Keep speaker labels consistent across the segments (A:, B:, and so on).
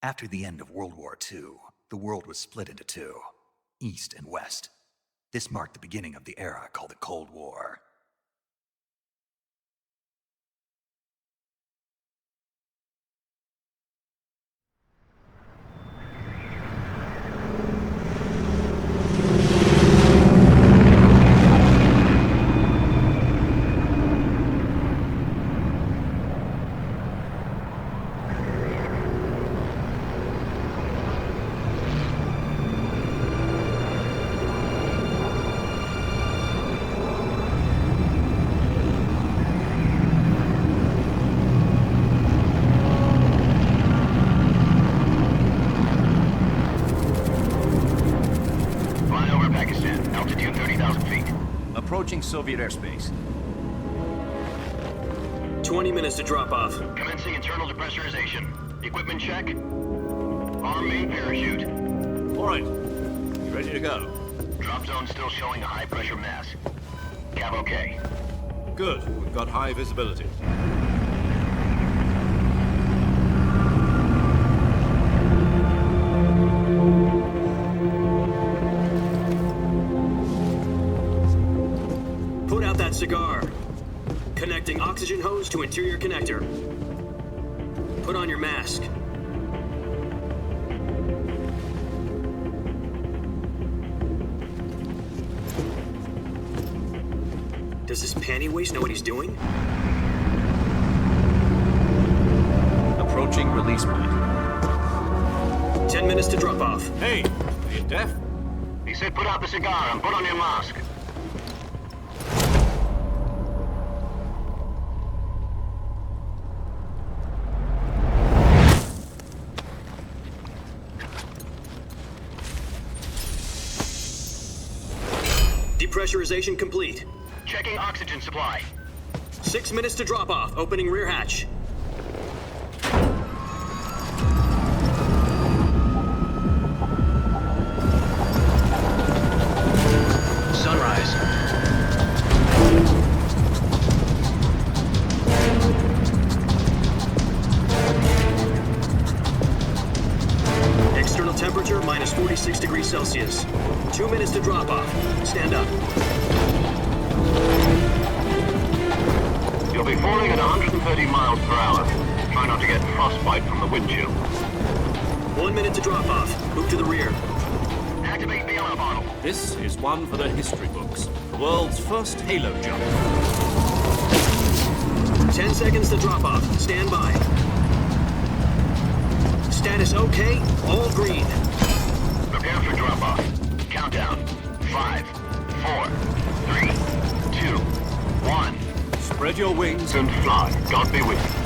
A: After the end of World War II, the world was split into two, East and West. This marked the beginning of the era called the Cold War.
B: Approaching Soviet airspace.
C: 20 minutes to drop off.
D: Commencing internal depressurization. Equipment check. Arm main parachute.
B: All right. You ready to go?
D: Drop zone still showing a high pressure mass. Cav okay.
B: Good. We've got high visibility.
C: Put out that cigar. Connecting oxygen hose to interior connector. Put on your mask. Does this panty waste know what he's doing?
B: Approaching release point.
C: 10 minutes to drop off.
B: Hey, are you deaf?
D: He said put out the cigar and put on your mask.
C: Depressurization complete.
D: Checking oxygen supply.
C: 6 minutes to drop off. Opening rear hatch.
D: Sunrise.
C: External temperature minus 46 degrees Celsius. 2 minutes to drop off. Stand up.
D: You'll be falling at 130 miles per hour. Try not to get frostbite from the wind chill.
C: 1 minute to drop off. Move to the rear.
D: Activate bailout bottle.
B: This is one for the history books. The world's first halo jump.
C: 10 seconds to drop off. Stand by. Status okay. All green.
D: Prepare for drop off. Countdown. 5, 4, 3, 2, 1.
B: Spread your wings
D: And fly. God be with you.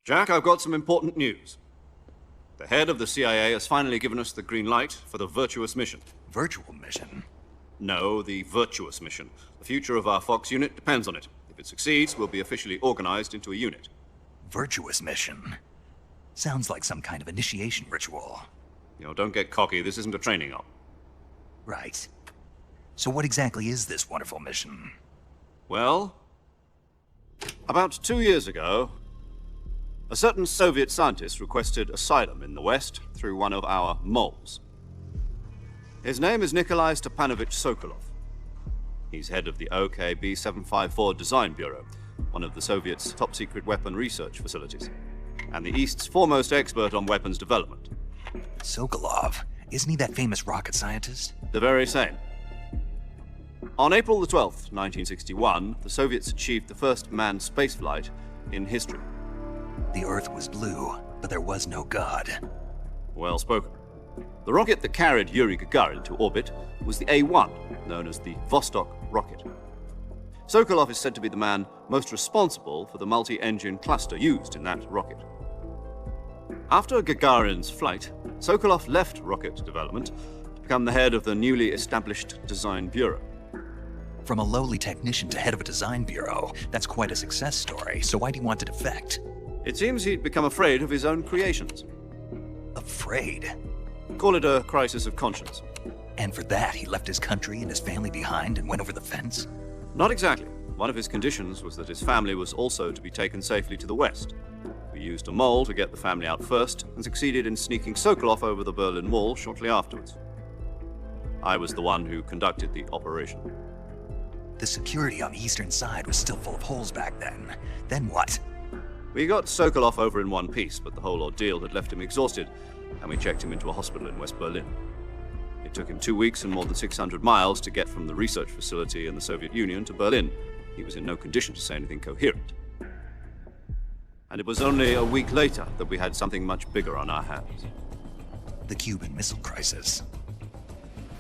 B: Jack, I've got some important news. The head of the CIA has finally given us the green light for the Virtuous Mission.
A: Virtual mission?
B: No, the Virtuous Mission. The future of our Fox unit depends on it. If it succeeds, we'll be officially organized into a unit.
A: Virtuous mission? Sounds like some kind of initiation ritual.
B: You know, don't get cocky. This isn't a training op.
A: Right. So what exactly is this wonderful mission?
B: Well, about 2 years ago, a certain Soviet scientist requested asylum in the West through one of our moles. His name is Nikolai Stepanovich Sokolov. He's head of the OKB-754 Design Bureau, one of the Soviets' top-secret weapon research facilities, and the East's foremost expert on weapons development.
A: Sokolov? Isn't he that famous rocket scientist?
B: The very same. On April the 12th, 1961, the Soviets achieved the first manned spaceflight in history.
A: The Earth was blue, but there was no God.
B: Well spoken. The rocket that carried Yuri Gagarin to orbit was the A-1, known as the Vostok rocket. Sokolov is said to be the man most responsible for the multi-engine cluster used in that rocket. After Gagarin's flight, Sokolov left rocket development to become the head of the newly established Design Bureau.
A: From a lowly technician to head of a design bureau, that's quite a success story, so why do you want to defect?
B: It seems he'd become afraid of his own creations.
A: Afraid?
B: Call it a crisis of conscience.
A: And for that, he left his country and his family behind and went over the fence?
B: Not exactly. One of his conditions was that his family was also to be taken safely to the west. We used a mole to get the family out first and succeeded in sneaking Sokolov over the Berlin Wall shortly afterwards. I was the one who conducted the operation.
A: The security on the eastern side was still full of holes back then. Then what?
B: We got Sokolov over in one piece, but the whole ordeal had left him exhausted, and we checked him into a hospital in West Berlin. It took him 2 weeks and more than 600 miles to get from the research facility in the Soviet Union to Berlin. He was in no condition to say anything coherent. And it was only a week later that we had something much bigger on our hands.
A: The Cuban Missile Crisis.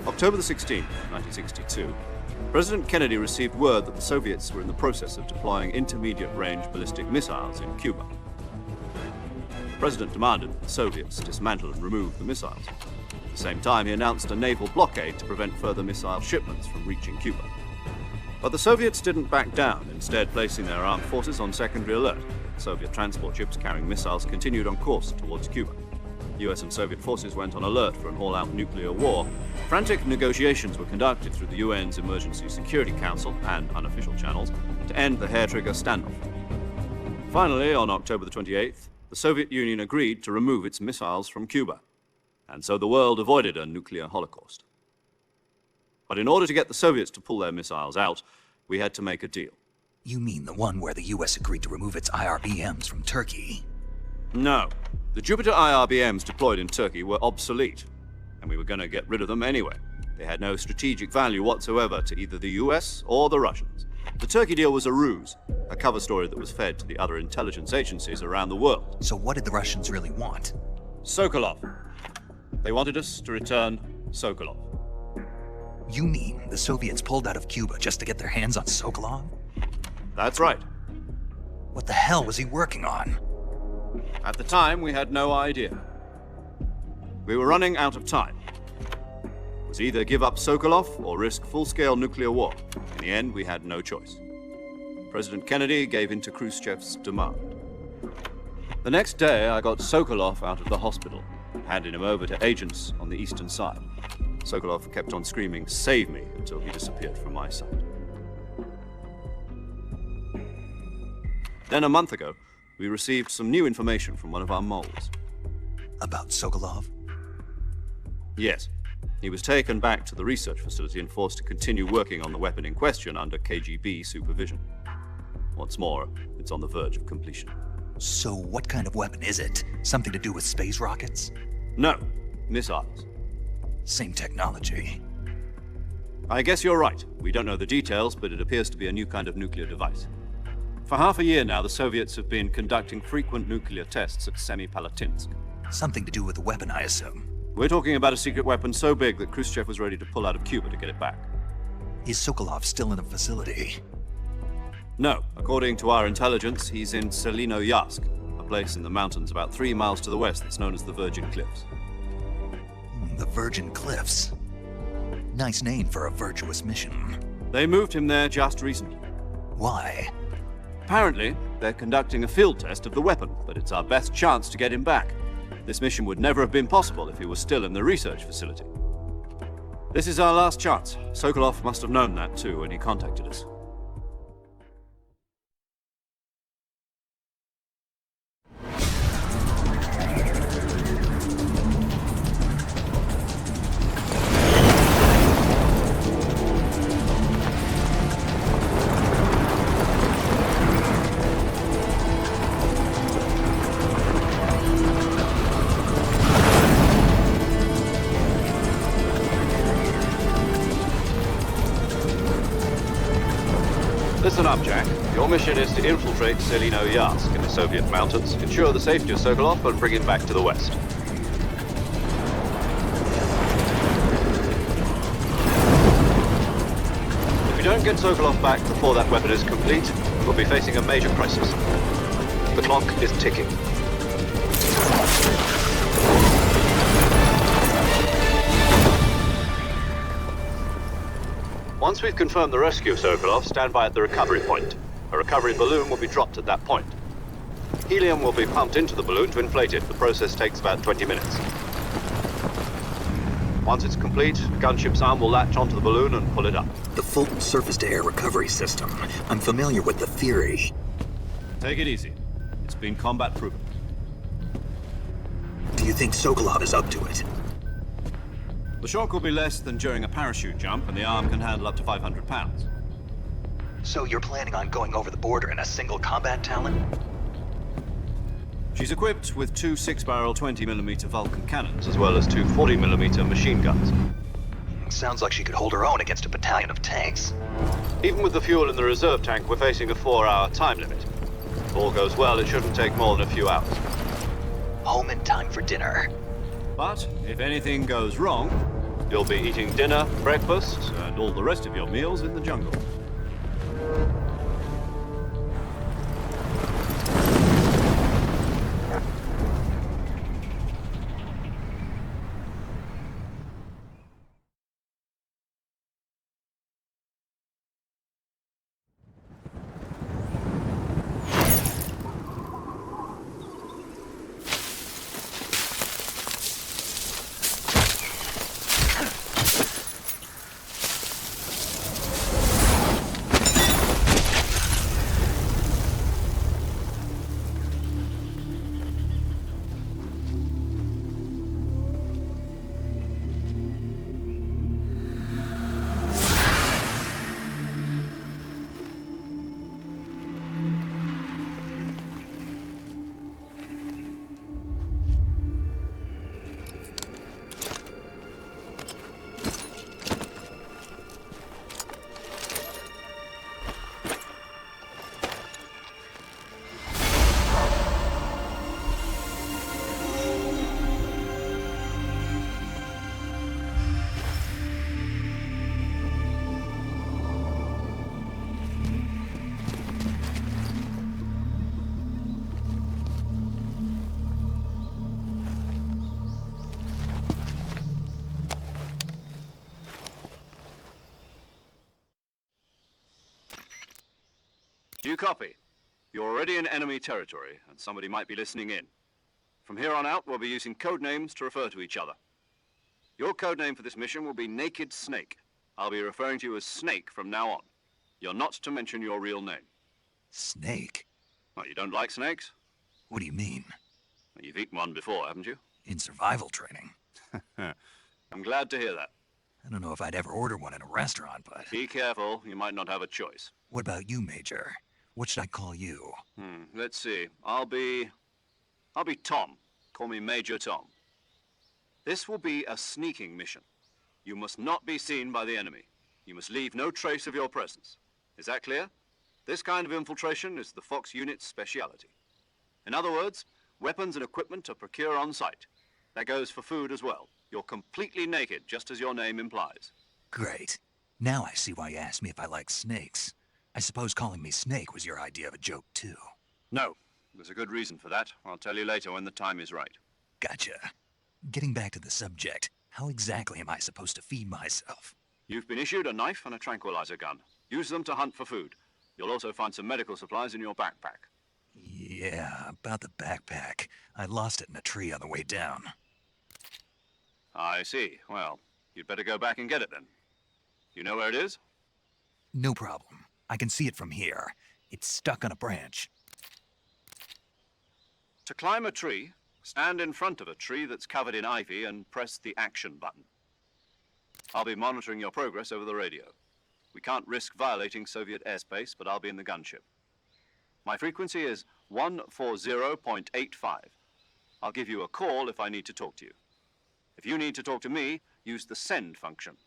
B: October the 16th, 1962, President Kennedy received word that the Soviets were in the process of deploying intermediate-range ballistic missiles in Cuba. The President demanded that the Soviets dismantle and remove the missiles. At the same time, he announced a naval blockade to prevent further missile shipments from reaching Cuba. But the Soviets didn't back down, instead placing their armed forces on secondary alert. Soviet transport ships carrying missiles continued on course towards Cuba. US and Soviet forces went on alert for an all-out nuclear war. Frantic negotiations were conducted through the UN's Emergency Security Council and unofficial channels to end the hair-trigger standoff. Finally, on October the 28th, the Soviet Union agreed to remove its missiles from Cuba, and so the world avoided a nuclear holocaust. But in order to get the Soviets to pull their missiles out, we had to make a deal.
A: You mean the one where the US agreed to remove its IRBMs from Turkey?
B: No. The Jupiter IRBMs deployed in Turkey were obsolete, and we were going to get rid of them anyway. They had no strategic value whatsoever to either the US or the Russians. The Turkey deal was a ruse, a cover story that was fed to the other intelligence agencies around the world.
A: So what did the Russians really want?
B: Sokolov. They wanted us to return Sokolov.
A: You mean the Soviets pulled out of Cuba just to get their hands on Sokolov?
B: That's right.
A: What the hell was he working on?
B: At the time, we had no idea. We were running out of time. It was either give up Sokolov or risk full-scale nuclear war. In the end, we had no choice. President Kennedy gave in to Khrushchev's demand. The next day, I got Sokolov out of the hospital, handed him over to agents on the eastern side. Sokolov kept on screaming, "Save me," until he disappeared from my sight. Then a month ago, we received some new information from one of our moles.
A: About Sokolov?
B: Yes. He was taken back to the research facility and forced to continue working on the weapon in question under KGB supervision. What's more, it's on the verge of completion.
A: So what kind of weapon is it? Something to do with space rockets?
B: No, missiles.
A: Same technology.
B: I guess you're right. We don't know the details, but it appears to be a new kind of nuclear device. For half a year now, the Soviets have been conducting frequent nuclear tests at Semipalatinsk.
A: Something to do with the weapon, I assume.
B: We're talking about a secret weapon so big that Khrushchev was ready to pull out of Cuba to get it back.
A: Is Sokolov still in the facility?
B: No. According to our intelligence, he's in Selinoyarsk, a place in the mountains about 3 miles to the west that's known as the Virgin Cliffs.
A: The Virgin Cliffs. Nice name for a virtuous mission.
B: They moved him there just recently.
A: Why?
B: Apparently, they're conducting a field test of the weapon, but it's our best chance to get him back. This mission would never have been possible if he was still in the research facility. This is our last chance. Sokolov must have known that too when he contacted us. Listen up, Jack. Your mission is to infiltrate Selinoyarsk in the Soviet mountains, ensure the safety of Sokolov, and bring him back to the west. If you don't get Sokolov back before that weapon is complete, we'll be facing a major crisis. The clock is ticking. Once we've confirmed the rescue of Sokolov, stand by at the recovery point. A recovery balloon will be dropped at that point. Helium will be pumped into the balloon to inflate it. The process takes about 20 minutes. Once it's complete, the gunship's arm will latch onto the balloon and pull it up.
A: The full surface-to-air recovery system. I'm familiar with the theory.
B: Take it easy. It's been combat-proven.
A: Do you think Sokolov is up to it?
B: The shock will be less than during a parachute jump, and the arm can handle up to 500 pounds.
A: So you're planning on going over the border in a single combat Talon?
B: She's equipped with two 6-barrel 20mm Vulcan cannons, as well as two 40mm machine guns.
A: Sounds like she could hold her own against a battalion of tanks.
B: Even with the fuel in the reserve tank, we're facing a 4-hour time limit. If all goes well, it shouldn't take more than a few hours.
A: Home in time for dinner.
B: But if anything goes wrong, you'll be eating dinner, breakfast, and all the rest of your meals in the jungle. Do you copy? You're already in enemy territory, and somebody might be listening in. From here on out, we'll be using code names to refer to each other. Your code name for this mission will be Naked Snake. I'll be referring to you as Snake from now on. You're not to mention your real name.
A: Snake?
B: Well, you don't like snakes?
A: What do you mean?
B: Well, you've eaten one before, haven't you?
A: In survival training.
B: I'm glad to hear that.
A: I don't know if I'd ever order one in a restaurant, but...
B: Be careful, you might not have a choice.
A: What about you, Major? What should I call you?
B: Let's see. I'll be Tom. Call me Major Tom. This will be a sneaking mission. You must not be seen by the enemy. You must leave no trace of your presence. Is that clear? This kind of infiltration is the Fox unit's speciality. In other words, weapons and equipment are procured on site. That goes for food as well. You're completely naked, just as your name implies.
A: Great. Now I see why you asked me if I like snakes. I suppose calling me Snake was your idea of a joke, too.
B: No. There's a good reason for that. I'll tell you later when the time is right.
A: Gotcha. Getting back to the subject, how exactly am I supposed to feed myself?
B: You've been issued a knife and a tranquilizer gun. Use them to hunt for food. You'll also find some medical supplies in your backpack.
A: Yeah, about the backpack. I lost it in a tree on the way down.
B: I see. Well, you'd better go back and get it then. You know where it is?
A: No problem. I can see it from here. It's stuck on a branch.
B: To climb a tree, stand in front of a tree that's covered in ivy and press the action button. I'll be monitoring your progress over the radio. We can't risk violating Soviet airspace, but I'll be in the gunship. My frequency is 140.85. I'll give you a call if I need to talk to you. If you need to talk to me, use the send function.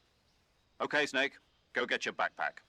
B: Okay, Snake, go get your backpack.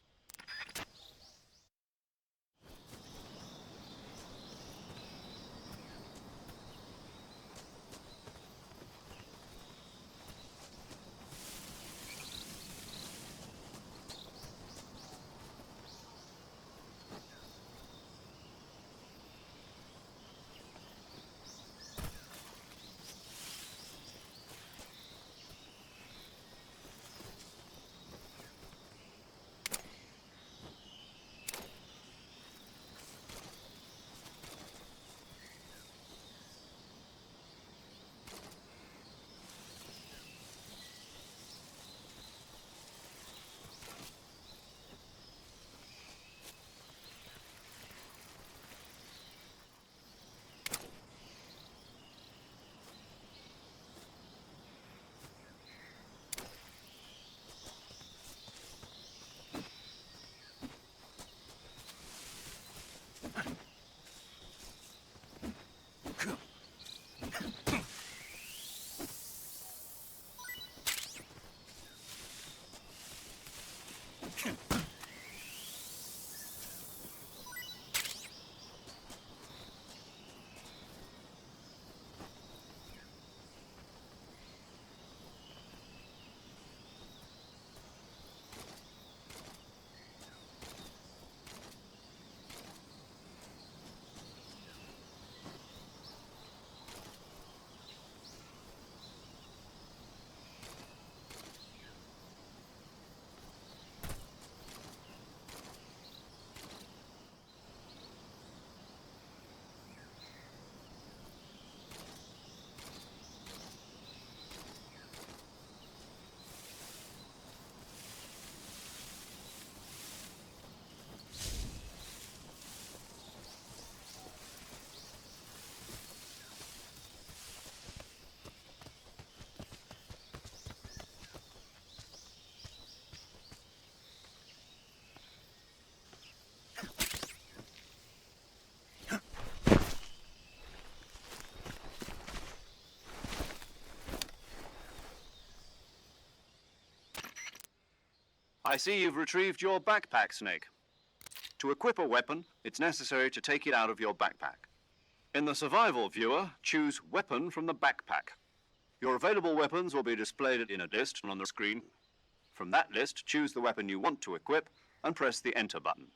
B: I see you've retrieved your backpack, Snake. To equip a weapon, it's necessary to take it out of your backpack. In the survival viewer, choose Weapon from the backpack. Your available weapons will be displayed in a list on the screen. From that list, choose the weapon you want to equip and press the Enter button.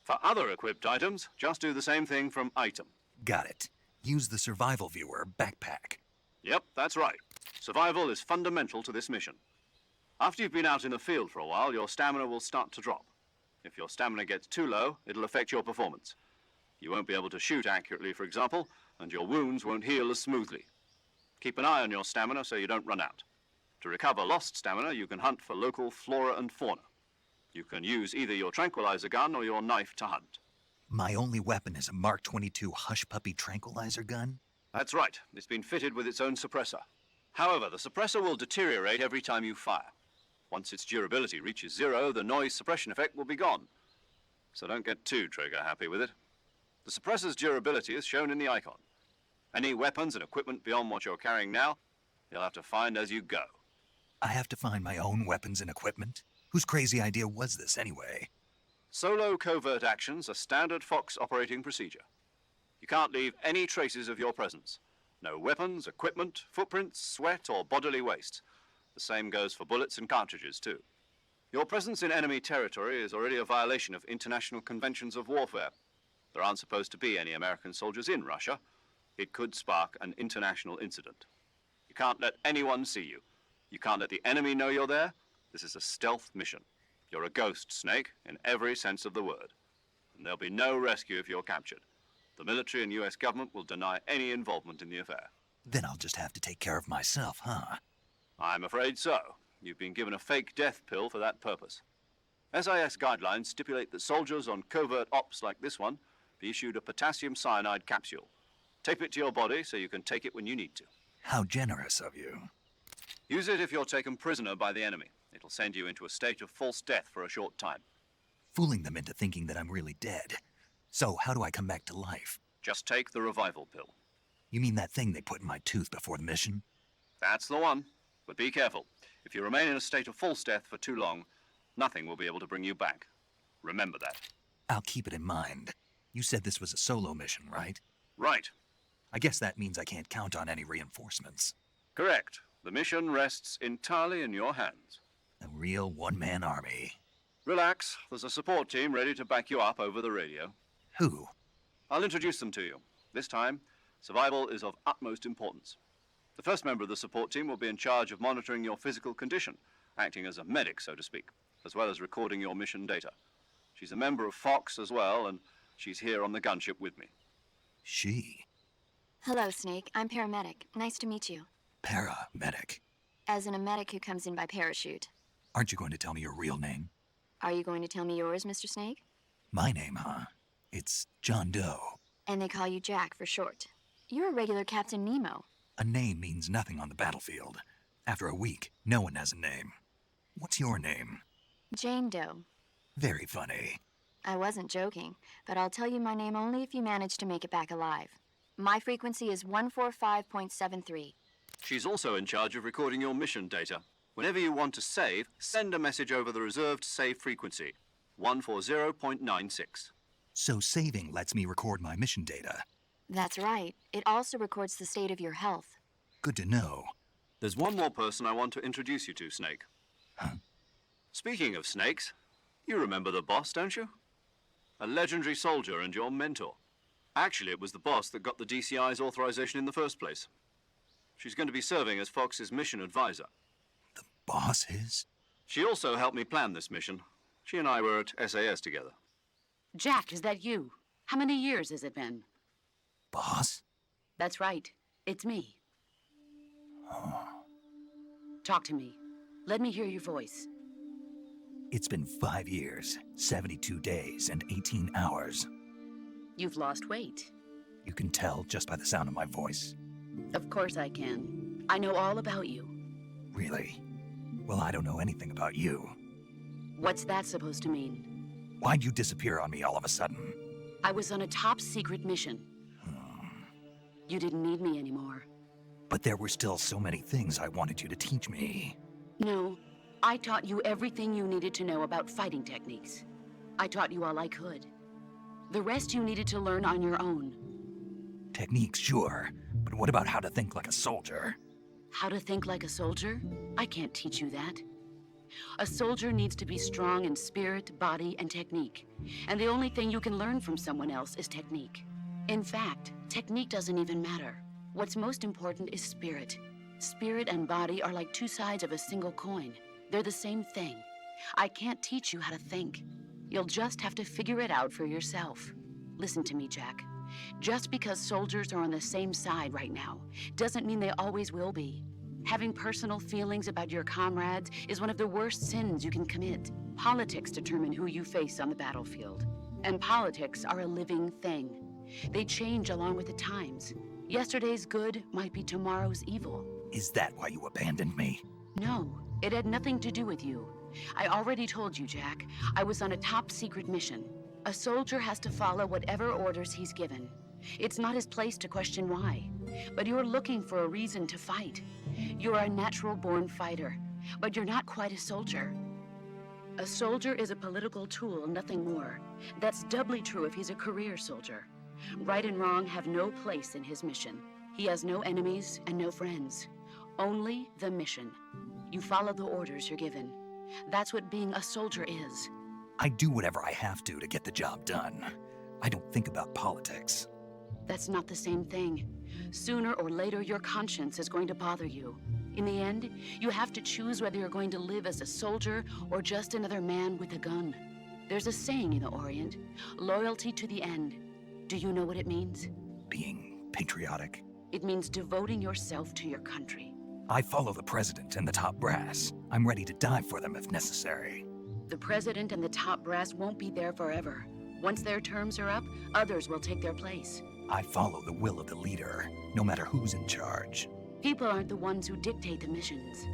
B: For other equipped items, just do the same thing from Item.
A: Got it. Use the survival viewer backpack.
B: Yep, that's right. Survival is fundamental to this mission. After you've been out in the field for a while, your stamina will start to drop. If your stamina gets too low, it'll affect your performance. You won't be able to shoot accurately, for example, and your wounds won't heal as smoothly. Keep an eye on your stamina so you don't run out. To recover lost stamina, you can hunt for local flora and fauna. You can use either your tranquilizer gun or your knife to hunt.
A: My only weapon is a Mark 22 Hush Puppy tranquilizer gun?
B: That's right. It's been fitted with its own suppressor. However, the suppressor will deteriorate every time you fire. Once its durability reaches 0, the noise suppression effect will be gone. So don't get too trigger happy with it. The suppressor's durability is shown in the icon. Any weapons and equipment beyond what you're carrying now, you'll have to find as you go.
A: I have to find my own weapons and equipment? Whose crazy idea was this anyway?
B: Solo covert actions are standard Fox operating procedure. You can't leave any traces of your presence. No weapons, equipment, footprints, sweat, or bodily waste. The same goes for bullets and cartridges, too. Your presence in enemy territory is already a violation of international conventions of warfare. There aren't supposed to be any American soldiers in Russia. It could spark an international incident. You can't let anyone see you. You can't let the enemy know you're there. This is a stealth mission. You're a ghost, Snake, in every sense of the word. And there'll be no rescue if you're captured. The military and US government will deny any involvement in the affair.
A: Then I'll just have to take care of myself, huh?
B: I'm afraid so. You've been given a fake death pill for that purpose. SIS guidelines stipulate that soldiers on covert ops like this one be issued a potassium cyanide capsule. Tape it to your body so you can take it when you need to.
A: How generous of you.
B: Use it if you're taken prisoner by the enemy. It'll send you into a state of false death for a short time.
A: Fooling them into thinking that I'm really dead. So how do I come back to life?
B: Just take the revival pill.
A: You mean that thing they put in my tooth before the mission?
B: That's the one. But be careful. If you remain in a state of false death for too long, nothing will be able to bring you back. Remember that.
A: I'll keep it in mind. You said this was a solo mission, right?
B: Right.
A: I guess that means I can't count on any reinforcements.
B: Correct. The mission rests entirely in your hands.
A: A real one-man army.
B: Relax. There's a support team ready to back you up over the radio.
A: Who?
B: I'll introduce them to you. This time, survival is of utmost importance. The first member of the support team will be in charge of monitoring your physical condition, acting as a medic, so to speak, as well as recording your mission data. She's a member of Fox as well, and she's here on the gunship with me.
A: She?
E: Hello, Snake. I'm paramedic. Nice to meet you.
A: Paramedic.
E: As in a medic who comes in by parachute.
A: Aren't you going to tell me your real name?
E: Are you going to tell me yours, Mr. Snake?
A: My name, huh? It's John Doe.
E: And they call you Jack for short. You're a regular Captain Nemo.
A: A name means nothing on the battlefield. After a week, no one has a name. What's your name?
E: Jane Doe.
A: Very funny.
E: I wasn't joking, but I'll tell you my name only if you manage to make it back alive. My frequency is 145.73.
B: She's also in charge of recording your mission data. Whenever you want to save, send a message over the reserved save frequency, 140.96.
A: So saving lets me record my mission data.
E: That's right. It also records the state of your health.
A: Good to know.
B: There's one more person I want to introduce you to, Snake.
A: Huh?
B: Speaking of snakes, you remember the boss, don't you? A legendary soldier and your mentor. Actually, it was the boss that got the DCI's authorization in the first place. She's going to be serving as Fox's mission advisor.
A: The boss is?
B: She also helped me plan this mission. She and I were at SAS together.
F: Jack, is that you? How many years has it been?
A: Boss?
F: That's right. It's me. Talk to me. Let me hear your voice.
A: It's been 5 years, 72 days, and 18 hours.
F: You've lost weight.
A: You can tell just by the sound of my voice.
F: Of course I can. I know all about you.
A: Really? Well, I don't know anything about you.
F: What's that supposed to mean?
A: Why'd you disappear on me all of a sudden?
F: I was on a top secret mission. You didn't need me anymore.
A: But there were still so many things I wanted you to teach me.
F: No, I taught you everything you needed to know about fighting techniques. I taught you all I could. The rest you needed to learn on your own.
A: Techniques, sure. But what about how to think like a soldier?
F: How to think like a soldier? I can't teach you that. A soldier needs to be strong in spirit, body, and technique. And the only thing you can learn from someone else is technique. In fact, technique doesn't even matter. What's most important is spirit. Spirit and body are like two sides of a single coin. They're the same thing. I can't teach you how to think. You'll just have to figure it out for yourself. Listen to me, Jack. Just because soldiers are on the same side right now doesn't mean they always will be. Having personal feelings about your comrades is one of the worst sins you can commit. Politics determine who you face on the battlefield. And politics are a living thing. They change along with the times. Yesterday's good might be tomorrow's evil.
A: Is that why you abandoned me?
F: No, it had nothing to do with you. I already told you, Jack. I was on a top-secret mission. A soldier has to follow whatever orders he's given. It's not his place to question why. But you're looking for a reason to fight. You're a natural-born fighter, but you're not quite a soldier. A soldier is a political tool, nothing more. That's doubly true if he's a career soldier. Right and wrong have no place in his mission. He has no enemies and no friends. Only the mission. You follow the orders you're given. That's what being a soldier is.
A: I do whatever I have to get the job done. I don't think about politics.
F: That's not the same thing. Sooner or later, your conscience is going to bother you. In the end, you have to choose whether you're going to live as a soldier or just another man with a gun. There's a saying in the Orient, loyalty to the end. Do you know what it means?
A: Being patriotic.
F: It means devoting yourself to your country.
A: I follow the president and the top brass. I'm ready to die for them if necessary.
F: The president and the top brass won't be there forever. Once their terms are up, others will take their place.
A: I follow the will of the leader, no matter who's in charge.
F: People aren't the ones who dictate the missions.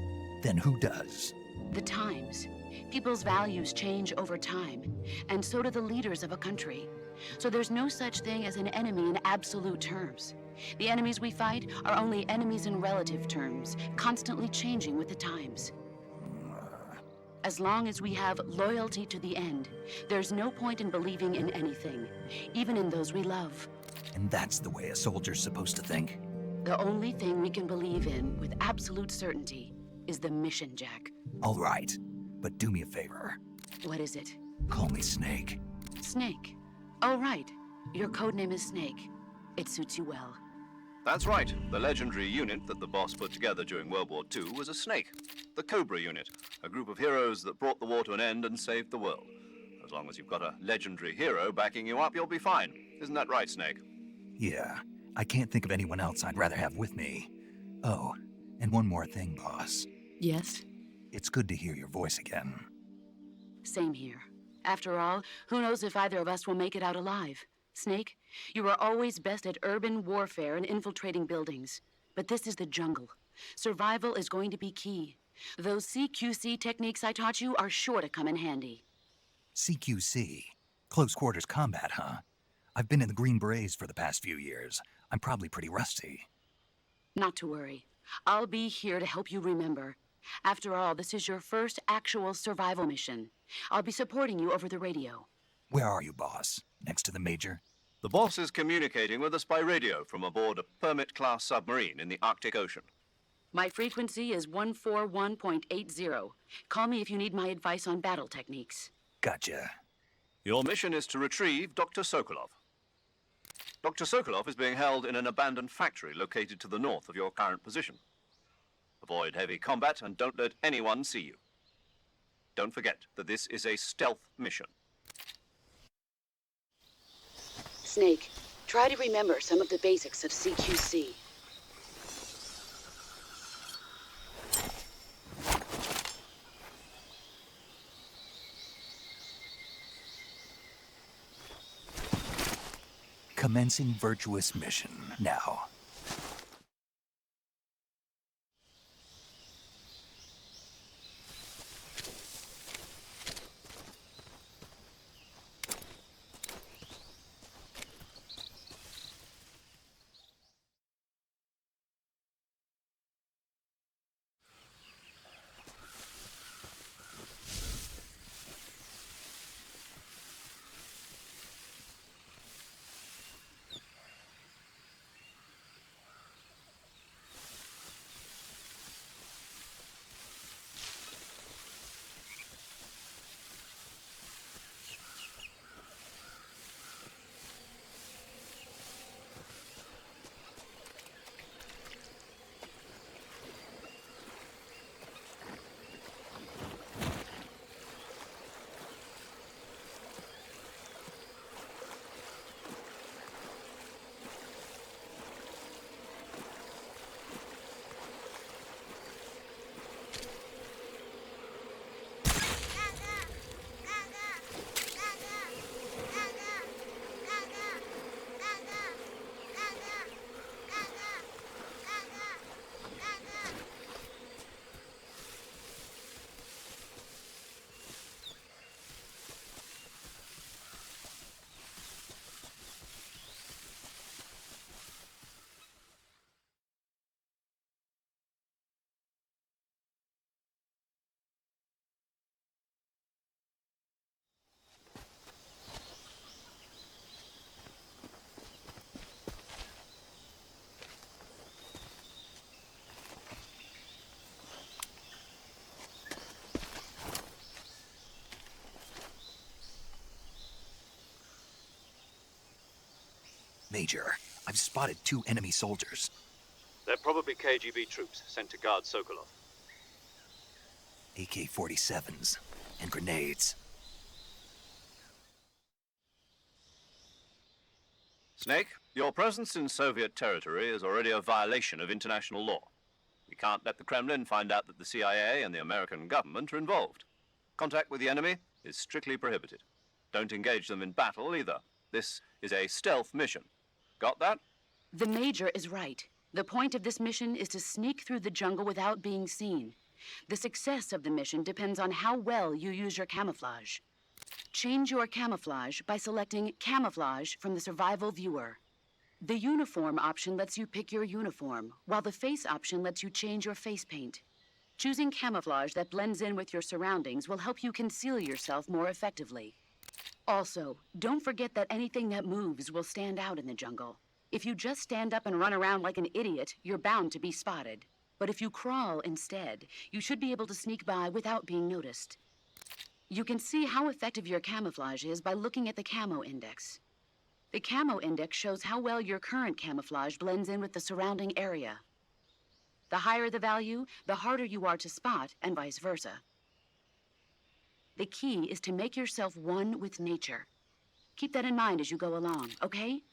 A: Then who does?
F: The times. People's values change over time, and so do the leaders of a country. So there's no such thing as an enemy in absolute terms. The enemies we fight are only enemies in relative terms, constantly changing with the times. As long as we have loyalty to the end, there's no point in believing in anything, even in those we love.
A: And that's the way a soldier's supposed to think?
F: The only thing we can believe in with absolute certainty is the mission, Jack.
A: All right, but do me a favor.
F: What is it?
A: Call me Snake.
F: Snake. Oh, right. Your codename is Snake. It suits you well.
B: That's right. The legendary unit that the boss put together during World War II was a snake. The Cobra unit, a group of heroes that brought the war to an end and saved the world. As long as you've got a legendary hero backing you up, you'll be fine. Isn't that right, Snake?
A: Yeah, I can't think of anyone else I'd rather have with me. Oh, and one more thing, boss.
F: Yes?
A: It's good to hear your voice again.
F: Same here. After all, who knows if either of us will make it out alive? Snake, you are always best at urban warfare and infiltrating buildings. But this is the jungle. Survival is going to be key. Those CQC techniques I taught you are sure to come in handy.
A: CQC? Close quarters combat, huh? I've been in the Green Berets for the past few years. I'm probably pretty rusty.
F: Not to worry. I'll be here to help you remember. After all, this is your first actual survival mission. I'll be supporting you over the radio.
A: Where are you, boss? Next to the Major?
B: The boss is communicating with us by radio from aboard a Permit-class submarine in the Arctic Ocean.
F: My frequency is 141.80. Call me if you need my advice on battle techniques.
A: Gotcha.
B: Your mission is to retrieve Dr. Sokolov. Dr. Sokolov is being held in an abandoned factory located to the north of your current position. Avoid heavy combat and don't let anyone see you. Don't forget that this is a stealth mission.
F: Snake, try to remember some of the basics of CQC.
A: Commencing Virtuous Mission now. Major, I've spotted 2 enemy soldiers.
B: They're probably KGB troops sent to guard Sokolov.
A: AK-47s and grenades.
B: Snake, your presence in Soviet territory is already a violation of international law. We can't let the Kremlin find out that the CIA and the American government are involved. Contact with the enemy is strictly prohibited. Don't engage them in battle either. This is a stealth mission. Got that?
F: The Major is right. The point of this mission is to sneak through the jungle without being seen. The success of the mission depends on how well you use your camouflage. Change your camouflage by selecting Camouflage from the Survival Viewer. The Uniform option lets you pick your uniform, while the Face option lets you change your face paint. Choosing camouflage that blends in with your surroundings will help you conceal yourself more effectively. Also, don't forget that anything that moves will stand out in the jungle. If you just stand up and run around like an idiot, you're bound to be spotted. But if you crawl instead, you should be able to sneak by without being noticed. You can see how effective your camouflage is by looking at the Camo Index. The Camo Index shows how well your current camouflage blends in with the surrounding area. The higher the value, the harder you are to spot, and vice versa. The key is to make yourself one with nature. Keep that in mind as you go along, okay?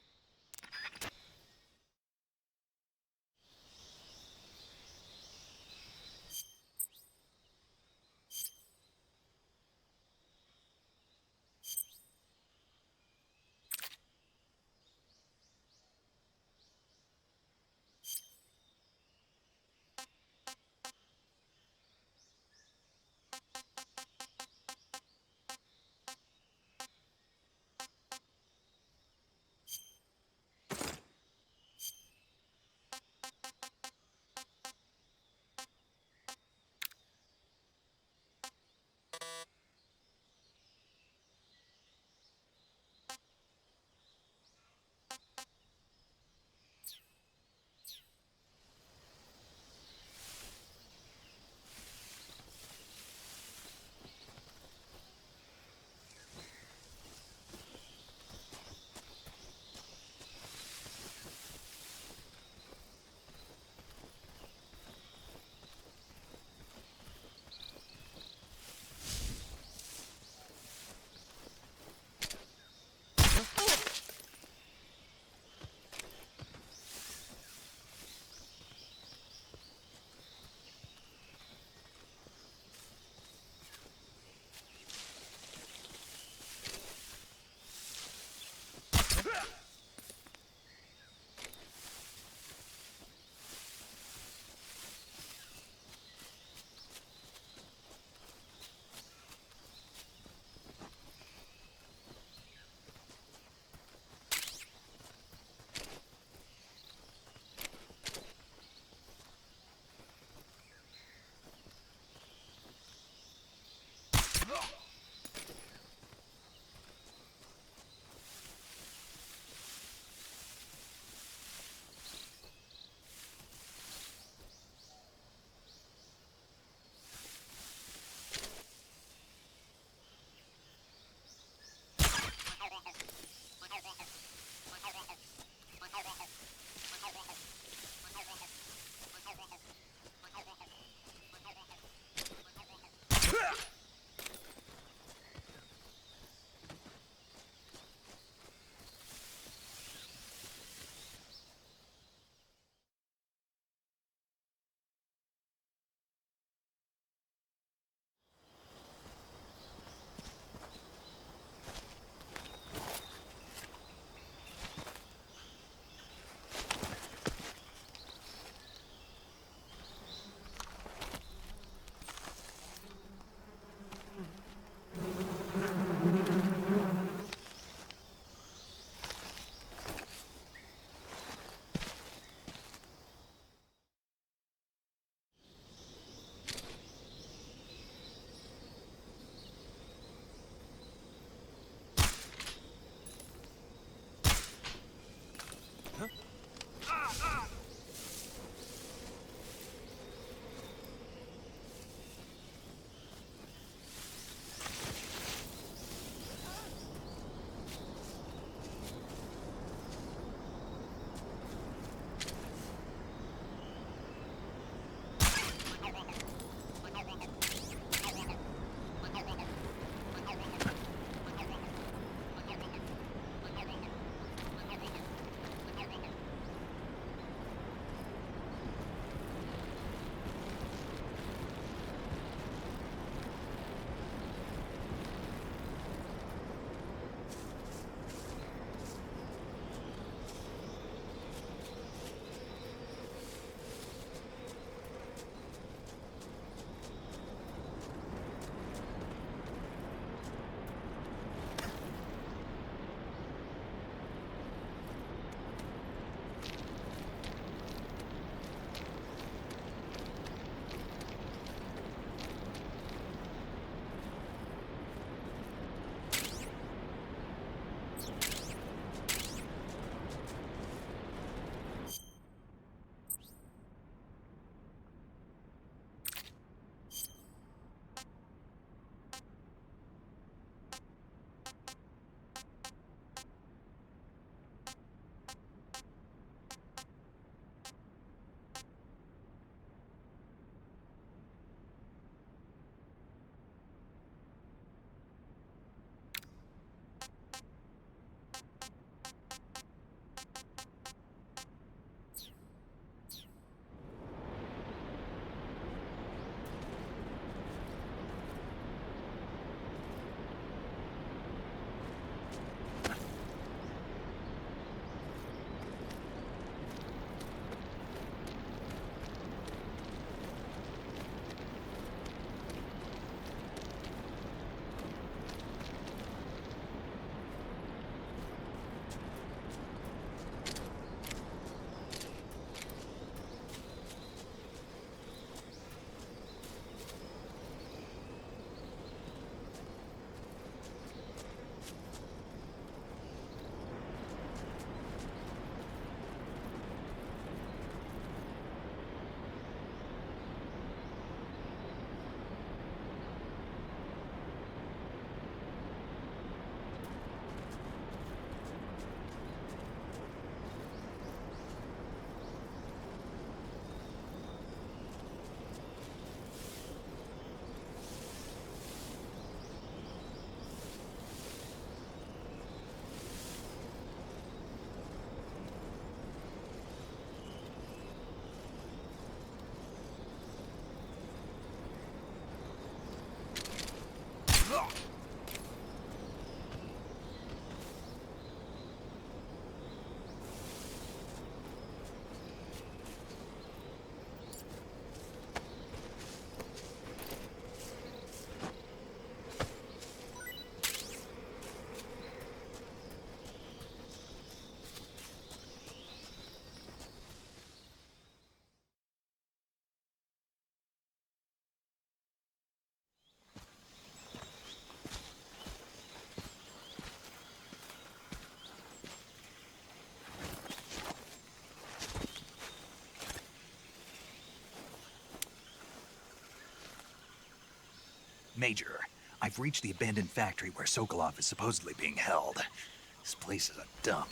A: Major, I've reached the abandoned factory where Sokolov is supposedly being held. This place is a dump.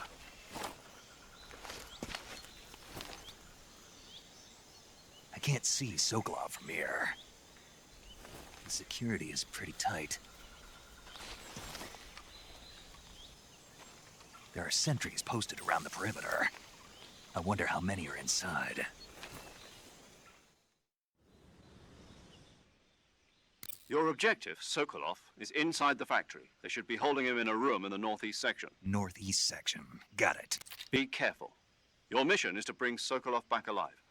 A: I can't see Sokolov from here. The security is pretty tight. There are sentries posted around the perimeter. I wonder how many are inside.
B: Your objective, Sokolov, is inside the factory. They should be holding him in a room in the northeast section.
A: Northeast section. Got it.
B: Be careful. Your mission is to bring Sokolov back alive.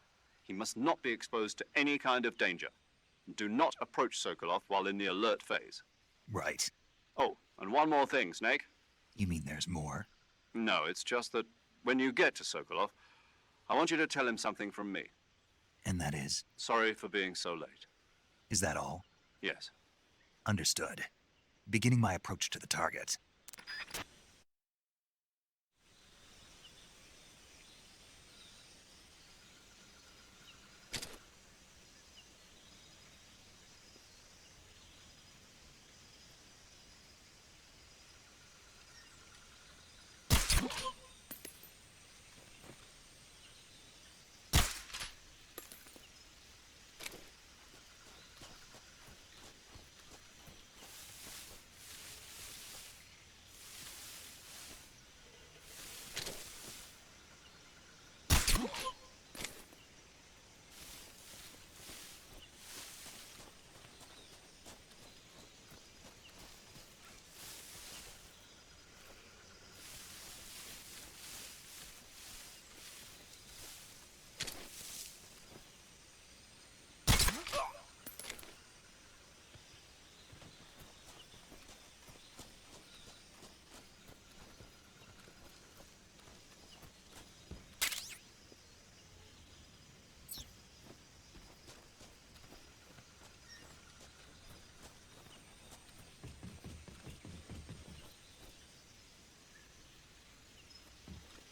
B: He must not be exposed to any kind of danger. Do not approach Sokolov while in the alert phase.
A: Right.
B: Oh, and one more thing, Snake.
A: You mean there's more?
B: No, it's just that when you get to Sokolov, I want you to tell him something from me.
A: And that is?
B: Sorry for being so late.
A: Is that all?
B: Yes.
A: Understood. Beginning my approach to the target.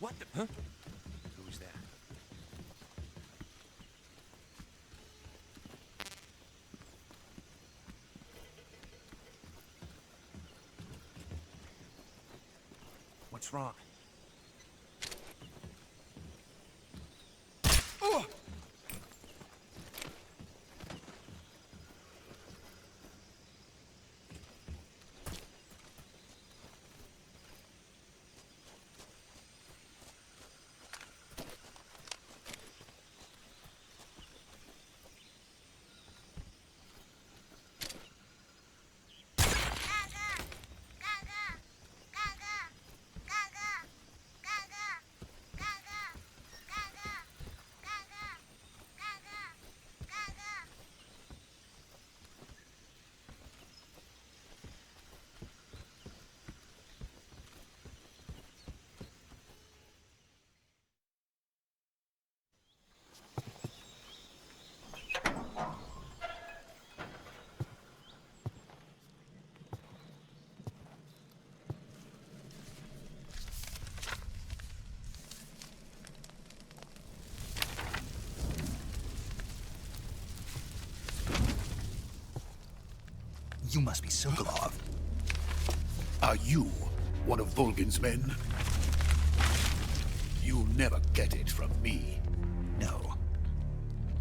G: What the? Huh? Who's that? What's wrong? Oh!
A: You must be Sokolov.
H: Are you one of Volgin's men? You'll never get it from me.
A: No.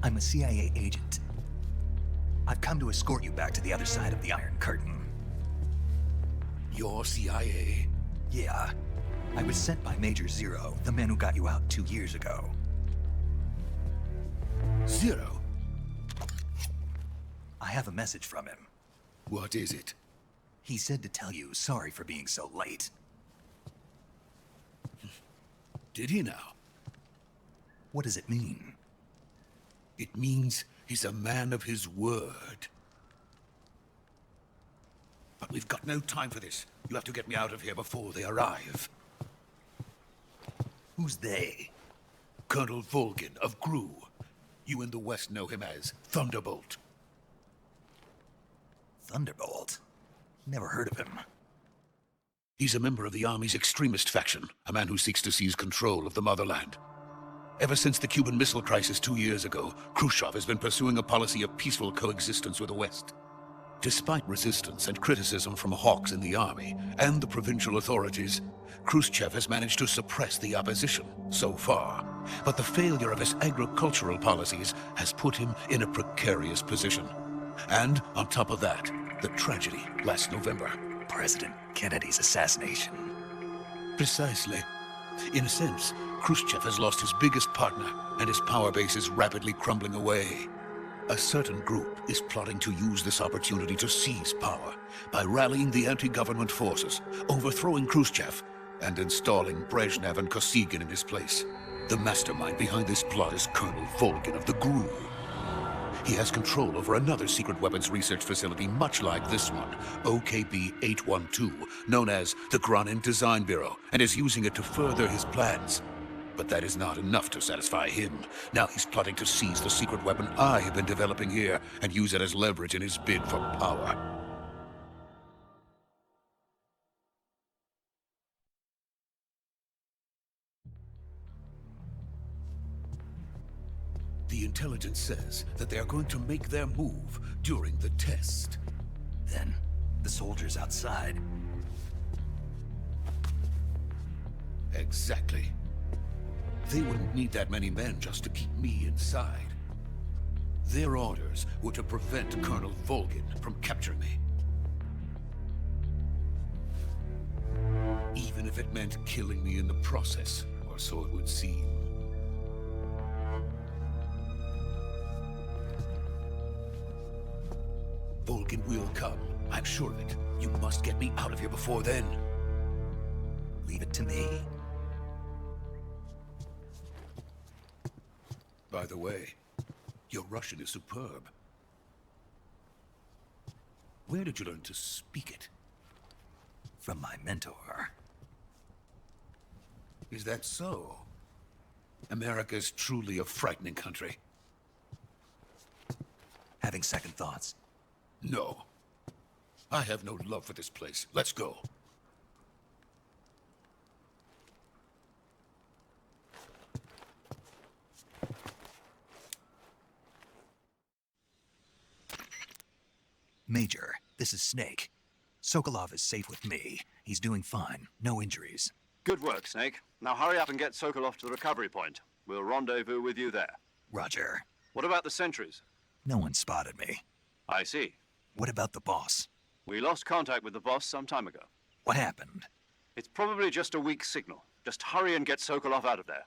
A: I'm a CIA agent. I've come to escort you back to the other side of the Iron Curtain.
H: You're CIA?
A: Yeah. I was sent by Major Zero, the man who got you out 2 years ago.
H: Zero?
A: I have a message from him.
H: What is it?
A: He said to tell you sorry for being so late.
H: Did he now?
A: What does it mean?
H: It means he's a man of his word. But we've got no time for this. You have to get me out of here before they arrive.
A: Who's they?
H: Colonel Volgin of GRU. You in the West know him as Thunderbolt.
A: Thunderbolt? Never heard of him.
H: He's a member of the Army's extremist faction, a man who seeks to seize control of the motherland. Ever since the Cuban Missile Crisis 2 years ago, Khrushchev has been pursuing a policy of peaceful coexistence with the West. Despite resistance and criticism from hawks in the army and the provincial authorities, Khrushchev has managed to suppress the opposition so far. But the failure of his agricultural policies has put him in a precarious position. And on top of that, the tragedy last November.
A: President Kennedy's assassination.
H: Precisely. In a sense, Khrushchev has lost his biggest partner, and his power base is rapidly crumbling away. A certain group is plotting to use this opportunity to seize power by rallying the anti-government forces, overthrowing Khrushchev, and installing Brezhnev and Kosygin in his place. The mastermind behind this plot is Colonel Volgin of the GRU. He has control over another secret weapons research facility much like this one, OKB-812, known as the Granin Design Bureau, and is using it to further his plans. But that is not enough to satisfy him. Now he's plotting to seize the secret weapon I have been developing here and use it as leverage in his bid for power. The intelligence says that they are going to make their move during the test.
A: Then, the soldiers outside.
H: Exactly. They wouldn't need that many men just to keep me inside. Their orders were to prevent Colonel Volgin from capturing me. Even if it meant killing me in the process, or so it would seem. Volgin will come. I'm sure of it. You must get me out of here before then.
A: Leave it to me.
H: By the way, your Russian is superb. Where did you learn to speak it?
A: From my mentor.
H: Is that so? America's truly a frightening country.
A: Having second thoughts.
H: No. I have no love for this place. Let's go.
A: Major, this is Snake. Sokolov is safe with me. He's doing fine. No injuries.
B: Good work, Snake. Now hurry up and get Sokolov to the recovery point. We'll rendezvous with you there.
A: Roger.
B: What about the sentries?
A: No one spotted me.
B: I see.
A: What about the boss?
B: We lost contact with the boss some time ago.
A: What happened?
B: It's probably just a weak signal. Just hurry and get Sokolov out of there.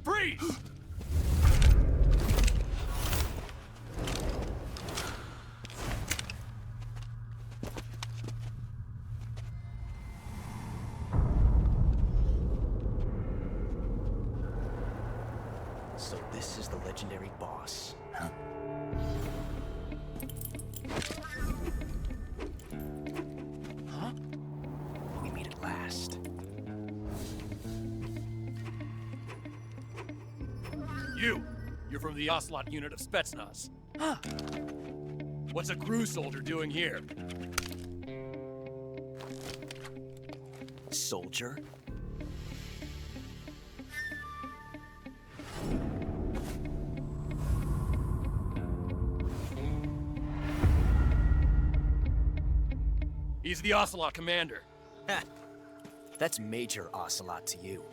G: Freeze!
I: So this is the legendary boss.
A: Huh?
I: Huh? We meet at last.
G: You're from the Ocelot unit of Spetsnaz.
I: Huh.
G: What's a GRU soldier doing here?
I: Soldier?
G: He's the Ocelot commander.
I: Ha! That's Major Ocelot to you.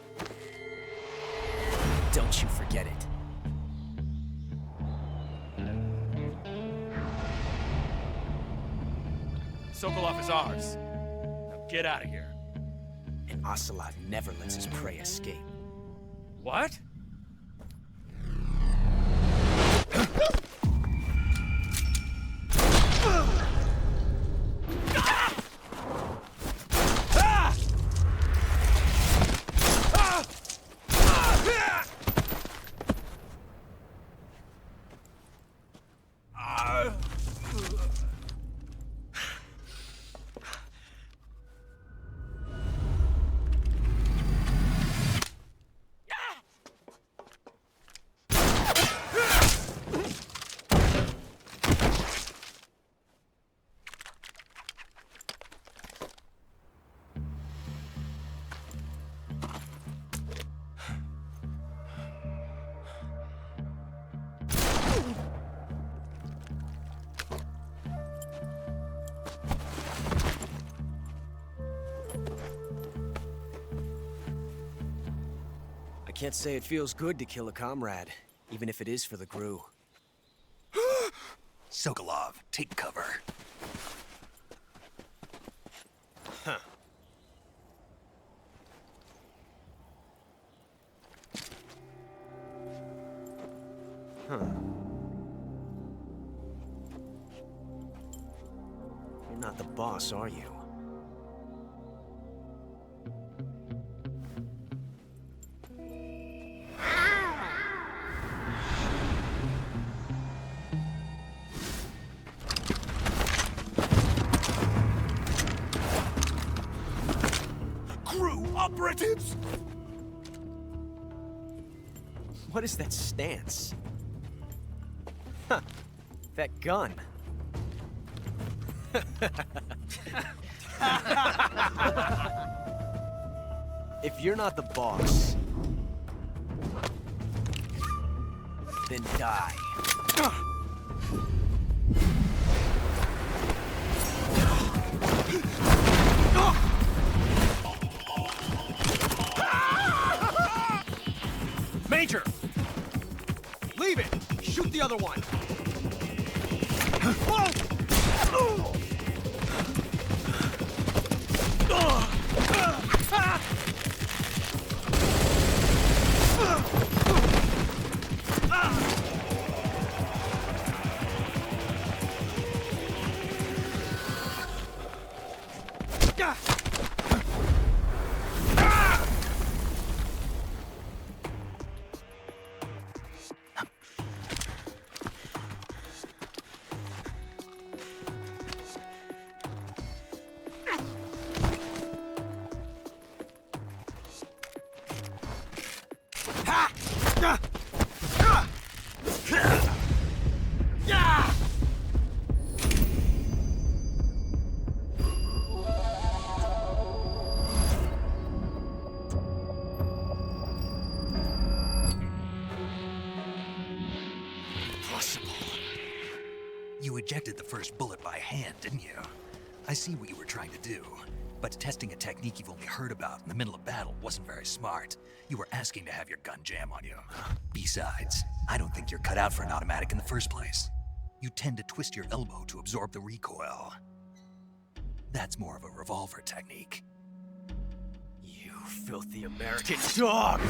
I: Don't you forget it.
G: Sokolov is ours. Now get out of here.
I: And Ocelot never lets his prey escape.
G: What?
I: I can't say it feels good to kill a comrade, even if it is for the Gru.
A: Sokolov, take cover.
I: Huh. Huh. You're not the boss, are you?
A: Operatives!
I: What is that stance? Huh. That gun. If you're not the boss, then die.
J: Major! Leave it! Shoot the other one!
A: You ejected the first bullet by hand, didn't you? I see what you were trying to do, but testing a technique you've only heard about in the middle of battle wasn't very smart. You were asking to have your gun jam on you. Besides, I don't think you're cut out for an automatic in the first place. You tend to twist your elbow to absorb the recoil. That's more of a revolver technique.
I: You filthy American dog!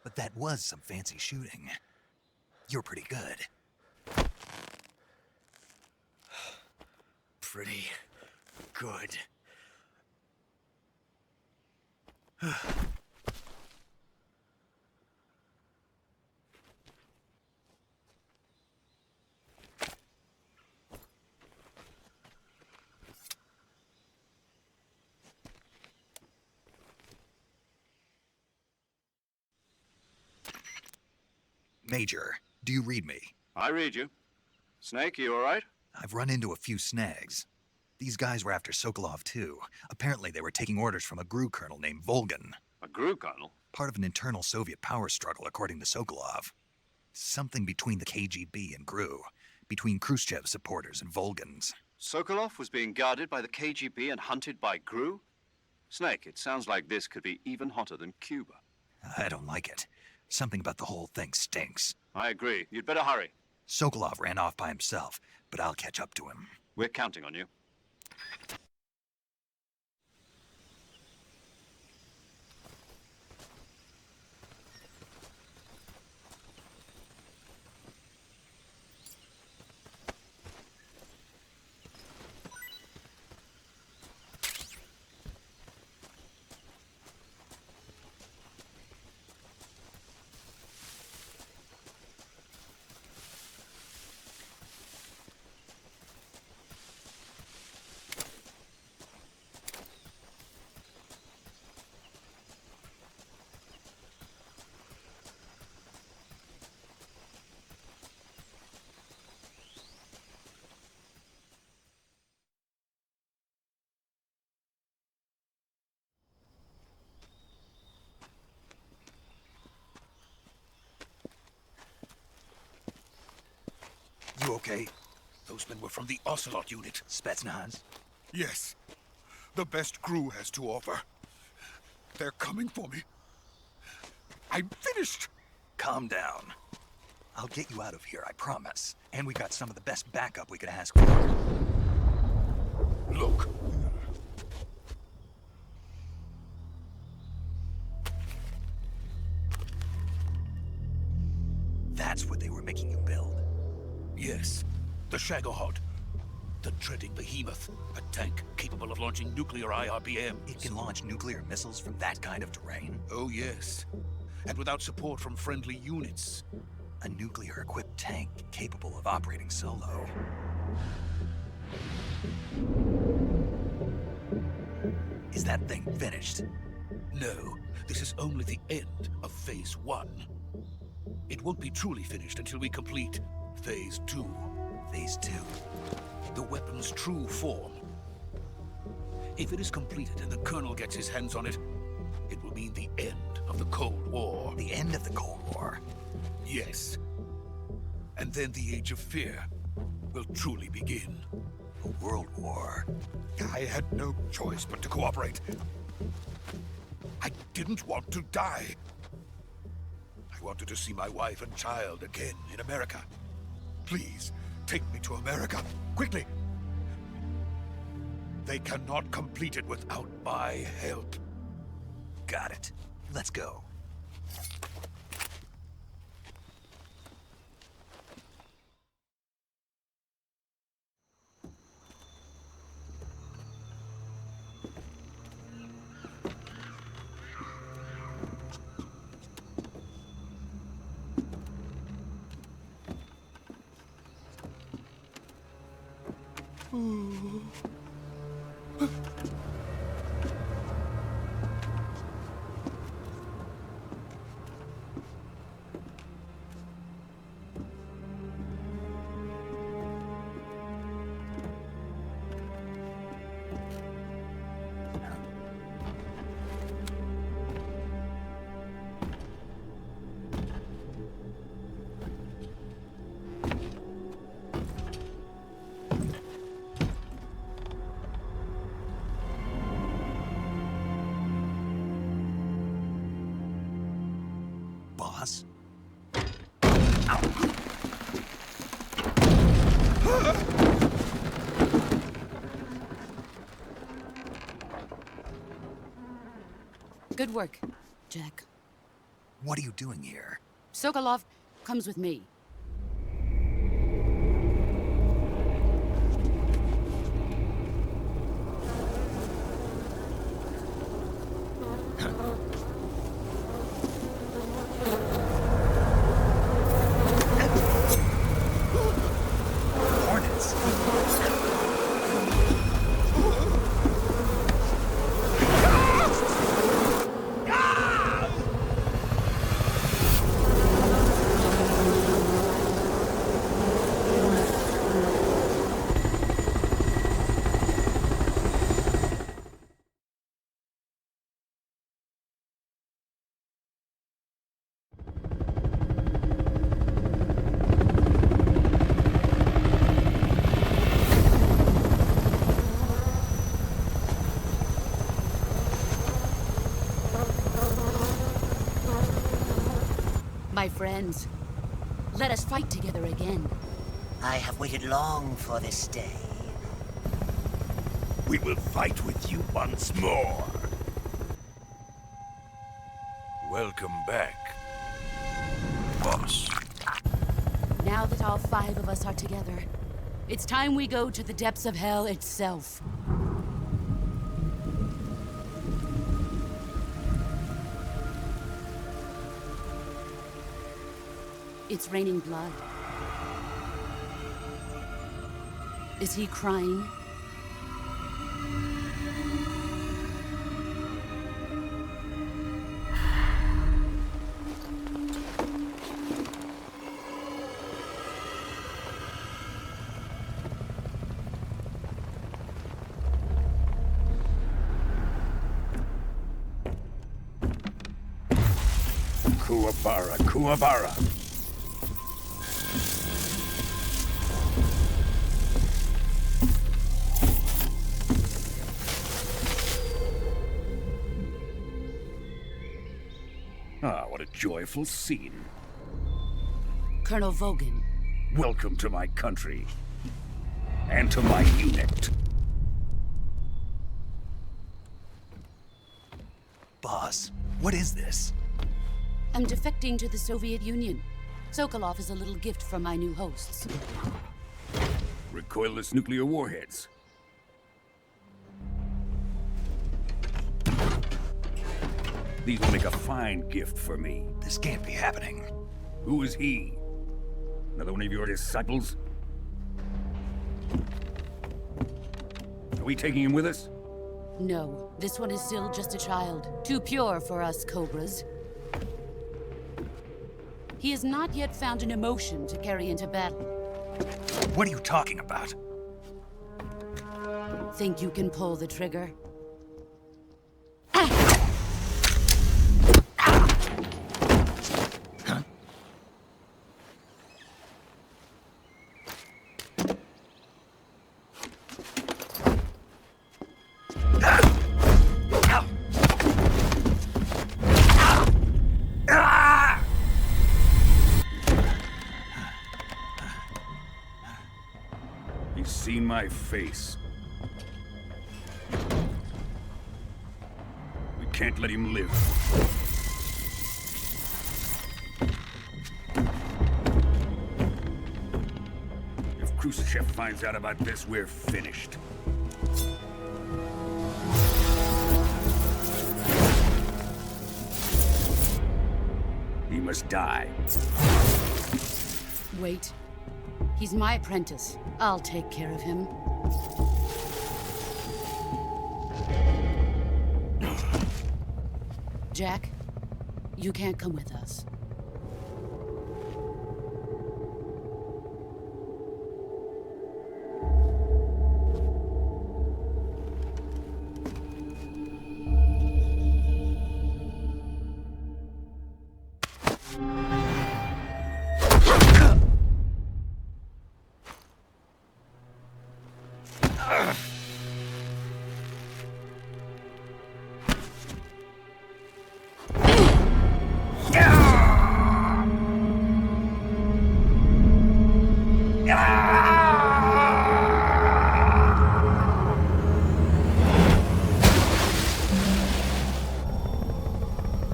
A: But that was some fancy shooting. You're pretty good.
I: Pretty good.
A: Major, do you read me?
B: I read you. Snake, you all right?
A: I've run into a few snags. These guys were after Sokolov too. Apparently they were taking orders from a GRU colonel named Volgin.
B: A GRU colonel?
A: Part of an internal Soviet power struggle, according to Sokolov. Something between the KGB and GRU. Between Khrushchev's supporters and Volgin's.
B: Sokolov was being guarded by the KGB and hunted by GRU? Snake, it sounds like this could be even hotter than Cuba.
A: I don't like it. Something about the whole thing stinks.
B: I agree. You'd better hurry.
A: Sokolov ran off by himself, but I'll catch up to him.
B: We're counting on you.
A: You okay?
H: Those men were from the Ocelot unit.
A: Spetsnaz?
H: Yes. The best crew has to offer. They're coming for me. I'm finished.
A: Calm down. I'll get you out of here, I promise. And we got some of the best backup we could ask for.
H: Look.
A: That's what they were making you build.
H: Yes, the Shagohod. The dreading behemoth. A tank capable of launching nuclear IRBMs.
A: It can launch nuclear missiles from that kind of terrain?
H: Oh, yes. And without support from friendly units.
A: A nuclear-equipped tank capable of operating solo. Is that thing finished?
H: No, this is only the end of Phase 1. It won't be truly finished until we complete Phase 2.
A: Phase 2?
H: The weapon's true form. If it is completed and the Colonel gets his hands on it, it will mean the end of the Cold War.
A: The end of the Cold War?
H: Yes. And then the Age of Fear will truly begin.
A: A world war?
H: I had no choice but to cooperate. I didn't want to die. I wanted to see my wife and child again in America. Please, take me to America, quickly. They cannot complete it without my help.
A: Got it. Let's go. Boss?
F: Good work, Jack.
A: What are you doing here?
F: Sokolov comes with me. My friends, let us fight together again.
K: I have waited long for this day.
L: We will fight with you once more. Welcome back, boss.
F: Now that all 5 of us are together, it's time we go to the depths of hell itself. It's raining blood. Is he crying?
L: Kuwabara, Kuwabara. Ah, what a joyful scene.
F: Colonel Volgin.
L: Welcome to my country. And to my unit.
A: Boss, what is this?
F: I'm defecting to the Soviet Union. Sokolov is a little gift from my new hosts.
L: Recoilless nuclear warheads. These will make a fine gift for me.
A: This can't be happening.
L: Who is he? Another one of your disciples? Are we taking him with us?
F: No, this one is still just a child. Too pure for us Cobras. He has not yet found an emotion to carry into battle.
A: What are you talking about?
F: Think you can pull the trigger?
L: Seen my face. We can't let him live. If Khrushchev finds out about this, we're finished. He must die.
F: Wait. He's my apprentice. I'll take care of him. Jack, you can't come with us.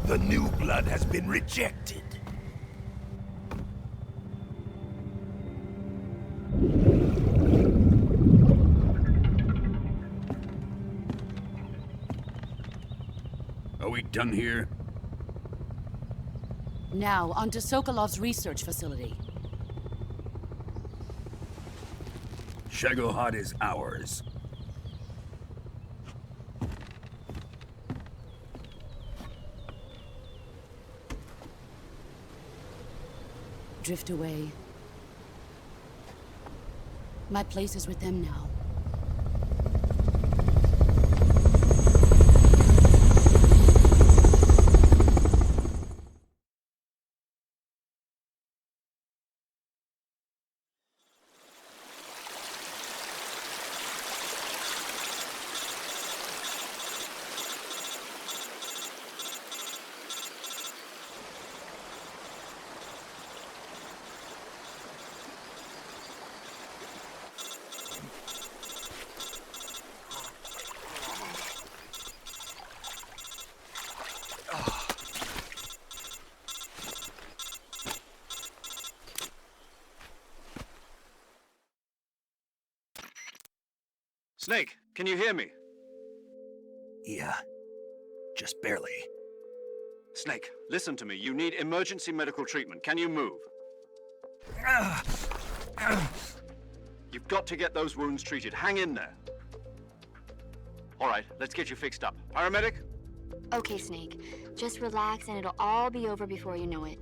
L: The new blood has been rejected. Are we done here?
F: Now, onto Sokolov's research facility.
L: Shagohod is ours.
F: Drift away. My place is with them now.
B: Snake, can you hear me?
A: Yeah, just barely.
B: Snake, listen to me. You need emergency medical treatment. Can you move? You've got to get those wounds treated. Hang in there. All right, let's get you fixed up. Paramedic?
E: Okay, Snake. Just relax and it'll all be over before you know it.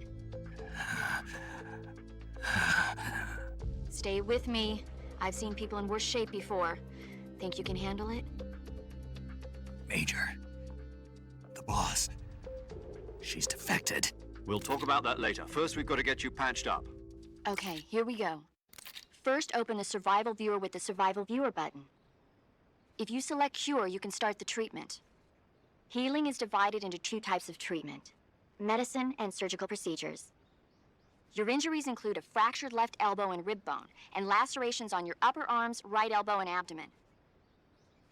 E: Stay with me. I've seen people in worse shape before. Think you can handle it?
A: Major, the boss, she's defected.
B: We'll talk about that later. First, we've got to get you patched up.
E: Okay, here we go. First, open the Survival Viewer with the Survival Viewer button. If you select Cure, you can start the treatment. Healing is divided into two types of treatment: medicine and surgical procedures. Your injuries include a fractured left elbow and rib bone, and lacerations on your upper arms, right elbow, and abdomen.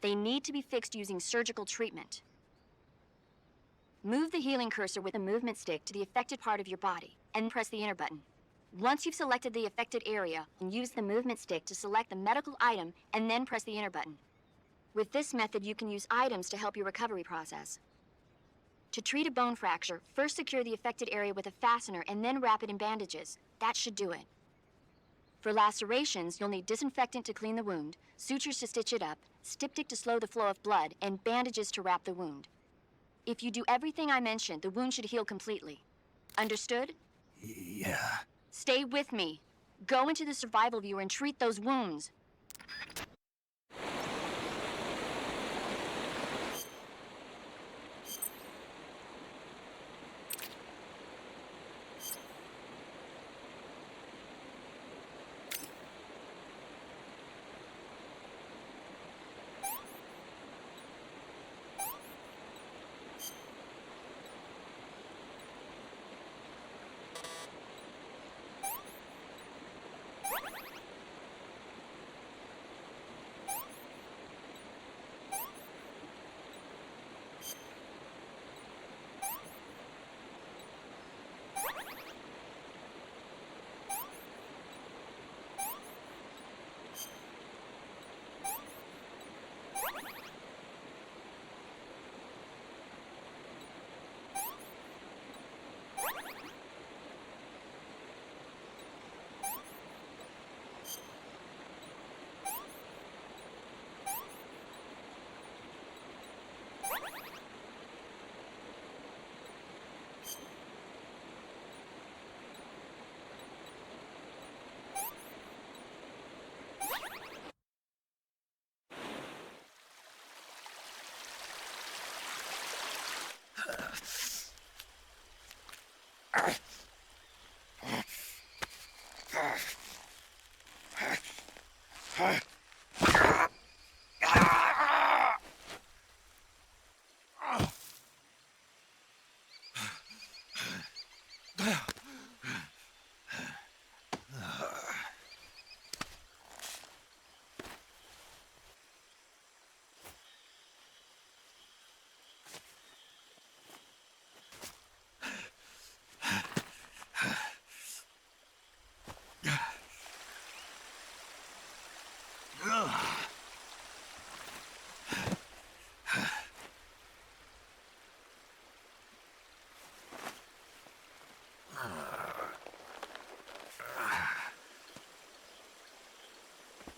E: They need to be fixed using surgical treatment. Move the healing cursor with a movement stick to the affected part of your body, and press the enter button. Once you've selected the affected area, use the movement stick to select the medical item, and then press the enter button. With this method, you can use items to help your recovery process. To treat a bone fracture, first secure the affected area with a fastener and then wrap it in bandages. That should do it. For lacerations, you'll need disinfectant to clean the wound, sutures to stitch it up, styptic to slow the flow of blood, and bandages to wrap the wound. If you do everything I mentioned, the wound should heal completely. Understood?
A: Yeah.
E: Stay with me. Go into the survival viewer and treat those wounds.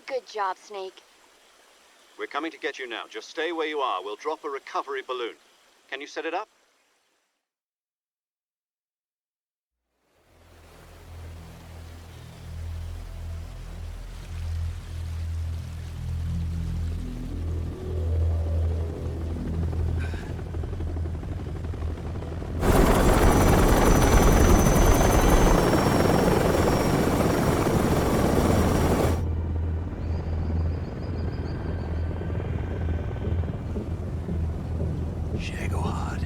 E: Good job, Snake.
B: We're coming to get you now. Just stay where you are. We'll drop a recovery balloon. Can you set it up?
A: Shagohod.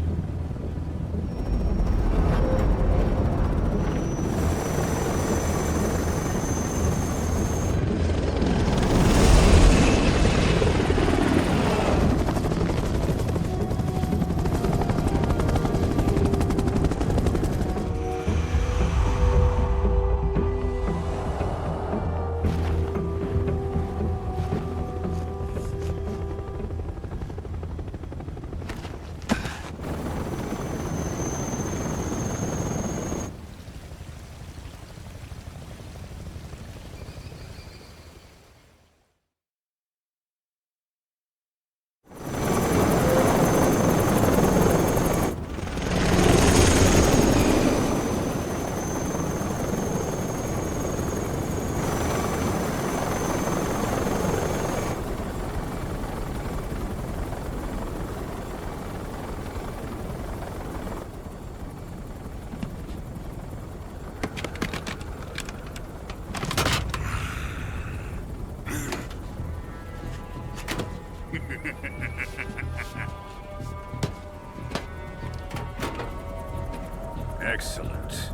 L: Excellent.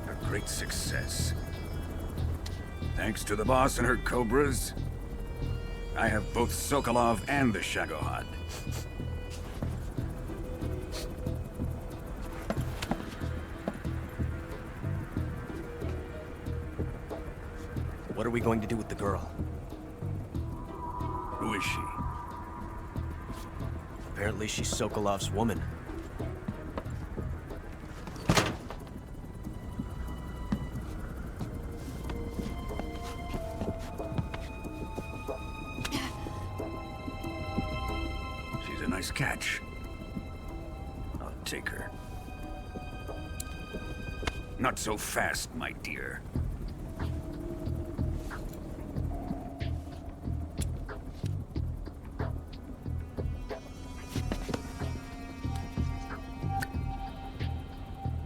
L: A great success. Thanks to the boss and her cobras, I have both Sokolov and the Shagohod.
I: What are we going to do with the girl?
L: Who is she?
I: Apparently she's Sokolov's woman.
L: She's a nice catch. I'll take her. Not so fast, my dear.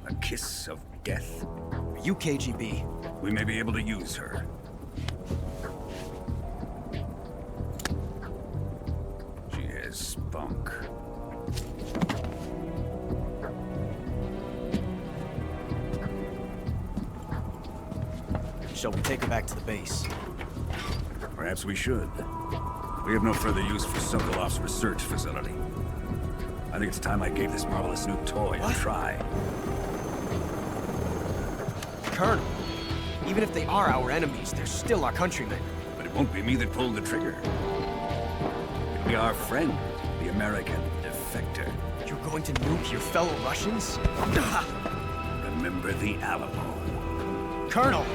L: A kiss of death.
I: Are you KGB?
L: We may be able to use her. She has spunk.
I: Shall we take her back to the base?
L: Perhaps we should. We have no further use for Sokolov's research facility. I think it's time I gave this marvelous new toy a try.
I: Colonel, even if they are our enemies, they're still our countrymen.
L: But it won't be me that pulled the trigger. It'll be our friend, the American defector.
I: You're going to nuke your fellow Russians?
L: Remember the Alamo.
I: Colonel!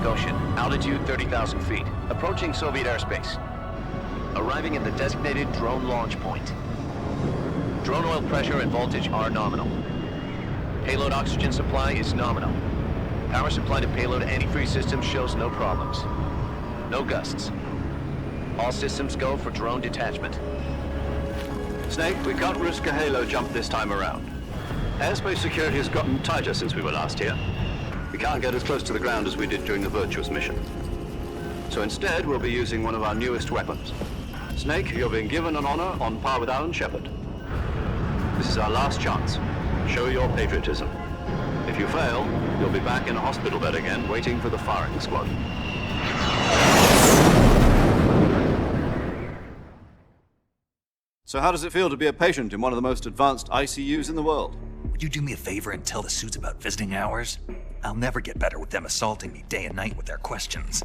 D: Ocean, altitude 30,000 feet, approaching Soviet airspace. Arriving at the designated drone launch point. Drone oil pressure and voltage are nominal. Payload oxygen supply is nominal. Power supply to payload antifreeze systems shows no problems. No gusts. All systems go for drone detachment.
B: Snake, we can't risk a halo jump this time around. Airspace security has gotten tighter since we were last here. We can't get as close to the ground as we did during the Virtuous Mission. So instead, we'll be using one of our newest weapons. Snake, you're being given an honor on par with Alan Shepard. This is our last chance. Show your patriotism. If you fail, you'll be back in a hospital bed again, waiting for the firing squad. So how does it feel to be a patient in one of the most advanced ICUs in the world?
A: Would you do me a favor and tell the suits about visiting hours? I'll never get better with them assaulting me day and night with their questions.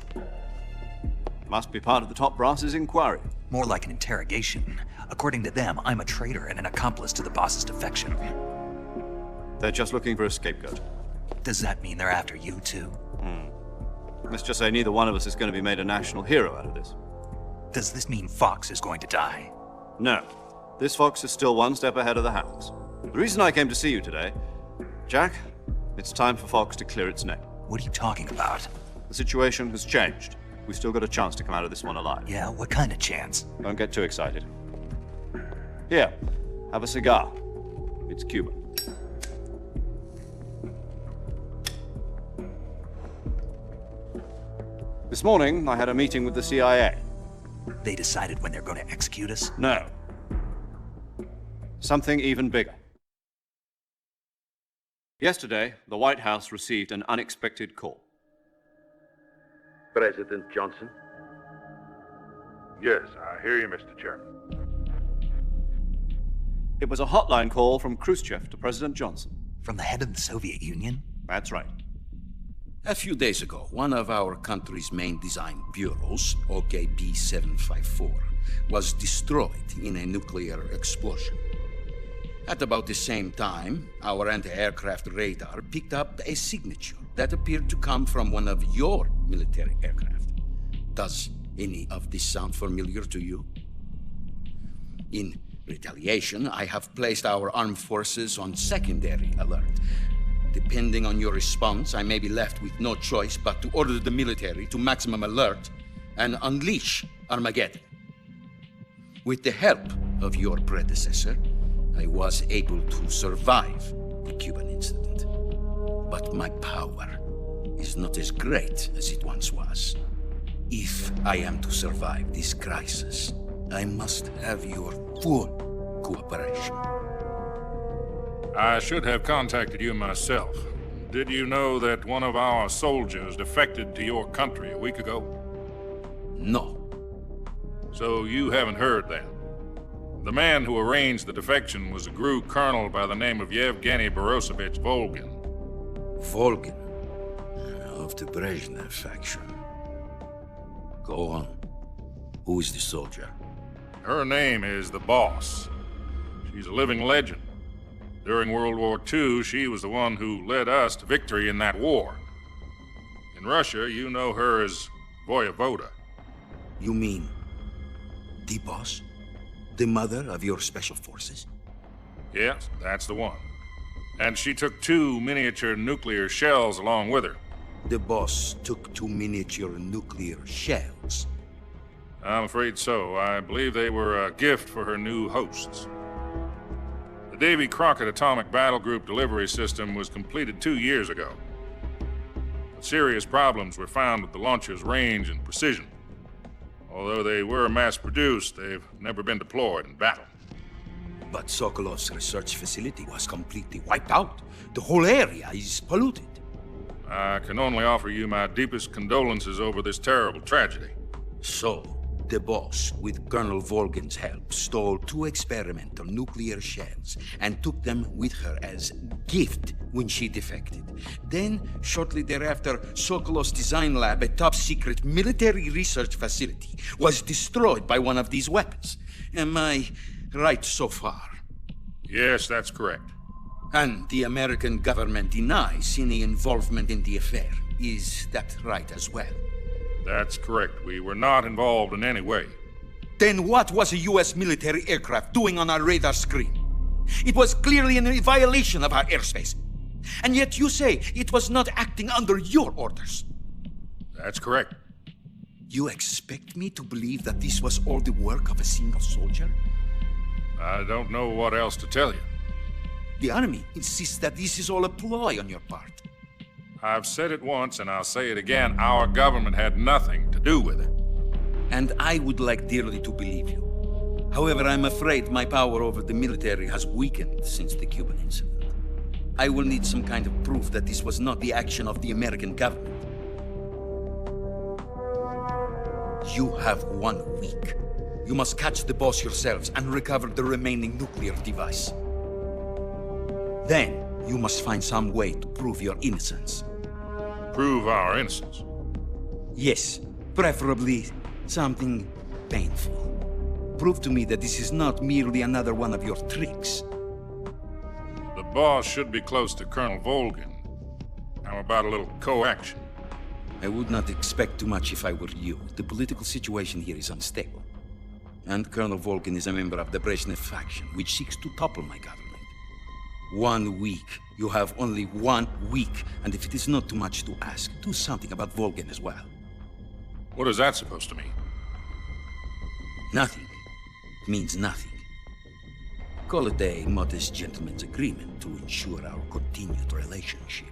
B: Must be part of the top brass's inquiry.
A: More like an interrogation. According to them, I'm a traitor and an accomplice to the boss's defection.
B: They're just looking for a scapegoat.
A: Does that mean they're after you too?
B: Let's just say neither one of us is going to be made a national hero out of this.
A: Does this mean Fox is going to die?
B: No. This fox is still one step ahead of the hounds. The reason I came to see you today, Jack, it's time for Fox to clear its name.
A: What are you talking about?
B: The situation has changed. We've still got a chance to come out of this one alive.
A: Yeah, what kind of chance?
B: Don't get too excited. Here, have a cigar. It's Cuban. This morning, I had a meeting with the CIA.
A: They decided when they're going to execute us?
B: No. Something even bigger. Yesterday, the White House received an unexpected call.
M: President Johnson?
N: Yes, I hear you, Mr. Chairman.
B: It was a hotline call from Khrushchev to President Johnson.
A: From the head of the Soviet Union?
B: That's right.
H: A few days ago, one of our country's main design bureaus, OKB 754, was destroyed in a nuclear explosion. At about the same time, our anti-aircraft radar picked up a signature that appeared to come from one of your military aircraft. Does any of this sound familiar to you? In retaliation, I have placed our armed forces on secondary alert. Depending on your response, I may be left with no choice but to order the military to maximum alert and unleash Armageddon. With the help of your predecessor, I was able to survive the Cuban incident. But my power is not as great as it once was. If I am to survive this crisis, I must have your full cooperation.
N: I should have contacted you myself. Did you know that one of our soldiers defected to your country a week ago?
H: No.
N: So you haven't heard that. The man who arranged the defection was a GRU colonel by the name of Yevgeny Borisovich Volgin.
H: Volgin? Of the Brezhnev faction. Go on. Who is the soldier?
N: Her name is the Boss. She's a living legend. During World War II, she was the one who led us to victory in that war. In Russia, you know her as Voyevoda.
H: You mean the Boss? The mother of your special forces?
N: Yes, that's the one. And she took 2 miniature nuclear shells along with her.
H: The Boss took 2 miniature nuclear shells?
N: I'm afraid so. I believe they were a gift for her new hosts. The Davy Crockett Atomic Battle Group delivery system was completed 2 years ago. But serious problems were found with the launcher's range and precision. Although they were mass-produced, they've never been deployed in battle.
H: But Sokolov's research facility was completely wiped out. The whole area is polluted.
N: I can only offer you my deepest condolences over this terrible tragedy.
H: So, the Boss, with Colonel Volgin's help, stole 2 experimental nuclear shells and took them with her as gift when she defected. Then, shortly thereafter, Sokolov's design lab, a top-secret military research facility, was destroyed by one of these weapons. Am I right so far?
N: Yes, that's correct.
H: And the American government denies any involvement in the affair. Is that right as well?
N: That's correct. We were not involved in any way.
H: Then what was a U.S. military aircraft doing on our radar screen? It was clearly in violation of our airspace. And yet you say it was not acting under your orders.
N: That's correct.
H: You expect me to believe that this was all the work of a single soldier?
N: I don't know what else to tell you.
H: The Army insists that this is all a ploy on your part.
N: I've said it once and I'll say it again. Our government had nothing to do with it.
H: And I would like dearly to believe you. However, I'm afraid my power over the military has weakened since the Cuban incident. I will need some kind of proof that this was not the action of the American government. You have 1 week. You must catch the Boss yourselves and recover the remaining nuclear device. Then, you must find some way to prove your innocence.
N: Prove our innocence?
H: Yes, preferably something painful. Prove to me that this is not merely another one of your tricks.
N: The Boss should be close to Colonel Volgin. How about a little co-action?
H: I would not expect too much if I were you. The political situation here is unstable. And Colonel Volgin is a member of the Brezhnev faction, which seeks to topple my government. 1 week. You have only 1 week. And if it is not too much to ask, do something about Volgin as well.
N: What is that supposed to mean?
H: Nothing. It means nothing. Call it a modest gentleman's agreement to ensure our continued relationship.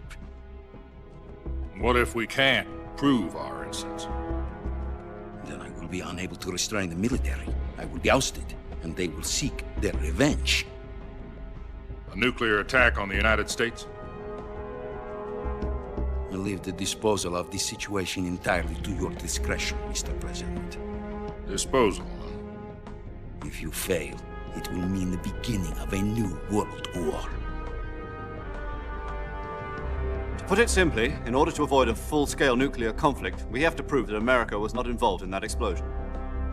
N: What if we can't prove our innocence?
H: Then I will be unable to restrain the military. I will be ousted, and they will seek their revenge.
N: A nuclear attack on the United States?
H: leave the disposal of this situation entirely to your discretion, Mr. President.
N: Disposal?
H: If you fail, it will mean the beginning of a new world war.
B: To put it simply, in order to avoid a full-scale nuclear conflict, we have to prove that America was not involved in that explosion.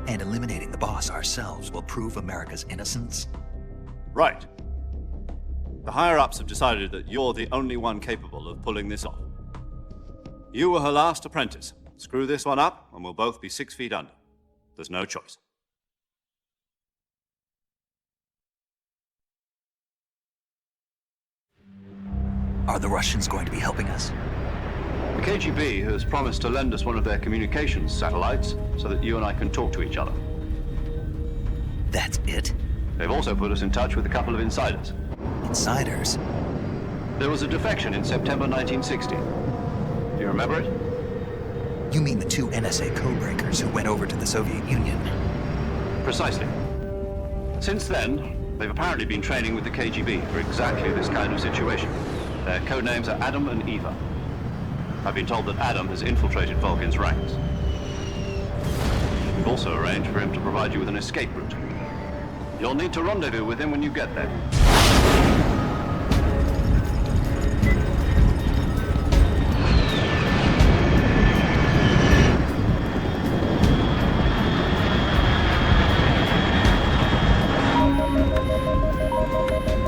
A: And eliminating the boss ourselves will prove America's innocence?
B: Right. The higher-ups have decided that you're the only one capable of pulling this off. You were her last apprentice. Screw this one up, and we'll both be 6 feet under. There's no choice.
A: Are the Russians going to be helping us?
B: The KGB has promised to lend us one of their communications satellites so that you and I can talk to each other.
A: That's it?
B: They've also put us in touch with a couple of insiders.
A: Insiders?
B: There was a defection in September 1960. Do you remember it?
A: You mean the 2 NSA codebreakers who went over to the Soviet Union?
B: Precisely. Since then, they've apparently been training with the KGB for exactly this kind of situation. Their codenames are Adam and Eva. I've been told that Adam has infiltrated Volgin's ranks. We've also arranged for him to provide you with an escape route. You'll need to rendezvous with him when you get there.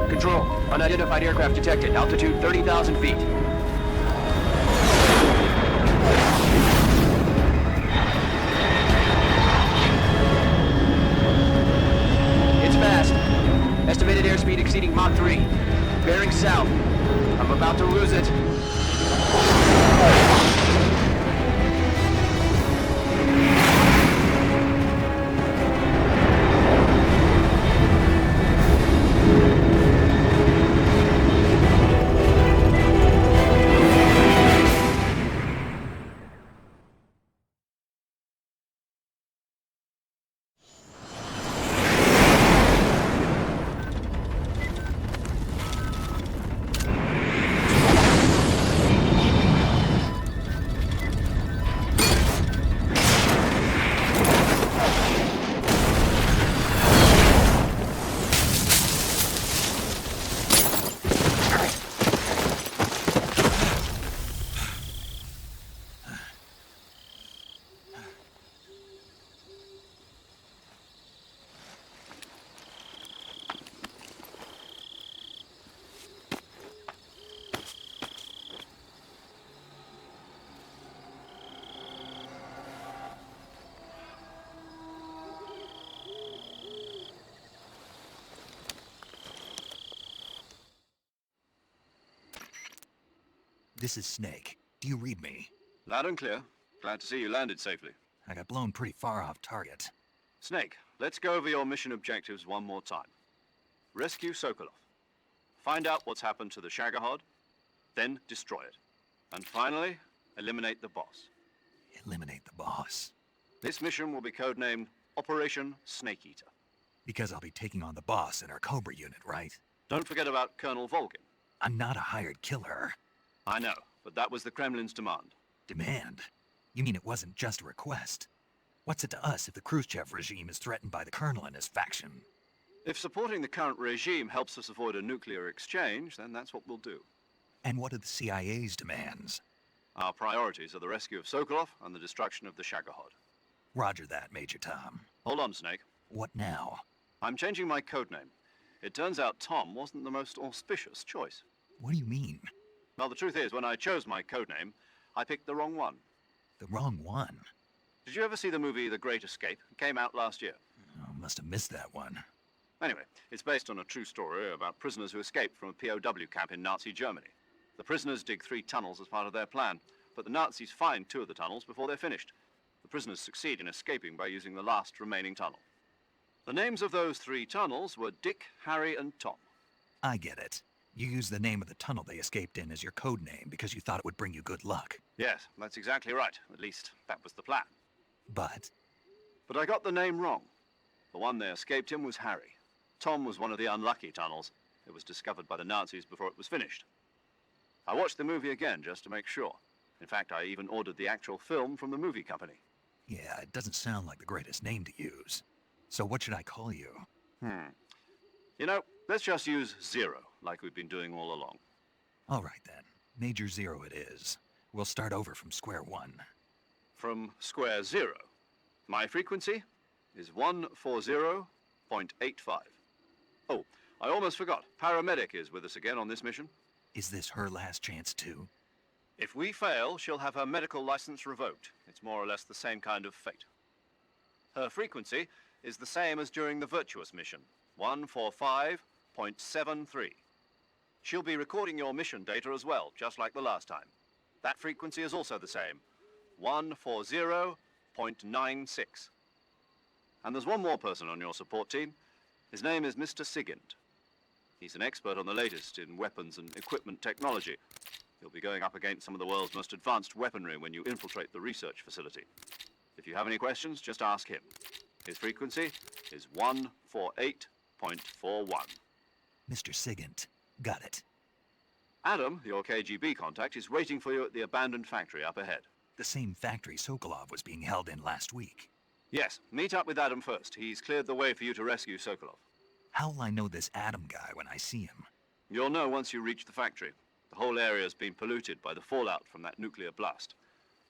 C: Control, unidentified aircraft detected. Altitude 30,000 feet. It's fast. Estimated airspeed exceeding Mach 3. Bearing south. I'm about to lose it.
A: This is Snake. Do you read me?
B: Loud and clear. Glad to see you landed safely.
A: I got blown pretty far off target.
B: Snake, let's go over your mission objectives one more time. Rescue Sokolov. Find out what's happened to the Shagohod, then destroy it. And finally, eliminate the boss.
A: Eliminate the boss?
B: This mission will be codenamed Operation Snake Eater.
A: Because I'll be taking on the boss in our Cobra unit, right?
B: Don't forget about Colonel Volgin.
A: I'm not a hired killer.
B: I know, but that was the Kremlin's demand.
A: Demand? You mean it wasn't just a request? What's it to us if the Khrushchev regime is threatened by the Colonel and his faction?
B: If supporting the current regime helps us avoid a nuclear exchange, then that's what we'll do.
A: And what are the CIA's demands?
B: Our priorities are the rescue of Sokolov and the destruction of the Shagohod.
A: Roger that, Major Tom.
B: Hold on, Snake.
A: What now?
B: I'm changing my codename. It turns out Tom wasn't the most auspicious choice.
A: What do you mean?
B: Well, the truth is, when I chose my codename, I picked the wrong one.
A: The wrong one?
B: Did you ever see the movie The Great Escape? It came out last year.
A: Oh, must have missed that one.
B: Anyway, it's based on a true story about prisoners who escaped from a POW camp in Nazi Germany. The prisoners dig 3 tunnels as part of their plan, but the Nazis find 2 of the tunnels before they're finished. The prisoners succeed in escaping by using the last remaining tunnel. The names of those 3 tunnels were Dick, Harry, and Tom.
A: I get it. You used the name of the tunnel they escaped in as your code name because you thought it would bring you good luck.
B: Yes, that's exactly right. At least, that was the plan.
A: But
B: I got the name wrong. The one they escaped in was Harry. Tom was one of the unlucky tunnels. It was discovered by the Nazis before it was finished. I watched the movie again just to make sure. In fact, I even ordered the actual film from the movie company.
A: Yeah, it doesn't sound like the greatest name to use. So what should I call you?
B: You know, let's just use Zero, like we've been doing all along.
A: All right then. Major Zero it is. We'll start over from square one.
B: From square zero. My frequency is 140.85. Oh, I almost forgot. Paramedic is with us again on this mission.
A: Is this her last chance too?
B: If we fail, she'll have her medical license revoked. It's more or less the same kind of fate. Her frequency is the same as during the Virtuous Mission, 145.73. She'll be recording your mission data as well, just like the last time. That frequency is also the same, 140.96. And there's one more person on your support team. His name is Mr. Sigint. He's an expert on the latest in weapons and equipment technology. You'll be going up against some of the world's most advanced weaponry when you infiltrate the research facility. If you have any questions, just ask him. His frequency is 148.41.
A: Mr. Sigint. Got it.
B: Adam, your KGB contact, is waiting for you at the abandoned factory up ahead.
A: The same factory Sokolov was being held in last week.
B: Yes, meet up with Adam first. He's cleared the way for you to rescue Sokolov.
A: How'll I know this Adam guy when I see him?
B: You'll know once you reach the factory. The whole area's been polluted by the fallout from that nuclear blast.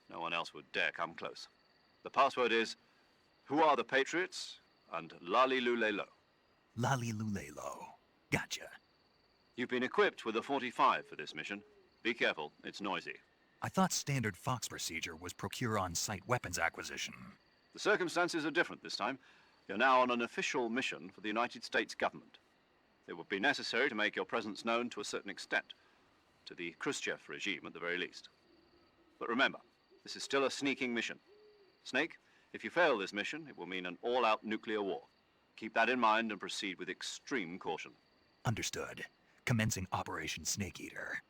B: No one else would dare come close. The password is, "Who are the Patriots?" and Lali Lulelo.
A: Lali Lulelo. Gotcha.
B: You've been equipped with a 45 for this mission. Be careful, it's noisy.
A: I thought standard Fox procedure was procure on-site weapons acquisition.
B: The circumstances are different this time. You're now on an official mission for the United States government. It would be necessary to make your presence known to a certain extent, to the Khrushchev regime at the very least. But remember, this is still a sneaking mission. Snake, if you fail this mission, it will mean an all-out nuclear war. Keep that in mind and proceed with extreme caution.
A: Understood. Commencing Operation Snake Eater.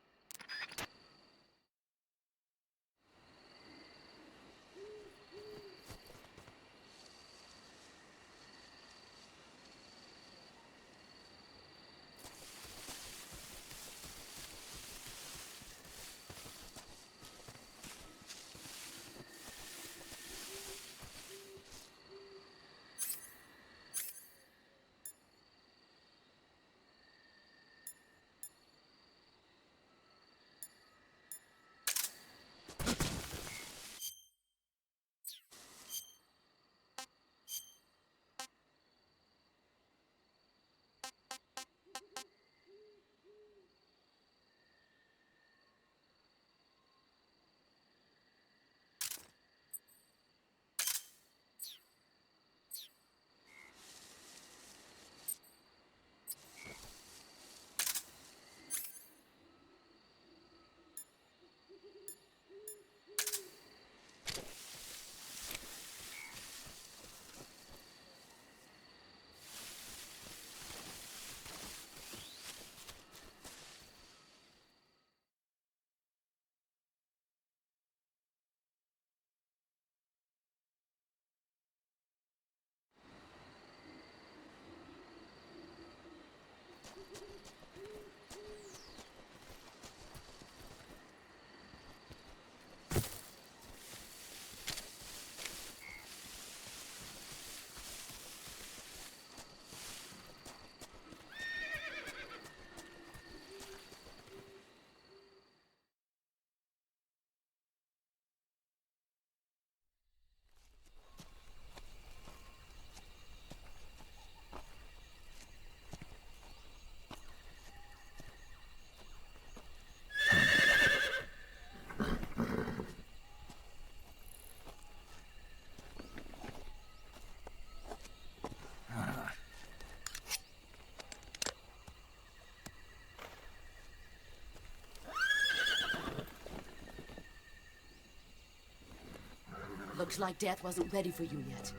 F: Looks like death wasn't ready for you yet.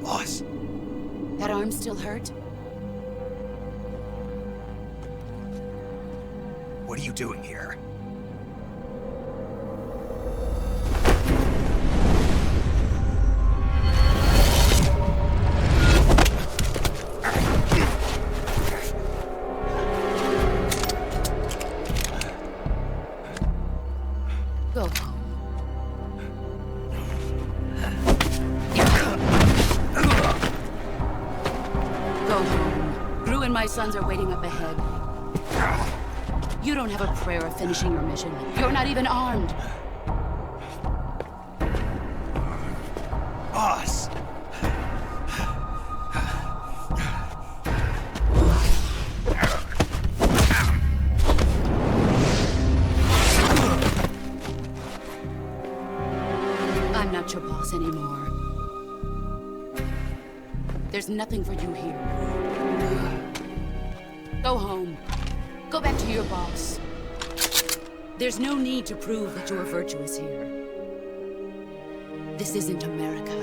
A: Boss.
F: That arm still hurt?
A: What are you doing here?
F: Go home. Gru and my sons are waiting up ahead. You don't have a prayer of finishing your mission. You're not even armed.
A: Boss!
F: I'm not your boss anymore. There's nothing for you here. Go home. Go back to your boss. There's no need to prove that you're virtuous here. This isn't America.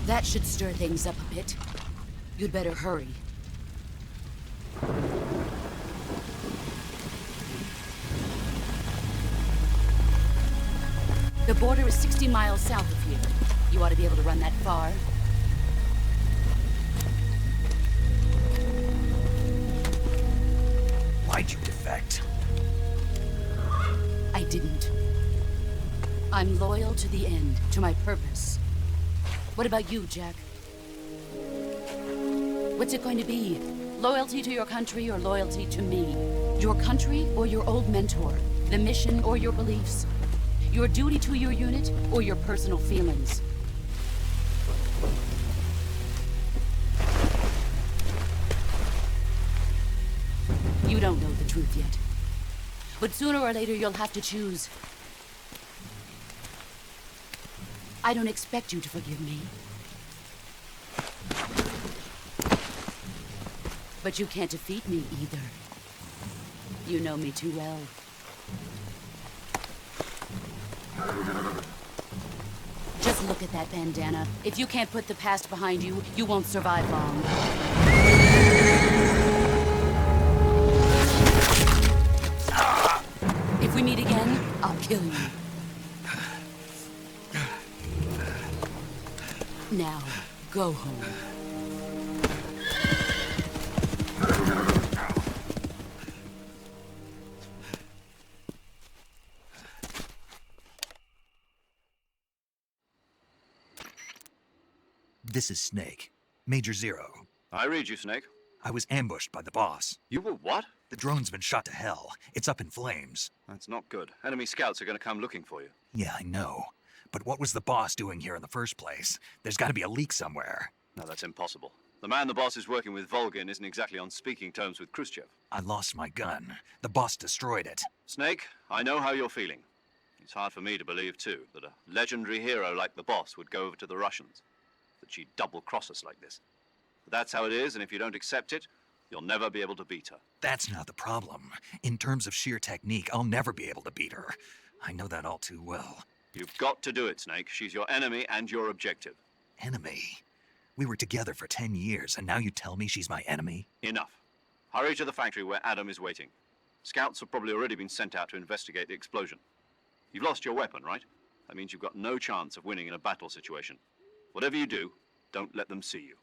F: That should stir things up a bit. You'd better hurry. The border is 60 miles south of here. You ought to be able to run that far.
A: Why'd you defect?
F: I didn't. I'm loyal to the end, to my purpose. What about you, Jack? What's it going to be? Loyalty to your country or loyalty to me? Your country or your old mentor? The mission or your beliefs? Your duty to your unit or your personal feelings? You don't know the truth yet. But sooner or later you'll have to choose. I don't expect you to forgive me. But you can't defeat me either. You know me too well. Just look at that bandana. If you can't put the past behind you, you won't survive long. If we meet again, I'll kill you. Now, go home.
A: This is Snake. Major Zero.
B: I read you, Snake.
A: I was ambushed by the boss.
B: You were what?
A: The drone's been shot to hell. It's up in flames.
B: That's not good. Enemy scouts are going to come looking for you.
A: Yeah, I know. But what was the boss doing here in the first place? There's got to be a leak somewhere.
B: No, that's impossible. The man the boss is working with, Volgin, isn't exactly on speaking terms with Khrushchev.
A: I lost my gun. The boss destroyed it.
B: Snake, I know how you're feeling. It's hard for me to believe, too, that a legendary hero like the boss would go over to the Russians. That she'd double-cross us like this. But that's how it is, and if you don't accept it, you'll never be able to beat her.
A: That's not the problem. In terms of sheer technique, I'll never be able to beat her. I know that all too well.
B: You've got to do it, Snake. She's your enemy and your objective.
A: Enemy? We were together for 10 years, and now you tell me she's my enemy?
B: Enough. Hurry to the factory where Adam is waiting. Scouts have probably already been sent out to investigate the explosion. You've lost your weapon, right? That means you've got no chance of winning in a battle situation. Whatever you do, don't let them see you.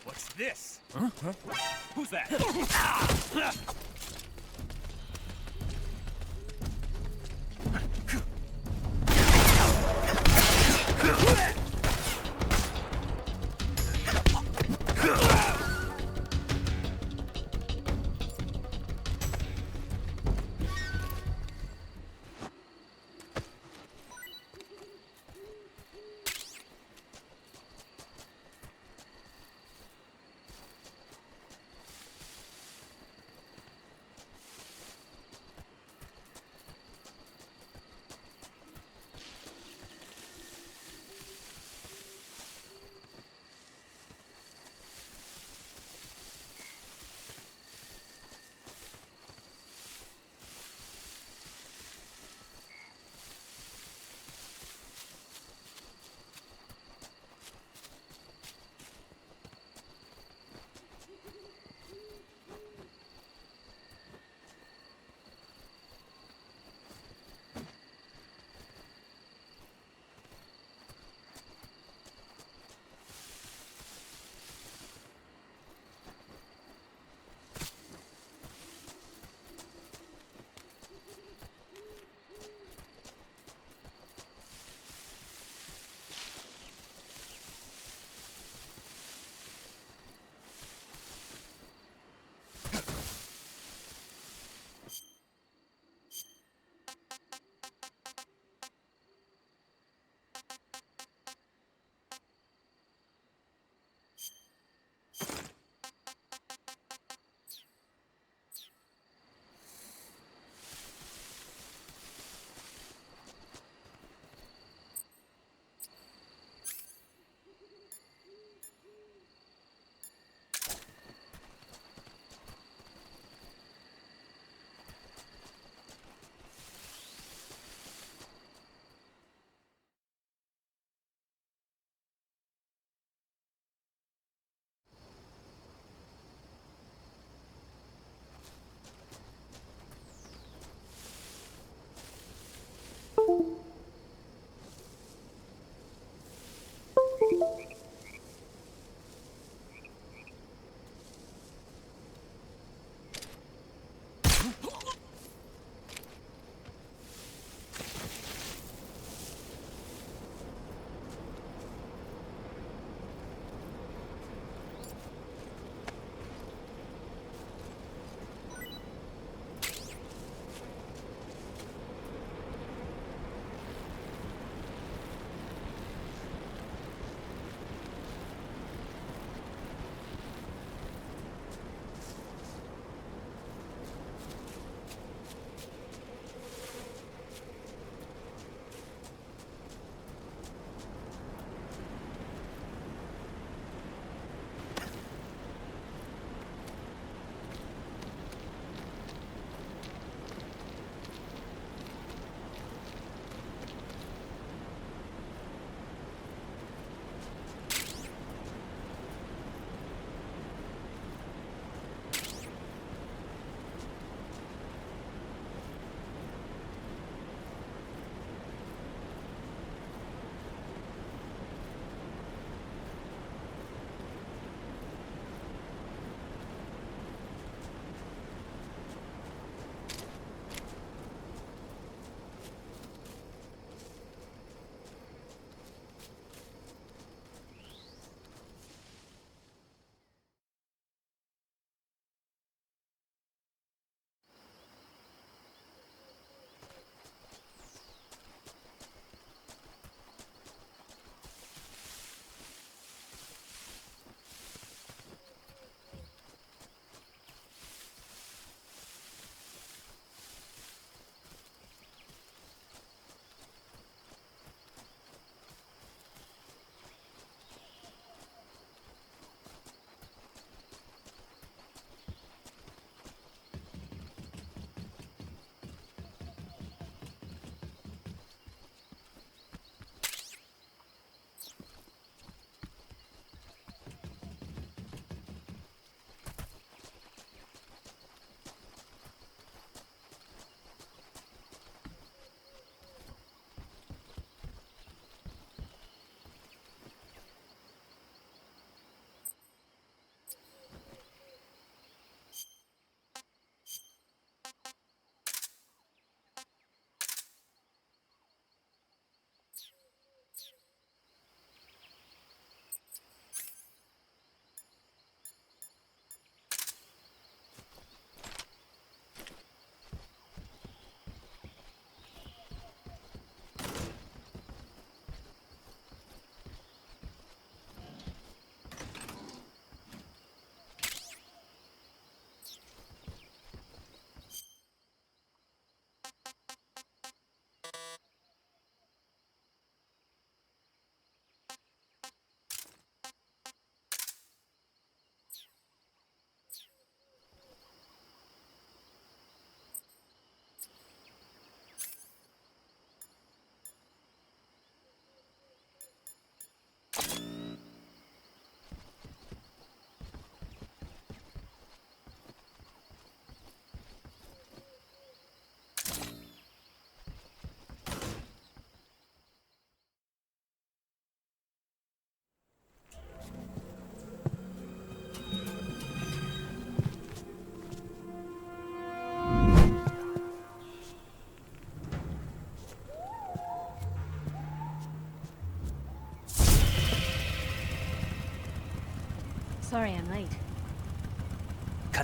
G: What's this? Huh? Who's that?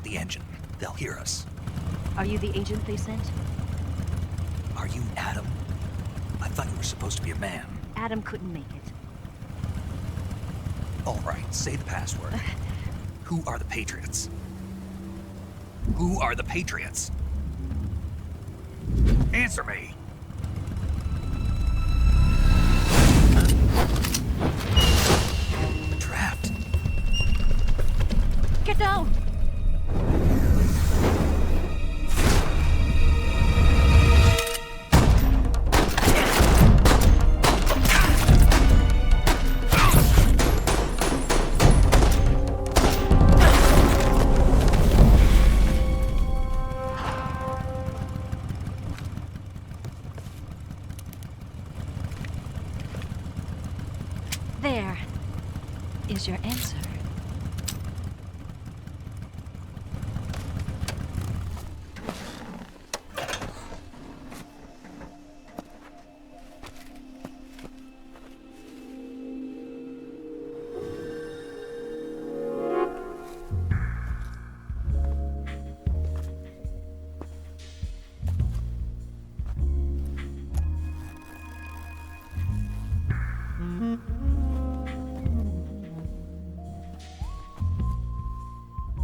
A: the engine. They'll hear us.
M: Are you the agent they sent?
A: Are you Adam? I thought you were supposed to be a man.
M: Adam couldn't make it.
A: All right, say the password. Who are the Patriots? Who are the Patriots? Answer me! Trapped.
M: Get down! There is your answer.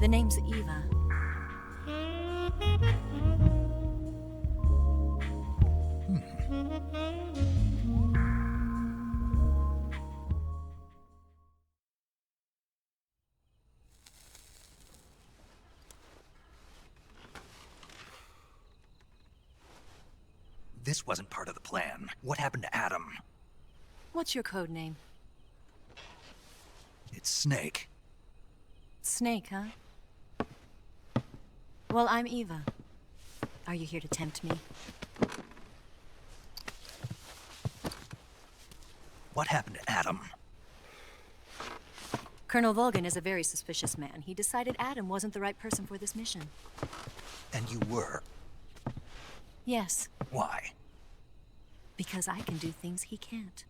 M: The name's Eva.
A: This wasn't part of the plan. What happened to Adam?
M: What's your code name?
A: It's Snake.
M: Snake, huh? Well, I'm Eva. Are you here to tempt me?
A: What happened to Adam?
M: Colonel Volgin is a very suspicious man. He decided Adam wasn't the right person for this mission.
A: And you were?
M: Yes.
A: Why?
M: Because I can do things he can't.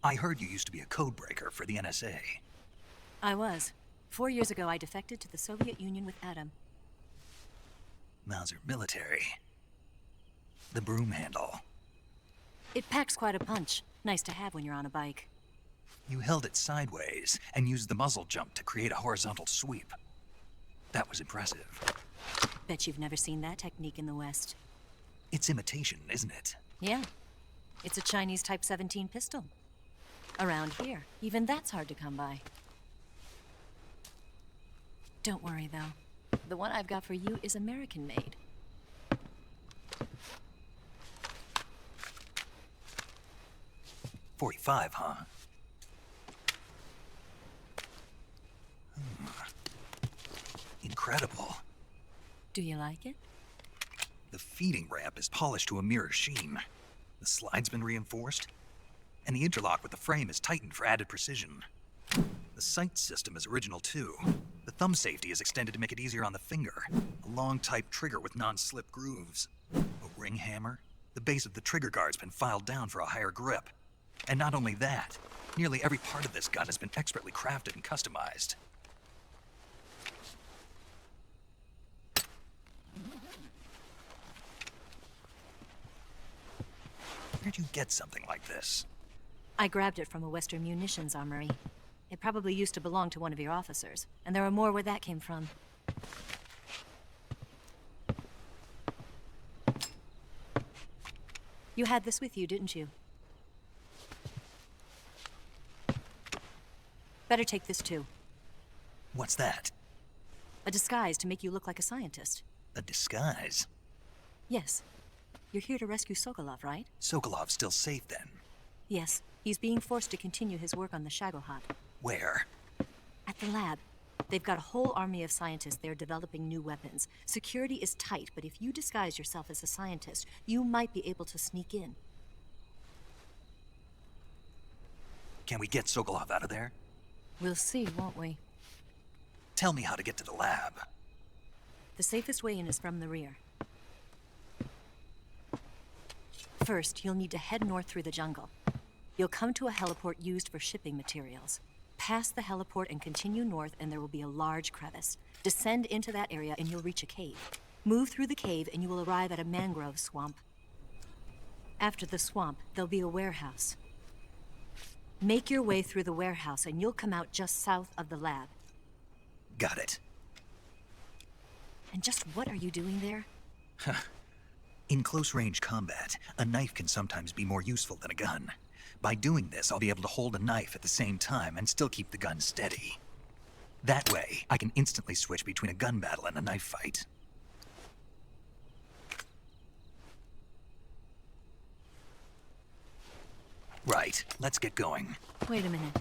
A: I heard you used to be a codebreaker for the NSA.
M: I was. 4 years ago, I defected to the Soviet Union with Adam.
A: Mauser military. The broom handle.
M: It packs quite a punch. Nice to have when you're on a bike.
A: You held it sideways and used the muzzle jump to create a horizontal sweep. That was impressive.
M: Bet you've never seen that technique in the West.
A: It's imitation, isn't it?
M: Yeah. It's a Chinese Type 17 pistol. Around here, even that's hard to come by. Don't worry, though. The one I've got for you is American-made.
A: .45, huh? Incredible.
M: Do you like it?
A: The feeding ramp is polished to a mirror sheen. The slide's been reinforced, and the interlock with the frame is tightened for added precision. The sight system is original too. The thumb safety is extended to make it easier on the finger. A long type trigger with non-slip grooves. A ring hammer. The base of the trigger guard's been filed down for a higher grip. And not only that, nearly every part of this gun has been expertly crafted and customized. Where'd you get something like this?
M: I grabbed it from a Western munitions armory. It probably used to belong to one of your officers, and there are more where that came from. You had this with you, didn't you? Better take this too.
A: What's that?
M: A disguise to make you look like a scientist.
A: A disguise?
M: Yes. You're here to rescue Sokolov, right?
A: Sokolov's still safe then?
M: Yes. He's being forced to continue his work on the Shagohod.
A: Where?
M: At the lab. They've got a whole army of scientists there developing new weapons. Security is tight, but if you disguise yourself as a scientist, you might be able to sneak in.
A: Can we get Sokolov out of there?
M: We'll see, won't we?
A: Tell me how to get to the lab.
M: The safest way in is from the rear. First, you'll need to head north through the jungle. You'll come to a heliport used for shipping materials. Pass the heliport and continue north, and there will be a large crevice. Descend into that area and you'll reach a cave. Move through the cave and you will arrive at a mangrove swamp. After the swamp, there'll be a warehouse. Make your way through the warehouse and you'll come out just south of the lab.
A: Got it.
M: And just what are you doing there?
A: In close-range combat, a knife can sometimes be more useful than a gun. By doing this, I'll be able to hold a knife at the same time and still keep the gun steady. That way, I can instantly switch between a gun battle and a knife fight. Right, let's get going.
M: Wait a minute.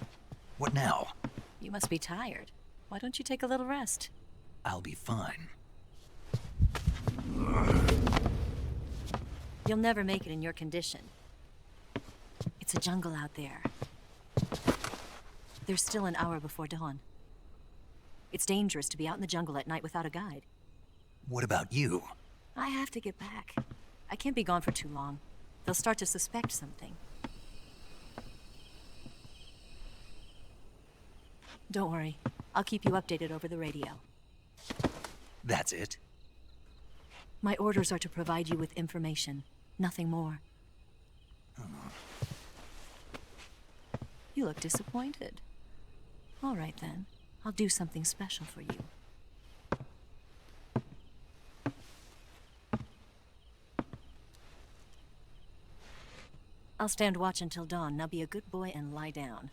A: What now?
M: You must be tired. Why don't you take a little rest?
A: I'll be fine.
M: You'll never make it in your condition. It's a jungle out there. There's still an hour before dawn. It's dangerous to be out in the jungle at night without a guide.
A: What about you?
M: I have to get back. I can't be gone for too long. They'll start to suspect something. Don't worry. I'll keep you updated over the radio.
A: That's it?
M: My orders are to provide you with information. Nothing more. You look disappointed. All right then. I'll do something special for you. I'll stand watch until dawn. Now be a good boy and lie down.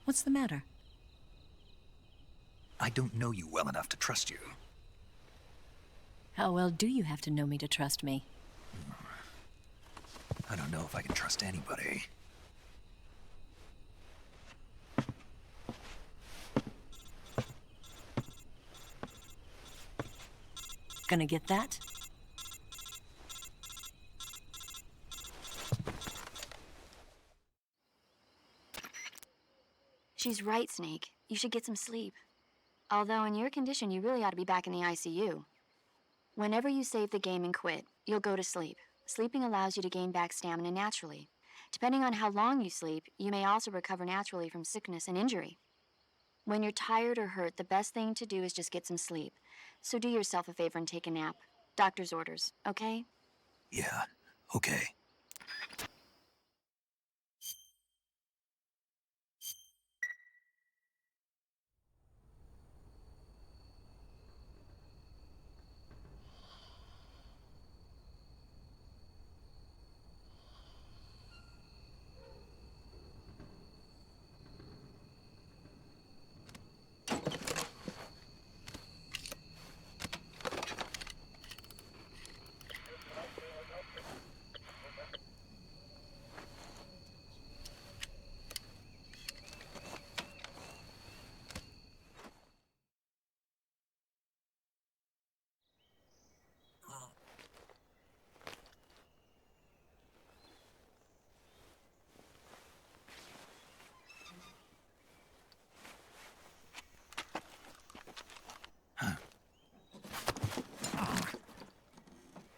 M: What's the matter?
A: I don't know you well enough to trust you.
M: How well do you have to know me to trust me?
A: I don't know if I can trust anybody.
M: Gonna get that?
E: She's right, Snake. You should get some sleep. Although in your condition, you really ought to be back in the ICU. Whenever you save the game and quit, you'll go to sleep. Sleeping allows you to gain back stamina naturally. Depending on how long you sleep, you may also recover naturally from sickness and injury. When you're tired or hurt, the best thing to do is just get some sleep. So do yourself a favor and take a nap. Doctor's orders, okay?
A: Yeah, okay.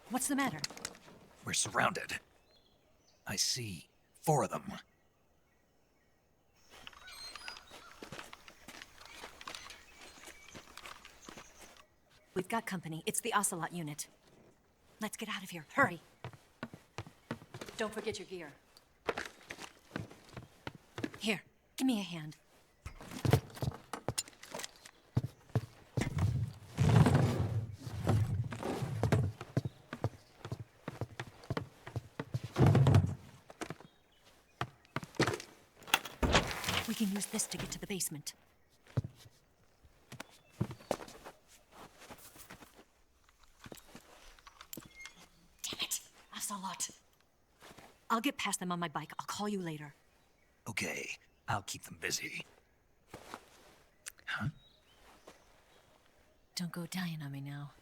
M: What's the matter?
A: We're surrounded. I see 4 of them.
M: We've got company. It's the Ocelot unit. Let's get out of here. Hurry. Don't forget your gear. Here, give me a hand. We can use this to get to the basement. Damn it! Ocelot. I'll get past them on my bike. I'll call you later.
A: Okay, I'll keep them busy. Huh?
M: Don't go dying on me now.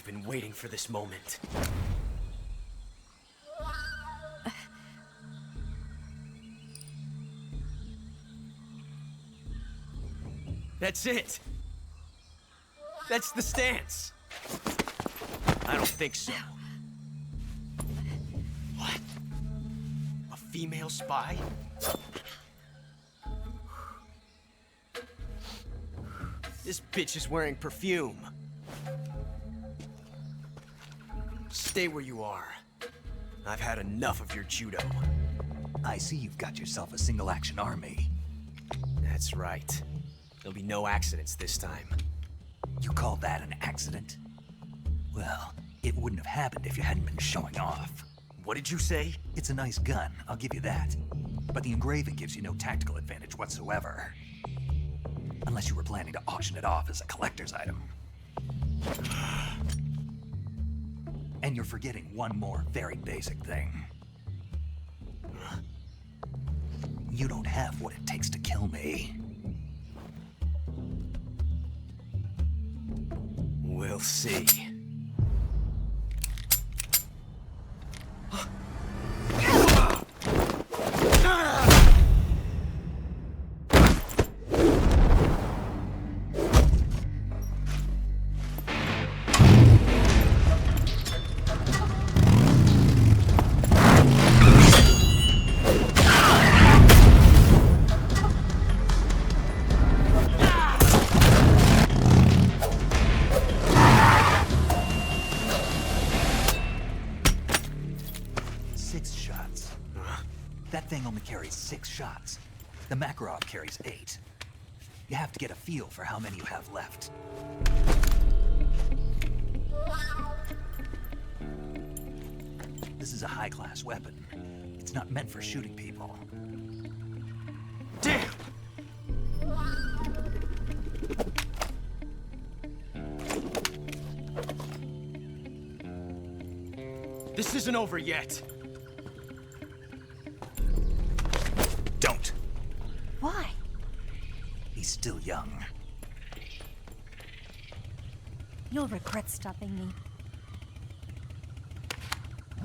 I: I've been waiting for this moment. That's it! That's the stance! I don't think so. What? A female spy? This bitch is wearing perfume. Stay where you are. I've had enough of your judo.
A: I see you've got yourself a single-action army.
I: That's right. There'll be no accidents this time.
A: You call that an accident? Well, it wouldn't have happened if you hadn't been showing off.
I: What did you say?
A: It's a nice gun, I'll give you that. But the engraving gives you no tactical advantage whatsoever. Unless you were planning to auction it off as a collector's item. And you're forgetting one more very basic thing. You don't have what it takes to kill me.
I: We'll see.
A: Shots. The Makarov carries 8. You have to get a feel for how many you have left. This is a high-class weapon. It's not meant for shooting people.
I: Damn! This isn't over yet.
A: Don't.
M: Why?
A: He's still young.
M: You'll regret stopping me.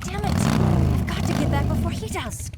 M: Damn it! I've got to get back before he does.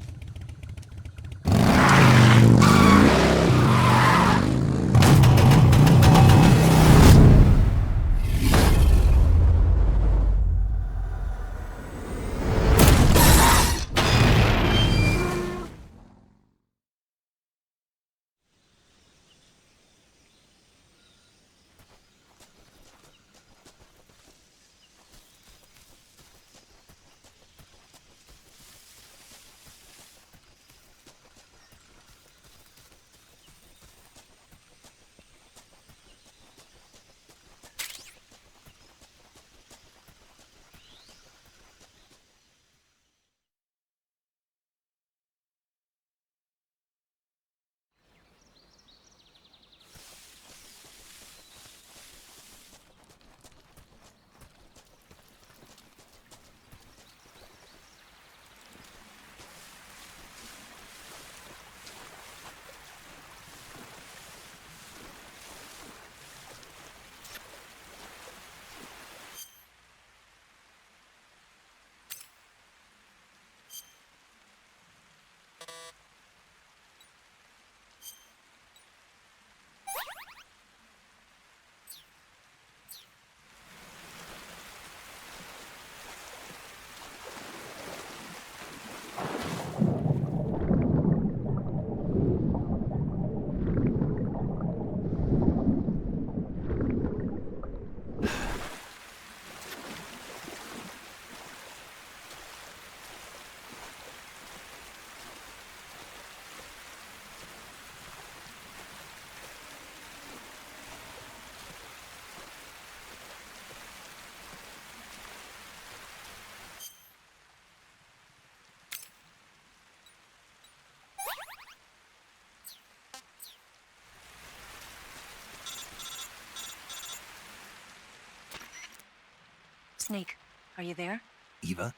M: Snake, are you there?
A: Eva?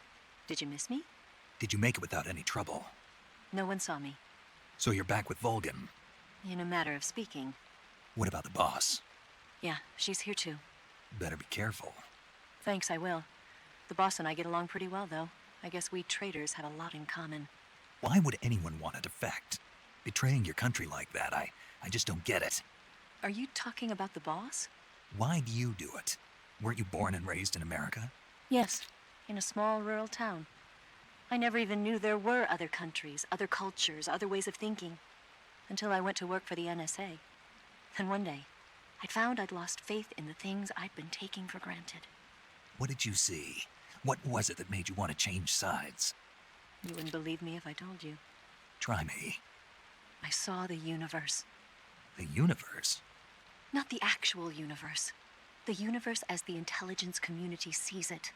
M: Did you miss me?
A: Did you make it without any trouble?
M: No one saw me.
A: So you're back with Volgin?
M: In a matter of speaking.
A: What about the boss?
M: Yeah, she's here too.
A: Better be careful.
M: Thanks, I will. The boss and I get along pretty well, though. I guess we traitors have a lot in common.
A: Why would anyone want to defect? Betraying your country like that, I just don't get it.
M: Are you talking about the boss?
A: Why do you do it? Weren't you born and raised in America?
M: Yes, in a small rural town. I never even knew there were other countries, other cultures, other ways of thinking, until I went to work for the NSA. Then one day, I found I'd lost faith in the things I'd been taking for granted.
A: What did you see? What was it that made you want to change sides?
M: You wouldn't believe me if I told you.
A: Try me.
M: I saw the universe.
A: The universe?
M: Not the actual universe. The universe as the intelligence community sees it.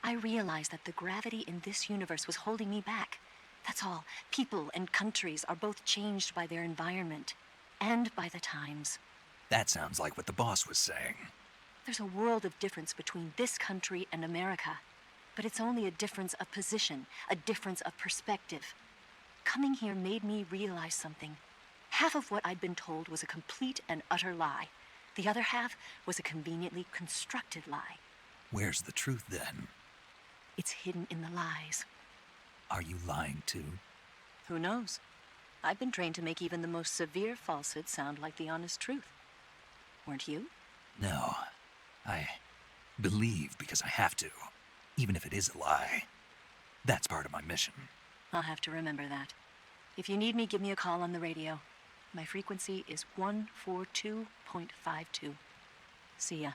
M: I realized that the gravity in this universe was holding me back. That's all. People and countries are both changed by their environment and by the times.
A: That sounds like what the boss was saying.
M: There's a world of difference between this country and America. But it's only a difference of position, a difference of perspective. Coming here made me realize something. Half of what I'd been told was a complete and utter lie. The other half was a conveniently constructed lie.
A: Where's the truth then?
M: It's hidden in the lies.
A: Are you lying too?
M: Who knows? I've been trained to make even the most severe falsehood sound like the honest truth. Weren't you?
A: No. I believe because I have to, even if it is a lie. That's part of my mission.
M: I'll have to remember that. If you need me, give me a call on the radio. My frequency is 142.52. See ya.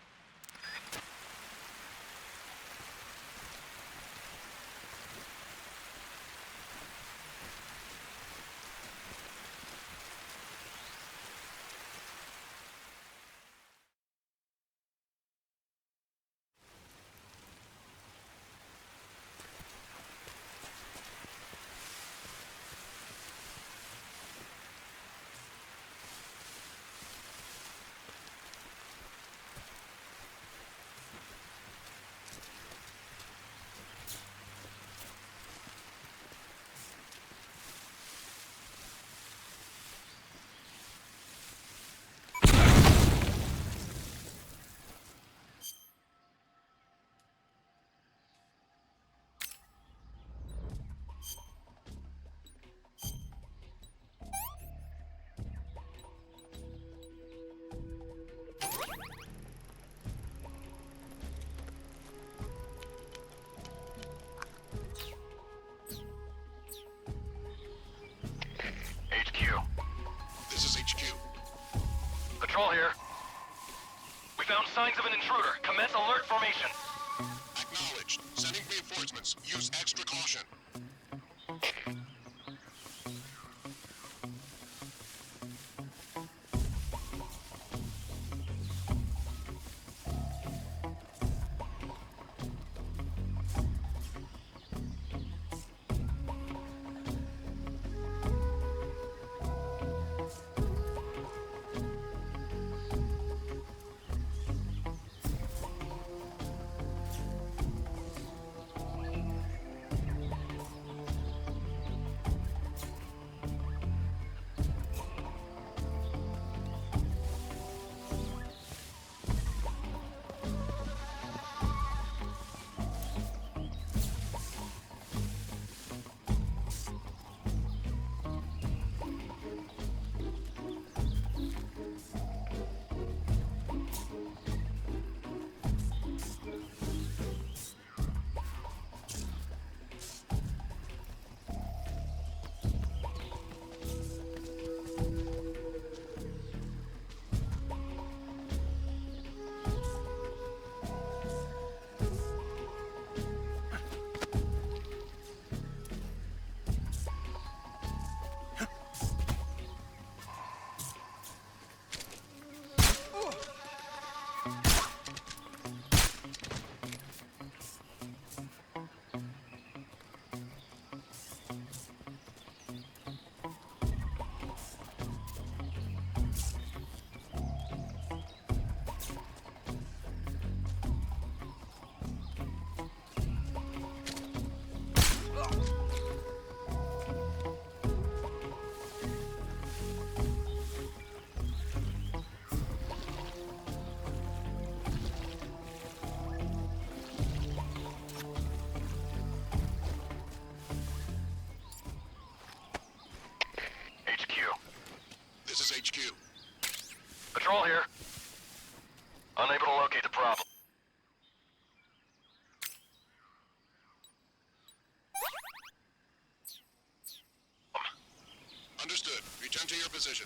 O: Patrol here. We found signs of an intruder. Commence alert formation.
P: Acknowledged. Sending reinforcements. Use extra caution.
O: Control here. Unable to locate the problem.
P: Understood. Return to your position.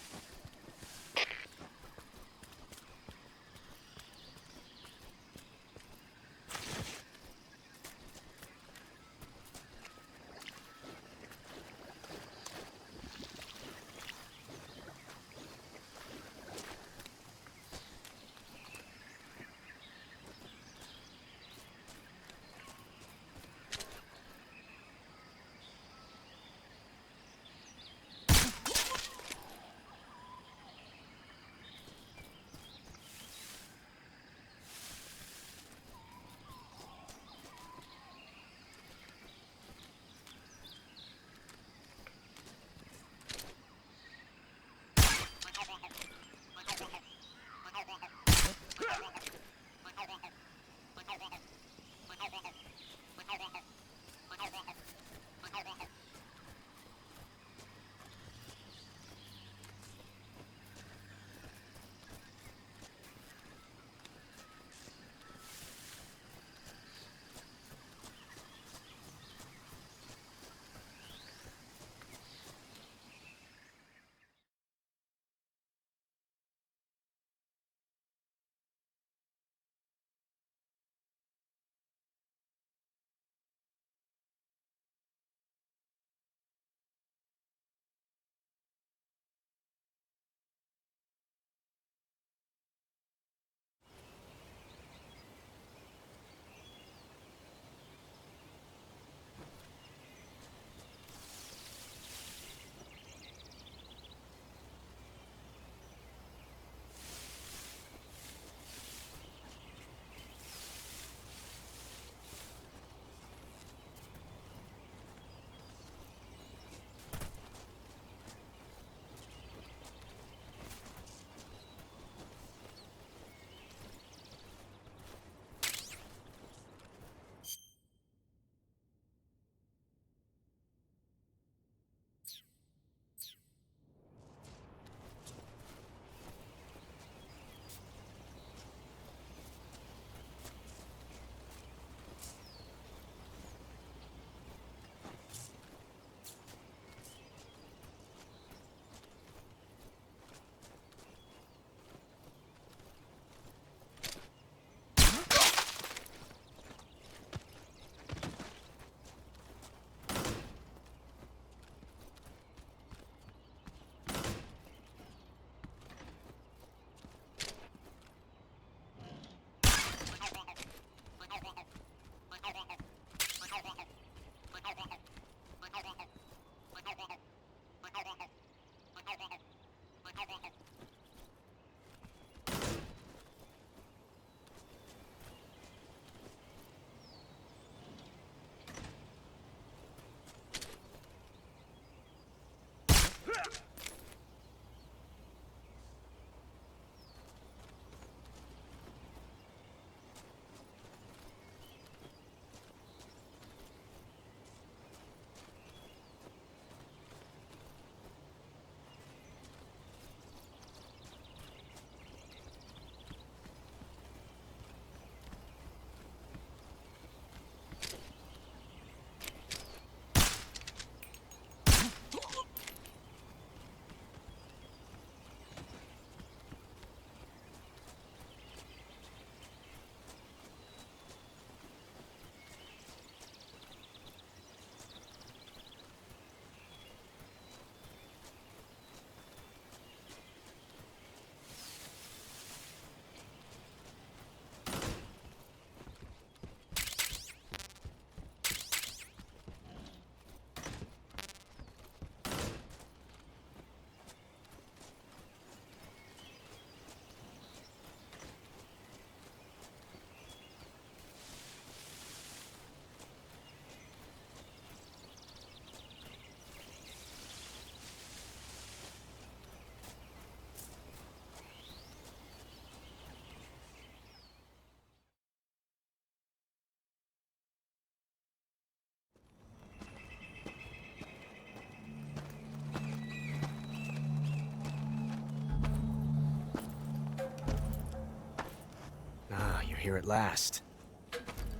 I: here at last.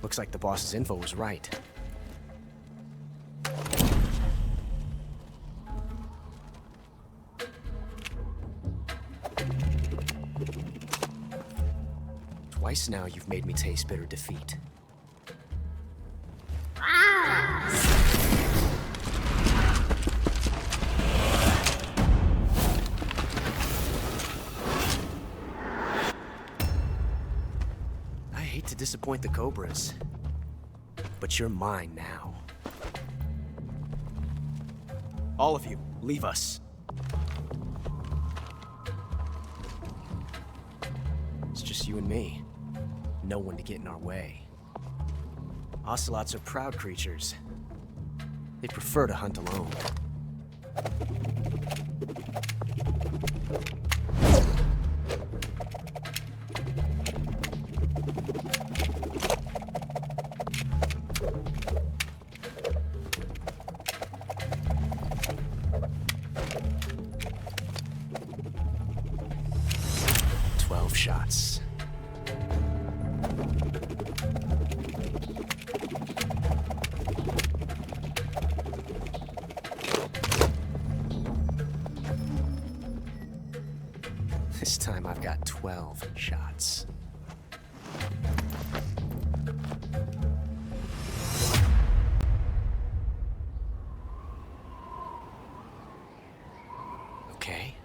I: Looks like the boss's info was right. Twice now you've made me taste bitter defeat. I hate to disappoint the Cobras, but you're mine now. All of you, leave us. It's just you and me. No one to get in our way. Ocelots are proud creatures. They prefer to hunt alone. Shots. This time I've got 12 shots. Okay.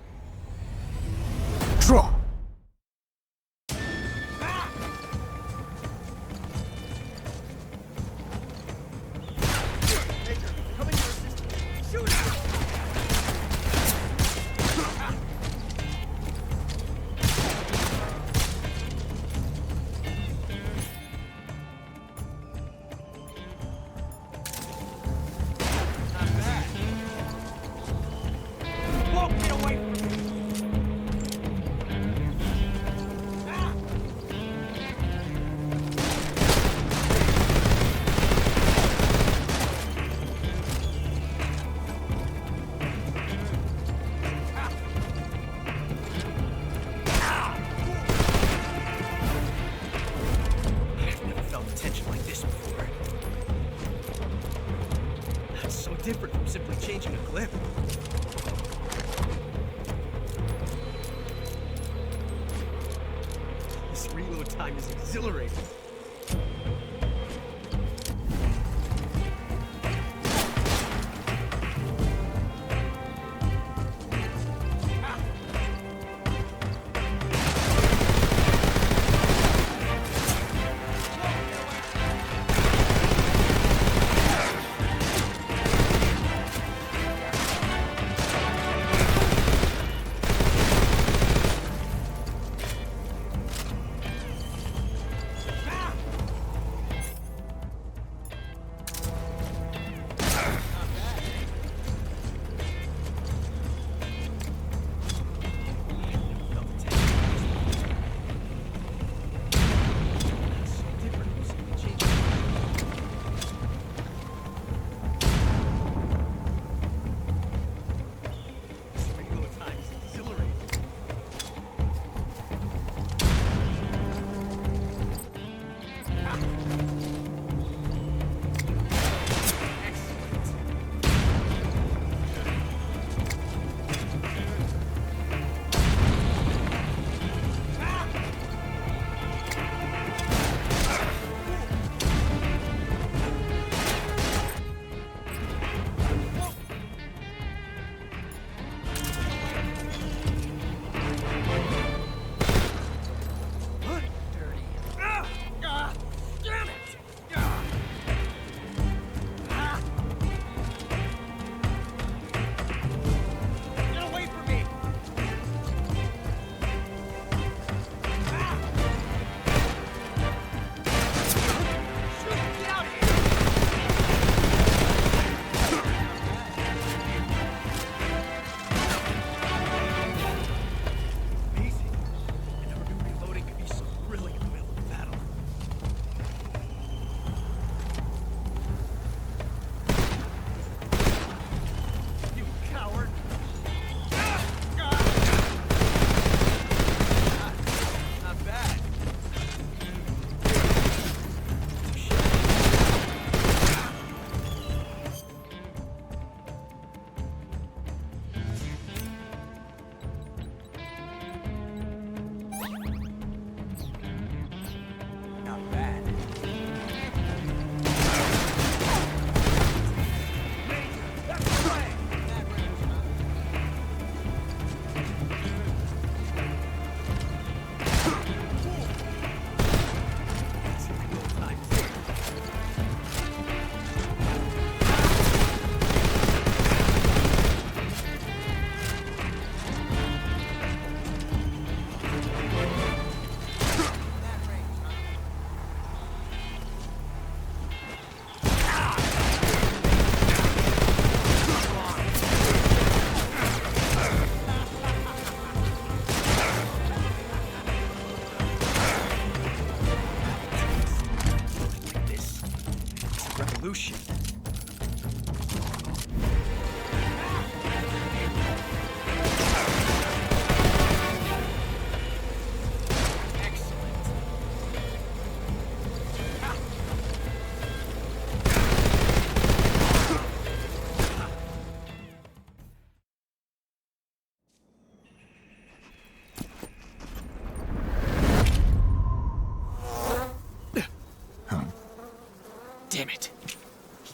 I: Draw!
J: Different from simply changing a clip. This reload time is exhilarating.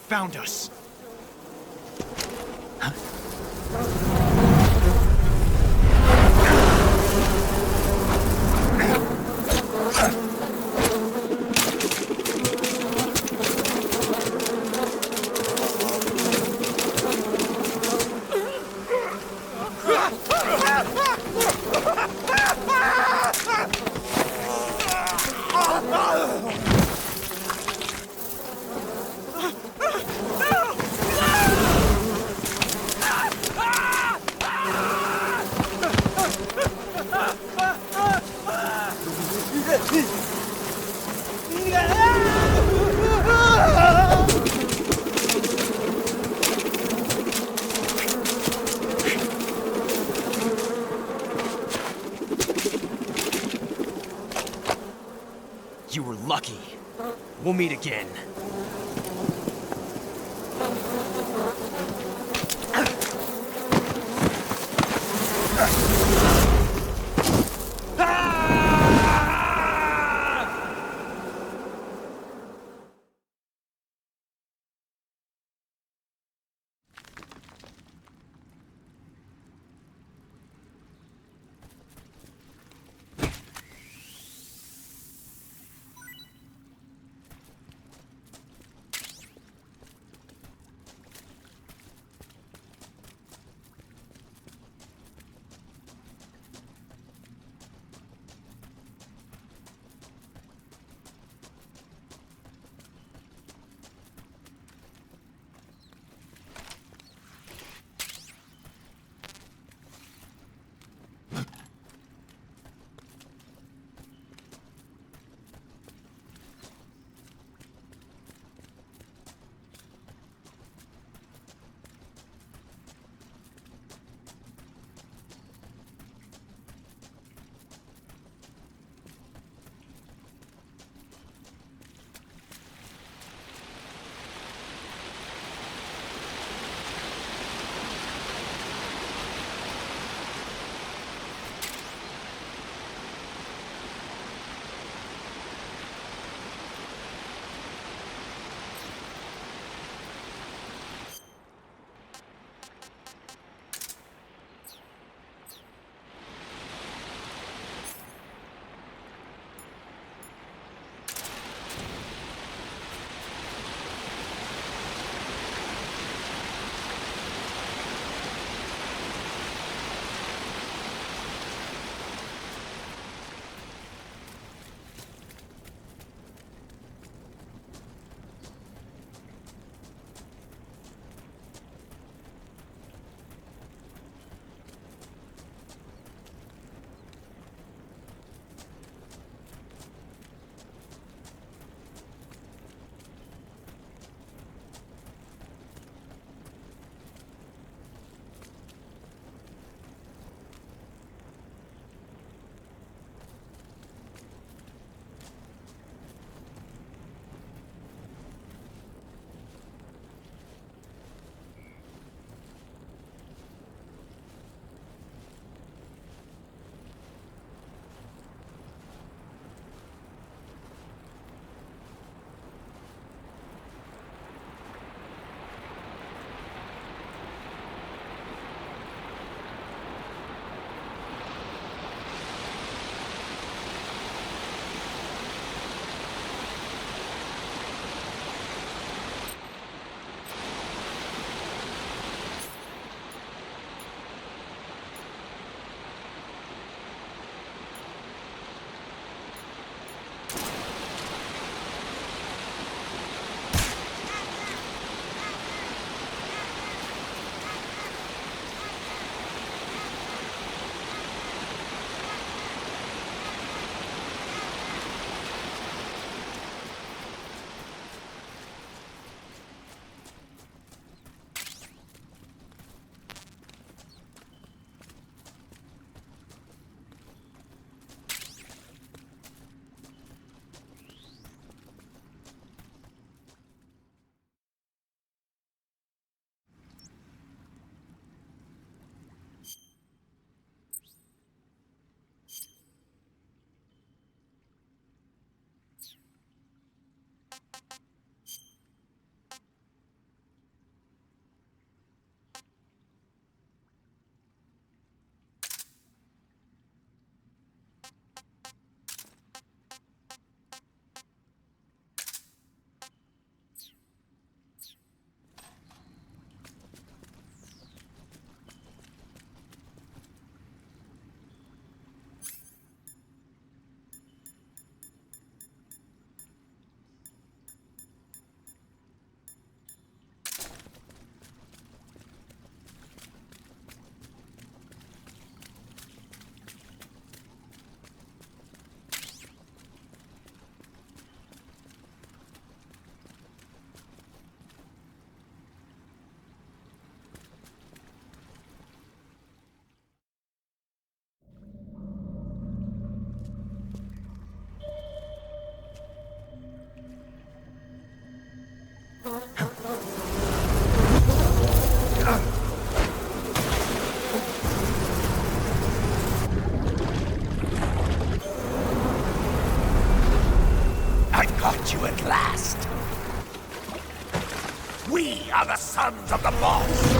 I: found us. You were lucky. We'll meet again.
Q: sons of the boss!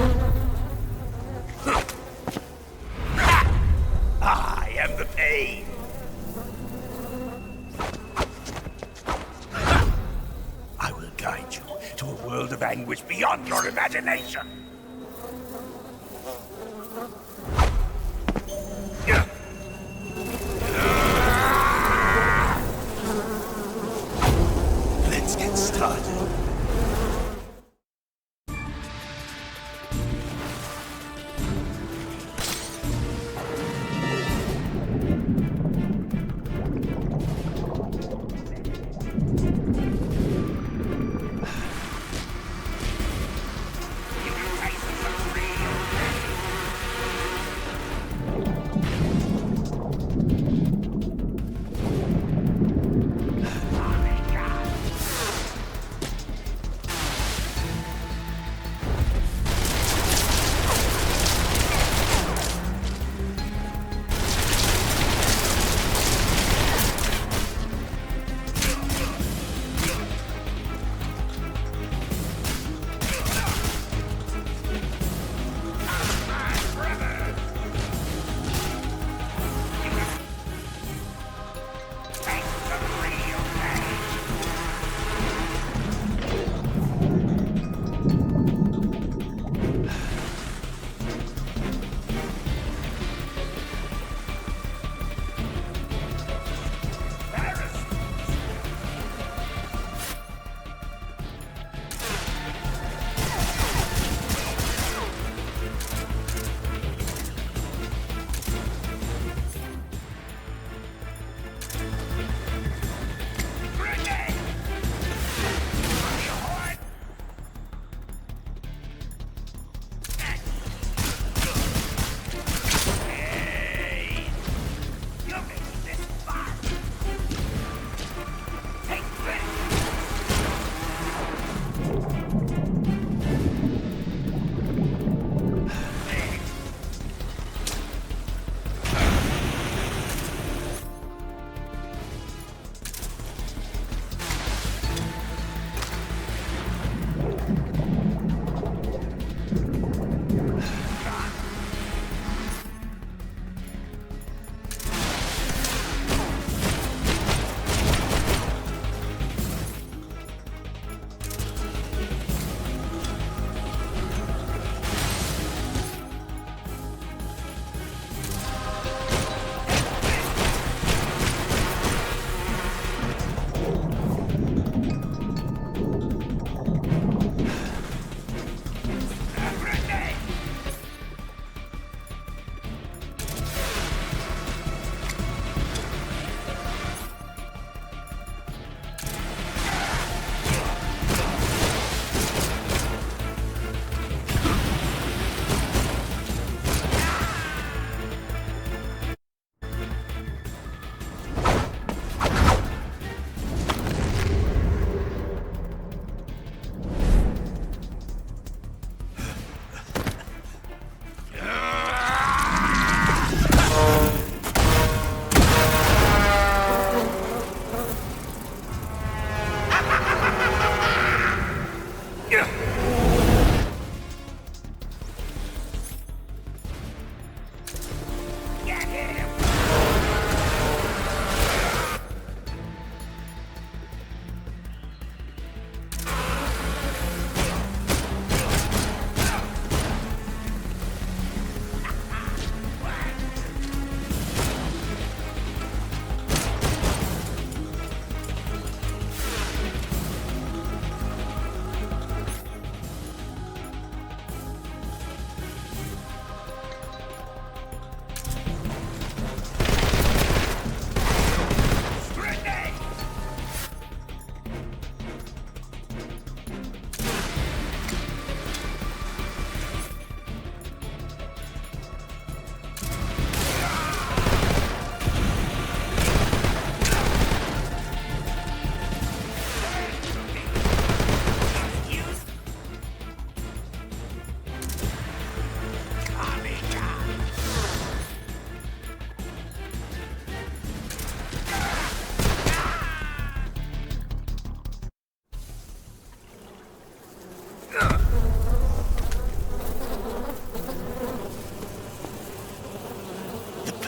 Q: I am the pain! I will guide you to a world of anguish beyond your imagination! Let's get started.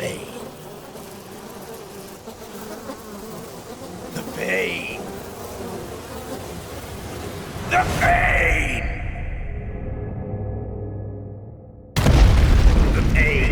Q: pain. The pain. The pain! The pain!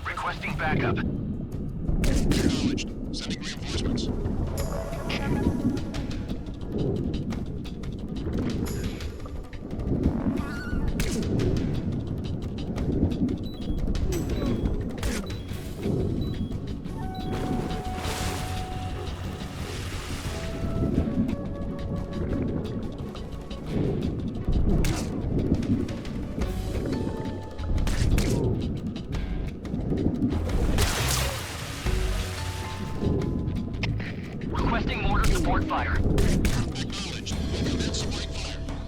O: Requesting backup.
P: Acknowledged. Sending reinforcements.
O: Requesting mortar support fire.
P: Acknowledged. Commence supply fire.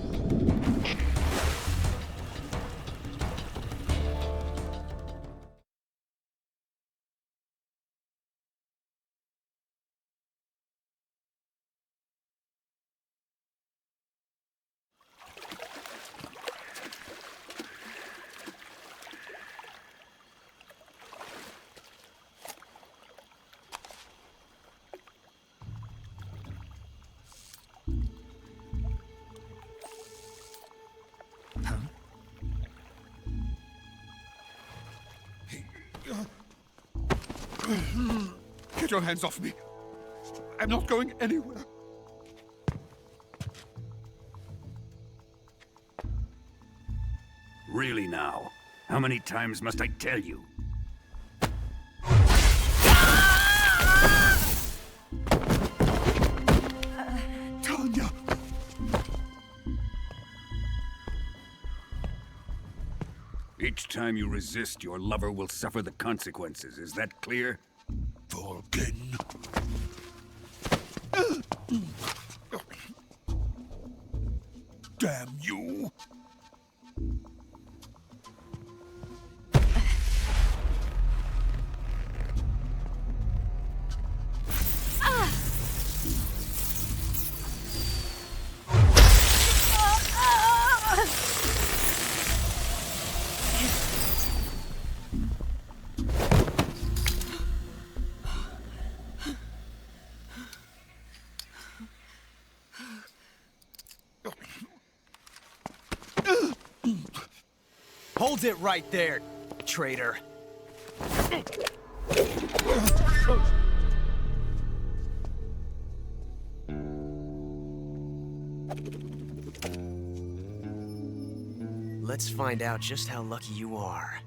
J: Get your hands off me. I'm not going anywhere.
L: Really now? How many times must I tell you?
J: Tanya!
L: Each time you resist, your lover will suffer the consequences. Is that clear?
Q: Volgin.
J: Damn you!
I: Hold it right there, traitor. Let's find out just how lucky you are.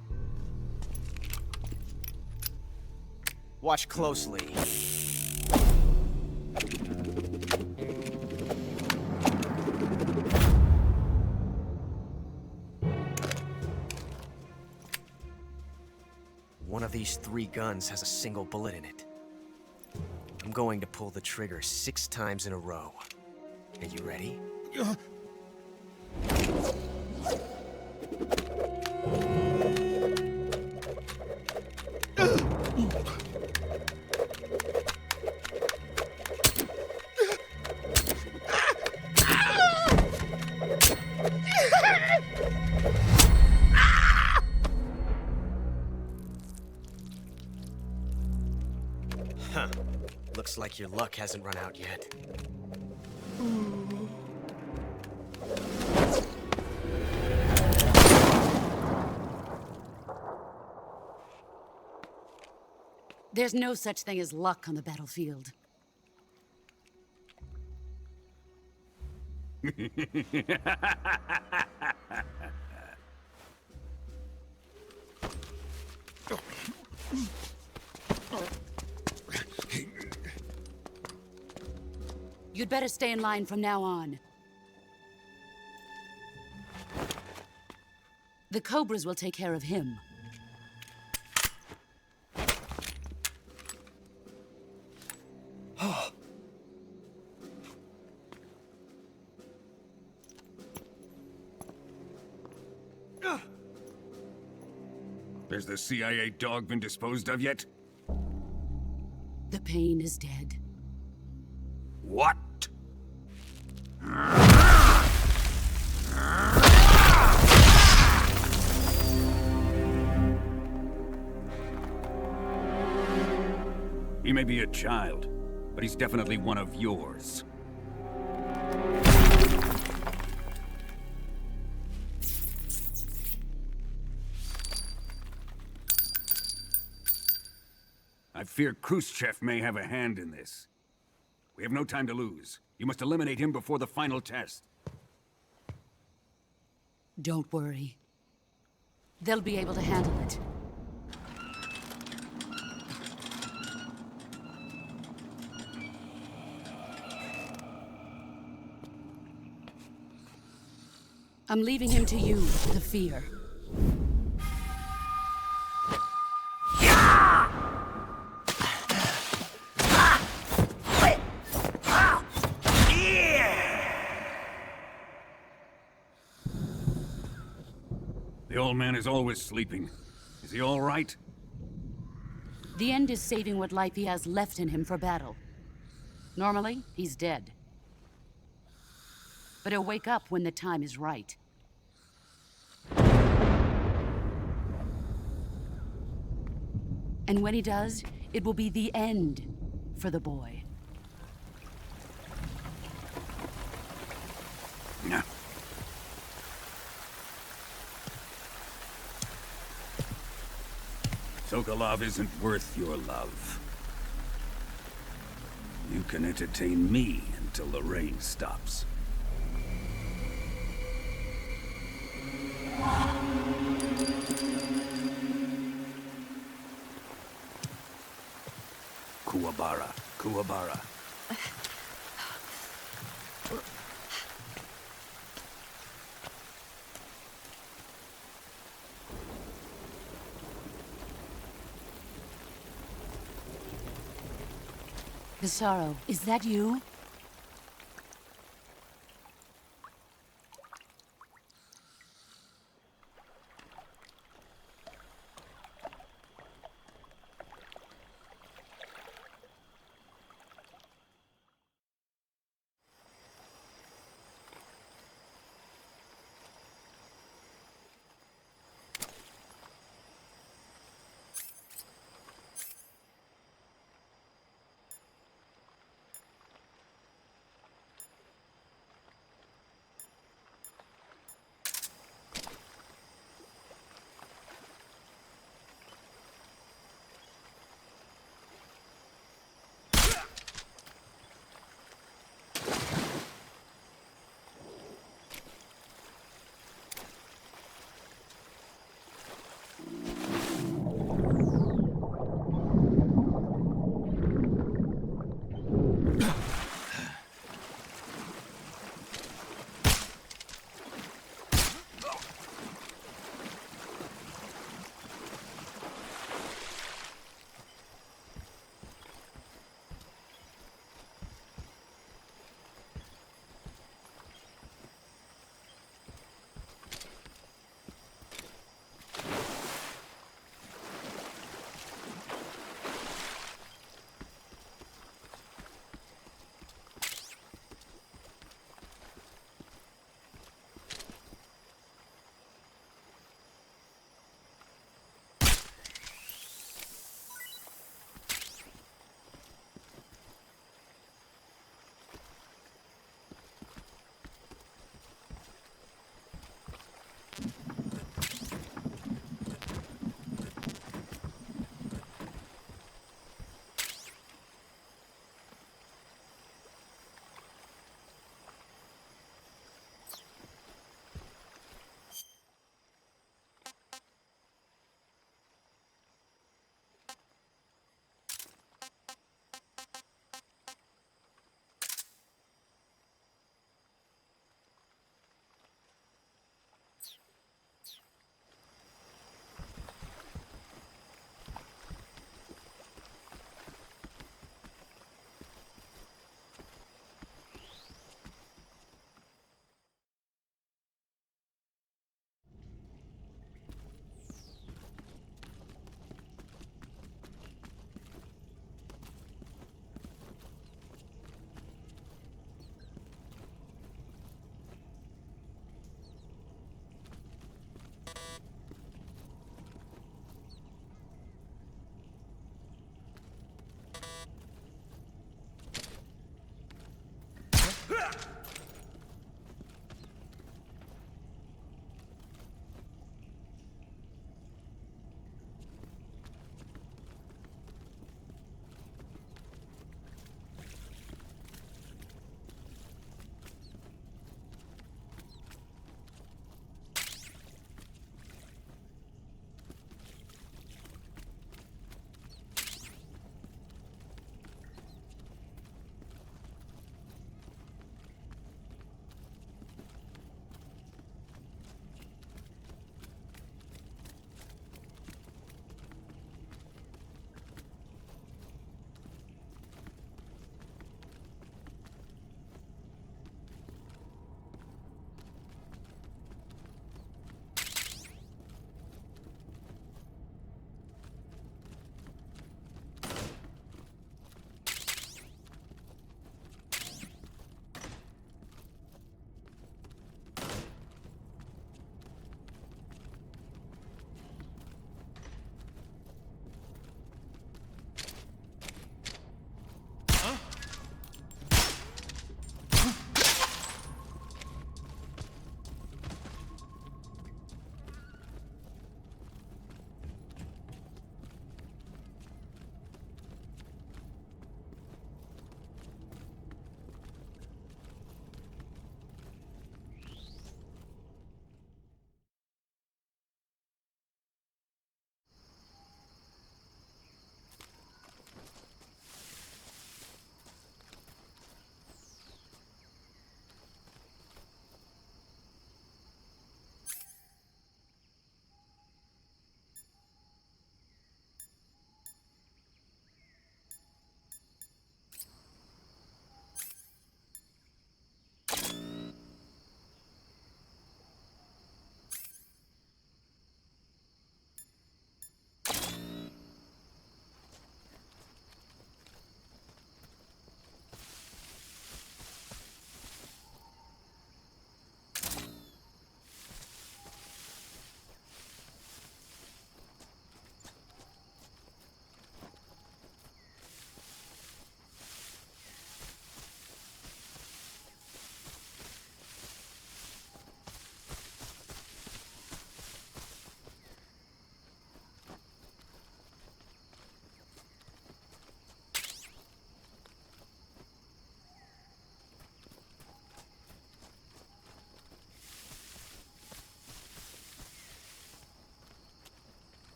I: Watch closely. One of these 3 guns has a single bullet in it. I'm going to pull the trigger 6 times in a row. Are you ready? Huh. Looks like your luck hasn't run out yet.
F: There's no such thing as luck on the battlefield. You'd better stay in line from now on. The Cobras will take care of him.
L: Has the CIA dog been disposed of yet?
F: The pain is dead.
L: What? He may be a child, but he's definitely one of yours. I fear Khrushchev may have a hand in this. We have no time to lose. You must eliminate him before the final test.
F: Don't worry. They'll be able to handle it. I'm leaving him to you, the fear.
L: The old man is always sleeping. Is he all right?
F: The end is saving what life he has left in him for battle. Normally, he's dead. But he'll wake up when the time is right. And when he does, it will be the end for the boy.
L: No. Sokolov isn't worth your love. You can entertain me until the rain stops. Kuwabara, Kuwabara.
F: Visaro, is that you?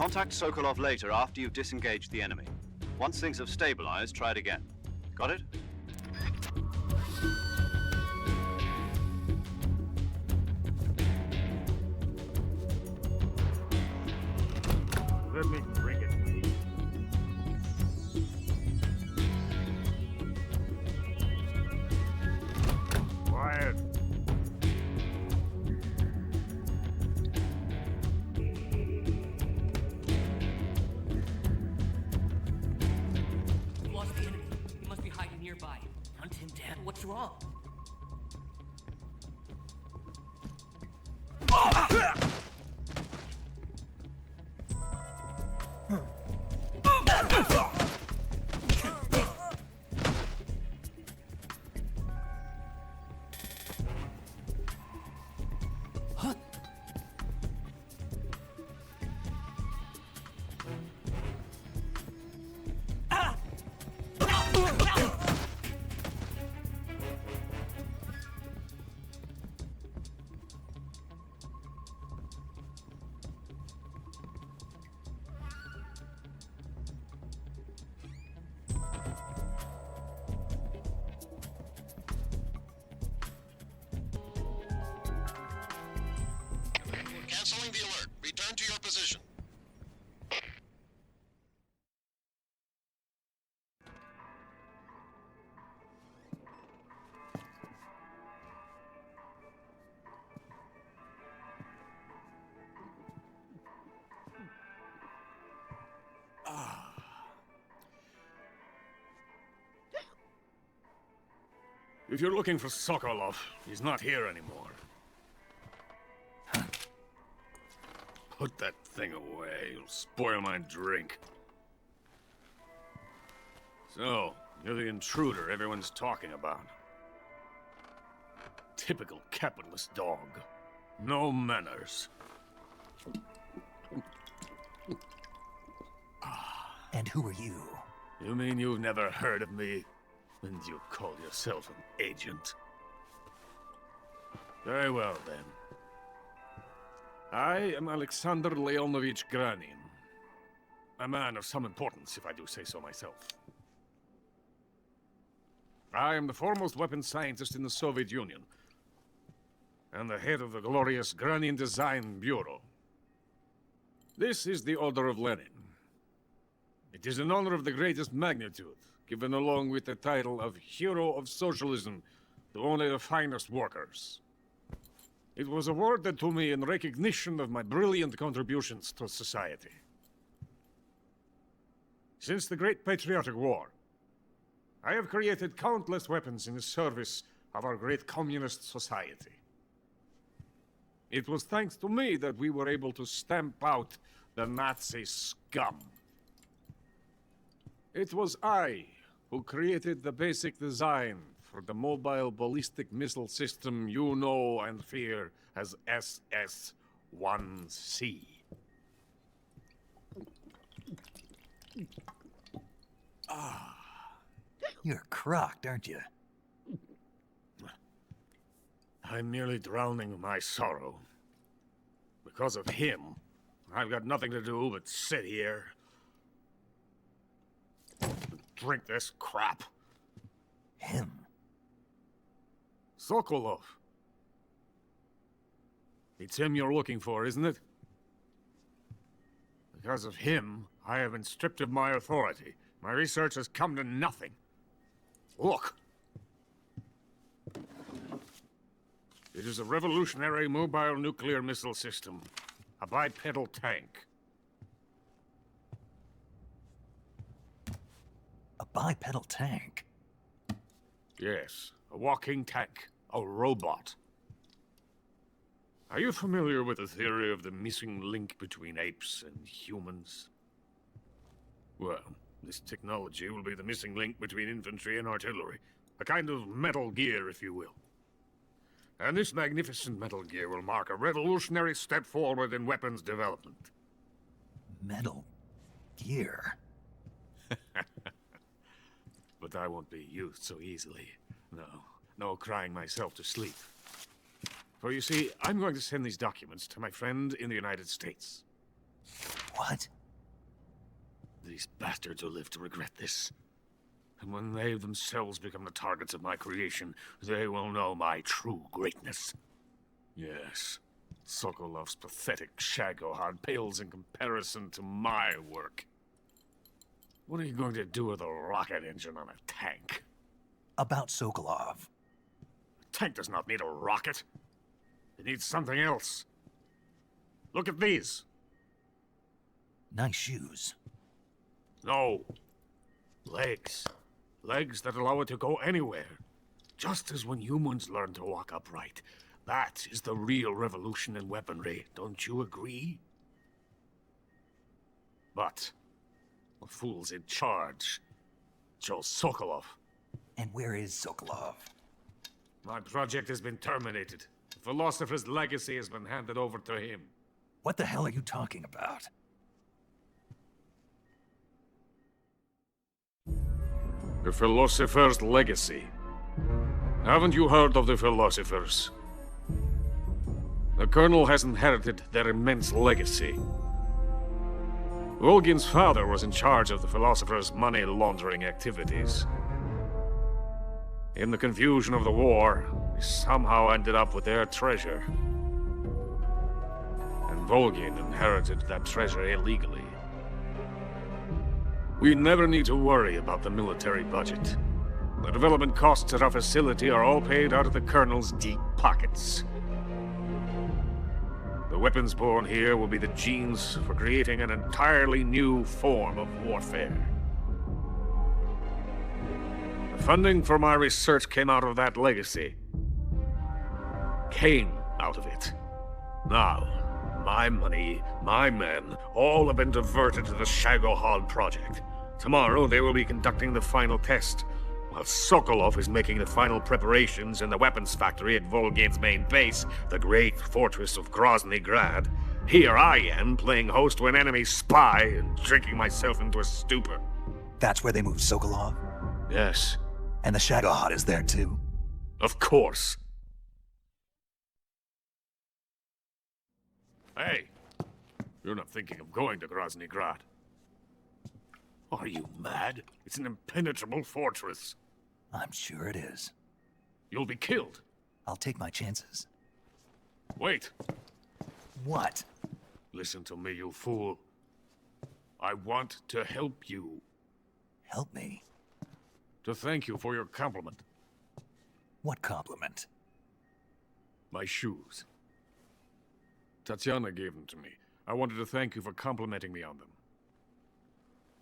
B: Contact Sokolov later after you've disengaged the enemy. Once things have stabilized, try it again. Got it?
R: Let me bring it. Quiet.
S: We lost the enemy. He must be hiding nearby. Hunt him down. What's wrong?
P: Canceling the alert. Return to your position.
R: If you're looking for Sokolov, he's not here anymore. Put that thing away. You'll spoil my drink. So, you're the intruder everyone's talking about. Typical capitalist dog. No manners.
A: And who are you?
R: You mean you've never heard of me? And you call yourself an agent? Very well, then. I am Alexander Leonovich Granin. A man of some importance, if I do say so myself. I am the foremost weapons scientist in the Soviet Union, and the head of the glorious Granin Design Bureau. This is the Order of Lenin. It is an honor of the greatest magnitude, given along with the title of Hero of Socialism to only the finest workers. It was awarded to me in recognition of my brilliant contributions to society. Since the Great Patriotic War, I have created countless weapons in the service of our great communist society. It was thanks to me that we were able to stamp out the Nazi scum. It was I who created the basic design for the mobile ballistic missile system you know and fear as SS-1C.
A: You're crocked, aren't you?
R: I'm merely drowning my sorrow. Because of him, I've got nothing to do but sit here and drink this crap.
A: Him?
R: Sokolov. It's him you're looking for, isn't it? Because of him, I have been stripped of my authority. My research has come to nothing. Look. It is a revolutionary mobile nuclear missile system. A bipedal tank.
A: A bipedal tank?
R: Yes, a walking tank. A robot. Are you familiar with the theory of the missing link between apes and humans? Well, this technology will be the missing link between infantry and artillery. A kind of Metal Gear, if you will. And this magnificent Metal Gear will mark a revolutionary step forward in weapons development.
A: Metal Gear?
R: But I won't be used so easily. No crying myself to sleep. For you see, I'm going to send these documents to my friend in the United States.
A: What?
R: These bastards will live to regret this. And when they themselves become the targets of my creation, they will know my true greatness. Yes, Sokolov's pathetic Shagohod pales in comparison to my work. What are you going to do with a rocket engine on a tank?
A: About Sokolov.
R: A tank does not need a rocket. It needs something else. Look at these.
A: Nice shoes.
R: No. Legs. Legs that allow it to go anywhere. Just as when humans learn to walk upright. That is the real revolution in weaponry. Don't you agree? But the fool's in charge. Joe Sokolov.
A: And where is Sokolov?
R: My project has been terminated. The philosopher's legacy has been handed over to him.
A: What the hell are you talking about?
R: The philosopher's legacy. Haven't you heard of the philosophers? The Colonel has inherited their immense legacy. Volgin's father was in charge of the philosopher's money laundering activities. In the confusion of the war, he somehow ended up with their treasure. And Volgin inherited that treasure illegally. We never need to worry about the military budget. The development costs at our facility are all paid out of the Colonel's deep pockets. The weapons born here will be the genes for creating an entirely new form of warfare. The funding for my research came out of that legacy. Came out of it. Now, my money, my men, all have been diverted to the Shagohod project. Tomorrow they will be conducting the final test, while Sokolov is making the final preparations in the weapons factory at Volgin's main base, the great fortress of Grozny Grad. Here I am, playing host to an enemy spy and drinking myself into a stupor.
A: That's where they moved Sokolov?
R: Yes.
A: And the Shagohod is there too?
R: Of course. Hey, you're not thinking of going to Grozny Grad. Are you mad? It's an impenetrable fortress.
A: I'm sure it is.
R: You'll be killed.
A: I'll take my chances.
R: Wait.
A: What?
R: Listen to me, you fool. I want to help you.
A: Help me?
R: To thank you for your compliment.
A: What compliment?
R: My shoes. Tatiana gave them to me. I wanted to thank you for complimenting me on them.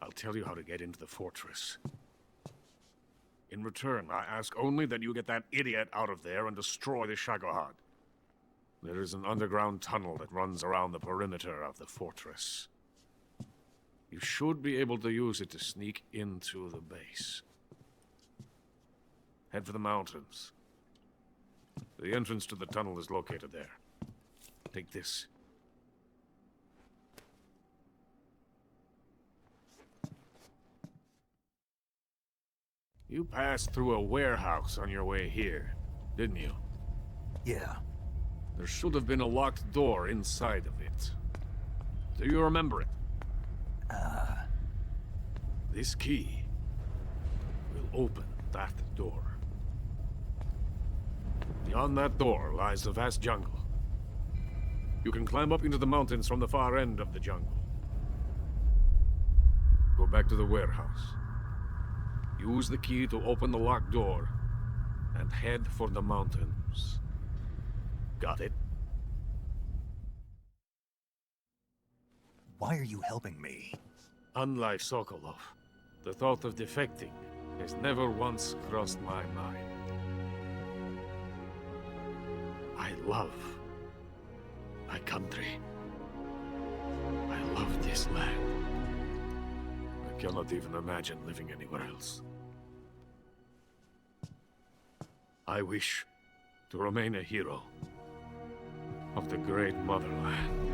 R: I'll tell you how to get into the fortress. In return, I ask only that you get that idiot out of there and destroy the Shagohod. There is an underground tunnel that runs around the perimeter of the fortress. You should be able to use it to sneak into the base. Head for the mountains. The entrance to the tunnel is located there. Take this. You passed through a warehouse on your way here, didn't you?
A: Yeah.
R: There should have been a locked door inside of it. Do you remember it? This key will open that door. Beyond that door lies the vast jungle. You can climb up into the mountains from the far end of the jungle. Go back to the warehouse. Use the key to open the locked door, and head for the mountains. Got it?
A: Why are you helping me?
R: Unlike Sokolov, the thought of defecting has never once crossed my mind. I love my country. I love this land. I cannot even imagine living anywhere else. I wish to remain a hero of the great motherland.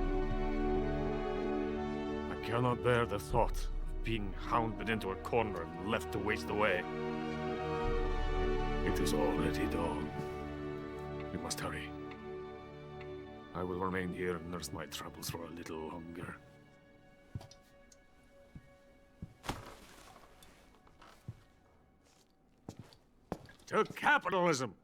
R: I cannot bear the thought of being hounded into a corner and left to waste away. It is already dawn. We must hurry. I will remain here and nurse my troubles for a little longer. to capitalism.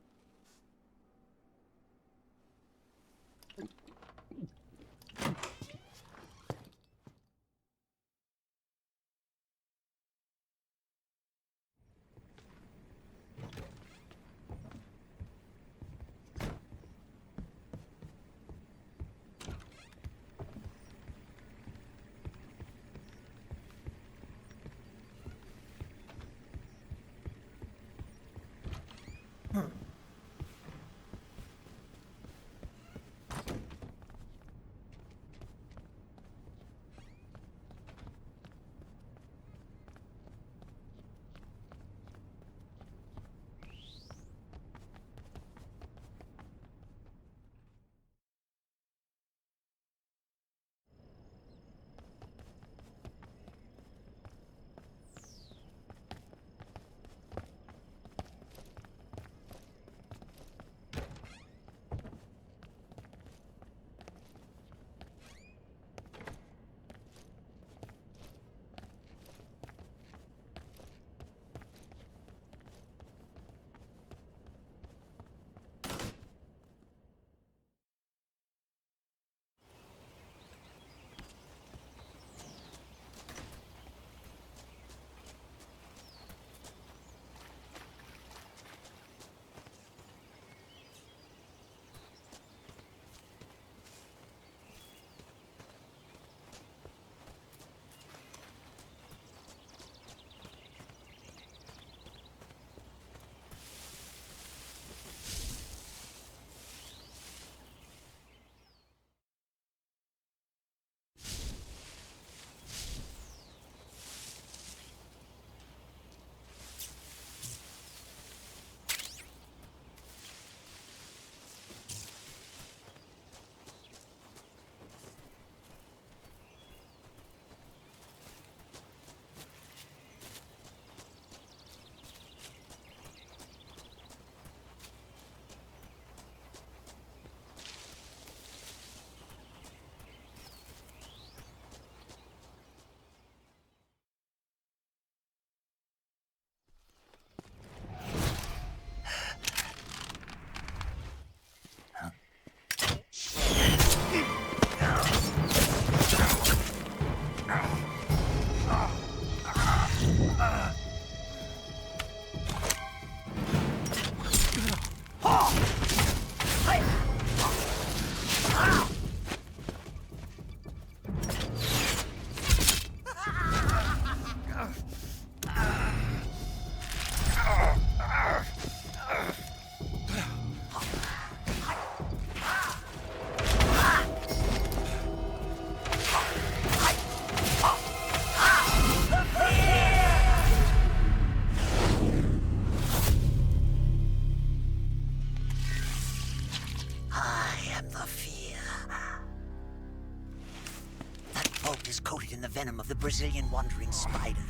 K: Venom of the Brazilian wandering spider.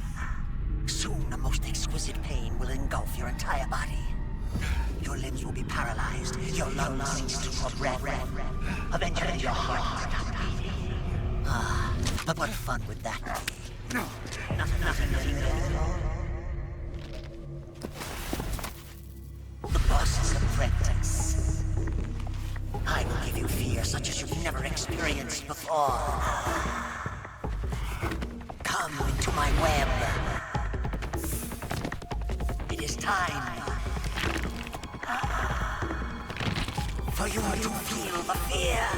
K: Soon, a most exquisite pain will engulf your entire body. Your limbs will be paralyzed, your lungs cease to draw breath. Eventually, your heart will stop beating. Ah, but what fun would that be? Nothing at all. The boss's apprentice. I will give you fear such as you've never experienced before. Come into my web. It is time for you to feel the fear.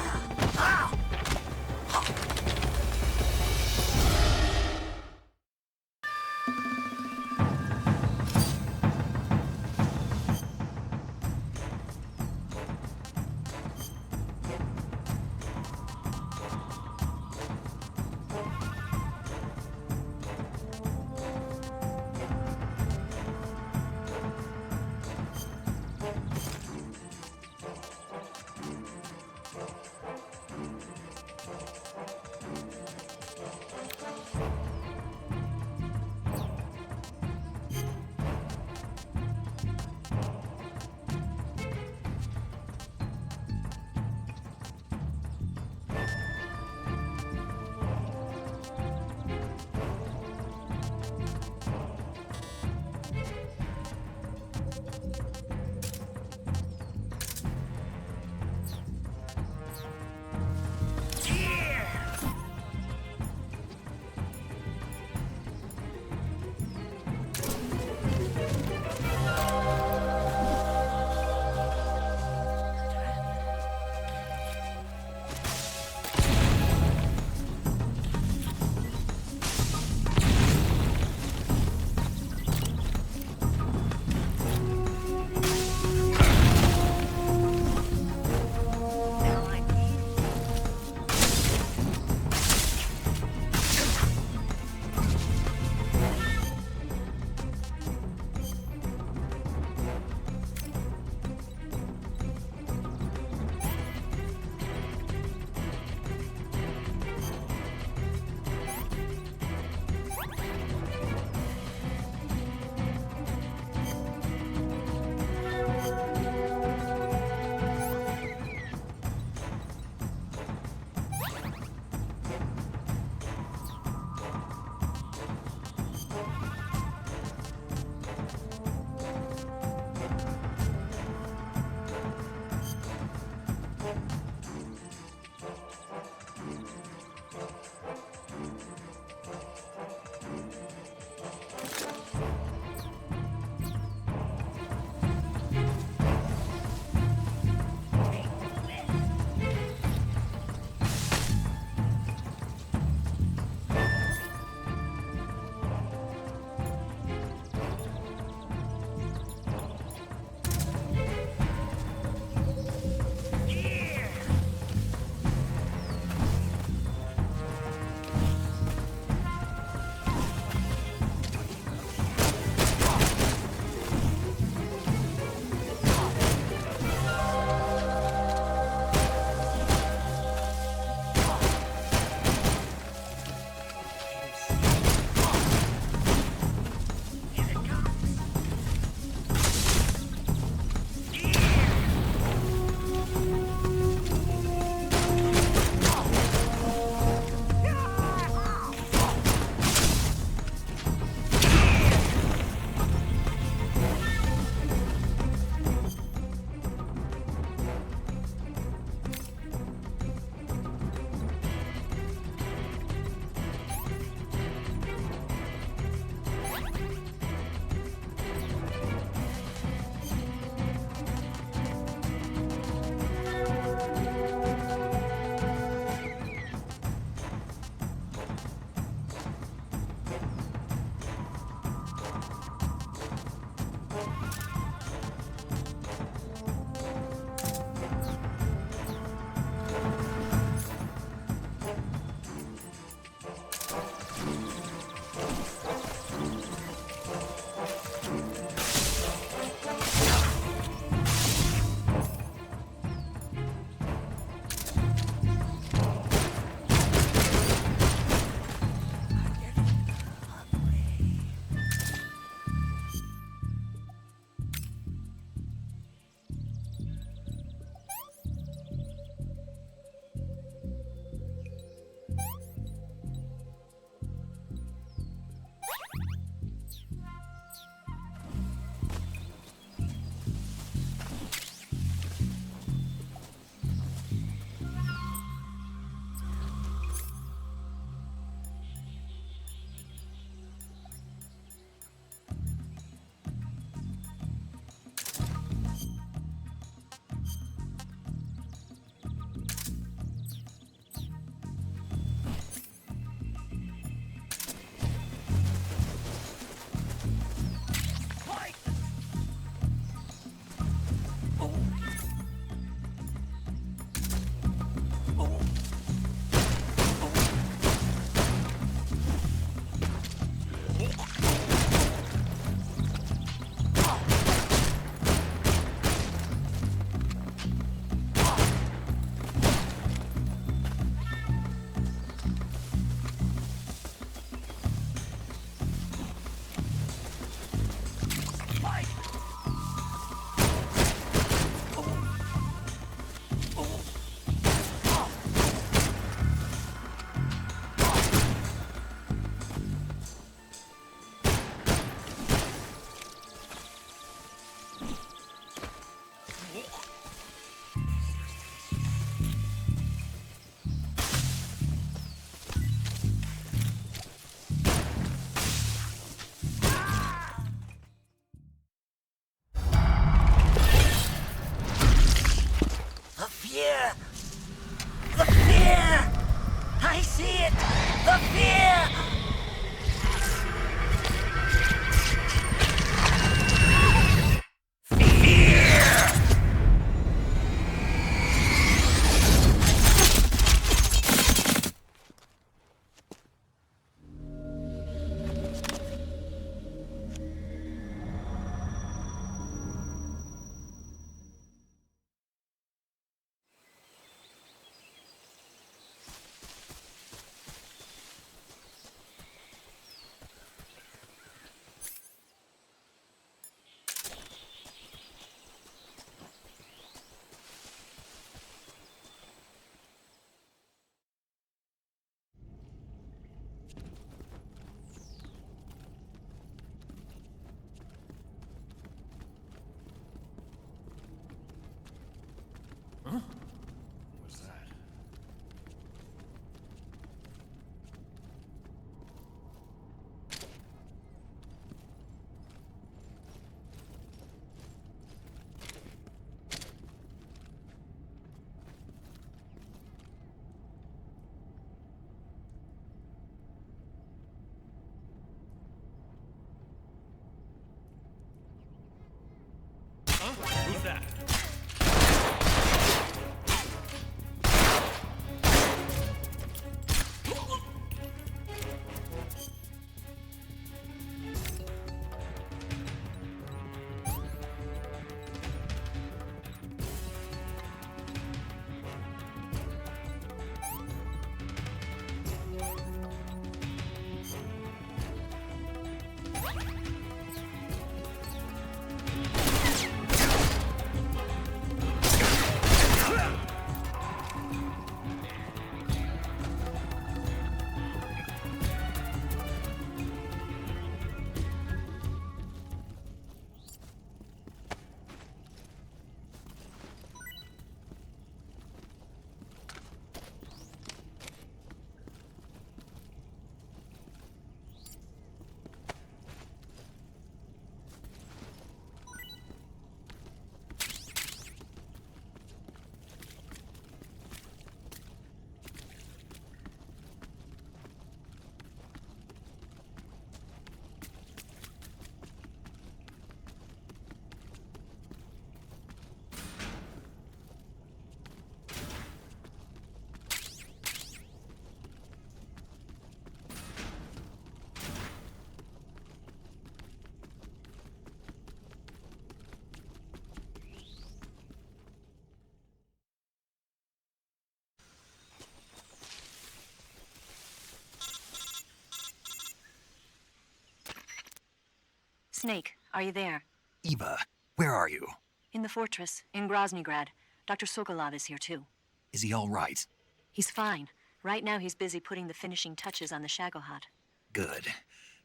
M: Snake, are you there?
A: Eva, where are you?
M: In the fortress, in Groznygrad. Dr. Sokolov is here too.
A: Is he all right?
M: He's fine. Right now he's busy putting the finishing touches on the Shagohod.
A: Good.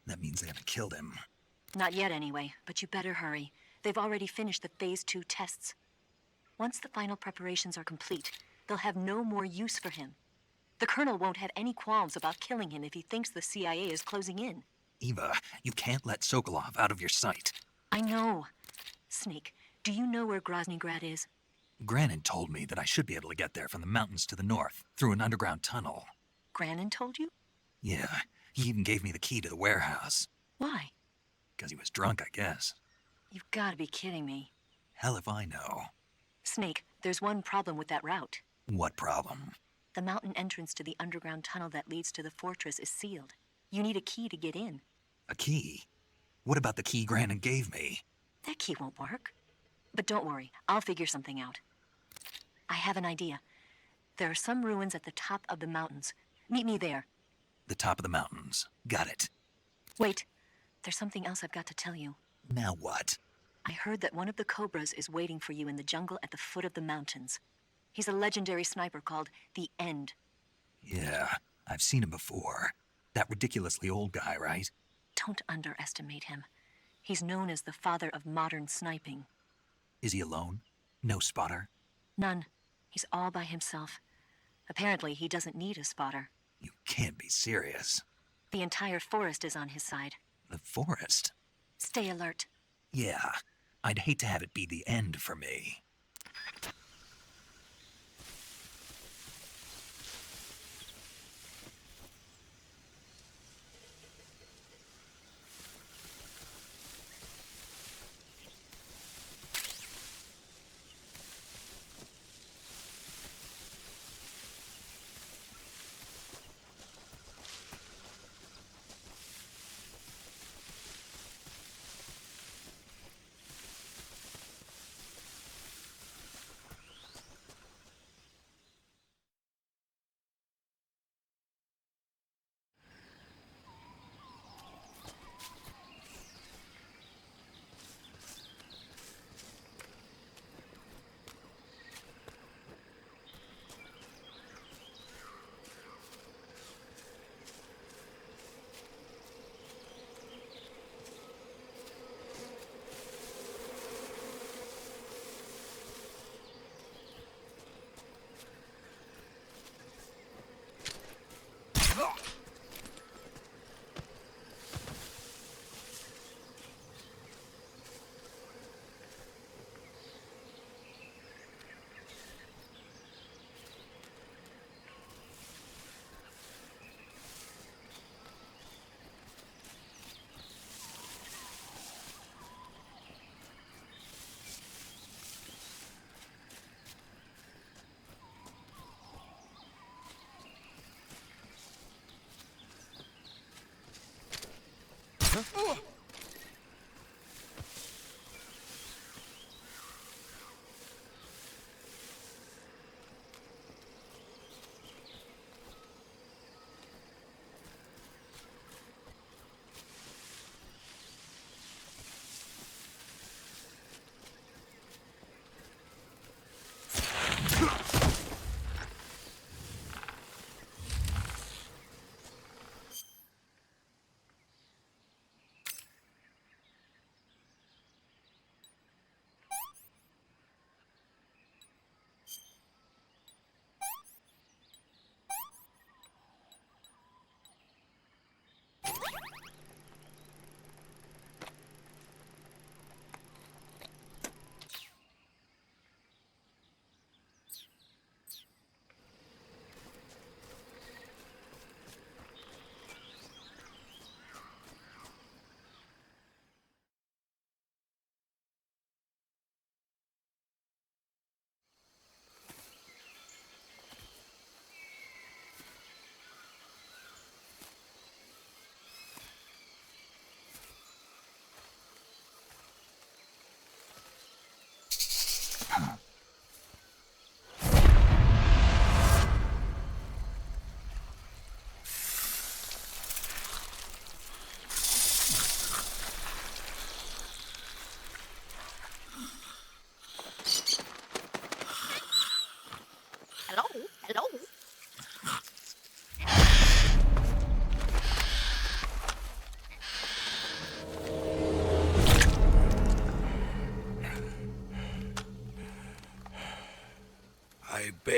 A: That means they haven't killed him.
M: Not yet anyway, but you better hurry. They've already finished the Phase 2 tests. Once the final preparations are complete, they'll have no more use for him. The Colonel won't have any qualms about killing him if he thinks the CIA is closing in.
A: Eva, you can't let Sokolov out of your sight.
M: I know. Snake, do you know where Groznygrad is?
A: Granin told me that I should be able to get there from the mountains to the north, through an underground tunnel.
M: Granin told you?
A: Yeah, he even gave me the key to the warehouse.
M: Why?
A: Because he was drunk, I guess.
M: You've got to be kidding me.
A: Hell if I know.
M: Snake, there's one problem with that route.
A: What problem?
M: The mountain entrance to the underground tunnel that leads to the fortress is sealed. You need a key to get in.
A: A key? What about the key Granin gave me?
M: That key won't work. But don't worry, I'll figure something out. I have an idea. There are some ruins at the top of the mountains. Meet me there.
A: The top of the mountains. Got it.
M: Wait, there's something else I've got to tell you.
A: Now what?
M: I heard that one of the Cobras is waiting for you in the jungle at the foot of the mountains. He's a legendary sniper called the End.
A: Yeah, I've seen him before. That ridiculously old guy, right?
M: Don't underestimate him. He's known as the father of modern sniping.
A: Is he alone? No spotter?
M: None. He's all by himself. Apparently, he doesn't need a spotter.
A: You can't be serious.
M: The entire forest is on his side.
A: The forest?
M: Stay alert.
A: Yeah, I'd hate to have it be the end for me.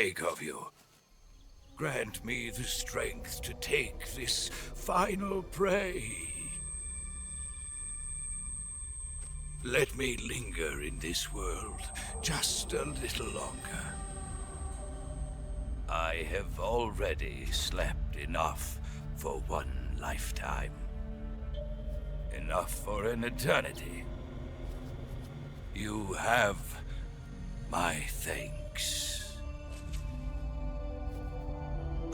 Q: beg of you. Grant me the strength to take this final prey. Let me linger in this world just a little longer. I have already slept enough for one lifetime. Enough for an eternity. You have my thanks.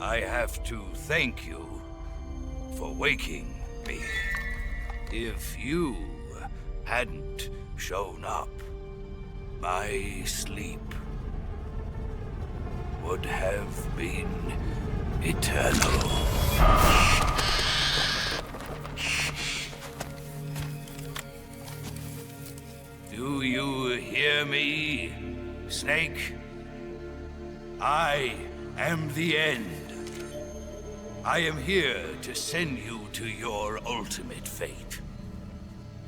Q: I have to thank you for waking me. If you hadn't shown up, my sleep would have been eternal. Do you hear me, Snake? I am the end. I am here to send you to your ultimate fate.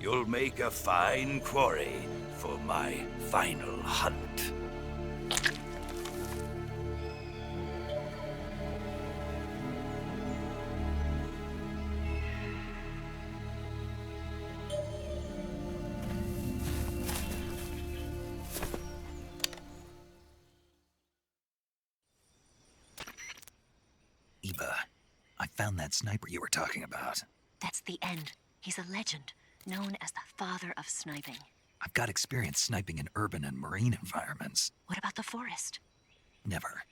Q: You'll make a fine quarry for my final hunt.
A: I found that sniper you were talking about.
M: That's the end. He's a legend, known as the father of sniping.
A: I've got experience sniping in urban and marine environments.
M: What about the forest?
A: Never.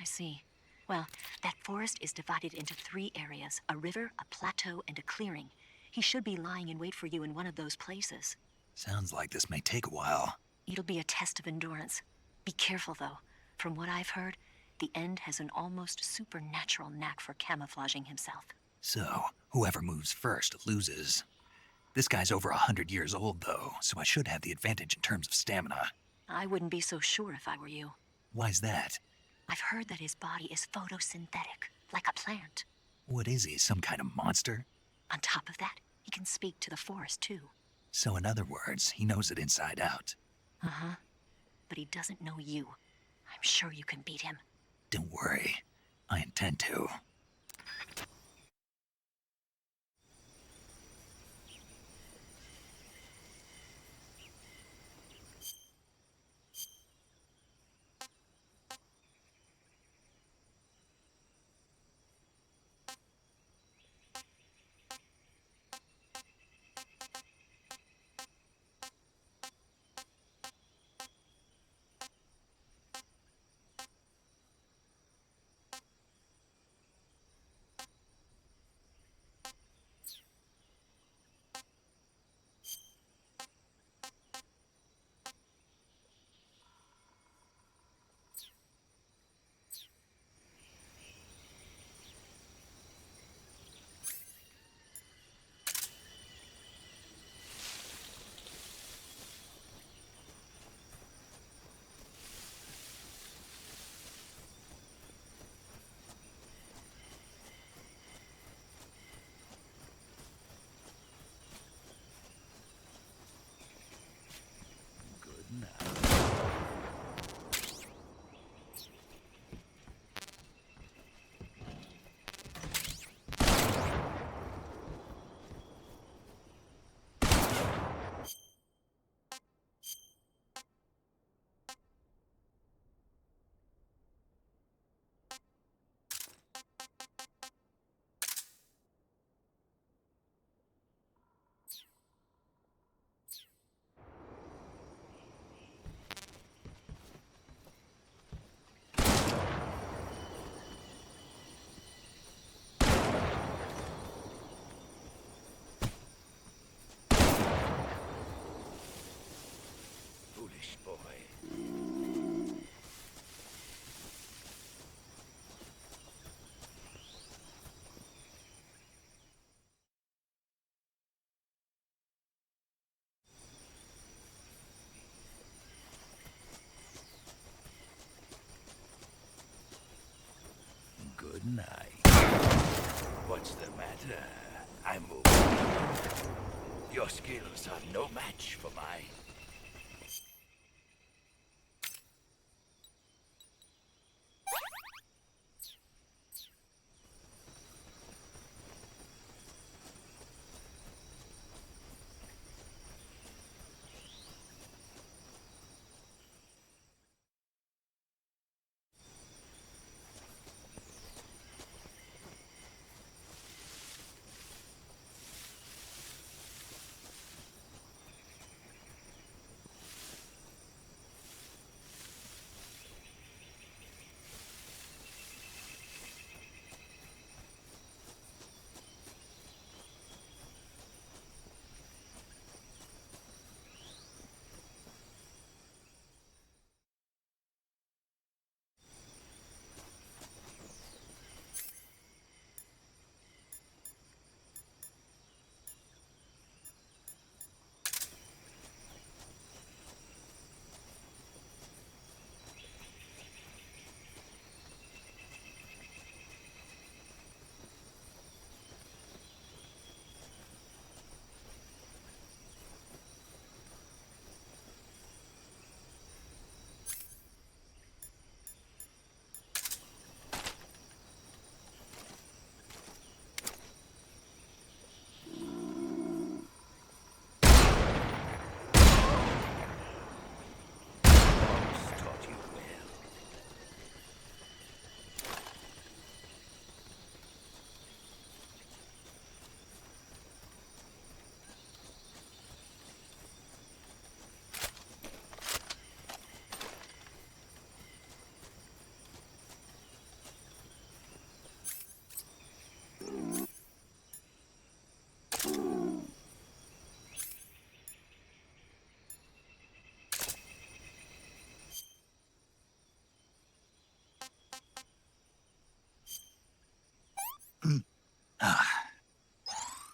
M: I see. Well, that forest is divided into 3 areas, a river, a plateau, and a clearing. He should be lying in wait for you in one of those places.
A: Sounds like this may take a while.
M: It'll be a test of endurance. Be careful, though. From what I've heard, the End has an almost supernatural knack for camouflaging himself.
A: So, whoever moves first loses. This guy's over 100 years old, though, so I should have the advantage in terms of stamina.
M: I wouldn't be so sure if I were you.
A: Why's that?
M: I've heard that his body is photosynthetic, like a plant.
A: What is he, some kind of monster?
M: On top of that, he can speak to the forest, too.
A: So in other words, he knows it inside out.
M: Uh-huh. But he doesn't know you. I'm sure you can beat him.
A: Don't worry. I intend to.
Q: Good night. What's the matter? I'm over. Your skills are no match for mine.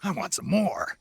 H: I want some more.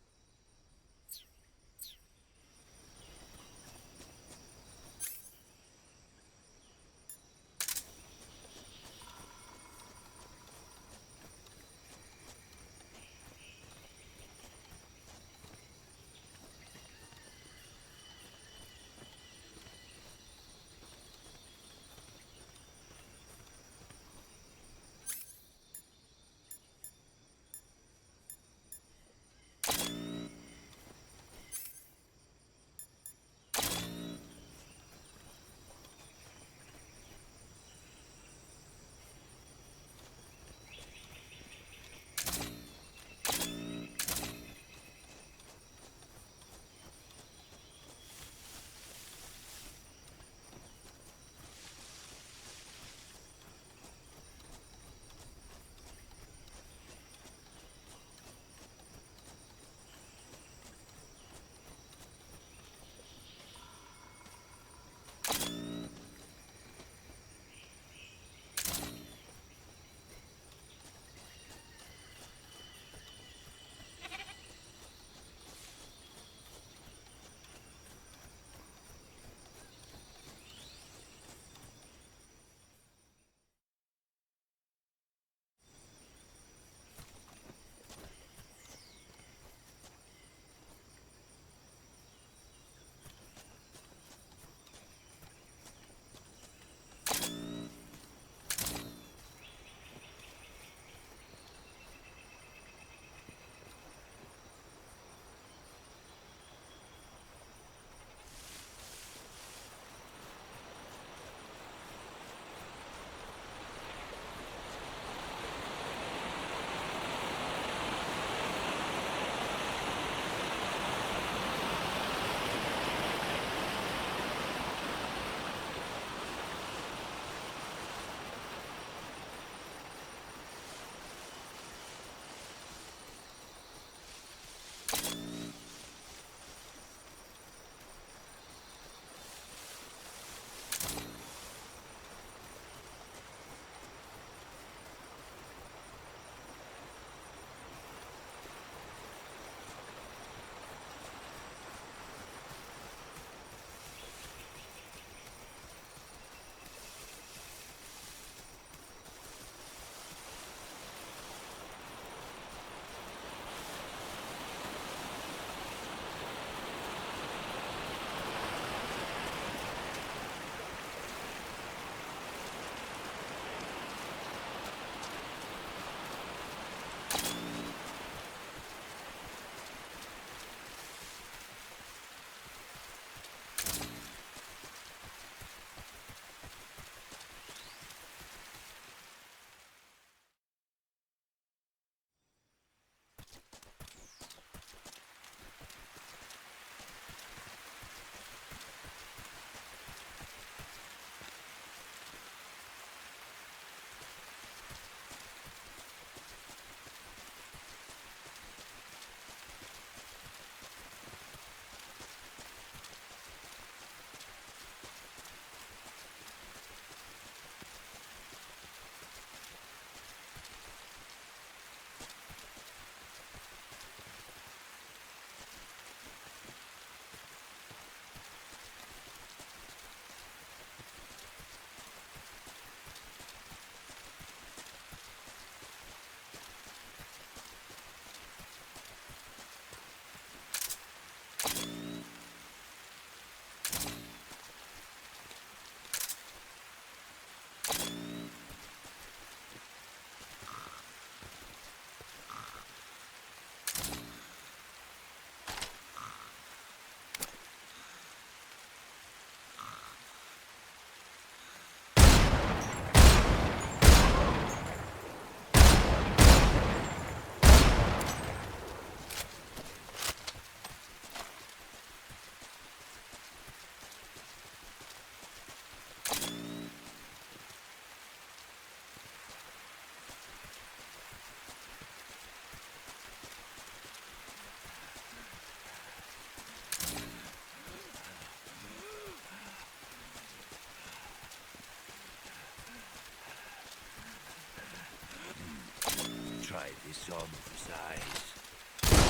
Q: Try this on for size.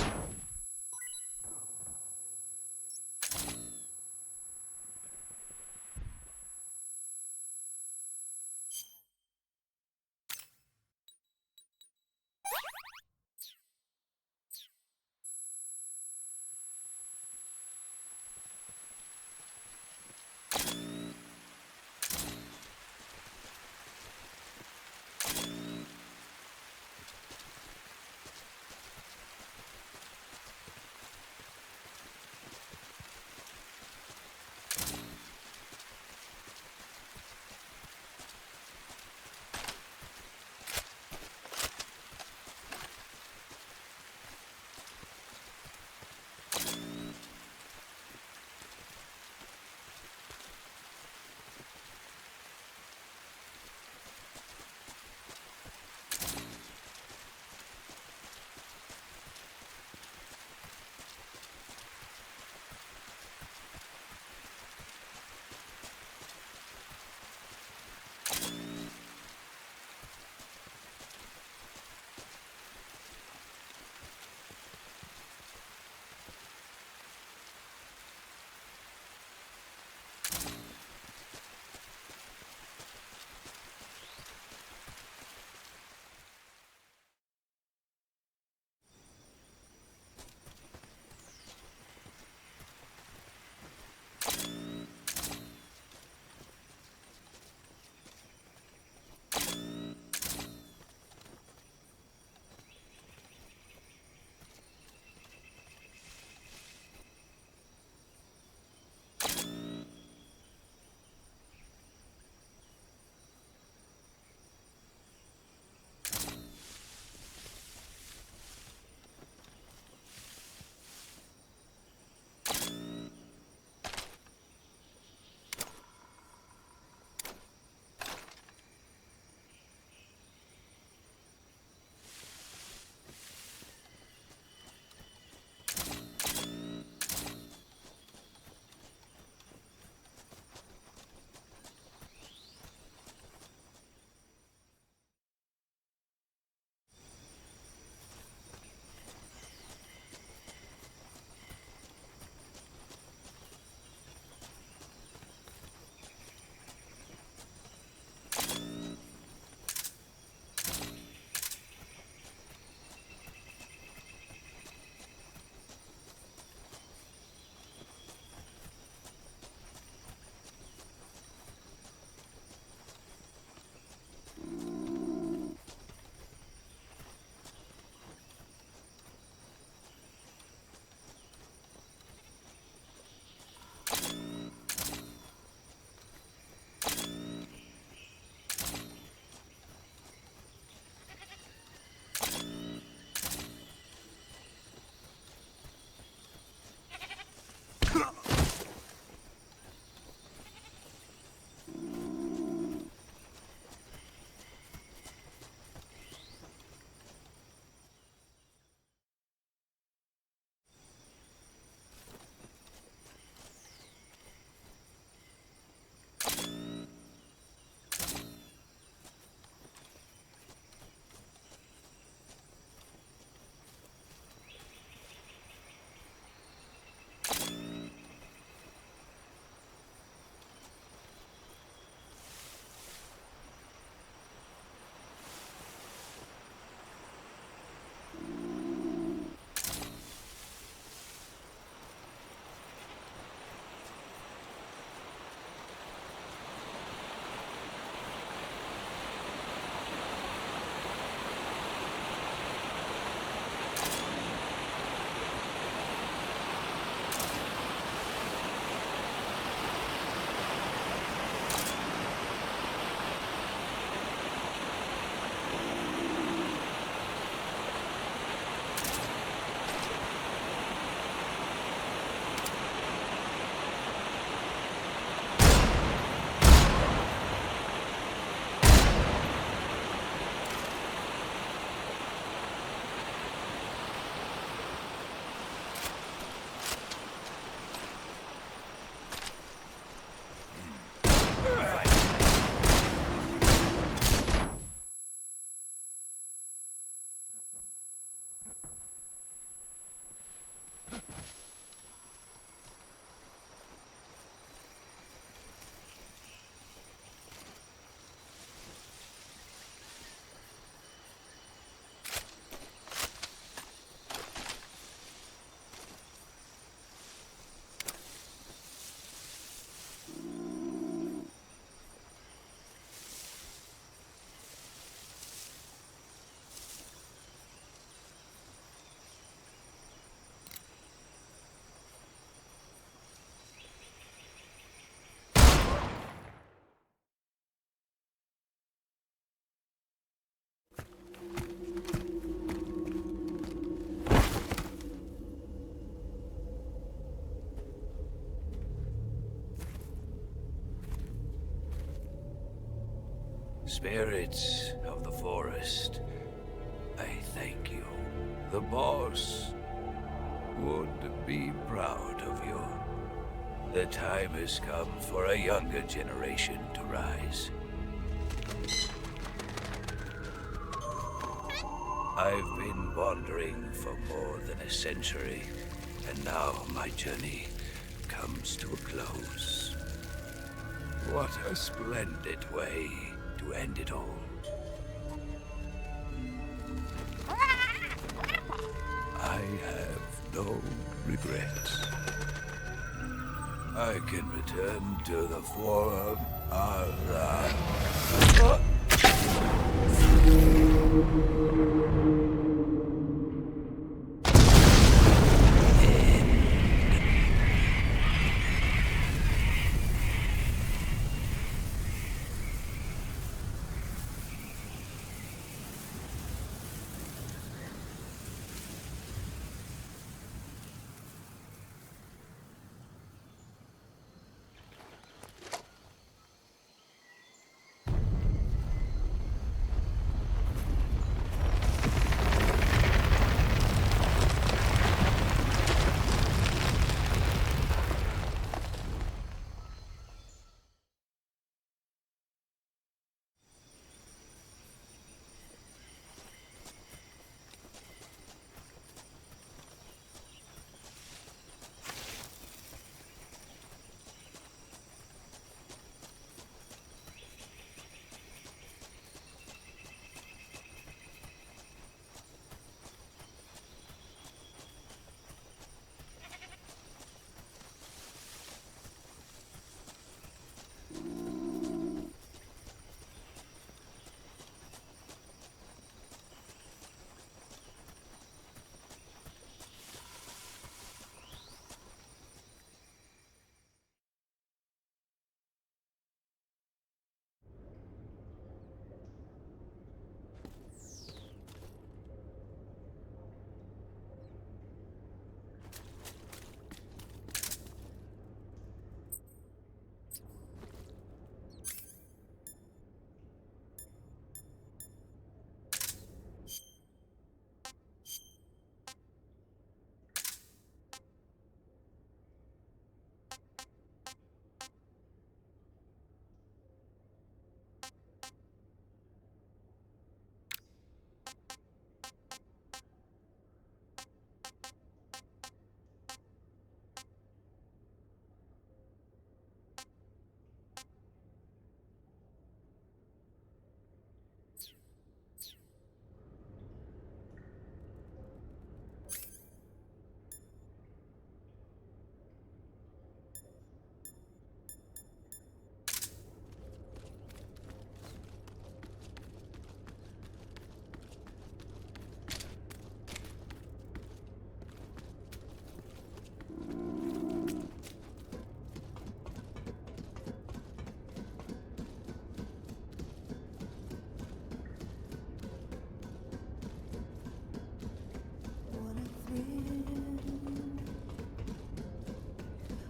Q: Spirits of the forest, I thank you. The boss would be proud of you. The time has come for a younger generation to rise. I've been wandering for more than a century, and now my journey comes to a close. What a splendid way to end it all. I have no regrets. I can return to the Forum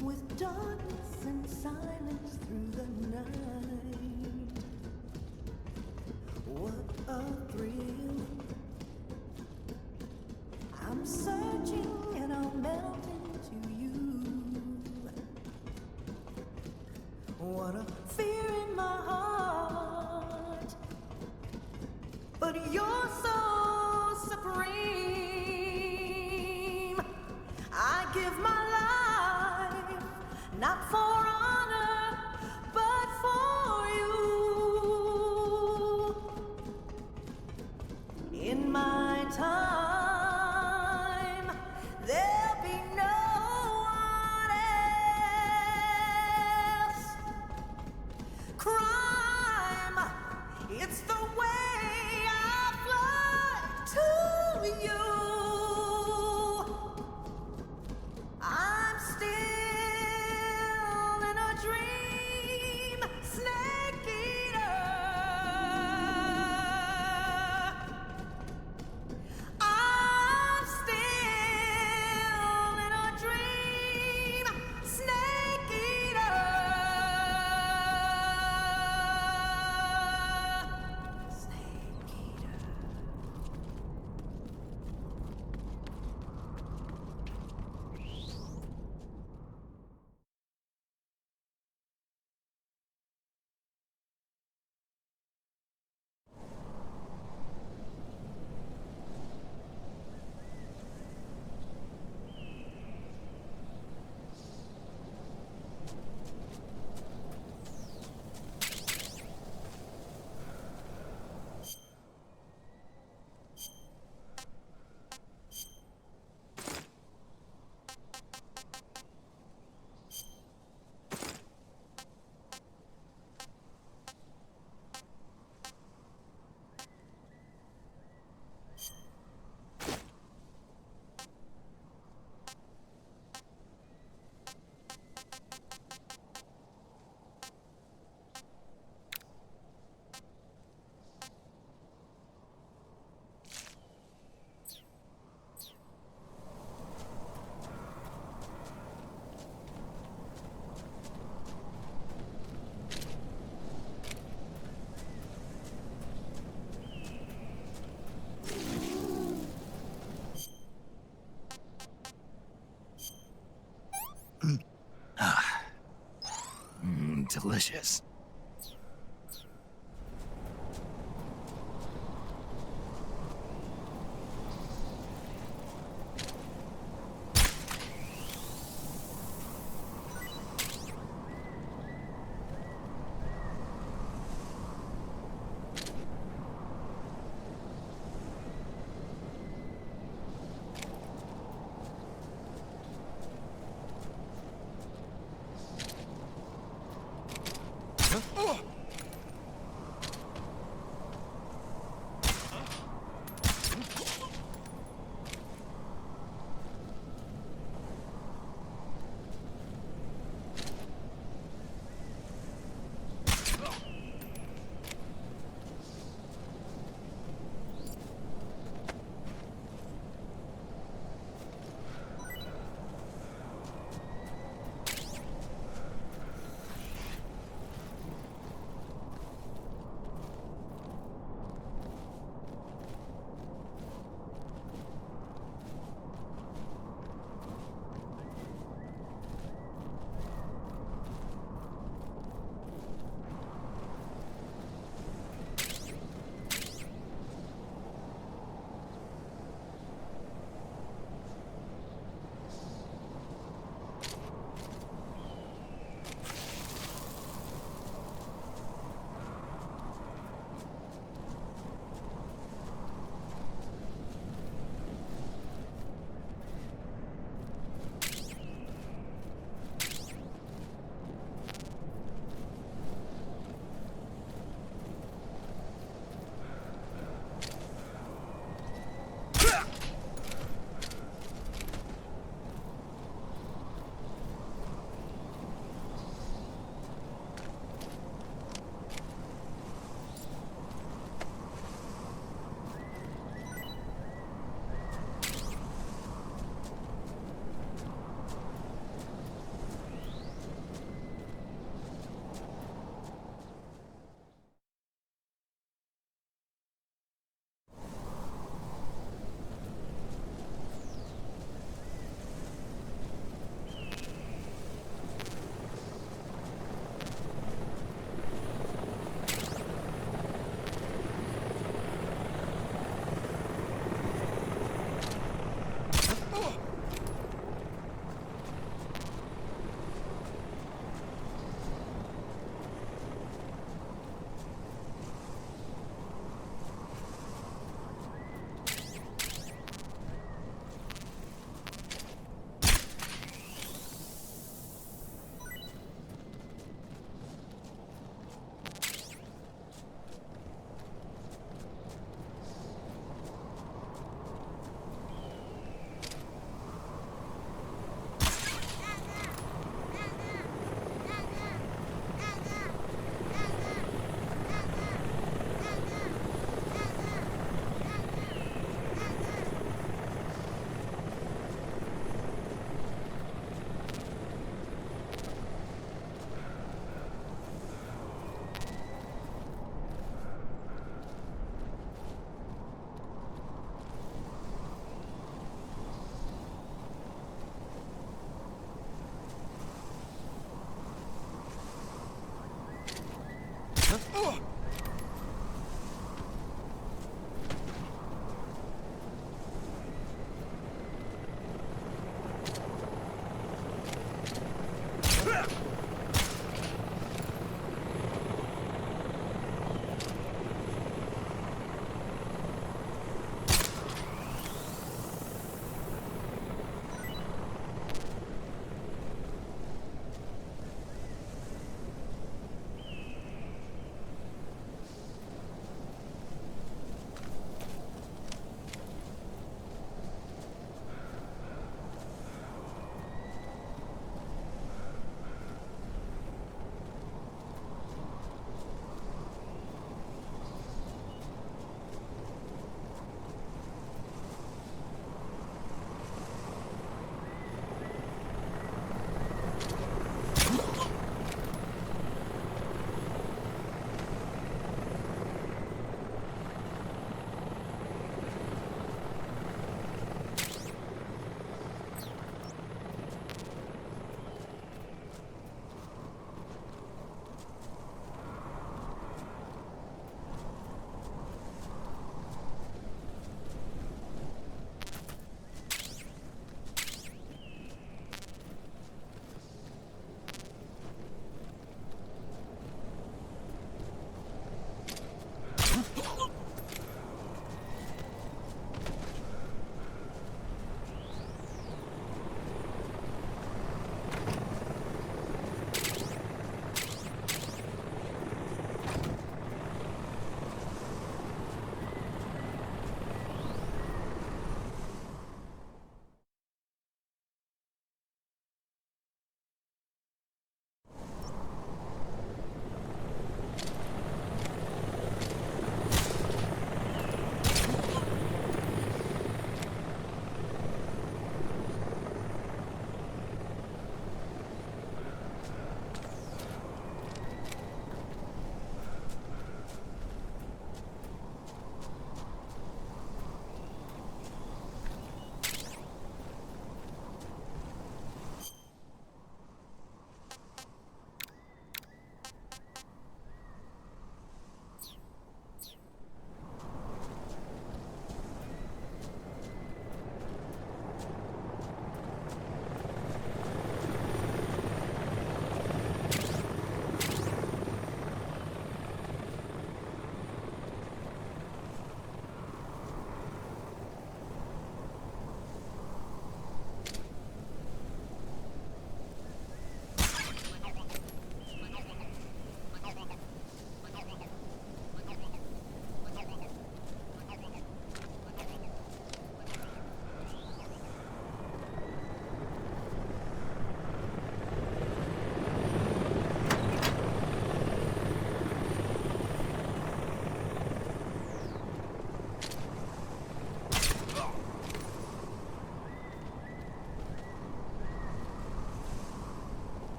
T: with darkness and silence through the night. What a thrill. I'm searching and I'll melt into you. What a fear in my heart. But you're so supreme. I give my life, not for honor, but for you. In my time, there'll be no one else. Crime, it's the way I fly to you. I'm still
A: delicious.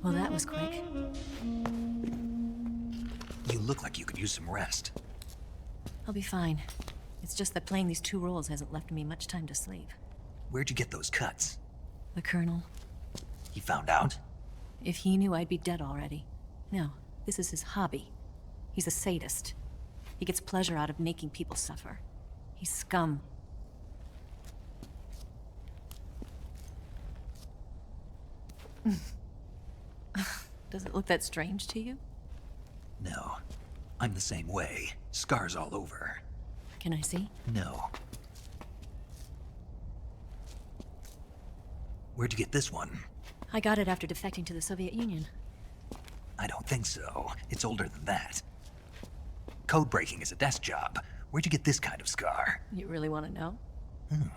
M: Well, that was quick.
A: You look like you could use some rest.
M: I'll be fine. It's just that playing these 2 roles hasn't left me much time to sleep.
A: Where'd you get those cuts?
M: The Colonel.
A: He found out?
M: If he knew, I'd be dead already. No, this is his hobby. He's a sadist. He gets pleasure out of making people suffer. He's scum. Does it look that strange to you?
A: No. I'm the same way. Scars all over.
M: Can I see?
A: No. Where'd you get this one?
M: I got it after defecting to the Soviet Union.
A: I don't think so. It's older than that. Code breaking is a desk job. Where'd you get this kind of scar?
M: You really want to know?
A: Hmm.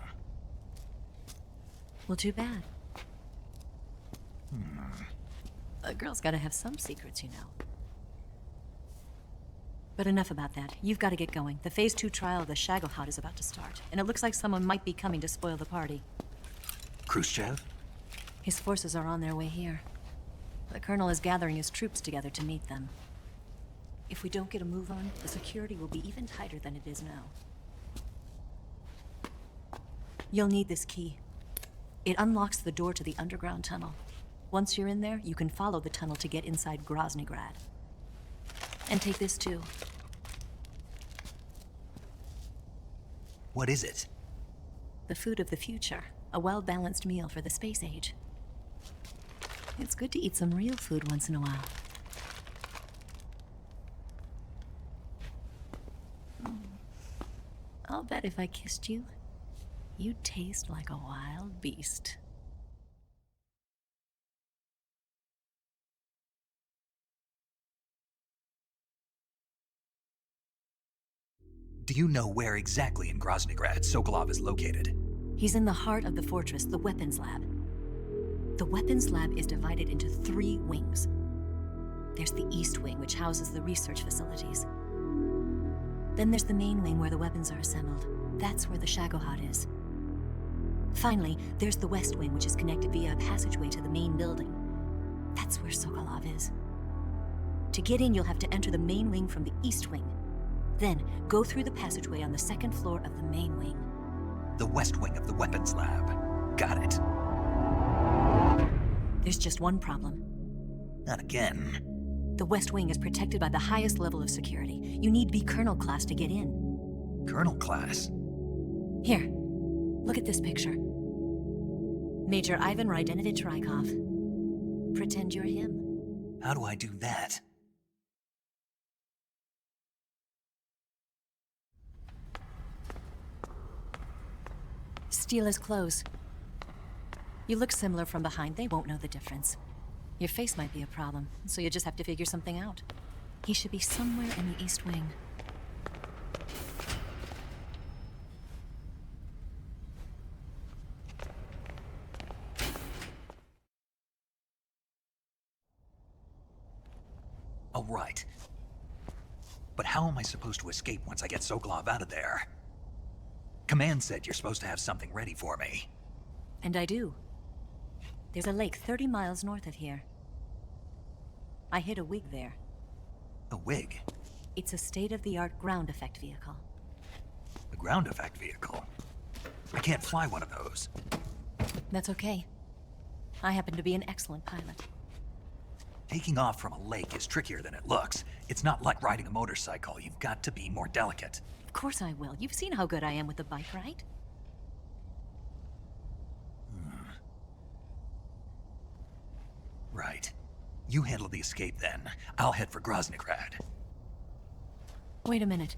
M: Well, too bad. A girl's gotta have some secrets, you know. But enough about that. You've got to get going. The Phase 2 trial of the Shagohod is about to start, and it looks like someone might be coming to spoil the party.
A: Khrushchev?
M: His forces are on their way here. The Colonel is gathering his troops together to meet them. If we don't get a move on, the security will be even tighter than it is now. You'll need this key. It unlocks the door to the underground tunnel. Once you're in there, you can follow the tunnel to get inside Groznygrad. And take this too.
A: What is it?
M: The food of the future. A well-balanced meal for the space age. It's good to eat some real food once in a while. I'll bet if I kissed you, you'd taste like a wild beast.
A: Do you know where exactly in Groznygrad Sokolov is located?
M: He's in the heart of the fortress, the weapons lab. The weapons lab is divided into 3 wings. There's the East Wing, which houses the research facilities. Then there's the main wing where the weapons are assembled. That's where the Shagohod is. Finally, there's the West Wing, which is connected via a passageway to the main building. That's where Sokolov is. To get in, you'll have to enter the main wing from the East Wing. Then, go through the passageway on the 2nd floor of the main wing.
A: The West Wing of the weapons lab. Got it.
M: There's just one problem.
A: Not again.
M: The West Wing is protected by the highest level of security. You need to be Colonel class to get in.
A: Colonel class?
M: Here, look at this picture. Major Ivan Rydenovich Rykov. Pretend you're him.
A: How do I do that?
M: Steal his clothes. You look similar from behind. They won't know the difference. Your face might be a problem, so you just have to figure something out. He should be somewhere in the East Wing.
A: Oh, right. But how am I supposed to escape once I get Sokolov out of there? Command said you're supposed to have something ready for me.
M: And I do. There's a lake 30 miles north of here. I hid a wig there.
A: A wig?
M: It's a state-of-the-art ground effect vehicle.
A: A ground effect vehicle? I can't fly one of those.
M: That's okay. I happen to be an excellent pilot.
A: Taking off from a lake is trickier than it looks. It's not like riding a motorcycle. You've got to be more delicate.
M: Of course I will. You've seen how good I am with the bike, right?
A: Right. You handle the escape then. I'll head for Groznygrad.
M: Wait a minute.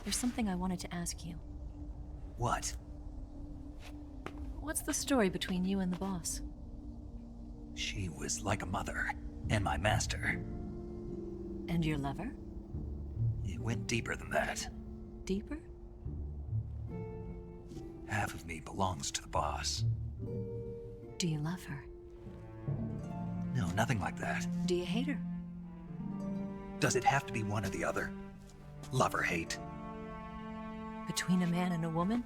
M: There's something I wanted to ask you.
A: What?
M: What's the story between you and the boss?
A: She was like a mother, and my master.
M: And your lover?
A: It went deeper than that.
M: Deeper?
A: Half of me belongs to the boss.
M: Do you love her?
A: No, nothing like that.
M: Do you hate her?
A: Does it have to be one or the other? Love or hate?
M: Between a man and a woman?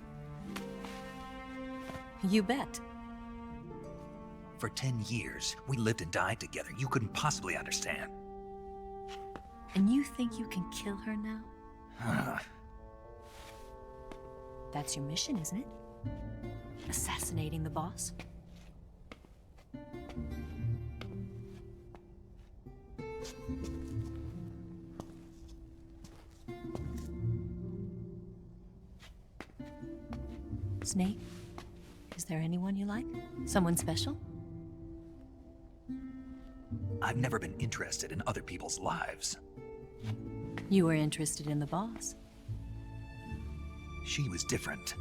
M: You bet.
A: For 10 years, we lived and died together. You couldn't possibly understand.
M: And you think you can kill her now? That's your mission, isn't it? Assassinating the boss? Snake, is there anyone you like? Someone special?
A: I've never been interested in other people's lives.
M: You were interested in the boss.
A: She was different.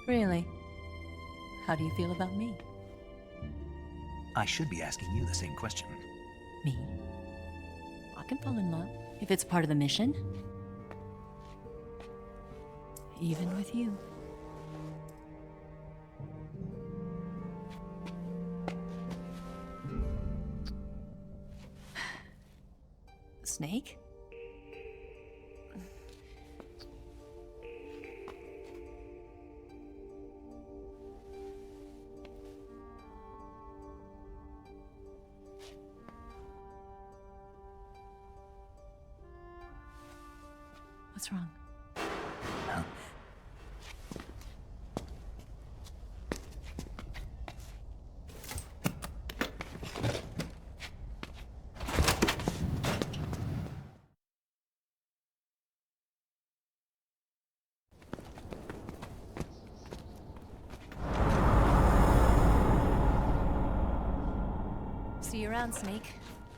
M: Really? How do you feel about me?
A: I should be asking you the same question.
M: Me? I can fall in love if it's part of the mission. Even with you. Snake? What's wrong? See you around, Snake.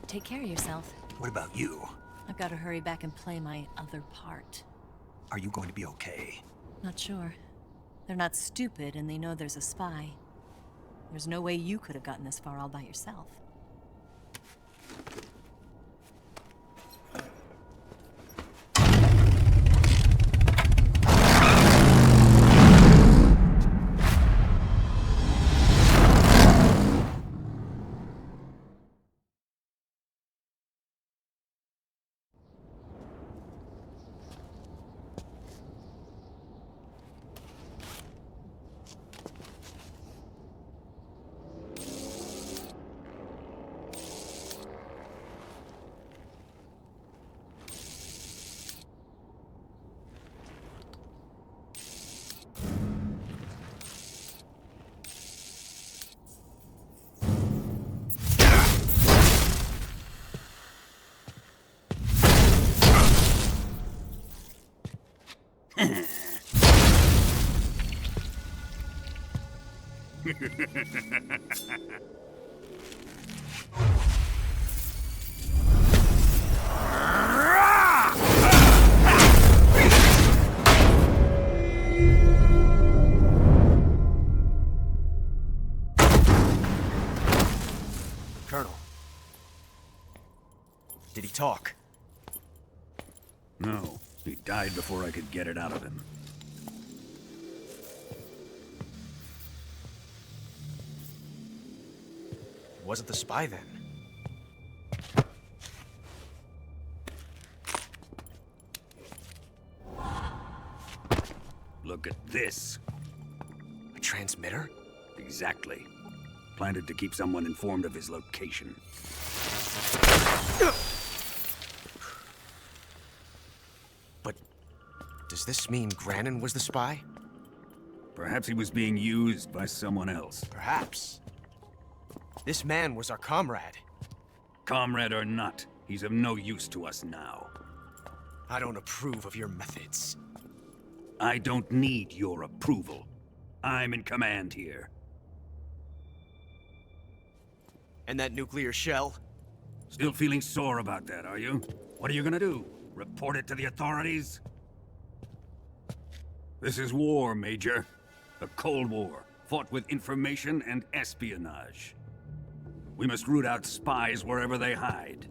M: Take care of yourself.
A: What about you?
M: I've got to hurry back and play my other part.
A: Are you going to be okay?
M: Not sure. They're not stupid, and they know there's a spy. There's no way you could have gotten this far all by yourself.
I: Colonel. Did he talk?
L: No, he died before I could get it out of him.
I: Wasn't the spy then?
L: Look at this.
I: A transmitter?
L: Exactly. Planted to keep someone informed of his location.
I: But does this mean Granin was the spy?
L: Perhaps he was being used by someone else.
I: Perhaps. This man was our comrade.
L: Comrade or not, he's of no use to us now.
I: I don't approve of your methods.
L: I don't need your approval. I'm in command here.
I: And that nuclear shell?
L: Still feeling sore about that, are you? What are you gonna do? Report it to the authorities? This is war, Major. The Cold War, fought with information and espionage. We must root out spies wherever they hide.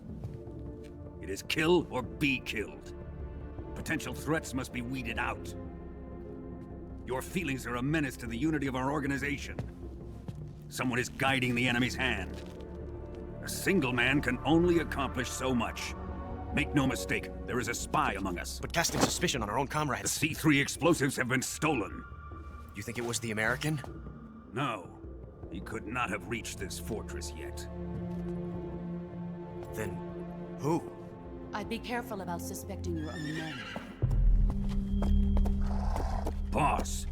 L: It is kill or be killed. Potential threats must be weeded out. Your feelings are a menace to the unity of our organization. Someone is guiding the enemy's hand. A single man can only accomplish so much. Make no mistake, there is a spy among us.
I: But casting suspicion on our own comrades.
L: The C3 explosives have been stolen.
I: You think it was the American?
L: No. He could not have reached this fortress yet.
I: Then who?
F: I'd be careful about suspecting your own men.
L: Boss!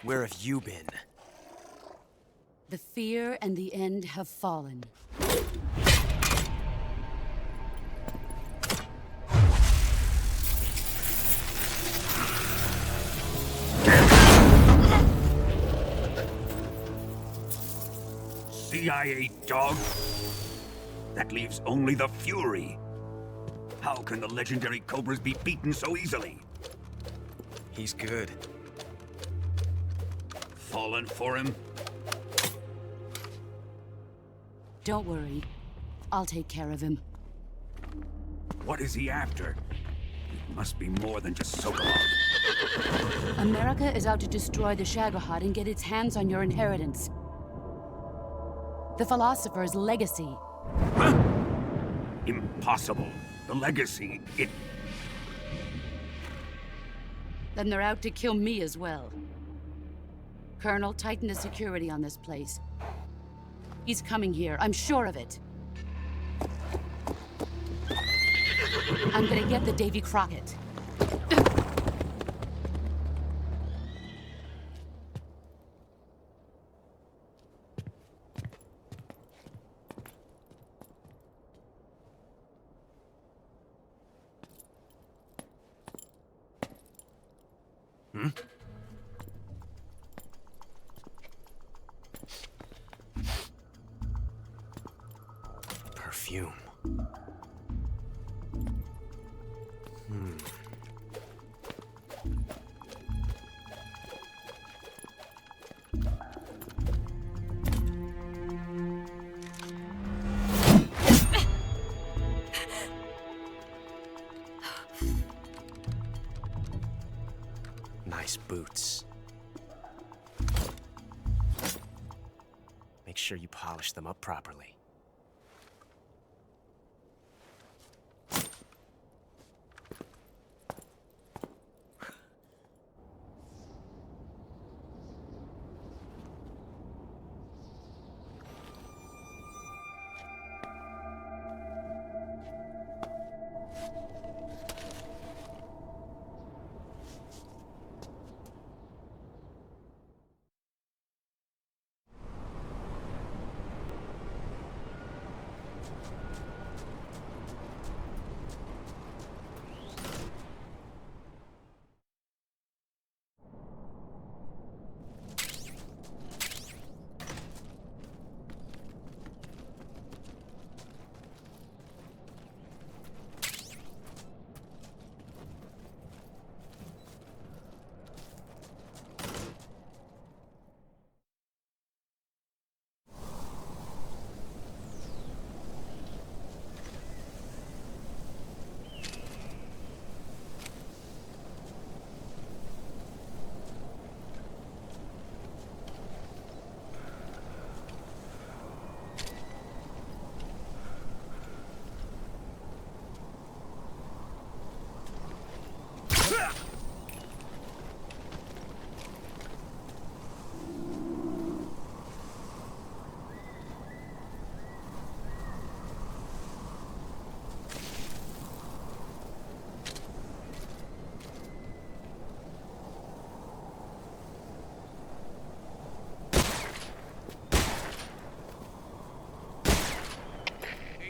I: Where have you been?
F: The fear and the end have fallen.
L: CIA dog? That leaves only the Fury. How can the legendary Cobras be beaten so easily?
I: He's good.
L: Fallen for him?
F: Don't worry. I'll take care of him.
L: What is he after? It must be more than just Sokolov.
F: America is out to destroy the Shagohod and get its hands on your inheritance. The philosopher's legacy.
L: Huh? Impossible. The legacy, it...
F: Then they're out to kill me as well. Colonel, tighten the security on this place. He's coming here, I'm sure of it. I'm gonna get the Davy Crockett.
I: Perfume. Nice boots. Make sure you polish them up properly.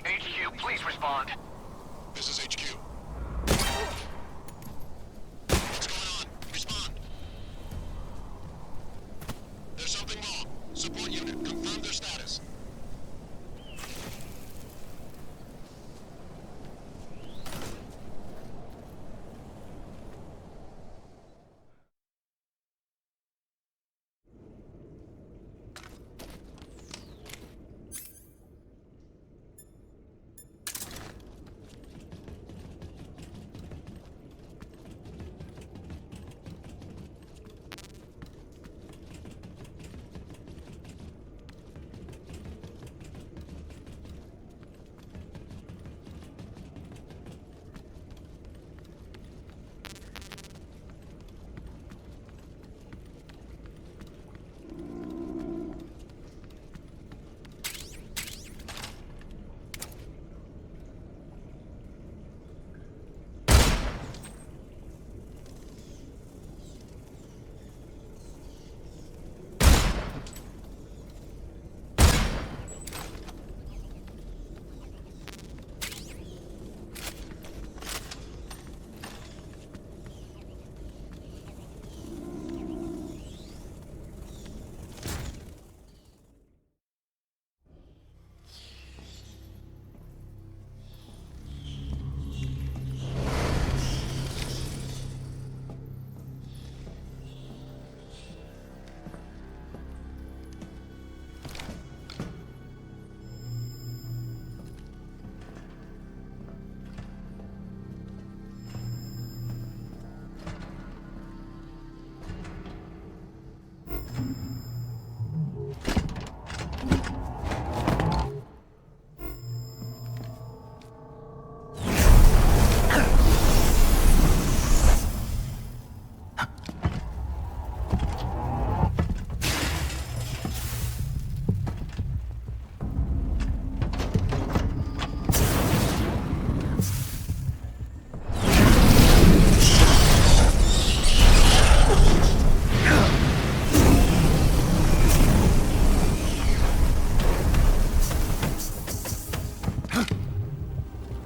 O: HQ, please respond.
P: This is HQ. What's going on? Respond. There's something wrong. Support unit, confirm their status.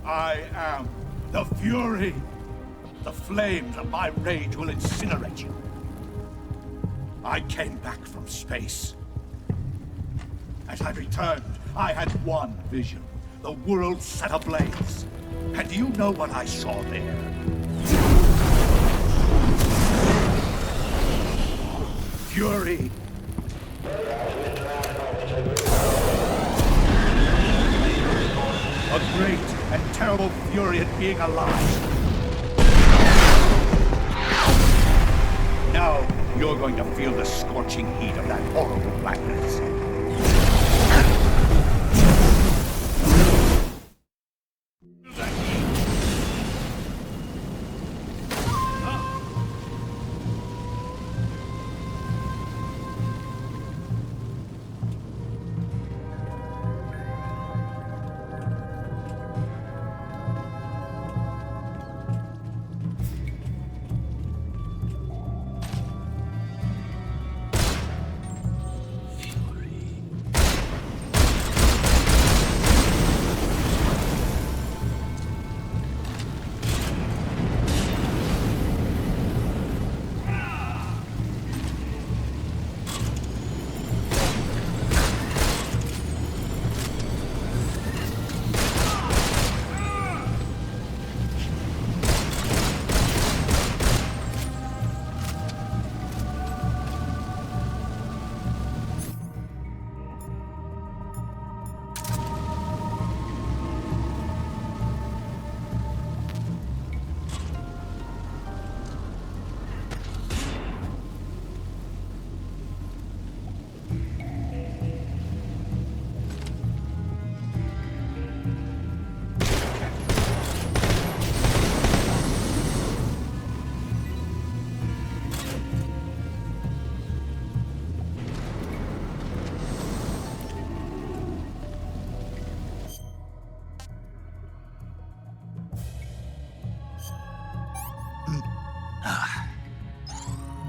Q: I am the Fury. The flames of my rage will incinerate you. I came back from space. As I returned, I had one vision. The world set ablaze. And do you know what I saw there? Fury. A great and terrible fury at being alive. Now, you're going to feel the scorching heat of that horrible blackness.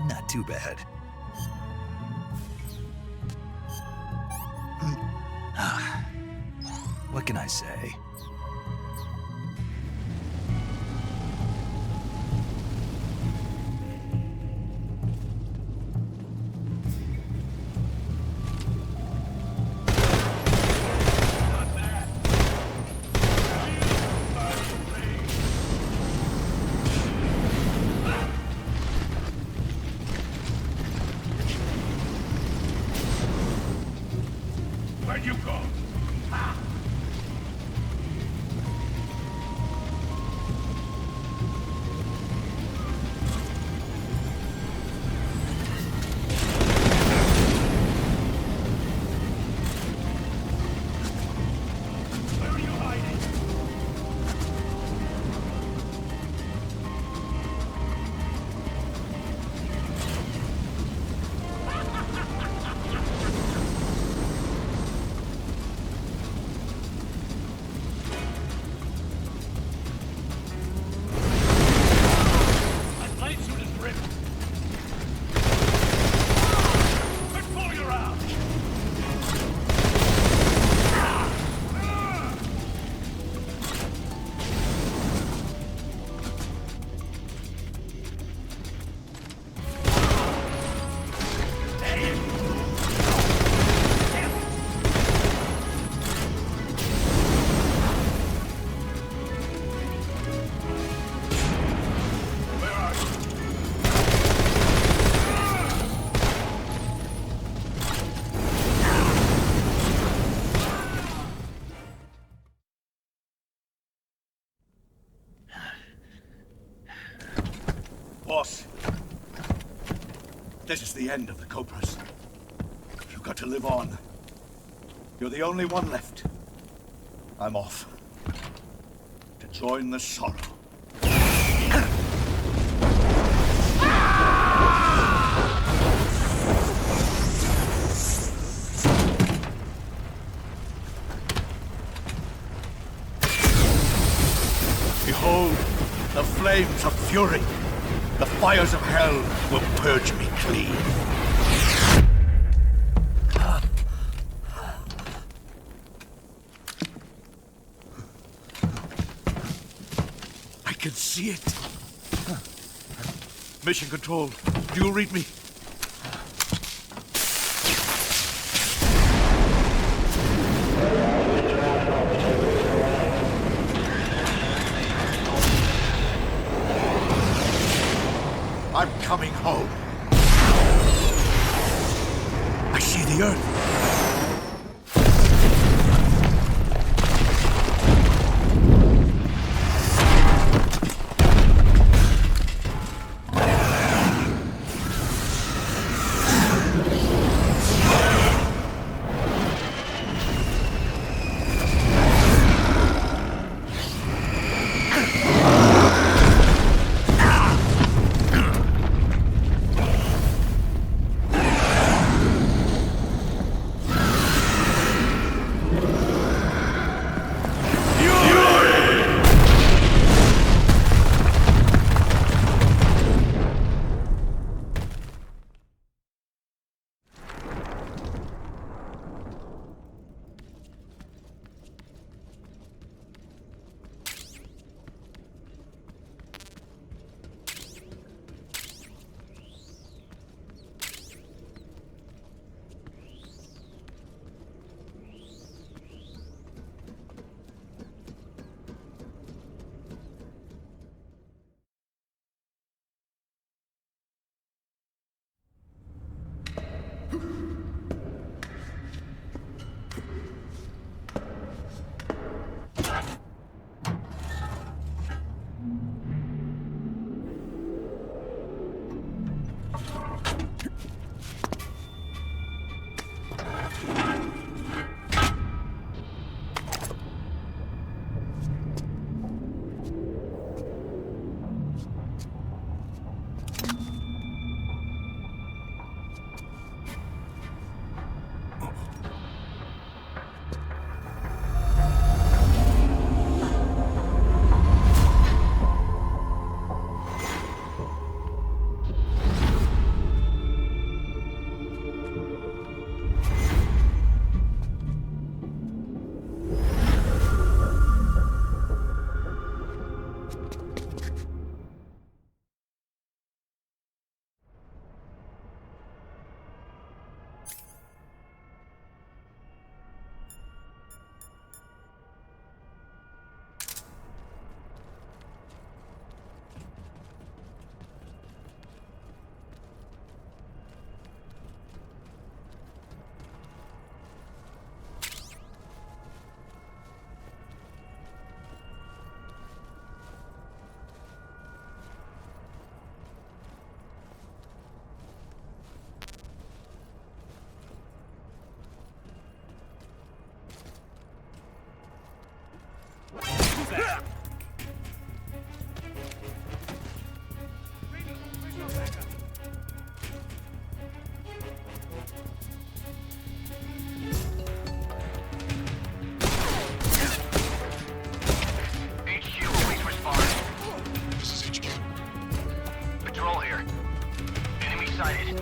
A: Not too bad. What can I say?
Q: Where'd you go? Boss, this is the end of the Cobras. You've got to live on. You're the only one left. I'm off. To join the sorrow. Behold, the flames of fury. The fires of hell will purge me clean.
H: can see it. Mission Control, do you read me? I'm coming home. I see the Earth.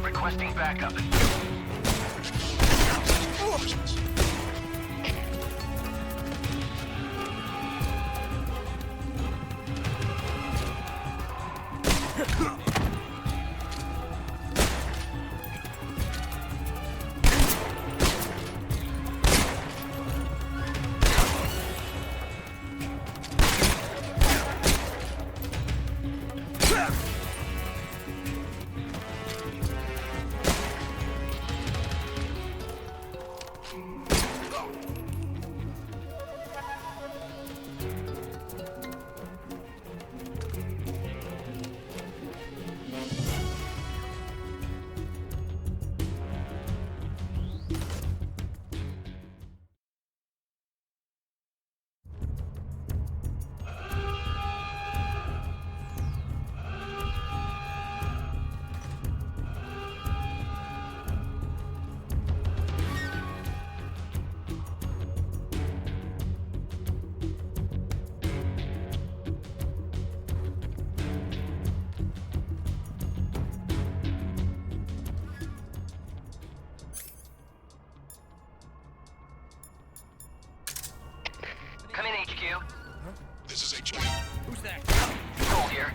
O: Requesting backup.
P: This is HQ.
S: Who's that?
O: Control here.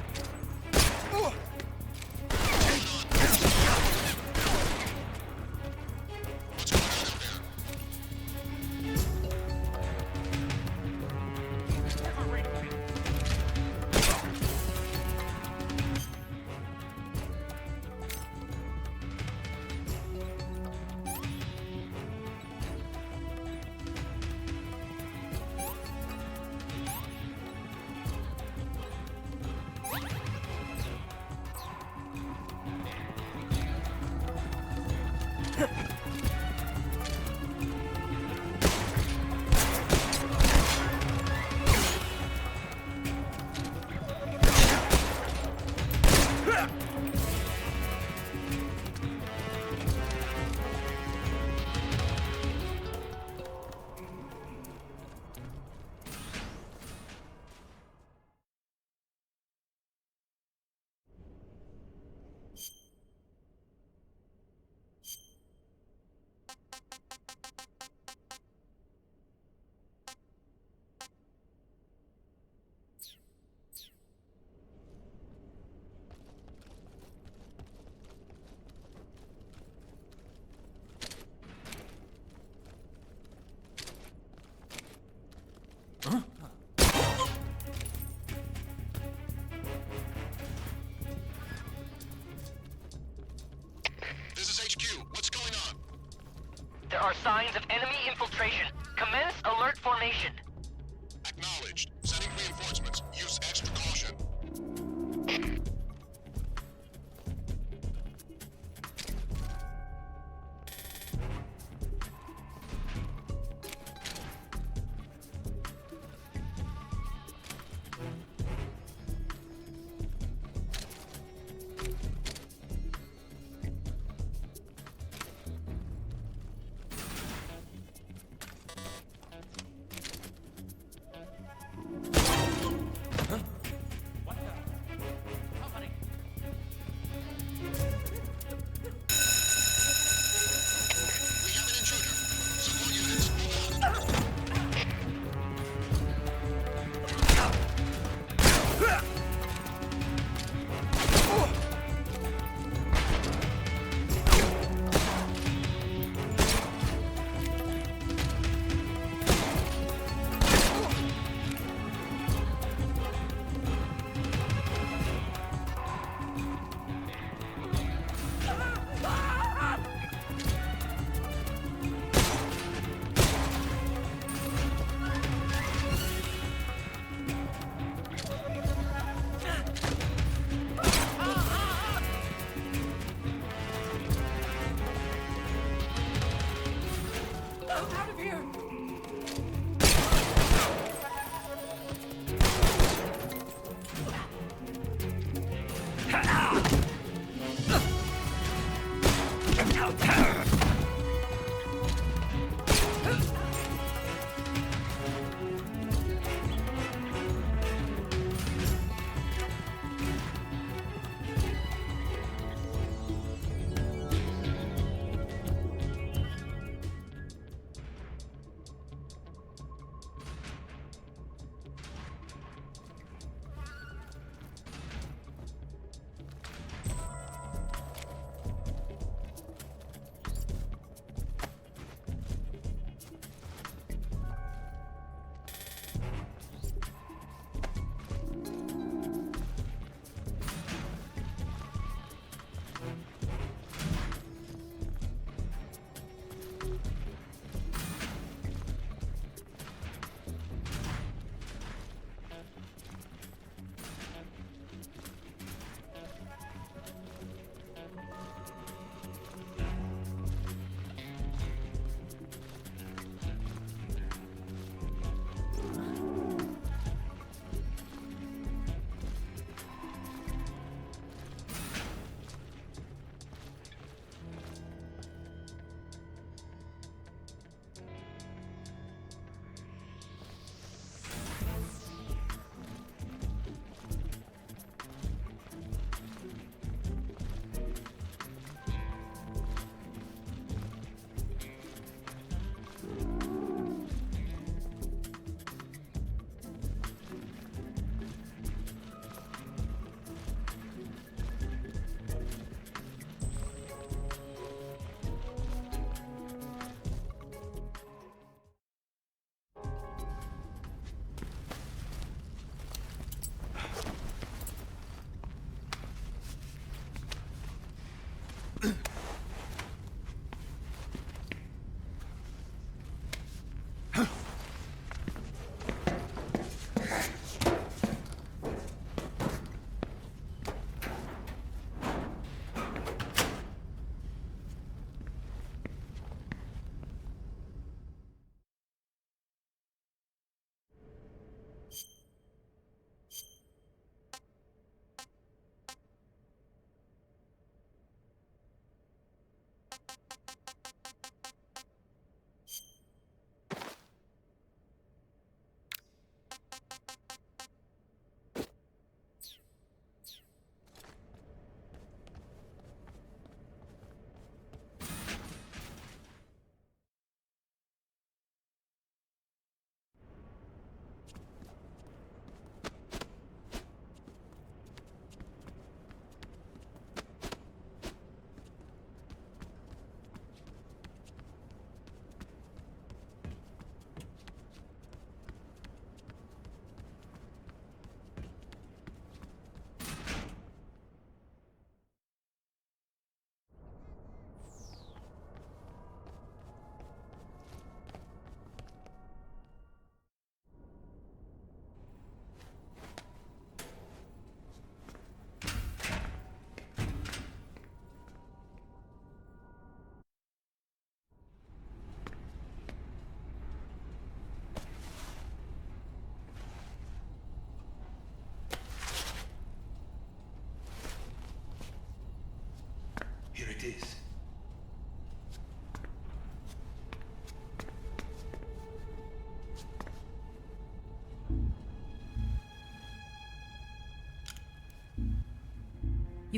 P: This is HQ. What's going on?
O: There are signs of enemy infiltration. Commence alert formation.
P: Acknowledged. Sending reinforcements. Use extra caution.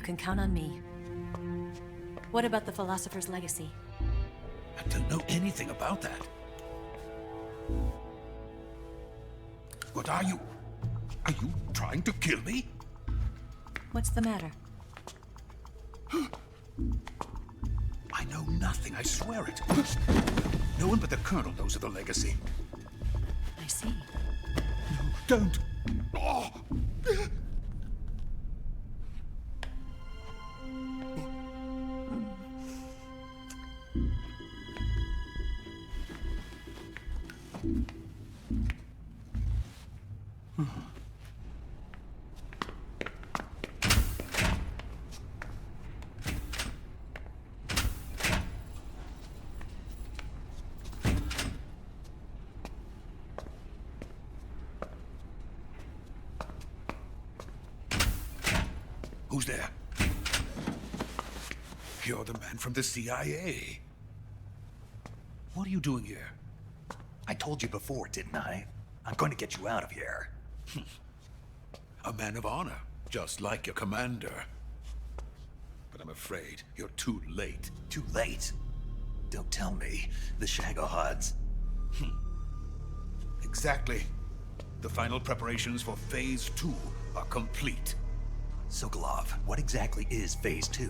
M: You can count on me. What about the philosopher's legacy?
H: I don't know anything about that. What are you? Are you trying to kill me?
M: What's the matter?
H: I know nothing, I swear it. No one but the Colonel knows of the legacy.
M: I see.
H: No, don't. Oh. Who's there? You're the man from the CIA. What are you doing here?
A: I told you before, didn't I? I'm going to get you out of here.
H: A man of honor, just like your commander. But I'm afraid you're too late.
A: Too late? Don't tell me. The Shagohods.
H: Exactly. The final preparations for Phase 2 are complete.
A: Sokolov, what exactly is Phase 2?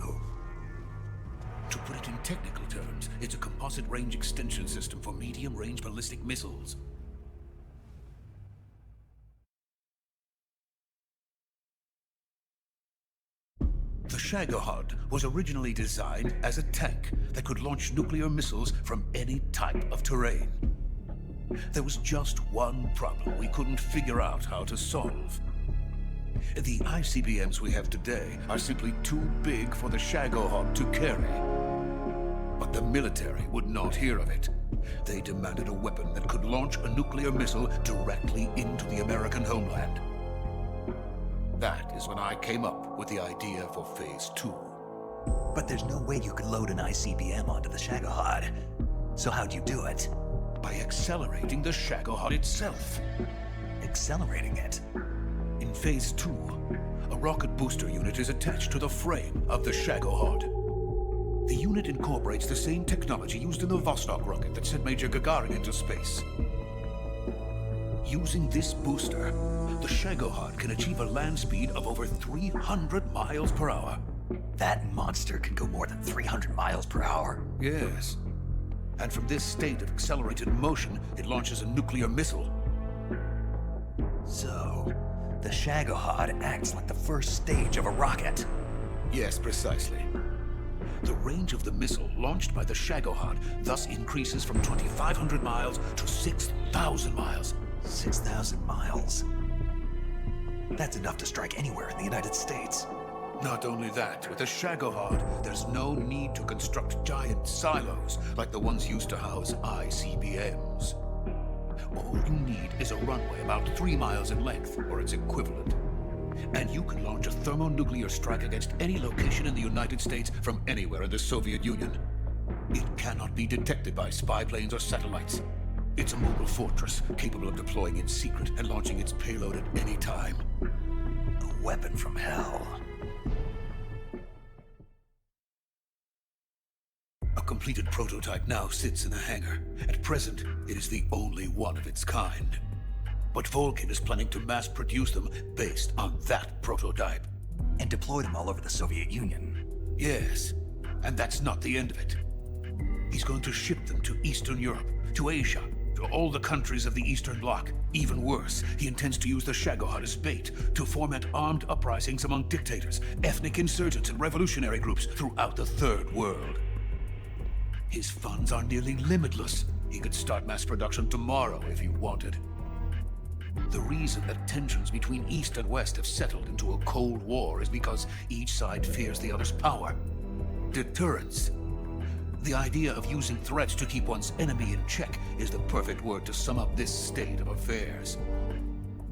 H: To put it in technical terms, it's a composite range extension system for medium-range ballistic missiles. The Shagohod was originally designed as a tank that could launch nuclear missiles from any type of terrain. There was just one problem we couldn't figure out how to solve. The ICBMs we have today are simply too big for the Shagohod to carry. But the military would not hear of it. They demanded a weapon that could launch a nuclear missile directly into the American homeland. That is when I came up with the idea for Phase 2.
A: But there's no way you could load an ICBM onto the Shagohod. So how'd you do it?
H: By accelerating the Shagohod itself.
A: Accelerating it?
H: In Phase 2, a rocket booster unit is attached to the frame of the Shagohod. The unit incorporates the same technology used in the Vostok rocket that sent Major Gagarin into space. Using this booster, the Shagohod can achieve a land speed of over 300 miles per hour.
A: That monster can go more than 300 miles per hour?
H: Yes. And from this state of accelerated motion, it launches a nuclear missile.
A: So, the Shagohod acts like the first stage of a rocket.
H: Yes, precisely. The range of the missile launched by the Shagohod thus increases from 2,500 miles to 6,000 miles.
A: 6,000 miles? That's enough to strike anywhere in the United States.
H: Not only that, with the Shagohod, there's no need to construct giant silos like the ones used to house ICBMs. All you need is a runway about 3 miles in length, or its equivalent. And you can launch a thermonuclear strike against any location in the United States from anywhere in the Soviet Union. It cannot be detected by spy planes or satellites. It's a mobile fortress, capable of deploying in secret and launching its payload at any time.
A: A weapon from hell.
H: A completed prototype now sits in the hangar. At present, it is the only one of its kind. But Volgin is planning to mass produce them based on that prototype.
A: And deploy them all over the Soviet Union.
H: Yes, and that's not the end of it. He's going to ship them to Eastern Europe, to Asia, to all the countries of the Eastern Bloc. Even worse, he intends to use the Shagohod as bait to foment armed uprisings among dictators, ethnic insurgents, and revolutionary groups throughout the Third World. His funds are nearly limitless. He could start mass production tomorrow if he wanted. The reason that tensions between East and West have settled into a Cold War is because each side fears the other's power. Deterrence. The idea of using threats to keep one's enemy in check is the perfect word to sum up this state of affairs.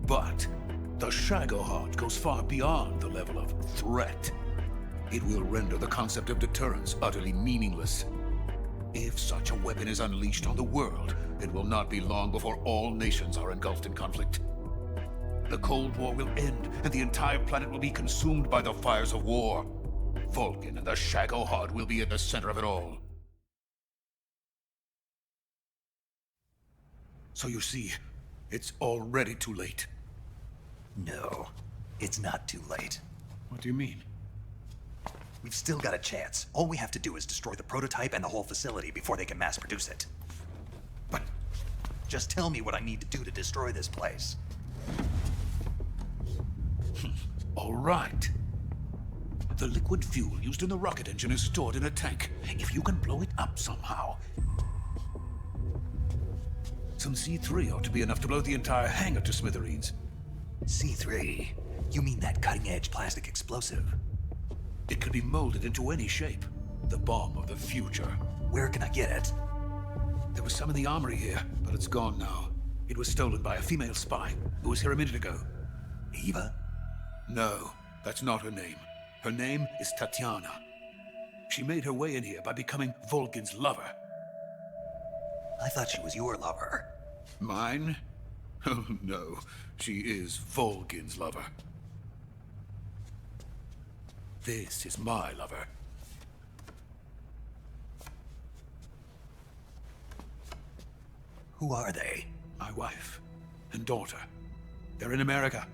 H: But the Shagohod goes far beyond the level of threat. It will render the concept of deterrence utterly meaningless. If such a weapon is unleashed on the world, it will not be long before all nations are engulfed in conflict. The Cold War will end, and the entire planet will be consumed by the fires of war. Volgin and the Shagohod will be at the center of it all. So you see, it's already too late.
A: No, it's not too late.
H: What do you mean?
A: We've still got a chance. All we have to do is destroy the prototype and the whole facility before they can mass produce it.
H: But
A: just tell me what I need to do to destroy this place.
H: All right. The liquid fuel used in the rocket engine is stored in a tank. If you can blow it up somehow. Some C3 ought to be enough to blow the entire hangar to smithereens.
A: C3? You mean that cutting-edge plastic explosive?
H: It could be molded into any shape. The bomb of the future.
A: Where can I get it?
H: There was some in the armory here, but it's gone now. It was stolen by a female spy who was here a minute ago.
A: Eva?
H: No, that's not her name. Her name is Tatiana. She made her way in here by becoming Volgin's lover.
A: I thought she was your lover.
H: Mine? Oh no, she is Volgin's lover. This is my lover.
A: Who are they?
H: My wife and daughter. They're in America.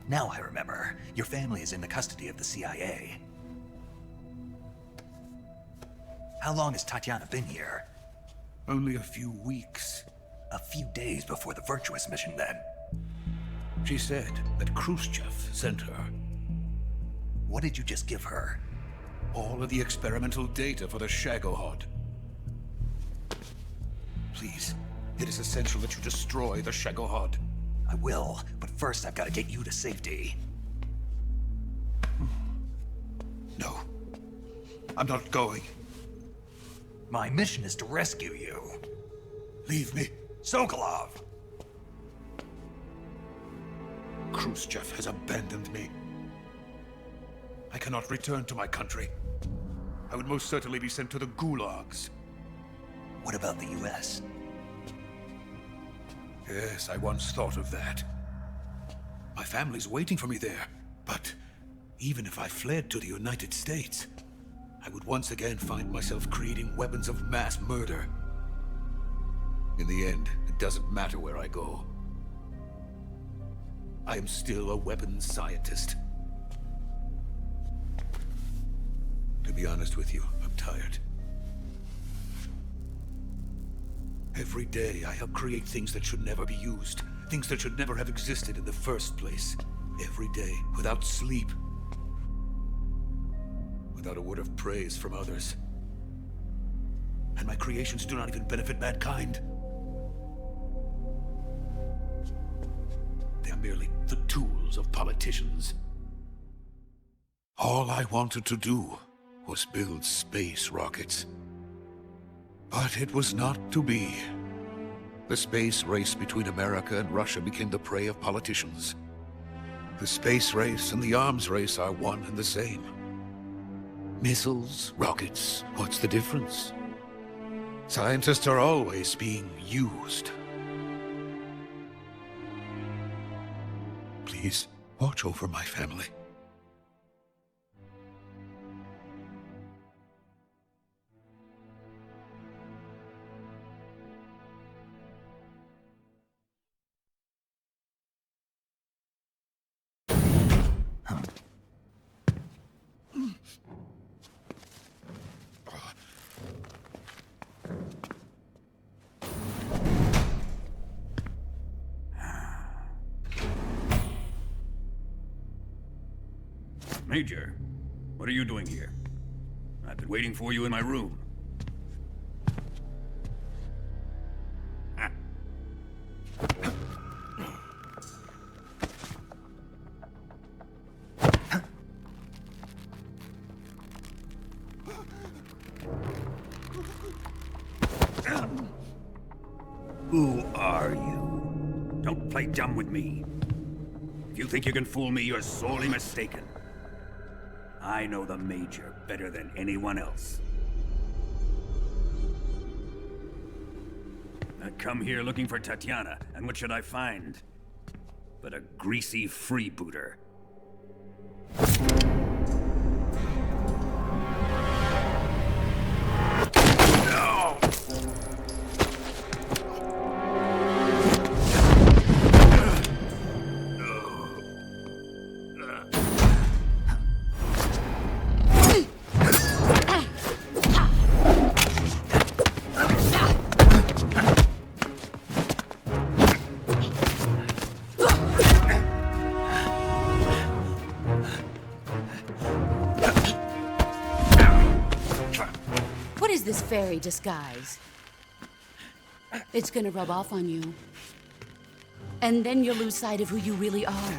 A: Now I remember. Your family is in the custody of the CIA. How long has Tatiana been here?
H: Only a few weeks.
A: A few days before the Virtuous Mission, then.
H: She said that Khrushchev sent her.
A: What did you just give her?
H: All of the experimental data for the Shagohod. Please, it is essential that you destroy the Shagohod.
A: I will, but first I've got to get you to safety.
H: No. I'm not going.
A: My mission is to rescue you.
H: Leave me.
A: Sokolov!
H: Khrushchev has abandoned me. I cannot return to my country. I would most certainly be sent to the gulags.
A: What about the US?
H: Yes, I once thought of that. My family's waiting for me there. But even if I fled to the United States, I would once again find myself creating weapons of mass murder. In the end, it doesn't matter where I go. I am still a weapons scientist. To be honest with you, I'm tired. Every day I help create things that should never be used. Things that should never have existed in the first place. Every day, without sleep. Without a word of praise from others. And my creations do not even benefit mankind. They are merely the tools of politicians. All I wanted to do was build space rockets. But it was not to be. The space race between America and Russia became the prey of politicians. The space race and the arms race are one and the same. Missiles, rockets, what's the difference? Scientists are always being used. Please, watch over my family.
L: Major, what are you doing here? I've been waiting for you in my room. Who are you? Don't play dumb with me. If you think you can fool me, you're sorely mistaken. I know the Major better than anyone else. I come here looking for Tatiana, and what should I find? But a greasy freebooter.
F: fairy disguise. It's gonna rub off on you. And then you'll lose sight of who you really are.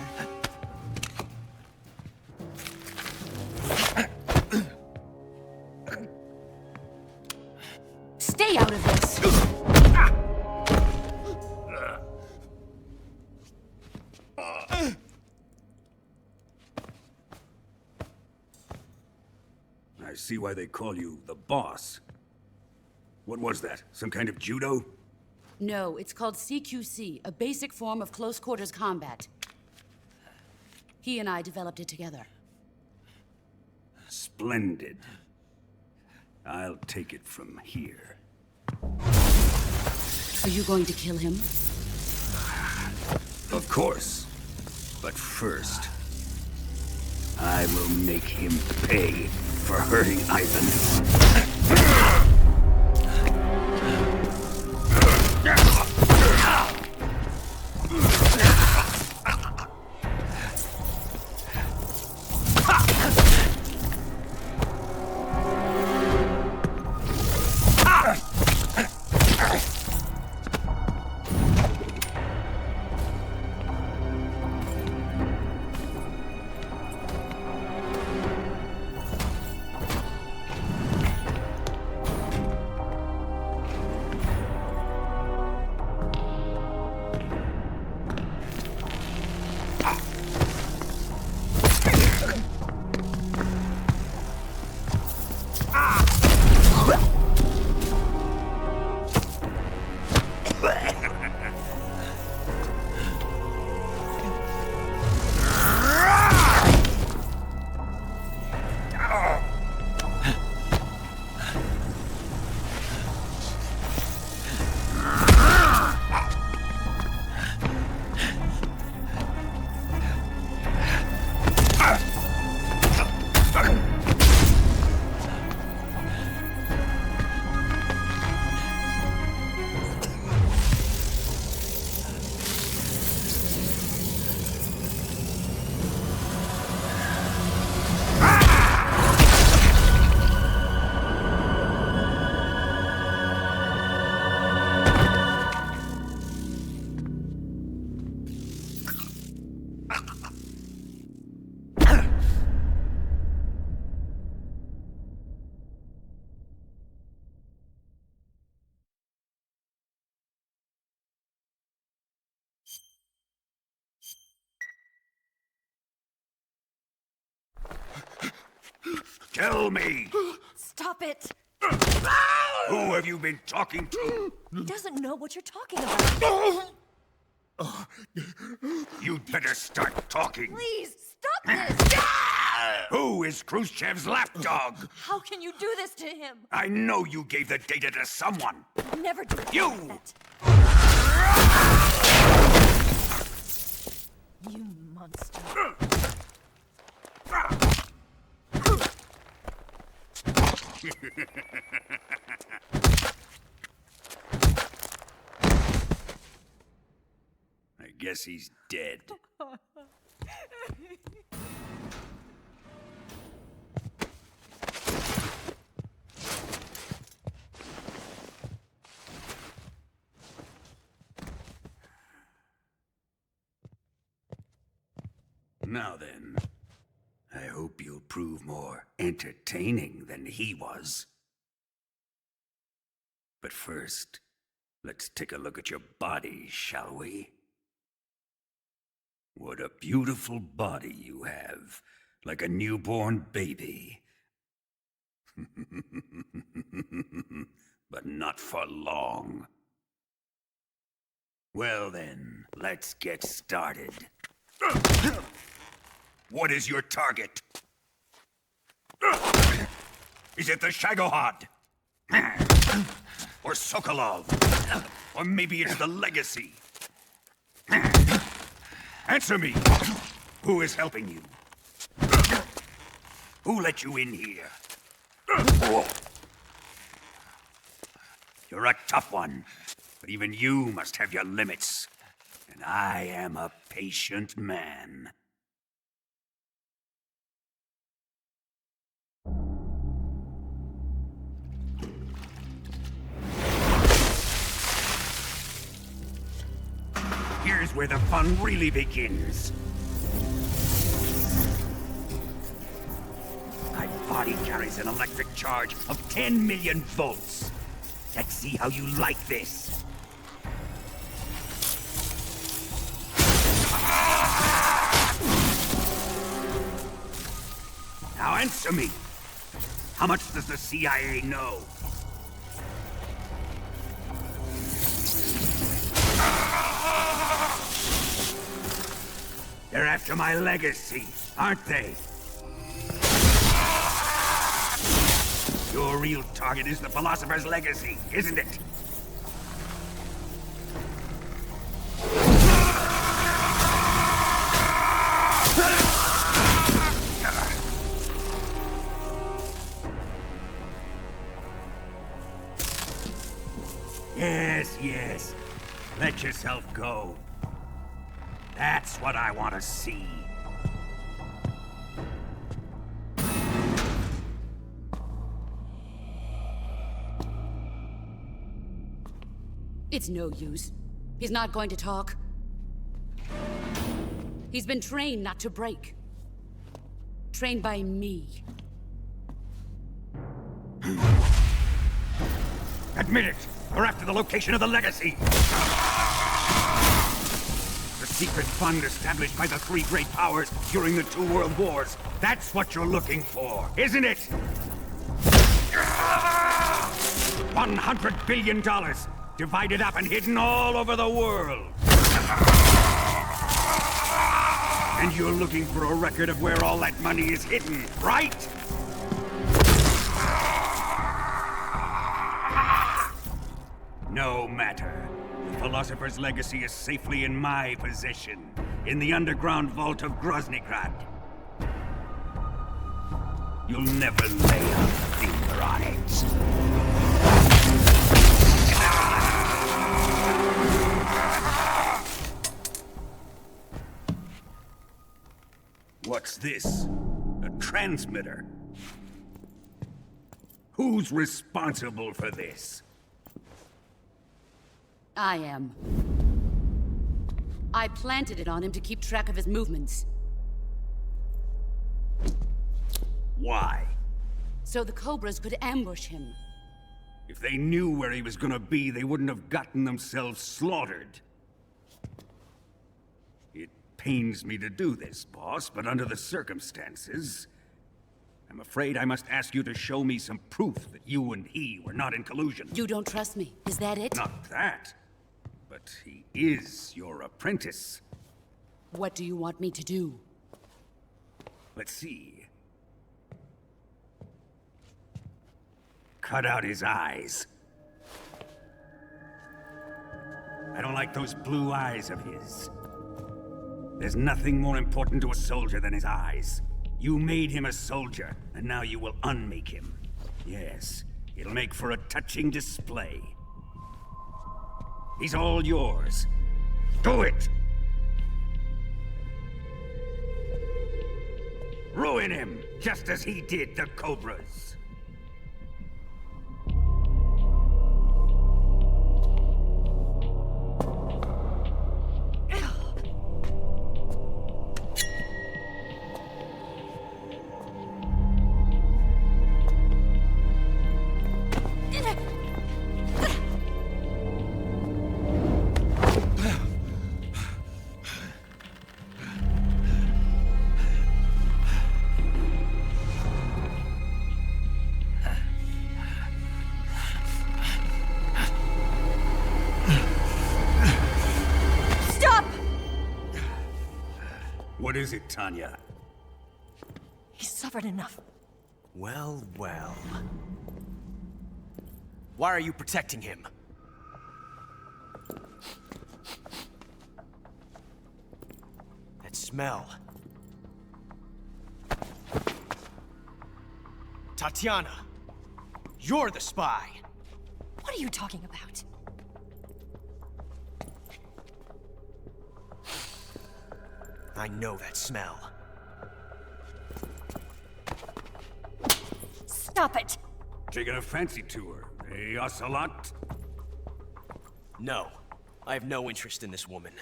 F: Stay out of this!
L: I see why they call you the boss. What was that? Some kind of judo?
F: No, it's called CQC, a basic form of close quarters combat. He and I developed it together.
L: Splendid. I'll take it from here.
F: Are you going to kill him?
L: Of course. But first, I will make him pay for hurting Ivan. Tell me!
M: Stop it!
L: Who have you been talking to?
M: He doesn't know what you're talking about.
L: You'd better start talking.
M: Please, stop this!
L: Who is Khrushchev's lapdog?
M: How can you do this to him?
L: I know you gave the data to someone.
M: Never do
L: You!
M: You monster.
L: I guess he's dead. Now then, I hope you'll prove more entertaining than he was. But first, let's take a look at your body, shall we? What a beautiful body you have, like a newborn baby. But not for long. Well then, let's get started. What is your target? Is it the Shagohod? Or Sokolov? Or maybe it's the Legacy? Answer me! Who is helping you? Who let you in here? You're a tough one, but even you must have your limits. And I am a patient man. Here's where the fun really begins. My body carries an electric charge of 10 million volts. Let's see how you like this. Now answer me. How much does the CIA know? They're after my legacy, aren't they? Your real target is the philosopher's legacy, isn't it? Yes. Let yourself go. That's what I want to see.
F: It's no use. He's not going to talk. He's been trained not to break. Trained by me.
L: Admit it! We're after the location of the legacy! The secret fund established by the three great powers during the 2 world wars. That's what you're looking for, isn't it? $100 billion, divided up and hidden all over the world. And you're looking for a record of where all that money is hidden, right? No matter. The Philosopher's legacy is safely in my possession, in the underground vault of Groznygrad. You'll never lay a finger on it. What's this? A transmitter? Who's responsible for this?
F: I am. I planted it on him to keep track of his movements.
L: Why?
F: So the Cobras could ambush him.
L: If they knew where he was gonna be, they wouldn't have gotten themselves slaughtered. It pains me to do this, boss, but under the circumstances, I'm afraid I must ask you to show me some proof that you and he were not in collusion.
F: You don't trust me, is that it?
L: Not that. But he is your apprentice.
F: What do you want me to do?
L: Let's see. Cut out his eyes. I don't like those blue eyes of his. There's nothing more important to a soldier than his eyes. You made him a soldier, and now you will unmake him. Yes, it'll make for a touching display. He's all yours. Do it! Ruin him, just as he did the Cobras. What is it, Tanya?
M: He's suffered enough.
I: Well, well. Why are you protecting him? That smell. Tatiana, you're the spy.
M: What are you talking about?
I: I know that smell.
M: Stop it!
L: Taking a fancy tour, eh, Ocelot?
I: No, I have no interest in this woman.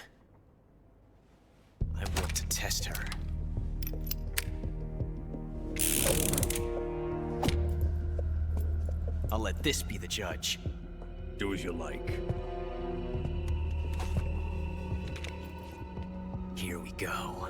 I: to test her. I'll let this be the judge.
L: Do as you like.
I: Here we go.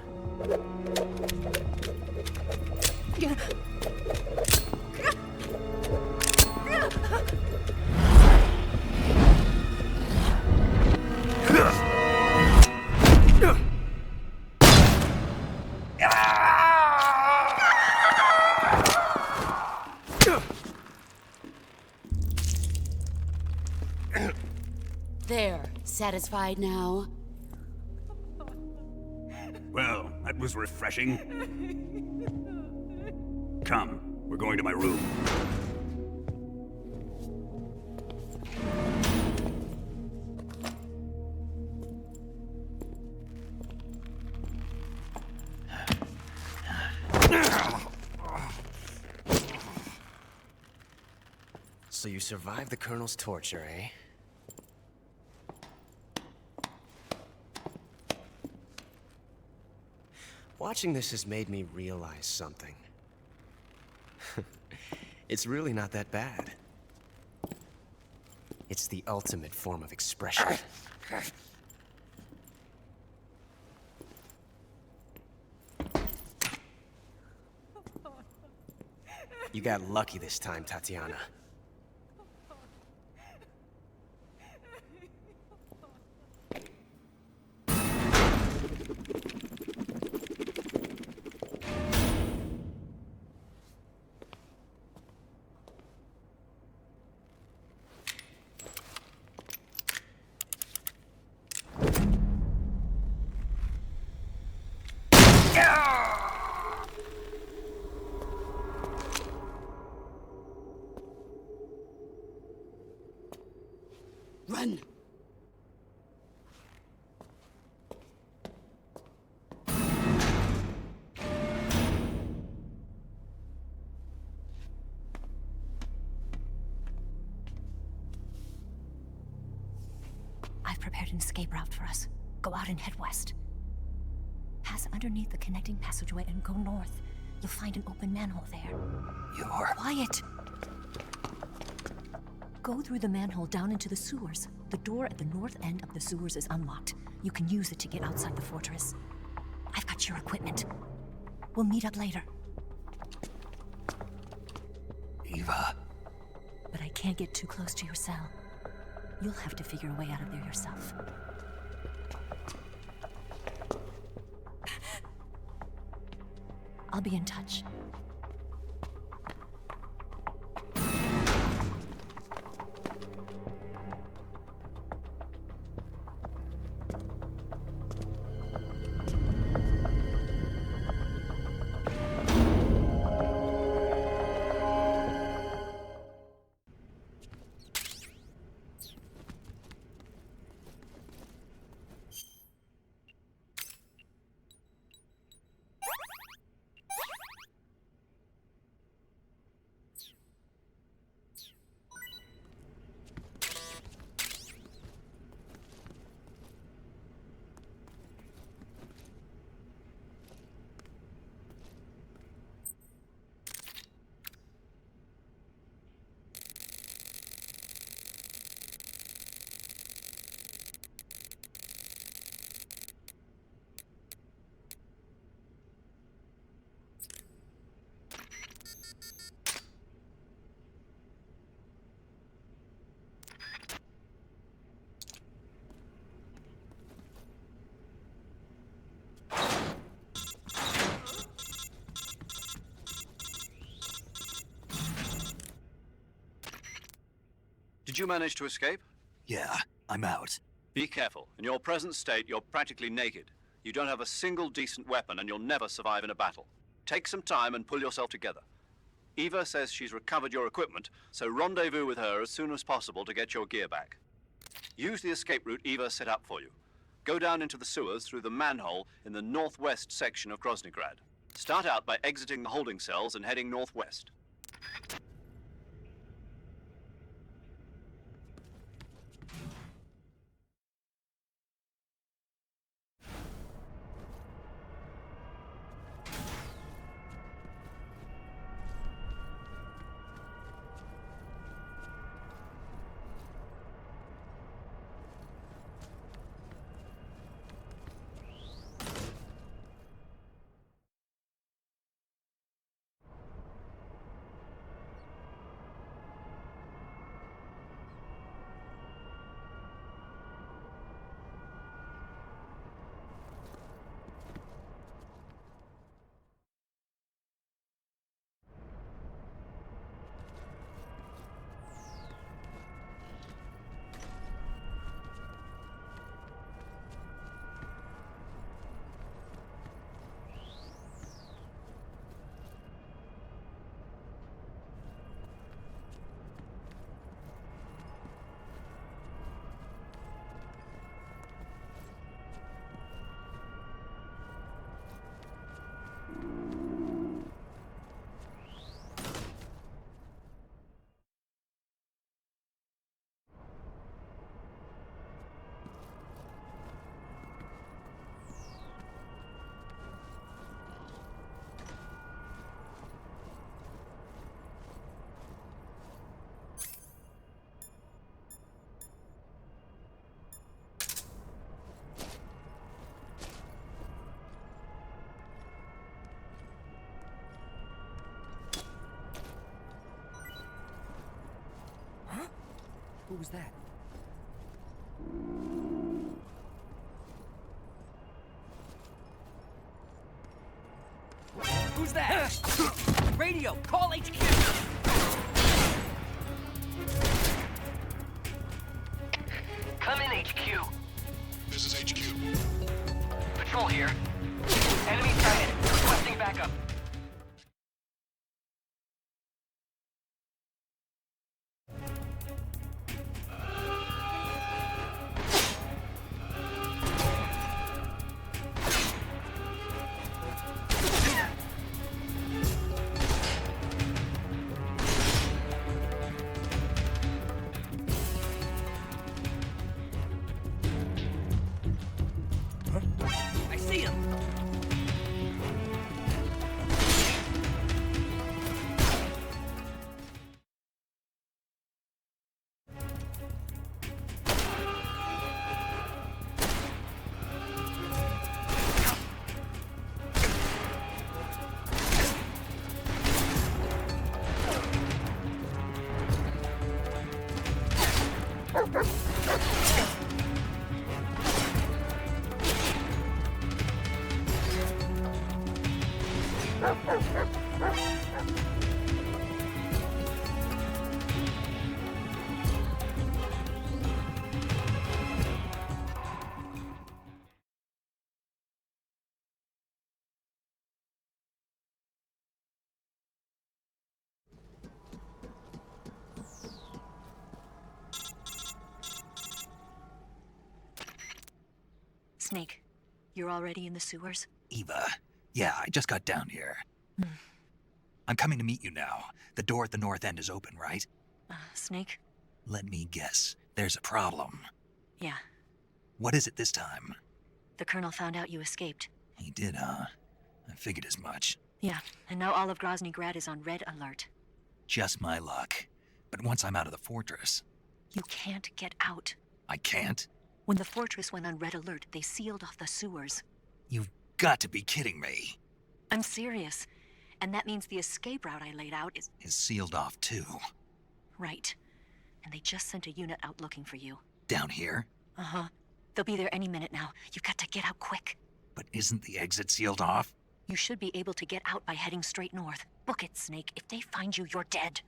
F: There, satisfied now?
L: Well, that was refreshing. Come, we're going to my room.
I: So you survived the Colonel's torture, eh? Watching this has made me realize something. It's really not that bad. It's the ultimate form of expression. You got lucky this time, Tatiana.
F: Run!
M: I've prepared an escape route for us. Go out and head west. Pass underneath the connecting passageway and go north. You'll find an open manhole there.
A: You're...
M: Quiet! Go through the manhole down into the sewers. The door at the north end of the sewers is unlocked. You can use it to get outside the fortress. I've got your equipment. We'll meet up later.
A: Eva.
M: But I can't get too close to your cell. You'll have to figure a way out of there yourself. I'll be in touch.
B: Did you manage to escape?
A: Yeah, I'm out.
B: Be careful. In your present state, you're practically naked. You don't have a single decent weapon, and you'll never survive in a battle. Take some time and pull yourself together. Eva says she's recovered your equipment, so rendezvous with her as soon as possible to get your gear back. Use the escape route Eva set up for you. Go down into the sewers through the manhole in the northwest section of Groznygrad. Start out by exiting the holding cells and heading northwest.
S: was that? Who's that? Radio, call HQ!
O: Come in, HQ.
P: This is HQ.
O: Patrol here. Enemy sighted. Requesting backup.
S: I see him!
M: Snake, you're already in the sewers?
A: Eva, yeah, I just got down here. I'm coming to meet you now. The door at the north end is open, right?
M: Snake?
A: Let me guess. There's a problem.
M: Yeah.
A: What is it this time?
M: The Colonel found out you escaped.
A: He did, huh? I figured as much.
M: Yeah, and now all of Grozny Grad is on red alert.
A: Just my luck. But once I'm out of the fortress...
M: You can't get out.
A: I can't?
M: When the fortress went on red alert, they sealed off the sewers.
A: You've got to be kidding me.
M: I'm serious. And that means the escape route I laid out is
A: sealed off, too.
M: Right. And they just sent a unit out looking for you.
A: Down here?
M: Uh-huh. They'll be there any minute now. You've got to get out quick.
A: But isn't the exit sealed off?
M: You should be able to get out by heading straight north. Book it, Snake. If they find you, you're dead.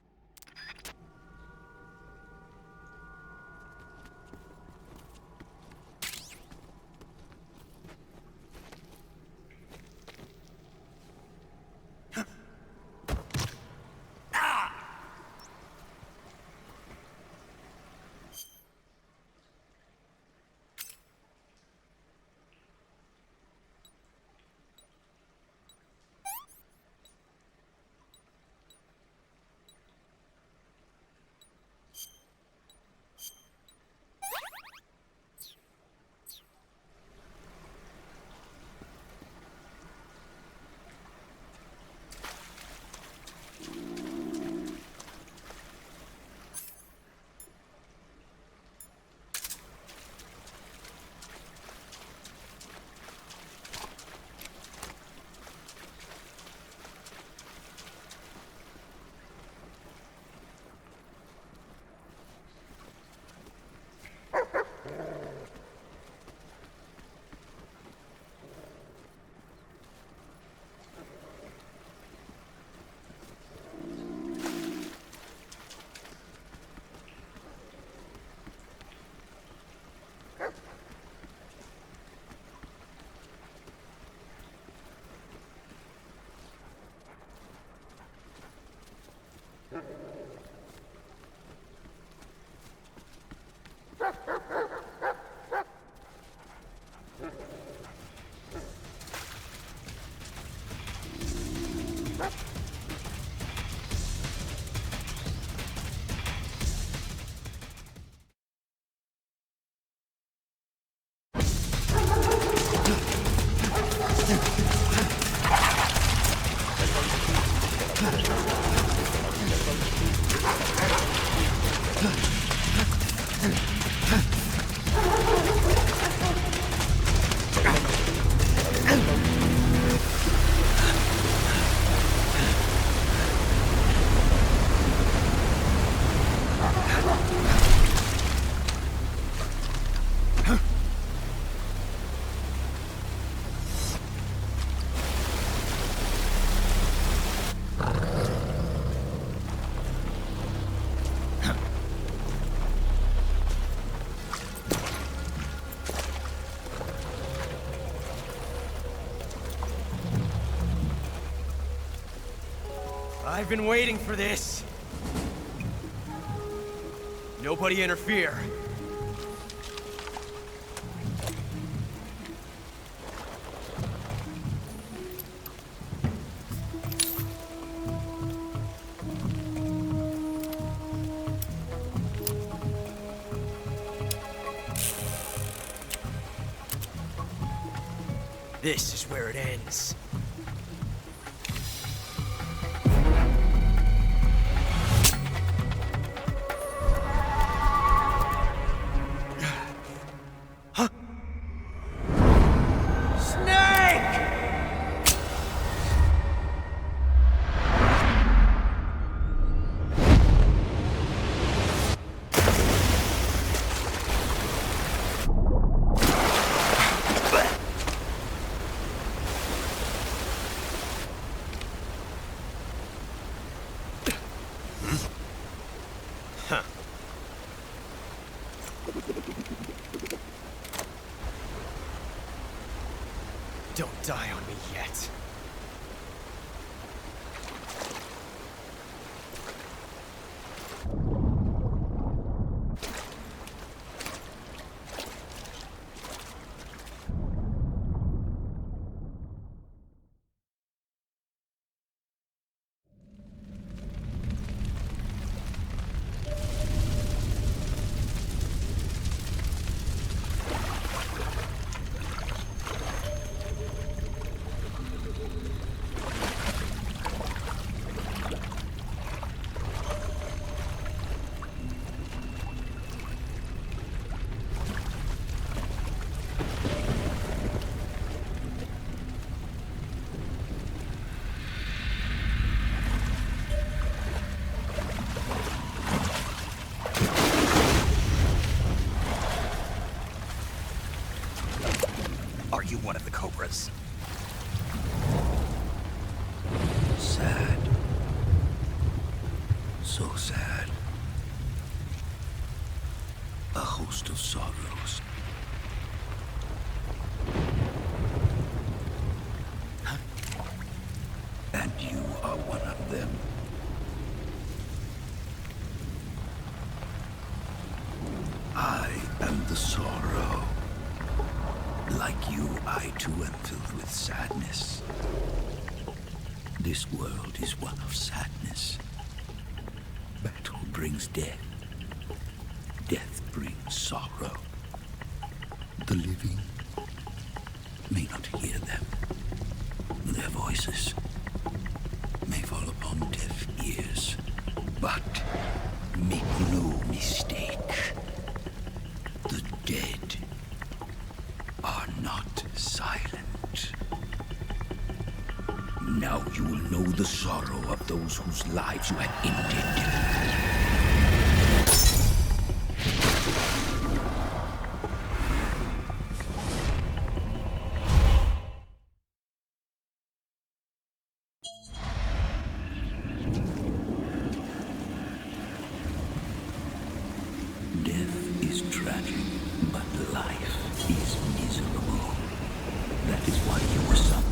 I: I've been waiting for this. Nobody interfere. This is where it ends. Don't die on me yet.
A: Are you one of the Cobras?
Q: Sad. So sad. A host of sorrows. And you are one of them. I am the sorrow. Like you, I too am filled with sadness. This world is one of sadness. Battle brings death. Death brings sorrow. The living may not hear them. Their voices may fall upon deaf ears. But make no mistake, the dead are not silent. Now you will know the sorrow of those whose lives you have ended. Death is tragic, but life is miserable. That is why you were summoned.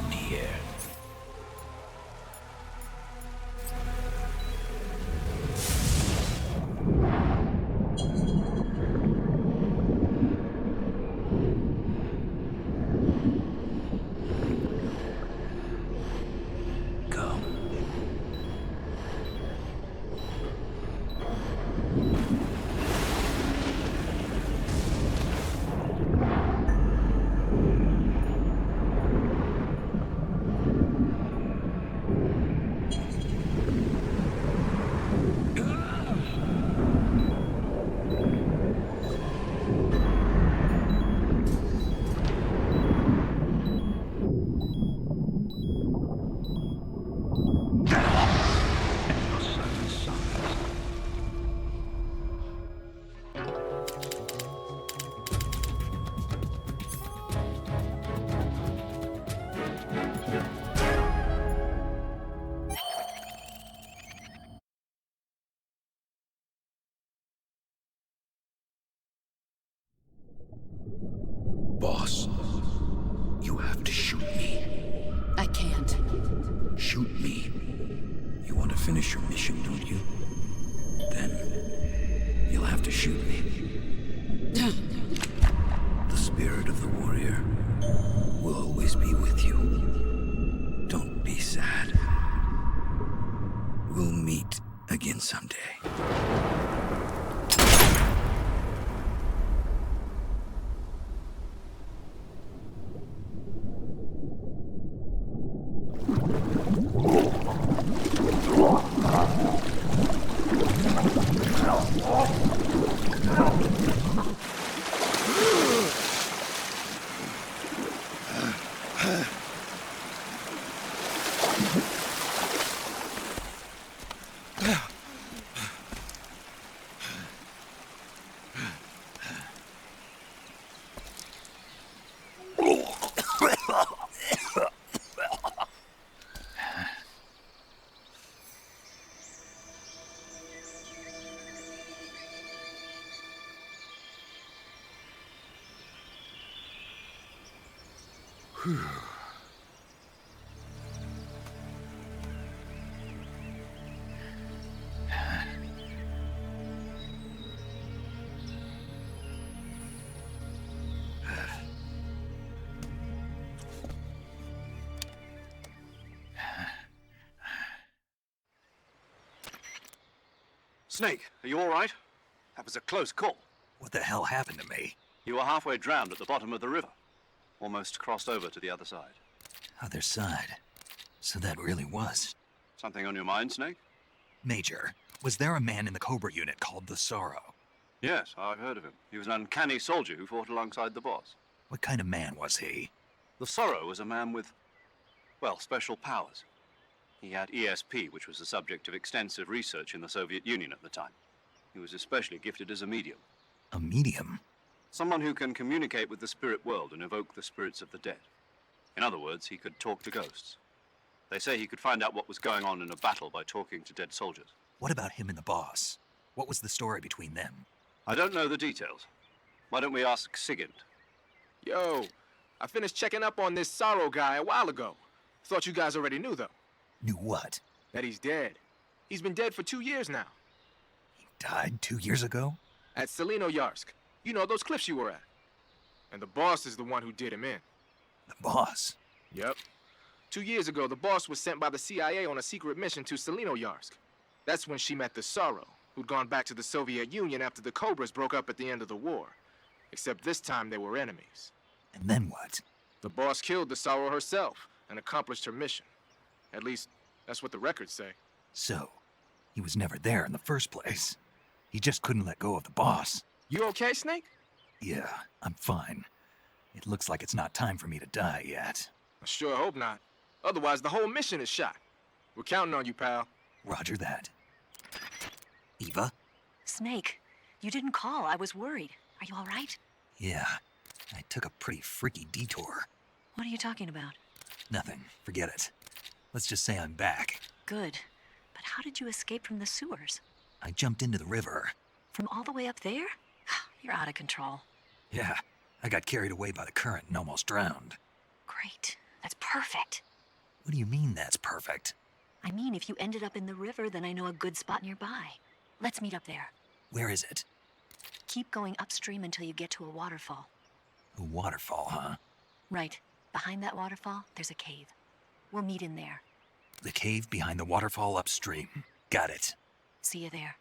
Q: Near. Boss, you have to shoot me.
F: can't.
Q: Shoot me. You want to finish your mission, don't you? Then you'll have to shoot me. The spirit of the warrior will always be with you. Don't be sad. We'll meet again someday.
B: Snake, are you all right? That was a close call.
A: What the hell happened to me?
B: You were halfway drowned at the bottom of the river. Almost crossed over to the other side.
A: Other side. So that really was.
B: Something on your mind, Snake?
A: Major, was there a man in the Cobra unit called the Sorrow?
B: Yes, I've heard of him. He was an uncanny soldier who fought alongside the boss.
A: What kind of man was he?
B: The Sorrow was a man with, well, special powers. He had ESP, which was the subject of extensive research in the Soviet Union at the time. He was especially gifted as a medium.
A: A medium?
B: Someone who can communicate with the spirit world and evoke the spirits of the dead. In other words, he could talk to ghosts. They say he could find out what was going on in a battle by talking to dead soldiers.
A: What about him and the boss? What was the story between them?
B: I don't know the details. Why don't we ask Sigint?
J: Yo, I finished checking up on this Sorrow guy a while ago. Thought you guys already knew, though.
A: Knew what?
J: That he's dead. He's been dead for 2 years now.
A: He died 2 years ago?
J: At Selino-Yarsk. You know, those cliffs you were at. And the boss is the one who did him in.
A: The boss?
J: Yep. 2 years ago, the boss was sent by the CIA on a secret mission to Selino-Yarsk. That's when she met the Sorrow, who'd gone back to the Soviet Union after the Cobras broke up at the end of the war. Except this time they were enemies.
A: And then what?
J: The boss killed the Sorrow herself and accomplished her mission. At least, that's what the records say.
A: So, he was never there in the first place. He just couldn't let go of the boss.
J: You okay, Snake?
A: Yeah, I'm fine. It looks like it's not time for me to die yet.
J: I sure hope not. Otherwise, the whole mission is shot. We're counting on you, pal.
A: Roger that. Eva?
M: Snake, you didn't call. I was worried. Are you all right?
A: Yeah, I took a pretty freaky detour.
M: What are you talking about?
A: Nothing. Forget it. Let's just say I'm back.
M: Good. But how did you escape from the sewers?
A: I jumped into the river.
M: From all the way up there? You're out of control.
A: Yeah, I got carried away by the current and almost drowned.
M: Great. That's perfect.
A: What do you mean that's perfect?
M: I mean, if you ended up in the river, then I know a good spot nearby. Let's meet up there.
A: Where is it?
M: Keep going upstream until you get to a waterfall.
A: A waterfall, huh?
M: Right. Behind that waterfall, there's a cave. We'll meet in there.
A: The cave behind the waterfall upstream. Got it.
M: See you there.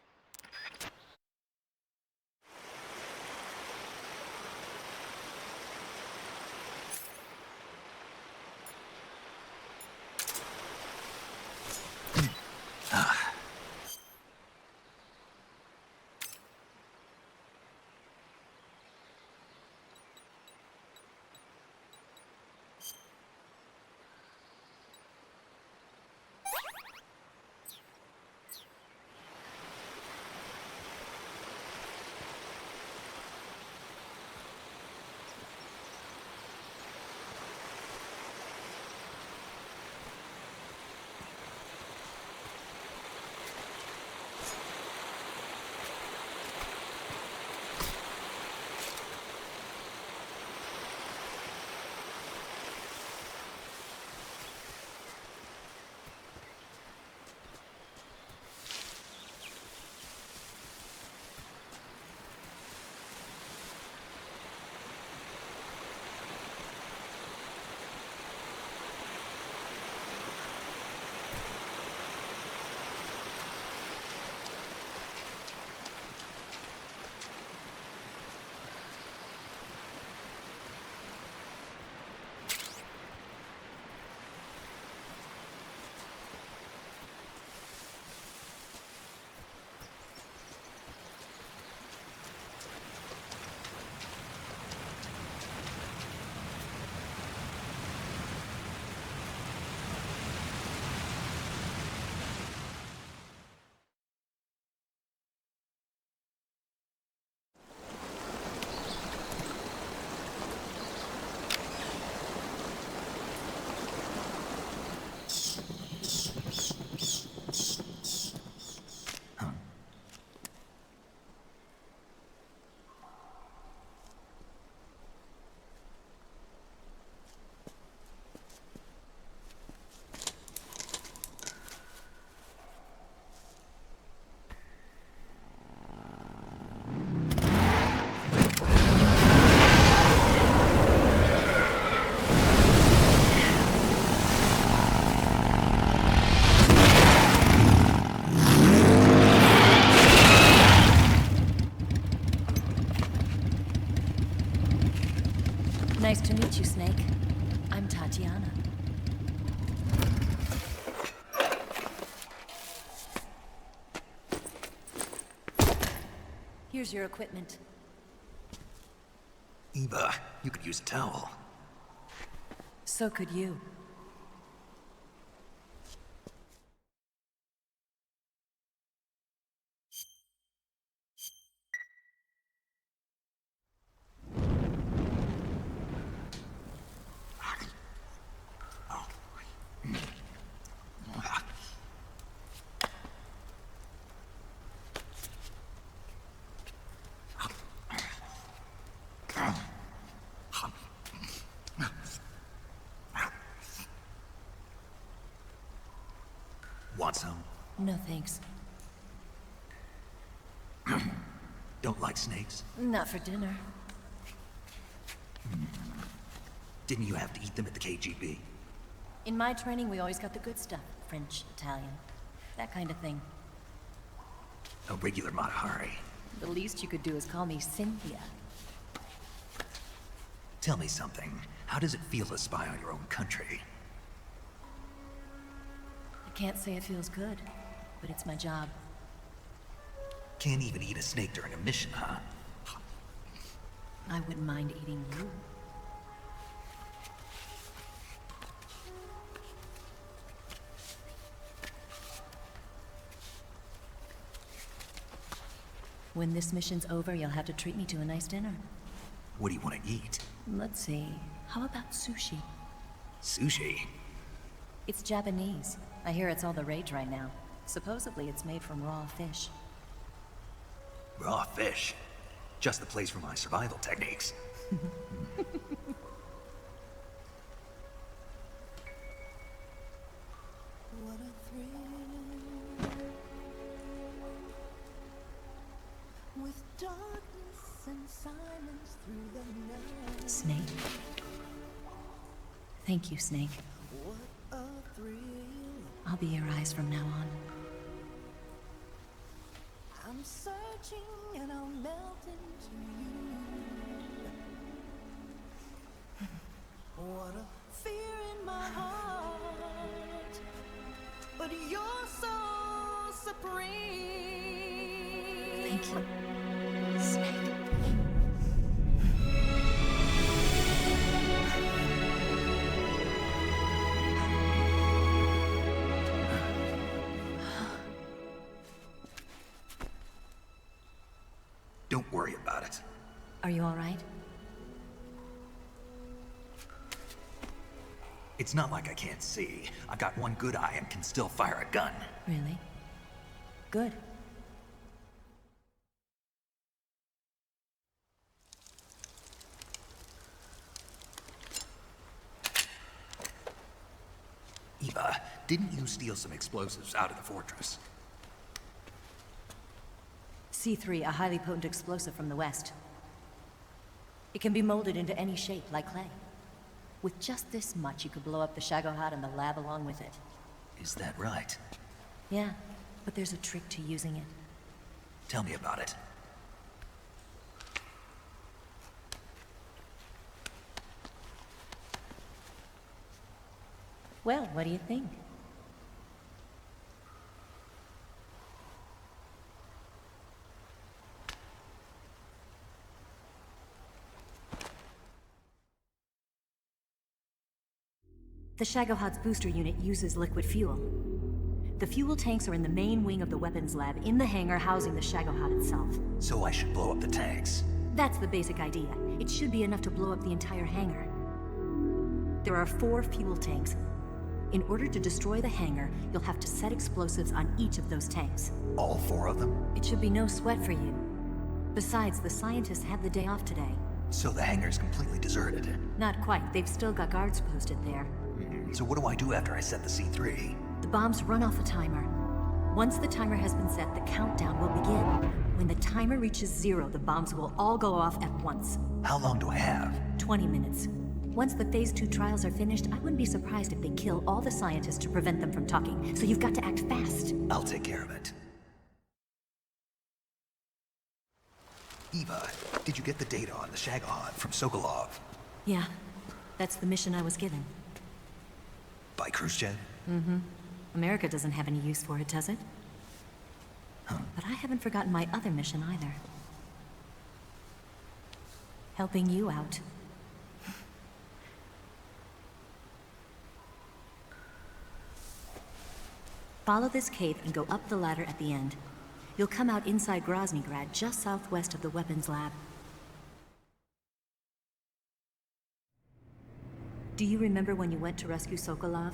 M: Nice to meet you, Snake. I'm Tatiana. Here's your equipment.
A: Eva, you could use a towel.
M: So could you.
A: Want some?
M: No thanks.
A: Don't like snakes?
M: Not for dinner.
A: Didn't you have to eat them at the KGB?
M: In my training, we always got the good stuff. French, Italian, that kind of thing.
A: A regular Matahari.
M: The least you could do is call me Cynthia.
A: Tell me something. How does it feel to spy on your own country?
M: I can't say it feels good, but it's my job.
A: Can't even eat a snake during a mission, huh?
M: I wouldn't mind eating you. When this mission's over, you'll have to treat me to a nice dinner.
A: What do you want to eat?
M: Let's see. How about sushi?
A: Sushi?
M: It's Japanese. I hear it's all the rage right now. Supposedly it's made from raw fish.
A: Raw fish? Just the place for my survival techniques.
T: What a thrill. With darkness and silence through the night.
M: Snake. Thank you, Snake.
T: What a thrill.
M: I'll be your eyes from now on.
T: I'm searching and I'll melt into you. What a fear in my heart, but you're so supreme.
M: Thank you, Snake.
A: Don't worry about it.
M: Are you all right?
A: It's not like I can't see. I've got one good eye and can still fire a gun.
M: Really? Good.
A: Eva, didn't you steal some explosives out of the fortress?
M: C3, a highly potent explosive from the west. It can be molded into any shape, like clay. With just this much, you could blow up the Shagohod and the lab along with it.
A: Is that right?
M: Yeah, but there's a trick to using it.
A: Tell me about it.
M: Well, what do you think? The Shagohod's booster unit uses liquid fuel. The fuel tanks are in the main wing of the weapons lab in the hangar housing the Shagohod itself.
A: So I should blow up the tanks?
M: That's the basic idea. It should be enough to blow up the entire hangar. There are 4 fuel tanks. In order to destroy the hangar, you'll have to set explosives on each of those tanks.
A: All 4 of them?
M: It should be no sweat for you. Besides, the scientists had the day off today.
A: So the hangar's completely deserted?
M: Not quite. They've still got guards posted there.
A: So what do I do after I set the C3?
M: The bombs run off a timer. Once the timer has been set, the countdown will begin. When the timer reaches 0, the bombs will all go off at once.
A: How long do I have?
M: 20 minutes. Once the Phase 2 trials are finished, I wouldn't be surprised if they kill all the scientists to prevent them from talking. So you've got to act fast.
A: I'll take care of it. Eva, did you get the data on the Shagohod from Sokolov?
M: Yeah, that's the mission I was given.
A: By Khrushchev?
M: Mm-hmm. America doesn't have any use for it, does it?
A: Huh.
M: But I haven't forgotten my other mission either. Helping you out. Follow this cave and go up the ladder at the end. You'll come out inside Groznygrad, just southwest of the weapons lab. Do you remember when you went to rescue Sokolov?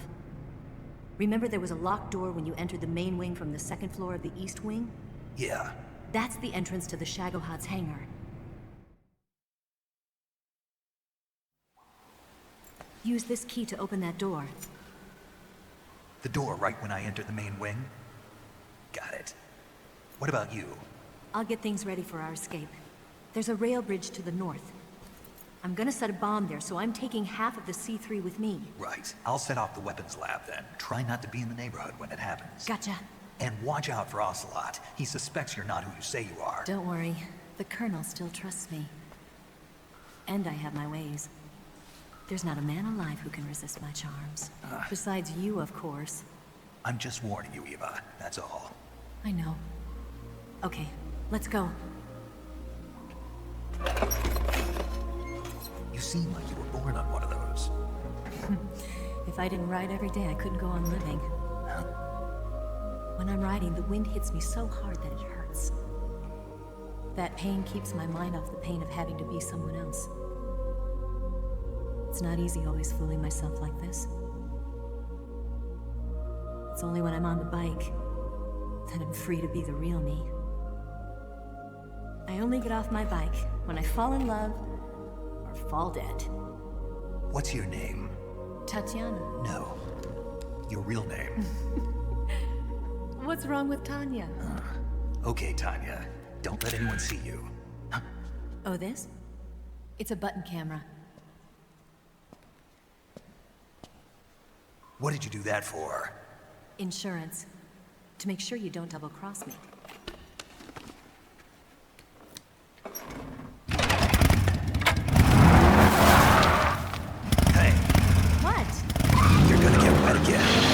M: Remember there was a locked door when you entered the main wing from the second floor of the east wing?
A: Yeah.
M: That's the entrance to the Shagohod's hangar. Use this key to open that door.
A: The door right when I enter the main wing? Got it. What about you?
M: I'll get things ready for our escape. There's a rail bridge to the north. I'm gonna set a bomb there, so I'm taking half of the C3 with me.
A: Right. I'll set off the weapons lab then. Try not to be in the neighborhood when it happens.
M: Gotcha.
A: And watch out for Ocelot. He suspects you're not who you say you are.
M: Don't worry. The Colonel still trusts me. And I have my ways. There's not a man alive who can resist my charms. Besides you, of course.
A: I'm just warning you, Eva. That's all.
M: I know. Okay, let's go.
A: You seem like you were born on one of those.
M: If I didn't ride every day, I couldn't go on living. When I'm riding, the wind hits me so hard that it hurts. That pain keeps my mind off the pain of having to be someone else. It's not easy always fooling myself like this. It's only when I'm on the bike that I'm free to be the real me. I only get off my bike when I fall in love or fall dead.
A: What's your name?
M: Tatiana.
A: No. Your real name.
M: What's wrong with Tanya?
A: Okay, Tanya. Don't let anyone see you.
M: Oh, this? It's a button camera.
A: What did you do that for?
M: Insurance. To make sure you don't double-cross me.
A: Hey.
M: What?
A: You're gonna get wet again.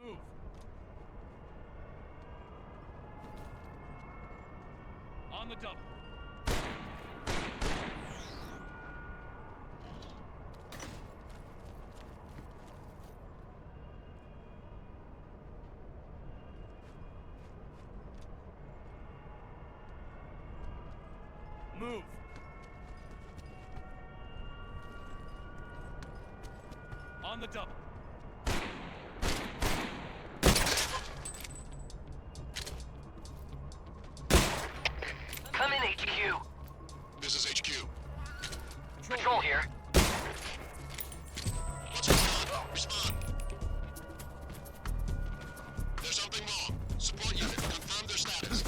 G: Move. On the double. Move. On the double.
O: Come in, HQ.
P: This is HQ.
O: Patrol here.
P: What's going on? Respond. There's something wrong. Support unit, confirm their status.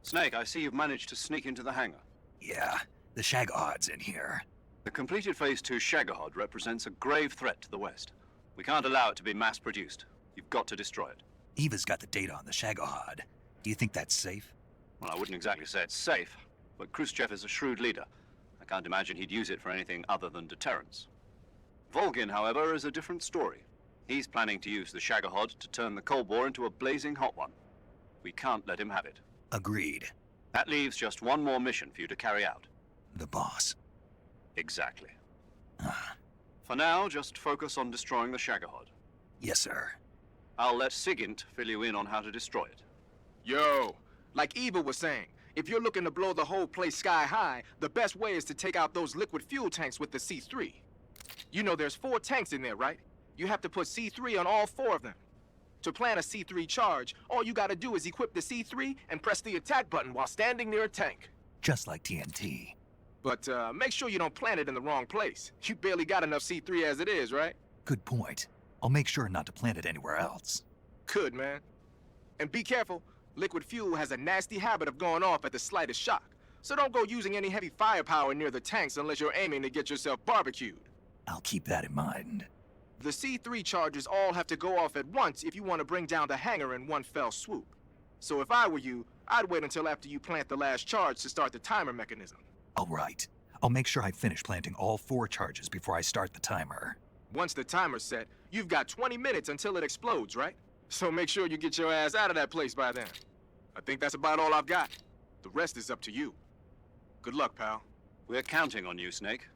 B: Snake, I see you've managed to sneak into the hangar.
A: Yeah, the Shagohod's in here.
B: The completed Phase 2 Shagohod represents a grave threat to the West. We can't allow it to be mass-produced. You've got to destroy it.
A: Eva's got the data on the Shagohod. Do you think that's safe?
B: Well, I wouldn't exactly say it's safe, but Khrushchev is a shrewd leader. I can't imagine he'd use it for anything other than deterrence. Volgin, however, is a different story. He's planning to use the Shagohod to turn the Cold War into a blazing hot one. We can't let him have it.
A: Agreed.
B: That leaves just one more mission for you to carry out.
A: The boss.
B: Exactly. For now, just focus on destroying the Shagohod.
A: Yes, sir.
B: I'll let Sigint fill you in on how to destroy it.
J: Yo, like Eva was saying, if you're looking to blow the whole place sky high, the best way is to take out those liquid fuel tanks with the C3. You know there's 4 tanks in there, right? You have to put C3 on all 4 of them. To plan a C3 charge, all you gotta do is equip the C3 and press the attack button while standing near a tank.
A: Just like TNT.
J: But make sure you don't plant it in the wrong place. You barely got enough C3 as it is, right?
A: Good point. I'll make sure not to plant it anywhere else.
J: Good, man. And be careful. Liquid fuel has a nasty habit of going off at the slightest shock. So don't go using any heavy firepower near the tanks unless you're aiming to get yourself barbecued.
A: I'll keep that in mind.
J: The C3 charges all have to go off at once if you want to bring down the hangar in one fell swoop. So if I were you, I'd wait until after you plant the last charge to start the timer mechanism.
A: All right. I'll make sure I finish planting all 4 charges before I start the timer.
J: Once the timer's set, you've got 20 minutes until it explodes, right? So make sure you get your ass out of that place by then. I think that's about all I've got. The rest is up to you. Good luck, pal.
B: We're counting on you, Snake.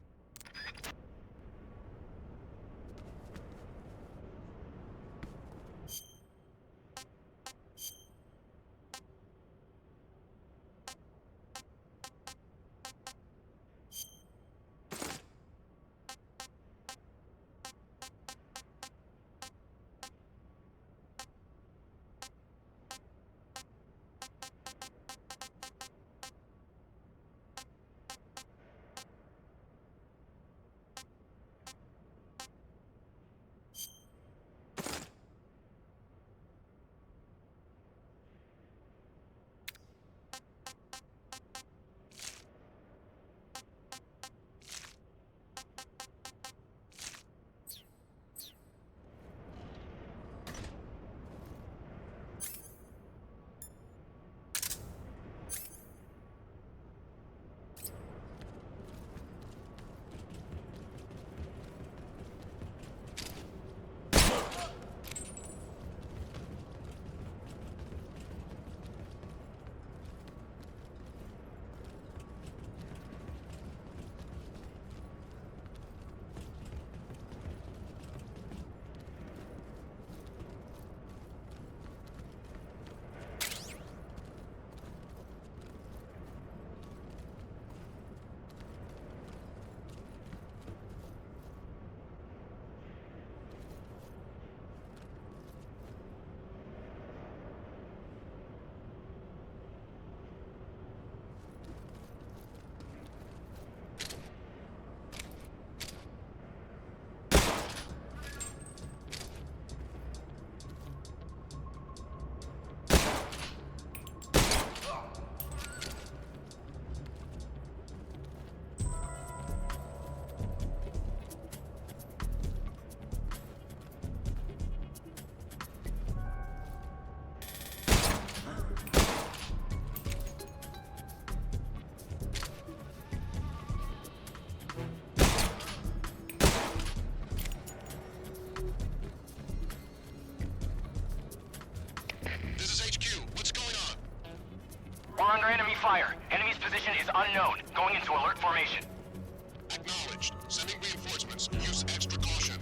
O: fire. Enemy's position is unknown. Going into alert formation.
P: Acknowledged. Sending reinforcements. Use extra caution.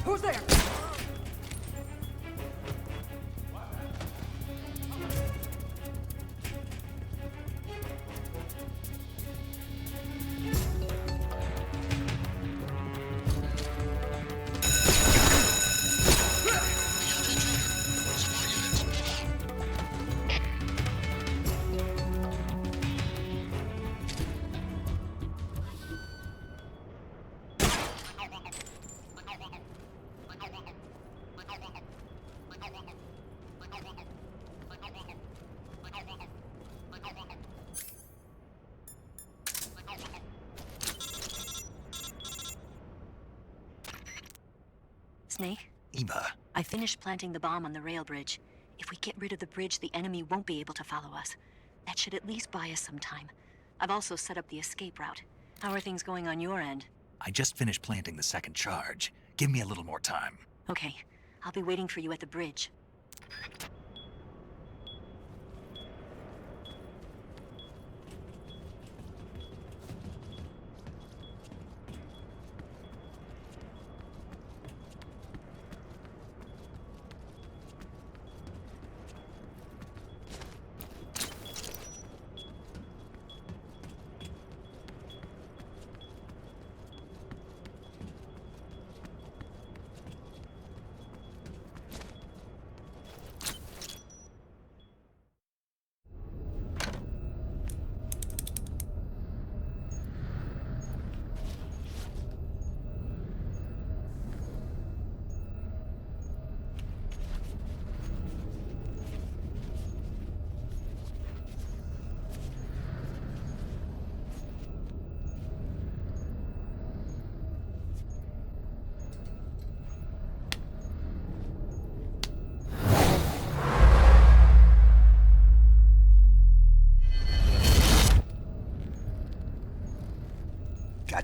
T: Who's there?
M: Snake?
A: Eva.
M: I finished planting the bomb on the rail bridge. If we get rid of the bridge, the enemy won't be able to follow us. That should at least buy us some time. I've also set up the escape route. How are things going on your end?
A: I just finished planting the second charge. Give me a little more time.
M: Okay. I'll be waiting for you at the bridge.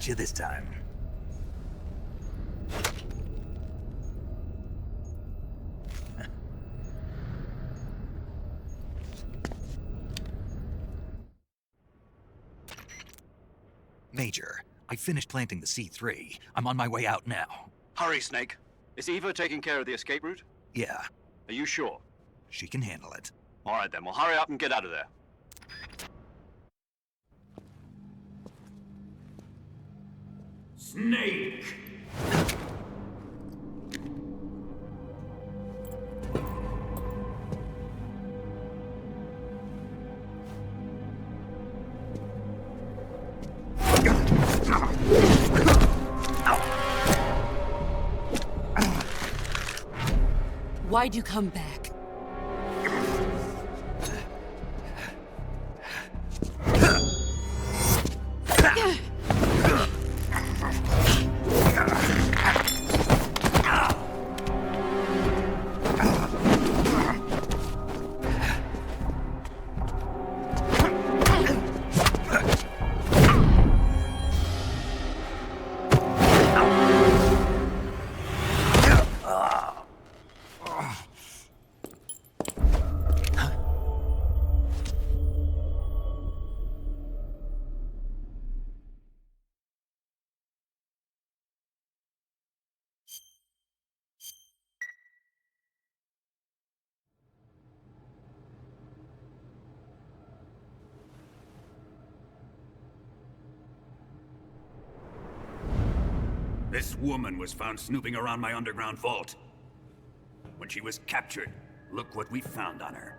A: got you this time. Major, I finished planting the C3. I'm on my way out now.
B: Hurry, Snake. Is Eva taking care of the escape route?
A: Yeah.
B: Are you sure?
A: She can handle it.
B: All right then, well hurry up and get out of there.
Q: Snake!
F: Why'd you come back?
L: This woman was found snooping around my underground vault. When she was captured, look what we found on her.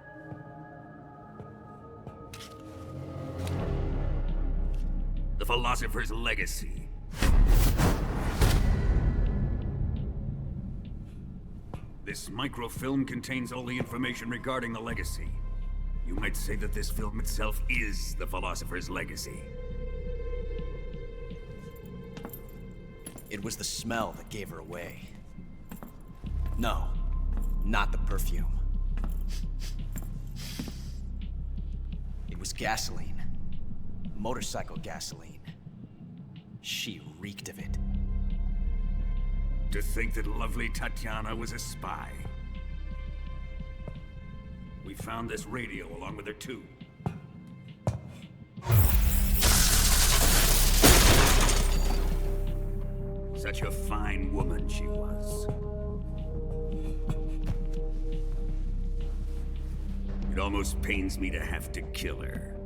L: The Philosopher's Legacy. This microfilm contains all the information regarding the legacy. You might say that this film itself is the Philosopher's Legacy.
I: It was the smell that gave her away. No, not the perfume. It was gasoline. Motorcycle gasoline. She reeked of it.
L: To think that lovely Tatiana was a spy. We found this radio along with her too. Such a fine woman she was. It almost pains me to have to kill her.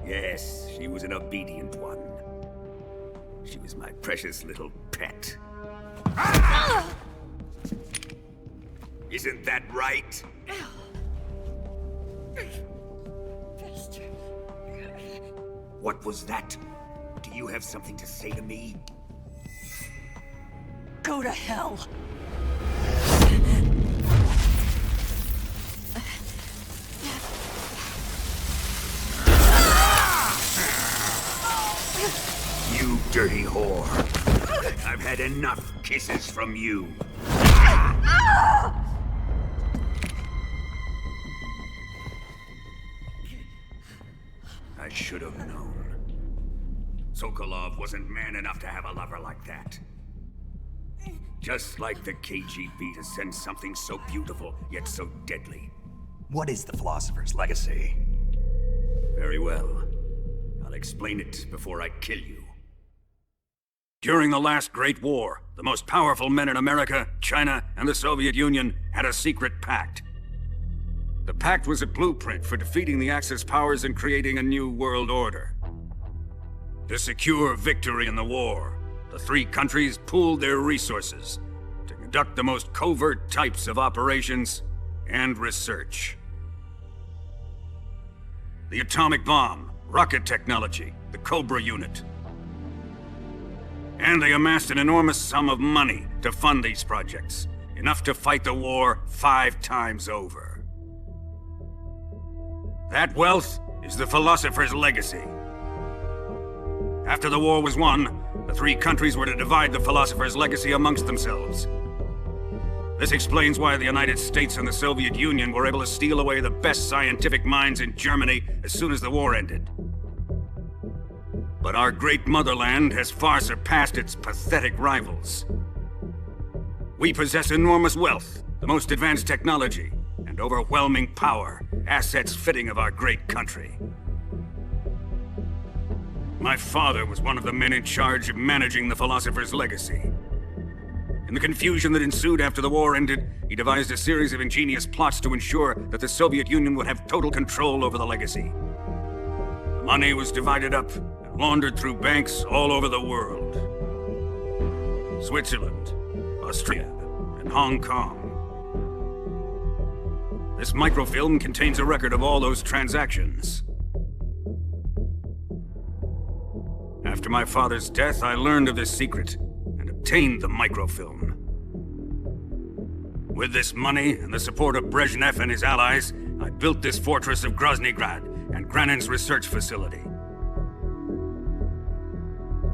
L: Yes, she was an obedient one. She was my precious little pet. Isn't that right? What was that? Do you have something to say to me?
F: Go to hell.
L: You dirty whore. I've had enough kisses from you. I should have known. Sokolov wasn't man enough to have a lover like that. Just like the KGB to send something so beautiful, yet so deadly.
A: What is the Philosopher's Legacy?
L: Very well. I'll explain it before I kill you. During the last Great War, the most powerful men in America, China, and the Soviet Union had a secret pact. The pact was a blueprint for defeating the Axis powers and creating a new world order. To secure victory in the war, the three countries pooled their resources to conduct the most covert types of operations and research. The atomic bomb, rocket technology, the Cobra unit. And they amassed an enormous sum of money to fund these projects, enough to fight the war 5 times over. That wealth is the Philosopher's Legacy. After the war was won, the three countries were to divide the Philosopher's Legacy amongst themselves. This explains why the United States and the Soviet Union were able to steal away the best scientific minds in Germany as soon as the war ended. But our great motherland has far surpassed its pathetic rivals. We possess enormous wealth, the most advanced technology, and overwhelming power, assets fitting of our great country. My father was one of the men in charge of managing the philosopher's legacy. In the confusion that ensued after the war ended, he devised a series of ingenious plots to ensure that the Soviet Union would have total control over the legacy. The money was divided up and laundered through banks all over the world. Switzerland, Austria, and Hong Kong. This microfilm contains a record of all those transactions. After my father's death, I learned of this secret and obtained the microfilm. With this money and the support of Brezhnev and his allies, I built this fortress of Groznygrad and Granin's research facility.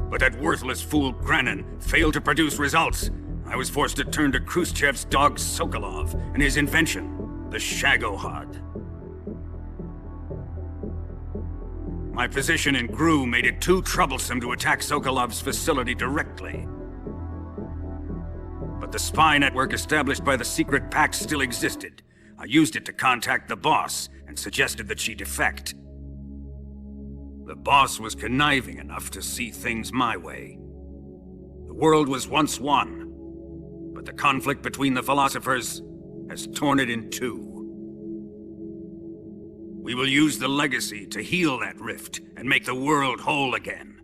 L: But that worthless fool Granin failed to produce results. I was forced to turn to Khrushchev's dog Sokolov and his invention, the Shagohod. My position in GRU made it too troublesome to attack Sokolov's facility directly. But the spy network established by the secret pact still existed. I used it to contact the boss and suggested that she defect. The boss was conniving enough to see things my way. The world was once one, but the conflict between the philosophers has torn it in two. We will use the legacy to heal that rift and make the world whole again.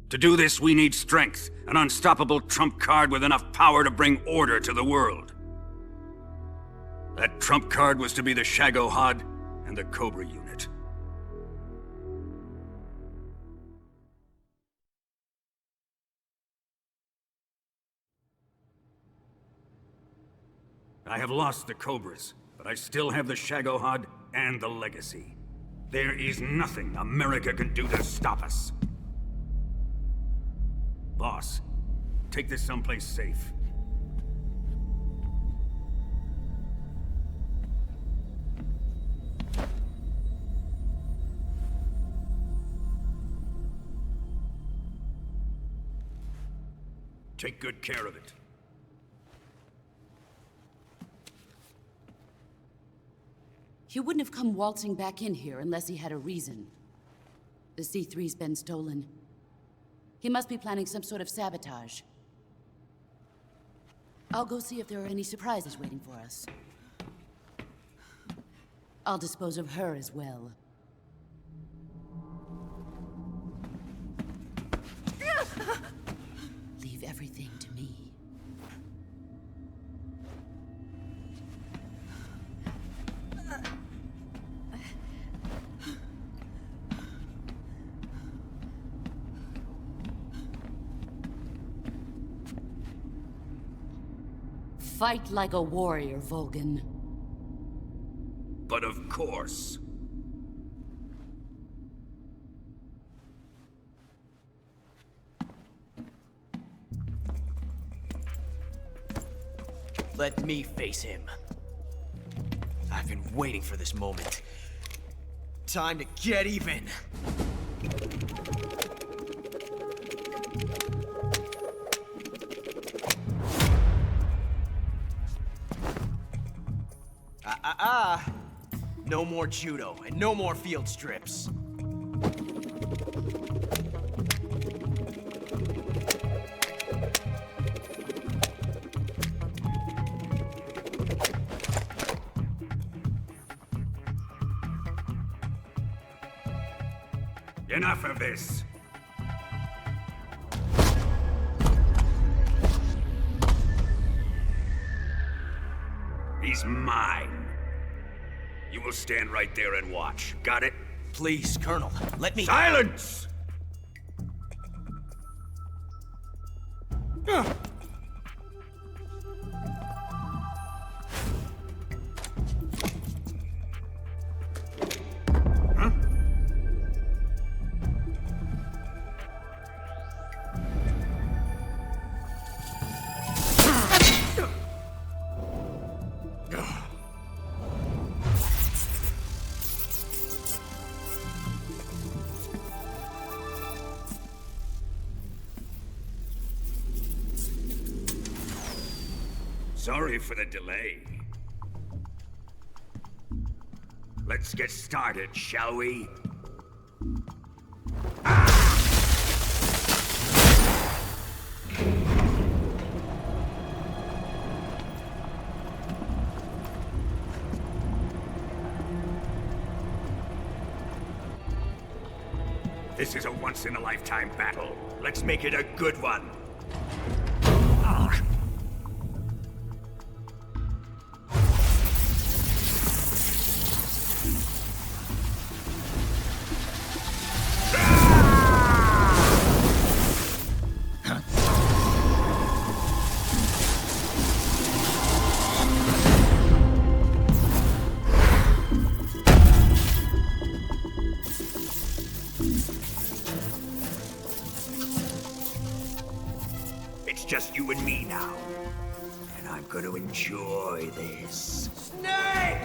L: To do this, we need strength, an unstoppable trump card with enough power to bring order to the world. That trump card was to be the Shagohod and the Cobra unit. I have lost the Cobras, but I still have the Shagohod and the legacy. There is nothing America can do to stop us. Boss, take this someplace safe. Take good care of it.
F: He wouldn't have come waltzing back in here unless he had a reason. The C3's been stolen. He must be planning some sort of sabotage. I'll go see if there are any surprises waiting for us. I'll dispose of her as well. Leave everything to me. Fight like a warrior, Volgin.
L: But of course.
I: Let me face him. I've been waiting for this moment. Time to get even. No more judo, and no more field strips.
L: Enough of this. He's mine. You will stand right there and watch. Got it?
I: Please, Colonel, let me—
L: Silence! Sorry for the delay. Let's get started, shall we? This is a once-in-a-lifetime battle. Let's make it a good one. Just you and me now. And I'm gonna enjoy this. Snake!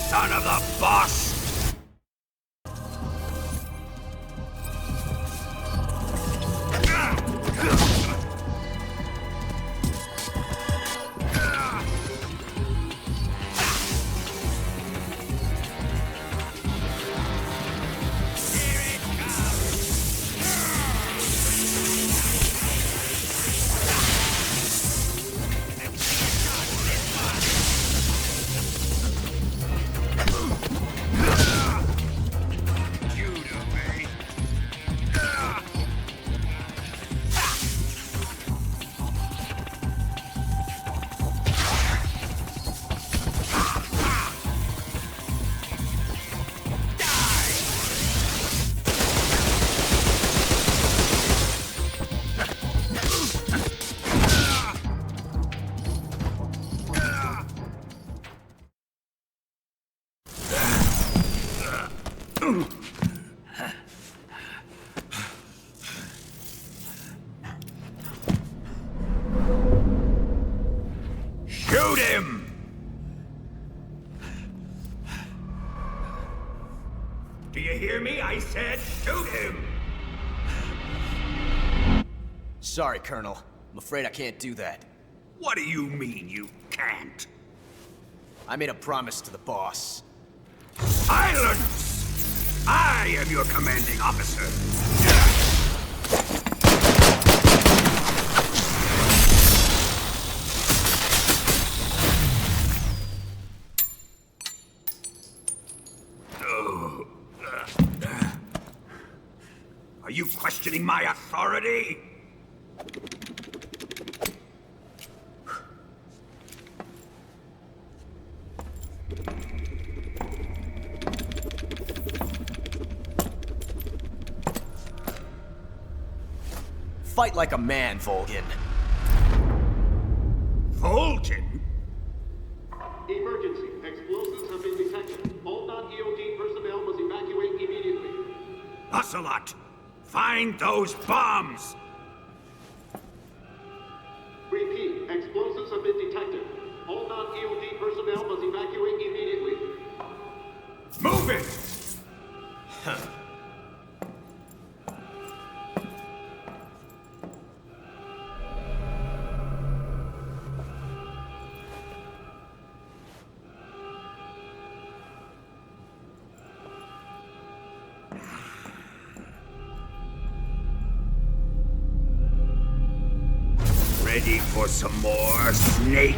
L: Son of the boss! Shoot him! Do you hear me? I said shoot him!
I: Sorry, Colonel. I'm afraid I can't do that.
L: What do you mean you can't?
I: I made a promise to the boss.
L: Silence! I am your commanding officer. Are you questioning my authority?
I: Fight like a man, Volgin.
L: Volgin?
U: Emergency. Explosives have been detected. All non-EOD personnel must evacuate immediately.
L: Ocelot, find those bombs!
U: Repeat. Explosives have been detected. All non-EOD personnel must evacuate immediately.
L: Move it! Ready for some more, Snake?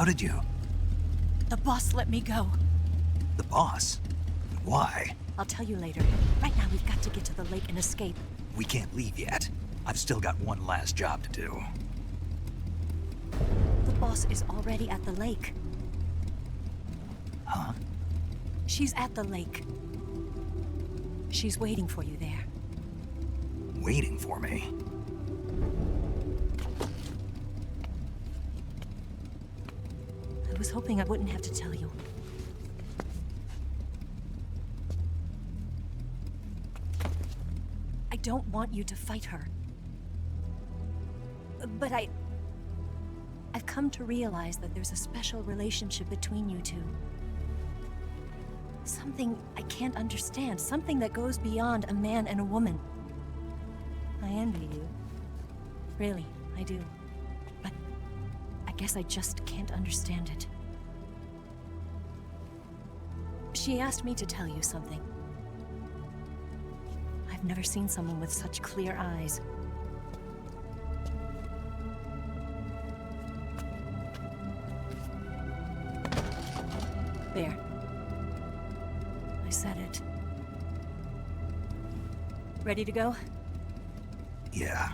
A: How did you?
M: The boss let me go.
A: The boss? Why?
M: I'll tell you later. Right now, we've got to get to the lake and escape.
A: We can't leave yet. I've still got one last job to do.
M: The boss is already at the lake.
A: Huh?
M: She's at the lake. She's waiting for you there.
A: Waiting for me?
M: I was hoping I wouldn't have to tell you. I don't want you to fight her. But I've come to realize that there's a special relationship between you two. Something I can't understand, something that goes beyond a man and a woman. I envy you. Really, I do. But I guess I just can't understand it. She asked me to tell you something. I've never seen someone with such clear eyes. There. I said it. Ready to go?
A: Yeah.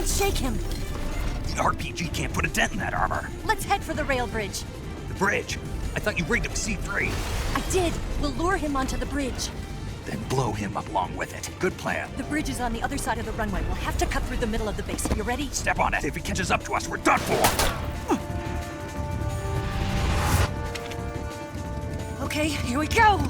M: Shake him!
A: The RPG can't put a dent in that armor.
M: Let's head for the rail bridge.
A: The bridge? I thought you rigged him C3.
M: I did. We'll lure him onto the bridge.
A: Then blow him up along with it. Good plan.
M: The bridge is on the other side of the runway. We'll have to cut through the middle of the base. You ready?
A: Step on it. If he catches up to us, we're done for.
M: Okay, here we go!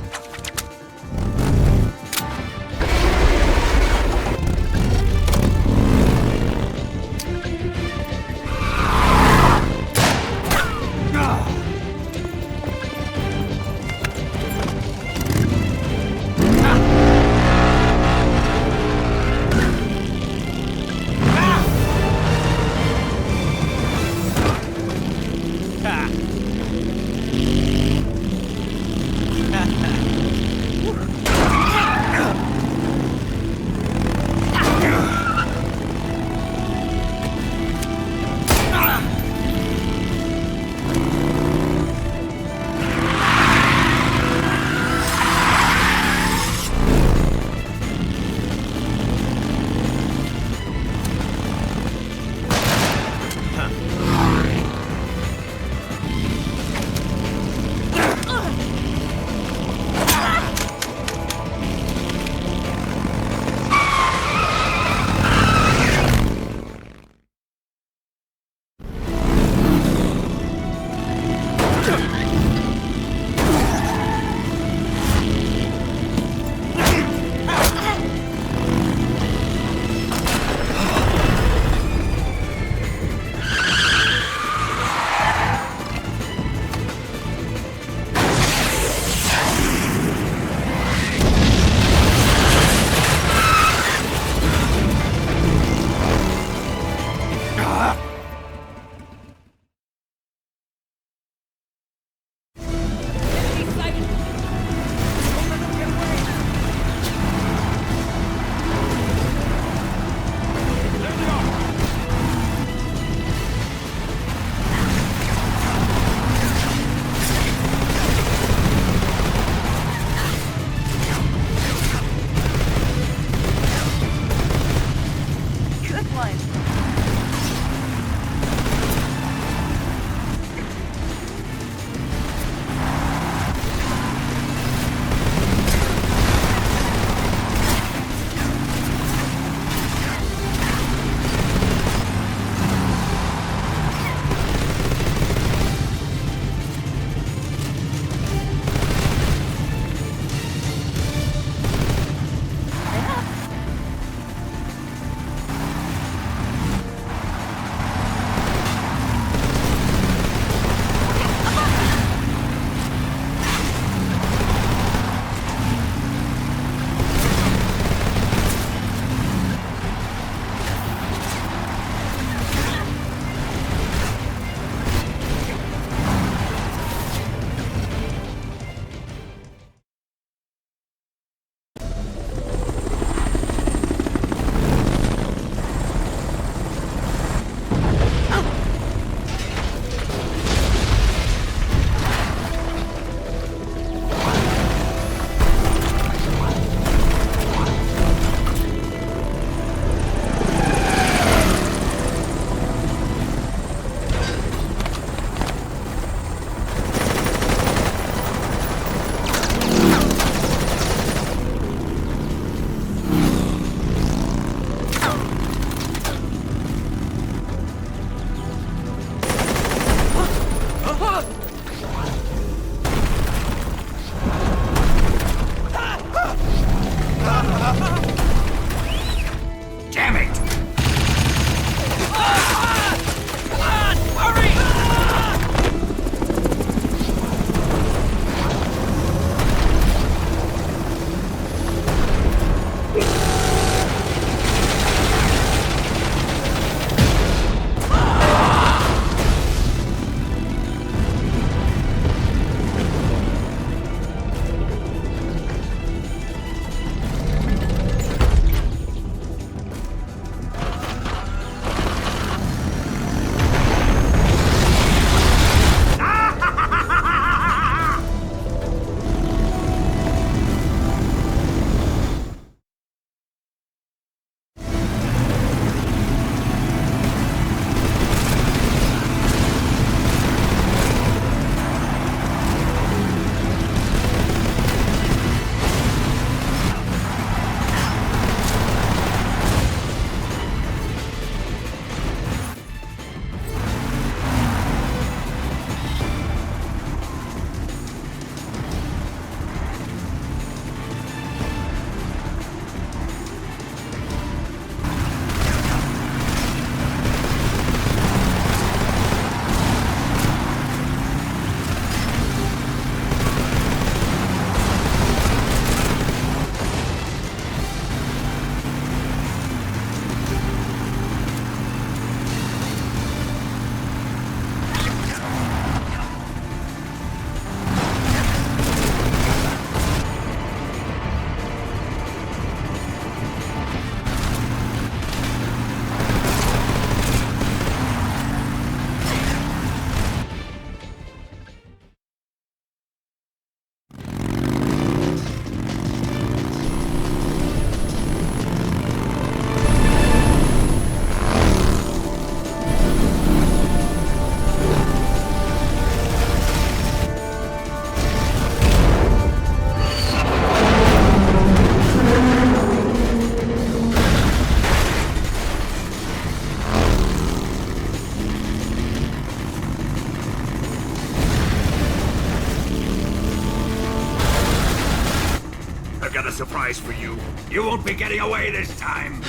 Q: got a surprise for you. You won't be getting away this time.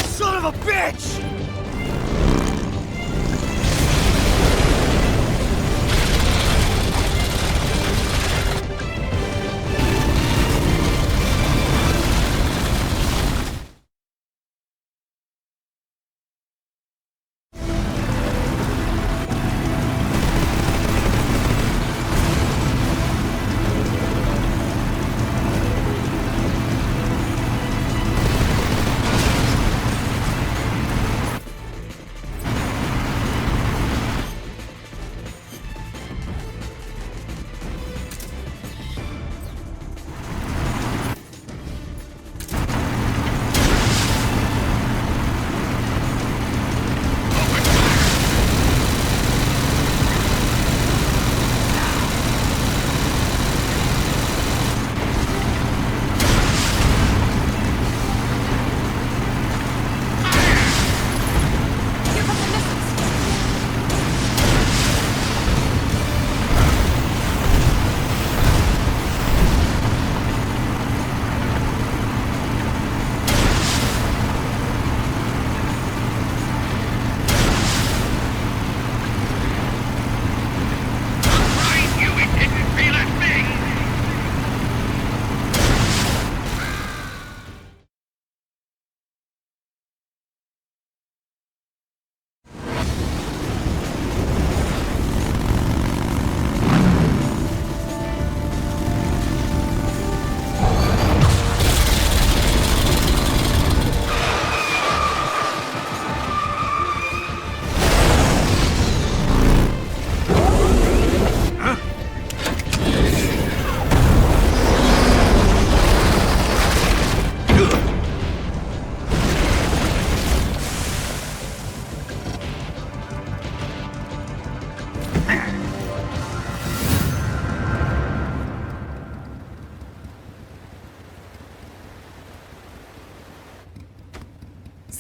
I: Son of a bitch!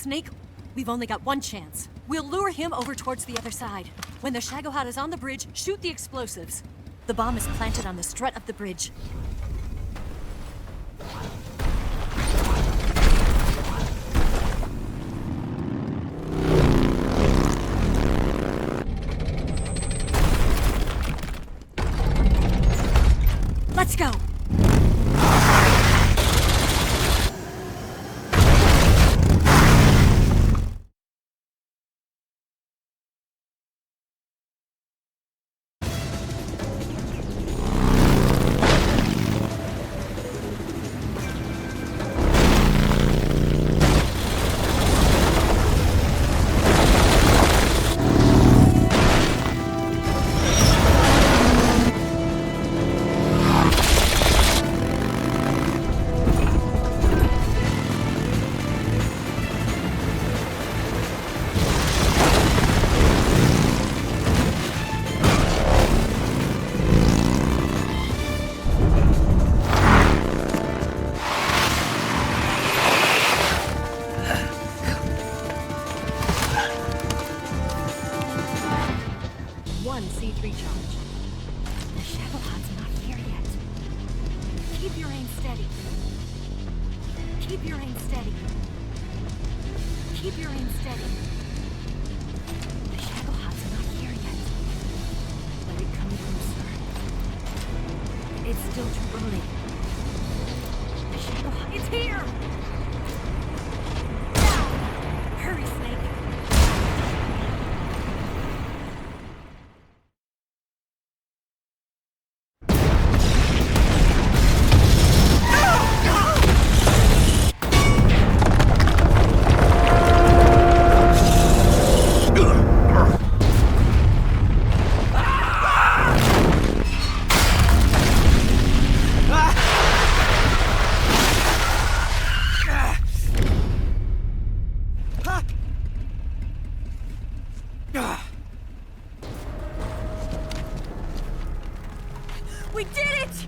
M: Snake, we've only got one chance. We'll lure him over towards the other side. When the Shagohod is on the bridge, shoot the explosives. The bomb is planted on the strut of the bridge. Let's go!
T: We did it!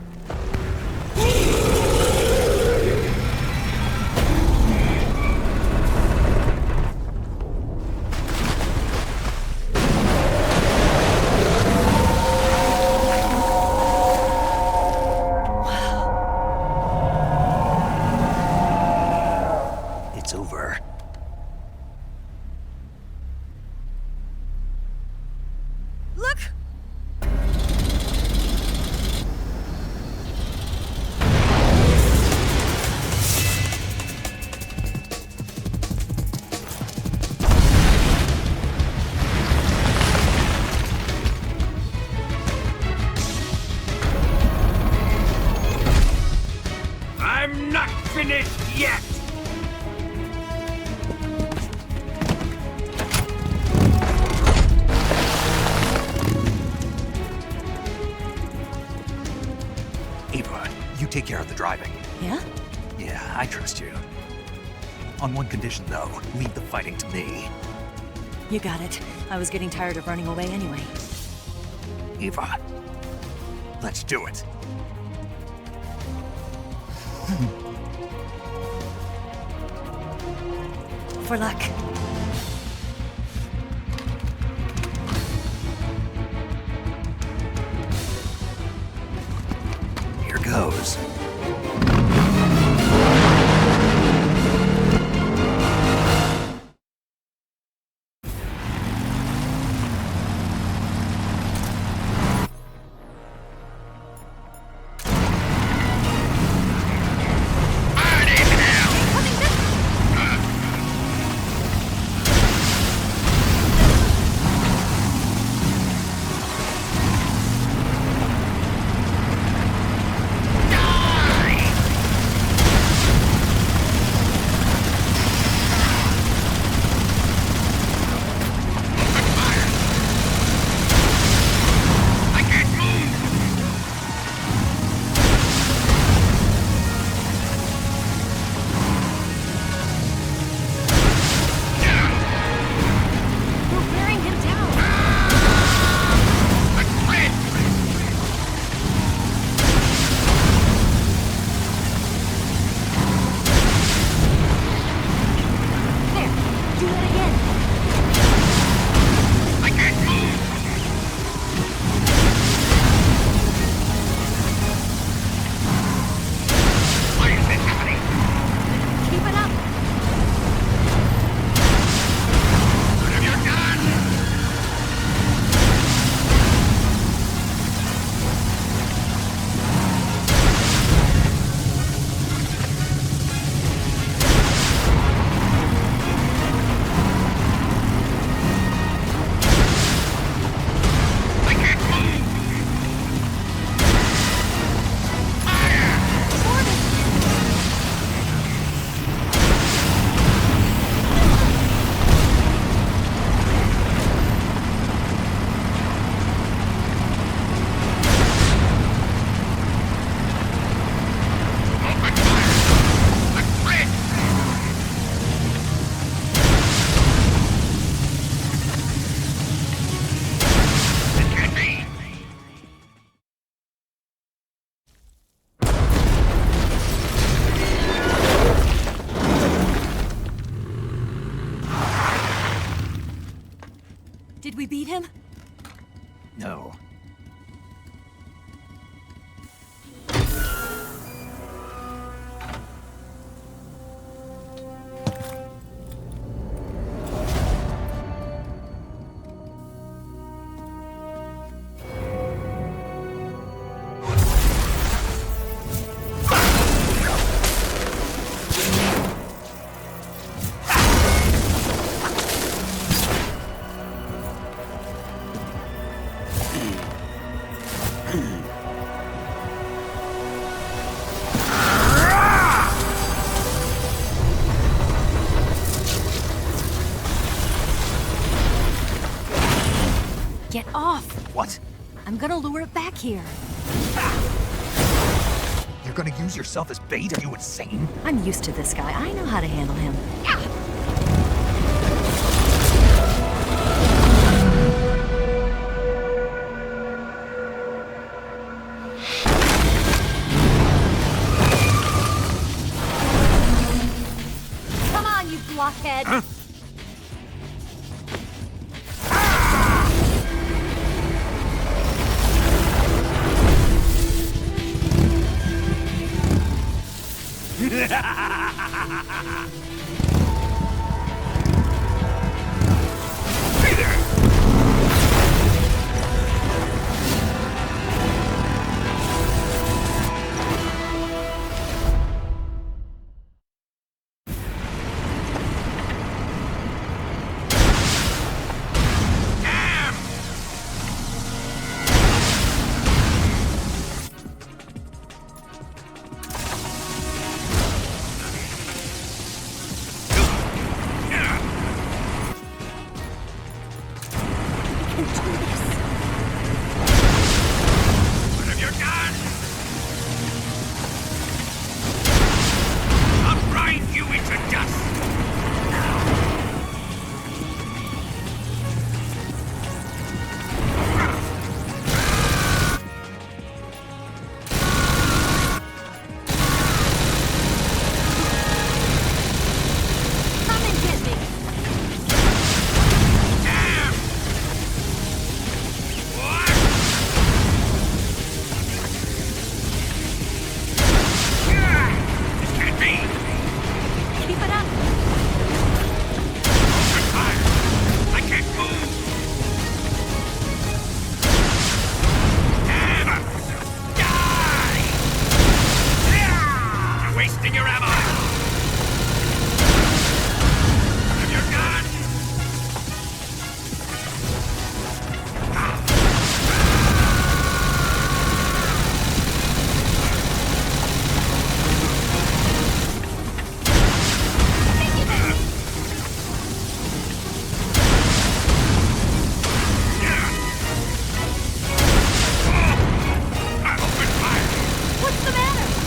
Q: finished yet!
A: Ava, you take care of the driving.
M: Yeah?
A: Yeah, I trust you. On one condition, though, leave the fighting to me.
M: You got it. I was getting tired of running away anyway.
A: Ava, let's do it.
M: For luck.
A: Here goes.
M: Did we beat him?
A: No.
M: Get off!
A: What?
M: I'm gonna lure it back here.
A: You're gonna use yourself as bait? Are you insane?
M: I'm used to this guy. I know how to handle him.
T: Come on, you blockhead!
A: Huh? Hey there!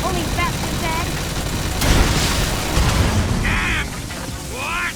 M: Only fast and dead?
Q: What?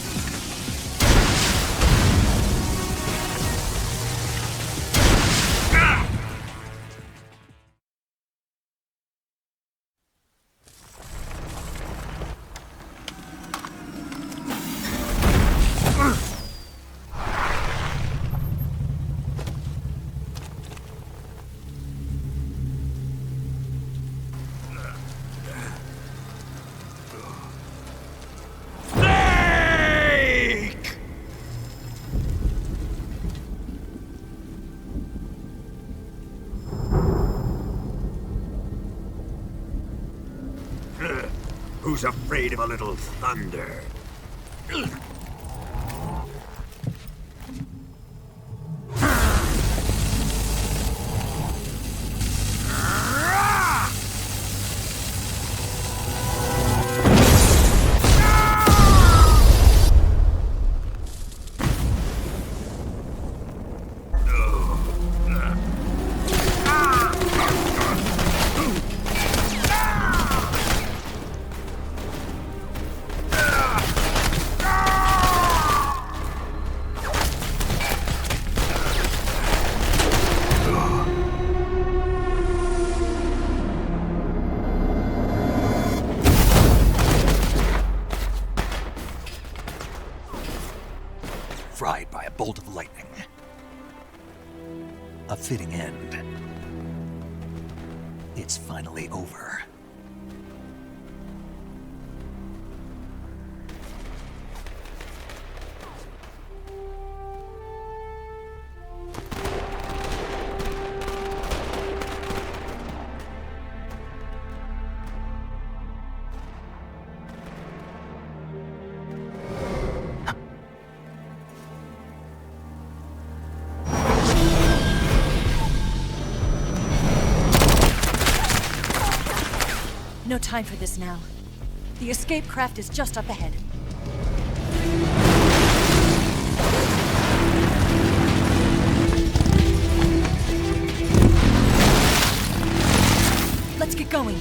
D: Who's afraid of a little thunder?
A: Fried by a bolt of lightning. A fitting end. It's finally over.
M: No time for this now. The escape craft is just up ahead. Let's get going.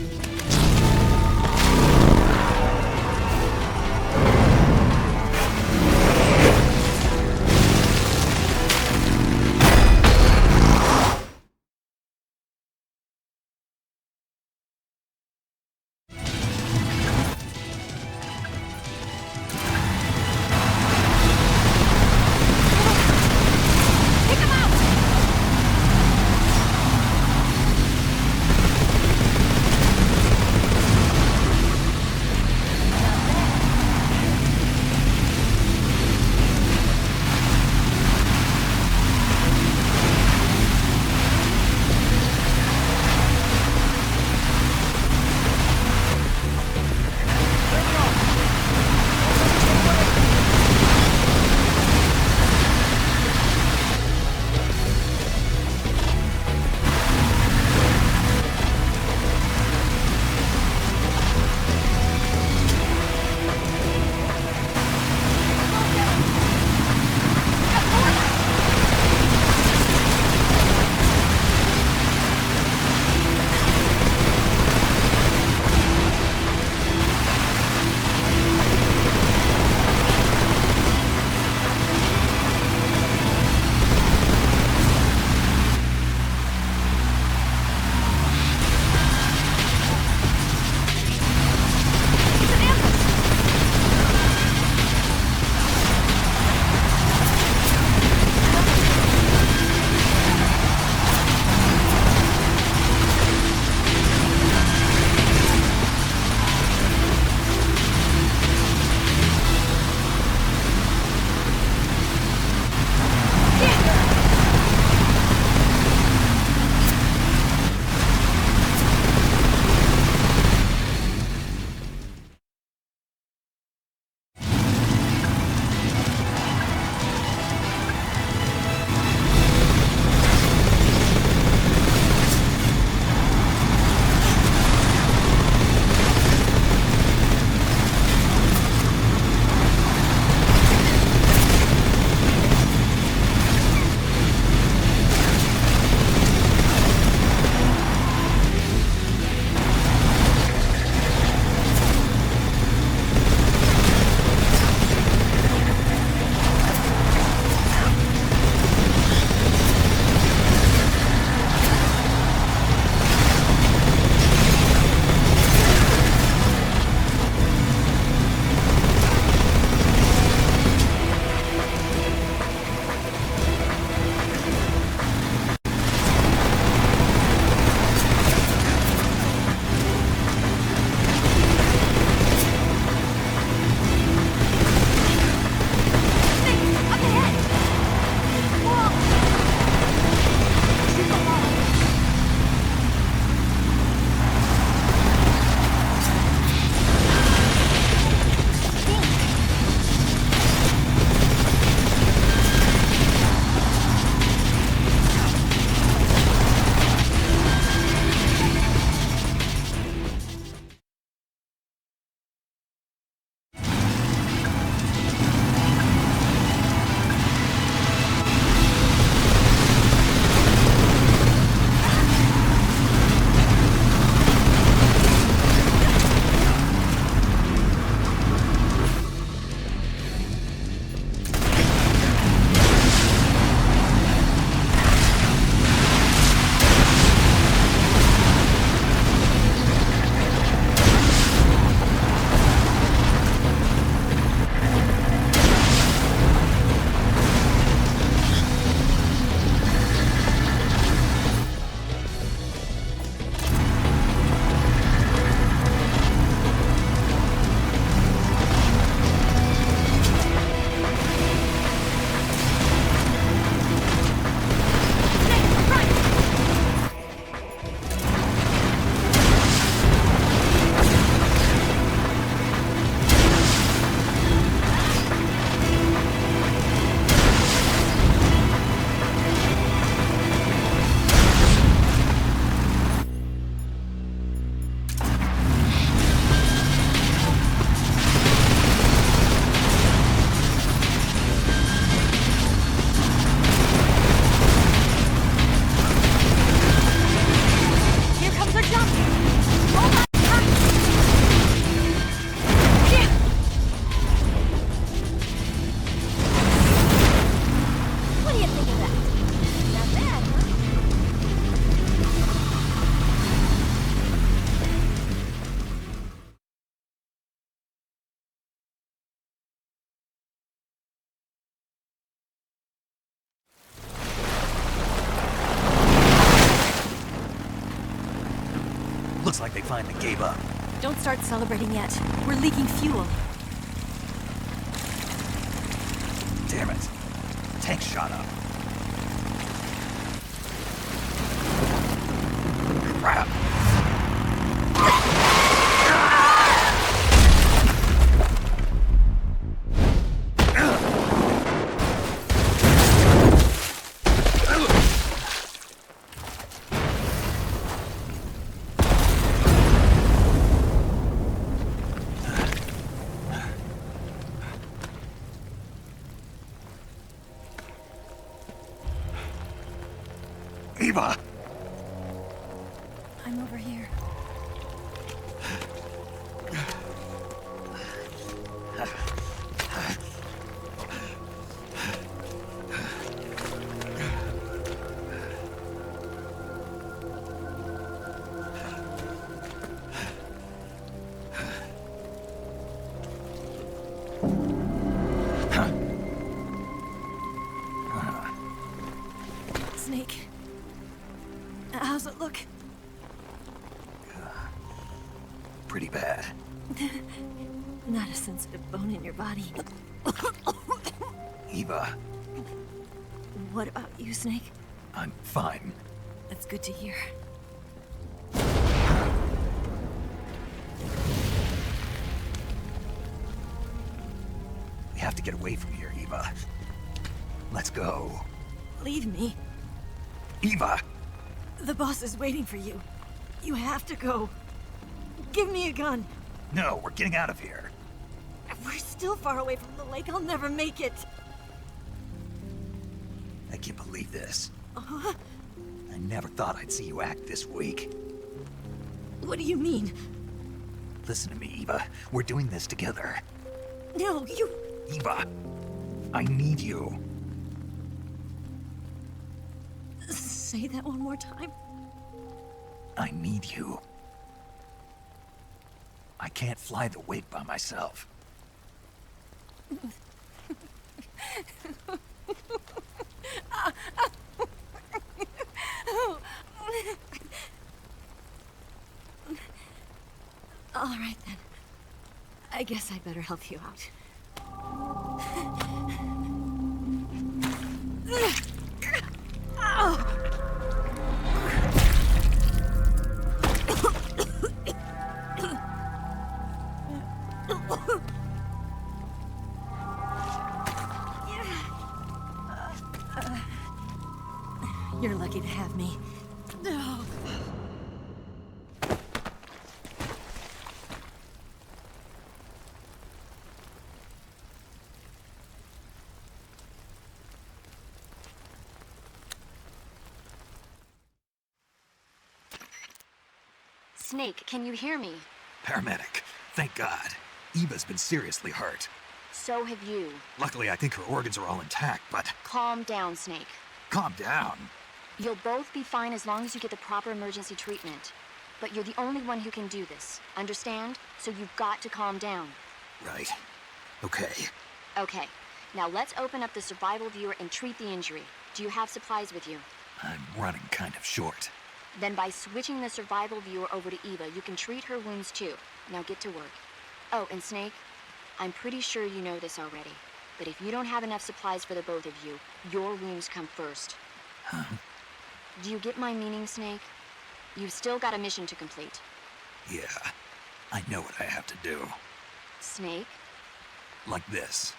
A: Looks like they finally gave up.
M: Don't start celebrating yet. We're leaking fuel.
A: Damn it. Tank shot up. Crap. Eva!
M: I'm over here. Snake. How's it look?
A: Pretty bad.
M: Not a sensitive bone in your body.
A: Eva,
M: What about you, Snake?
A: I'm fine.
M: That's good to hear.
A: We have to get away from here, Eva. Let's go.
M: Leave me.
A: Eva!
M: The boss is waiting for you. You have to go. Give me a gun.
A: No, we're getting out of here.
M: We're still far away from the lake. I'll never make it.
A: I can't believe this. I never thought I'd see you act this weak.
M: What do you mean?
A: Listen to me, Eva. We're doing this together.
M: No, you...
A: Eva, I need you.
M: Say that one more time.
A: I need you. I can't fly the wig by myself.
M: All right, then. I guess I'd better help you out. You're lucky to have me. No.
E: Snake, can you hear me?
A: Paramedic, thank God. Eva's been seriously hurt.
E: So have you.
A: Luckily, I think her organs are all intact, but...
E: Calm down, Snake.
A: Calm down.
E: You'll both be fine as long as you get the proper emergency treatment. But you're the only one who can do this. Understand? So you've got to calm down.
A: Right. Okay.
E: Okay. Now let's open up the survival viewer and treat the injury. Do you have supplies with you?
A: I'm running kind of short.
E: Then by switching the survival viewer over to Eva, you can treat her wounds too. Now get to work. Oh, and Snake, I'm pretty sure you know this already, but if you don't have enough supplies for the both of you, your wounds come first.
A: Huh?
E: Do you get my meaning, Snake? You've still got a mission to complete.
A: Yeah, I know what I have to do.
E: Snake?
A: Like this.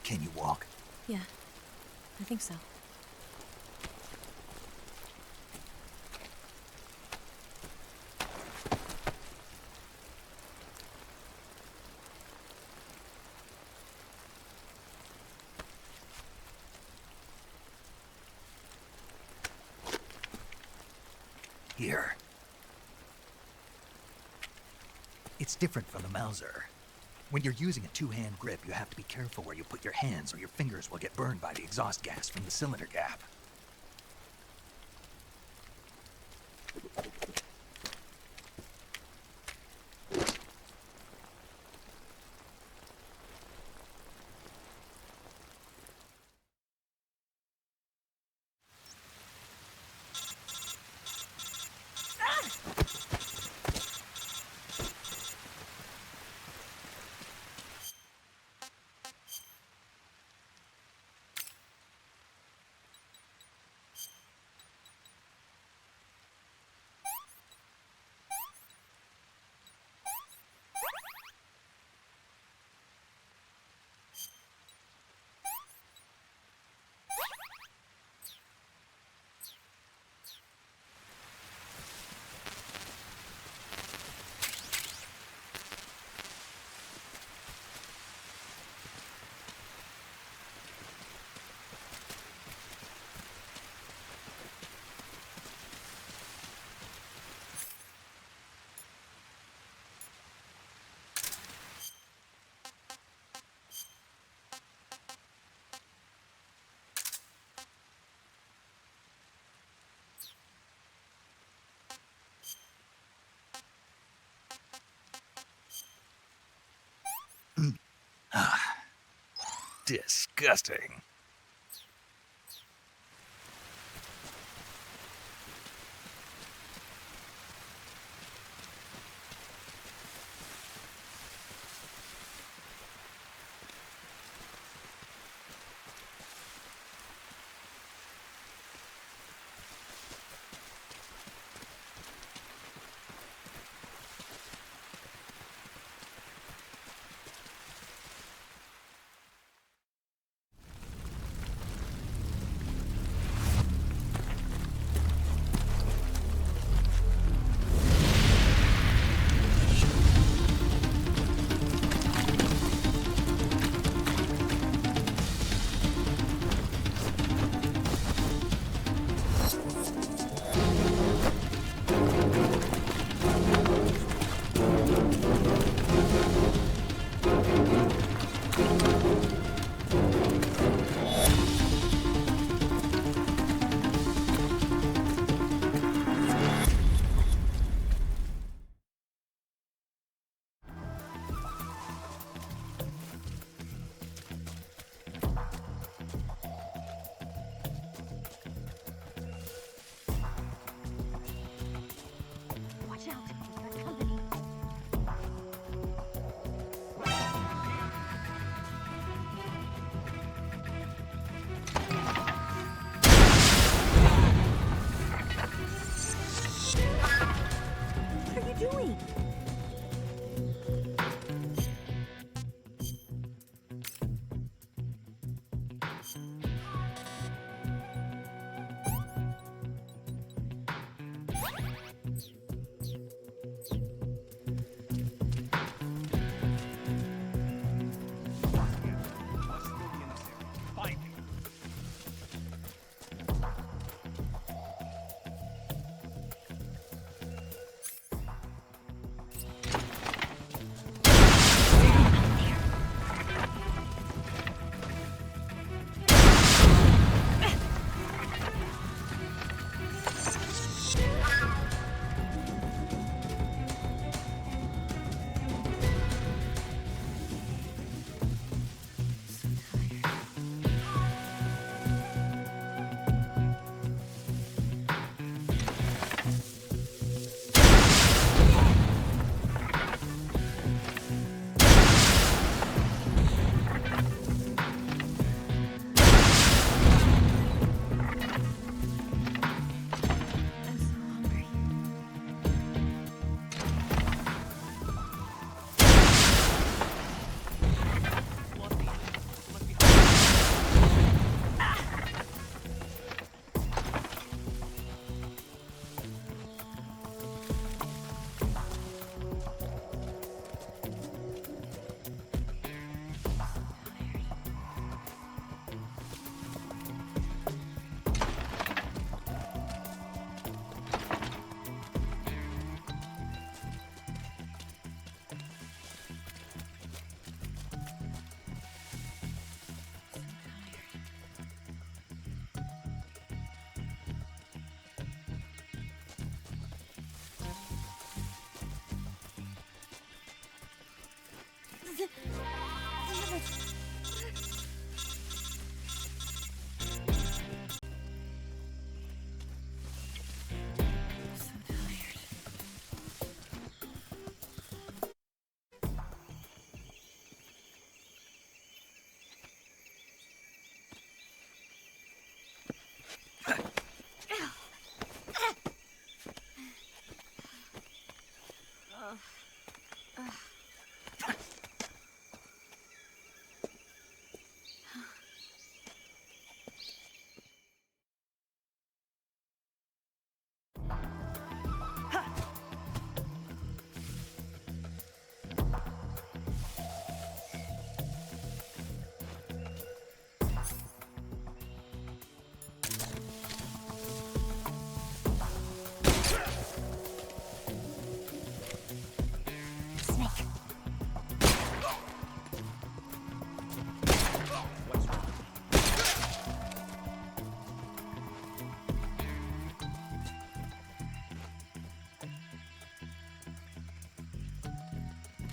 A: Can you walk?
M: Yeah, I think so.
A: Here. It's different from the Mauser. When you're using a two-hand grip, you have to be careful where you put your hands or your fingers will get burned by the exhaust gas from the cylinder gap. Disgusting.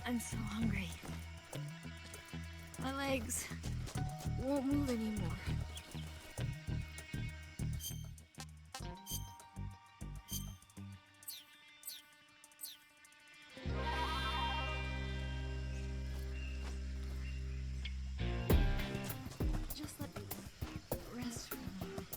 N: I'm so hungry. My legs won't move anymore. Just let me rest for a moment.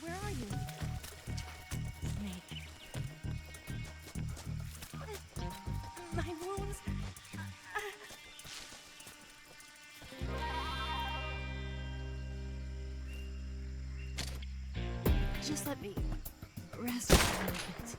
N: Where are you? Snake. My wounds. Just let me rest for a minute.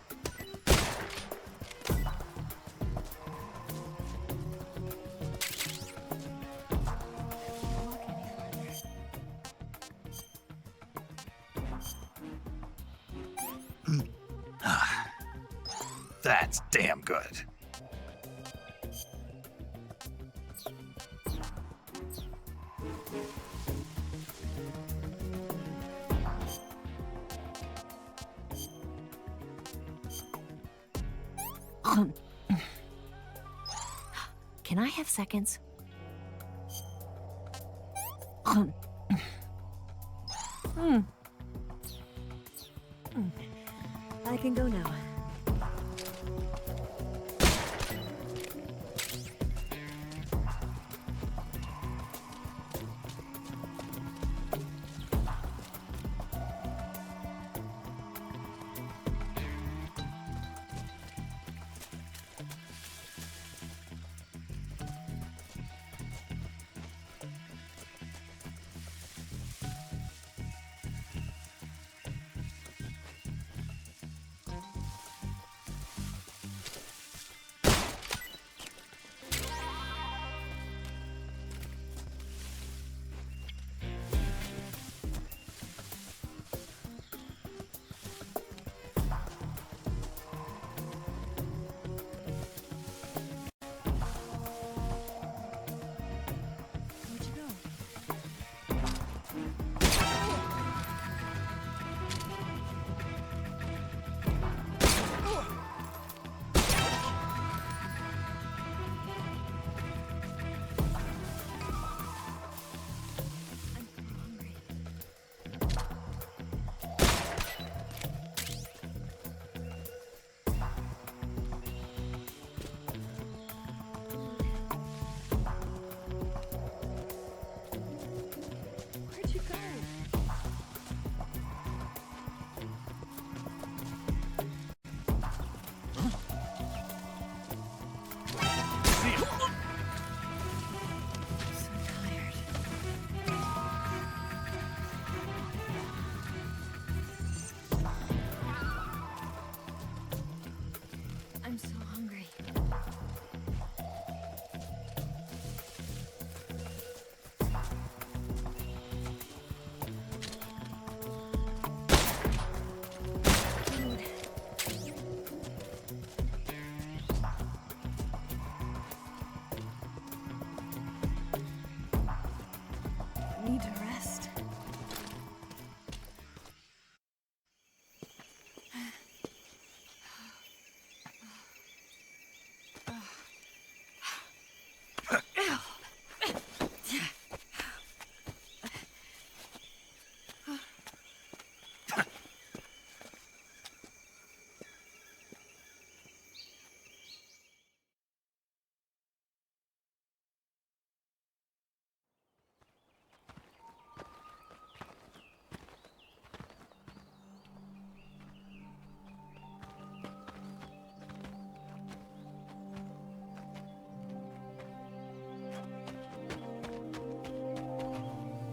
A: That's damn good.
N: Can I have seconds? I can go now.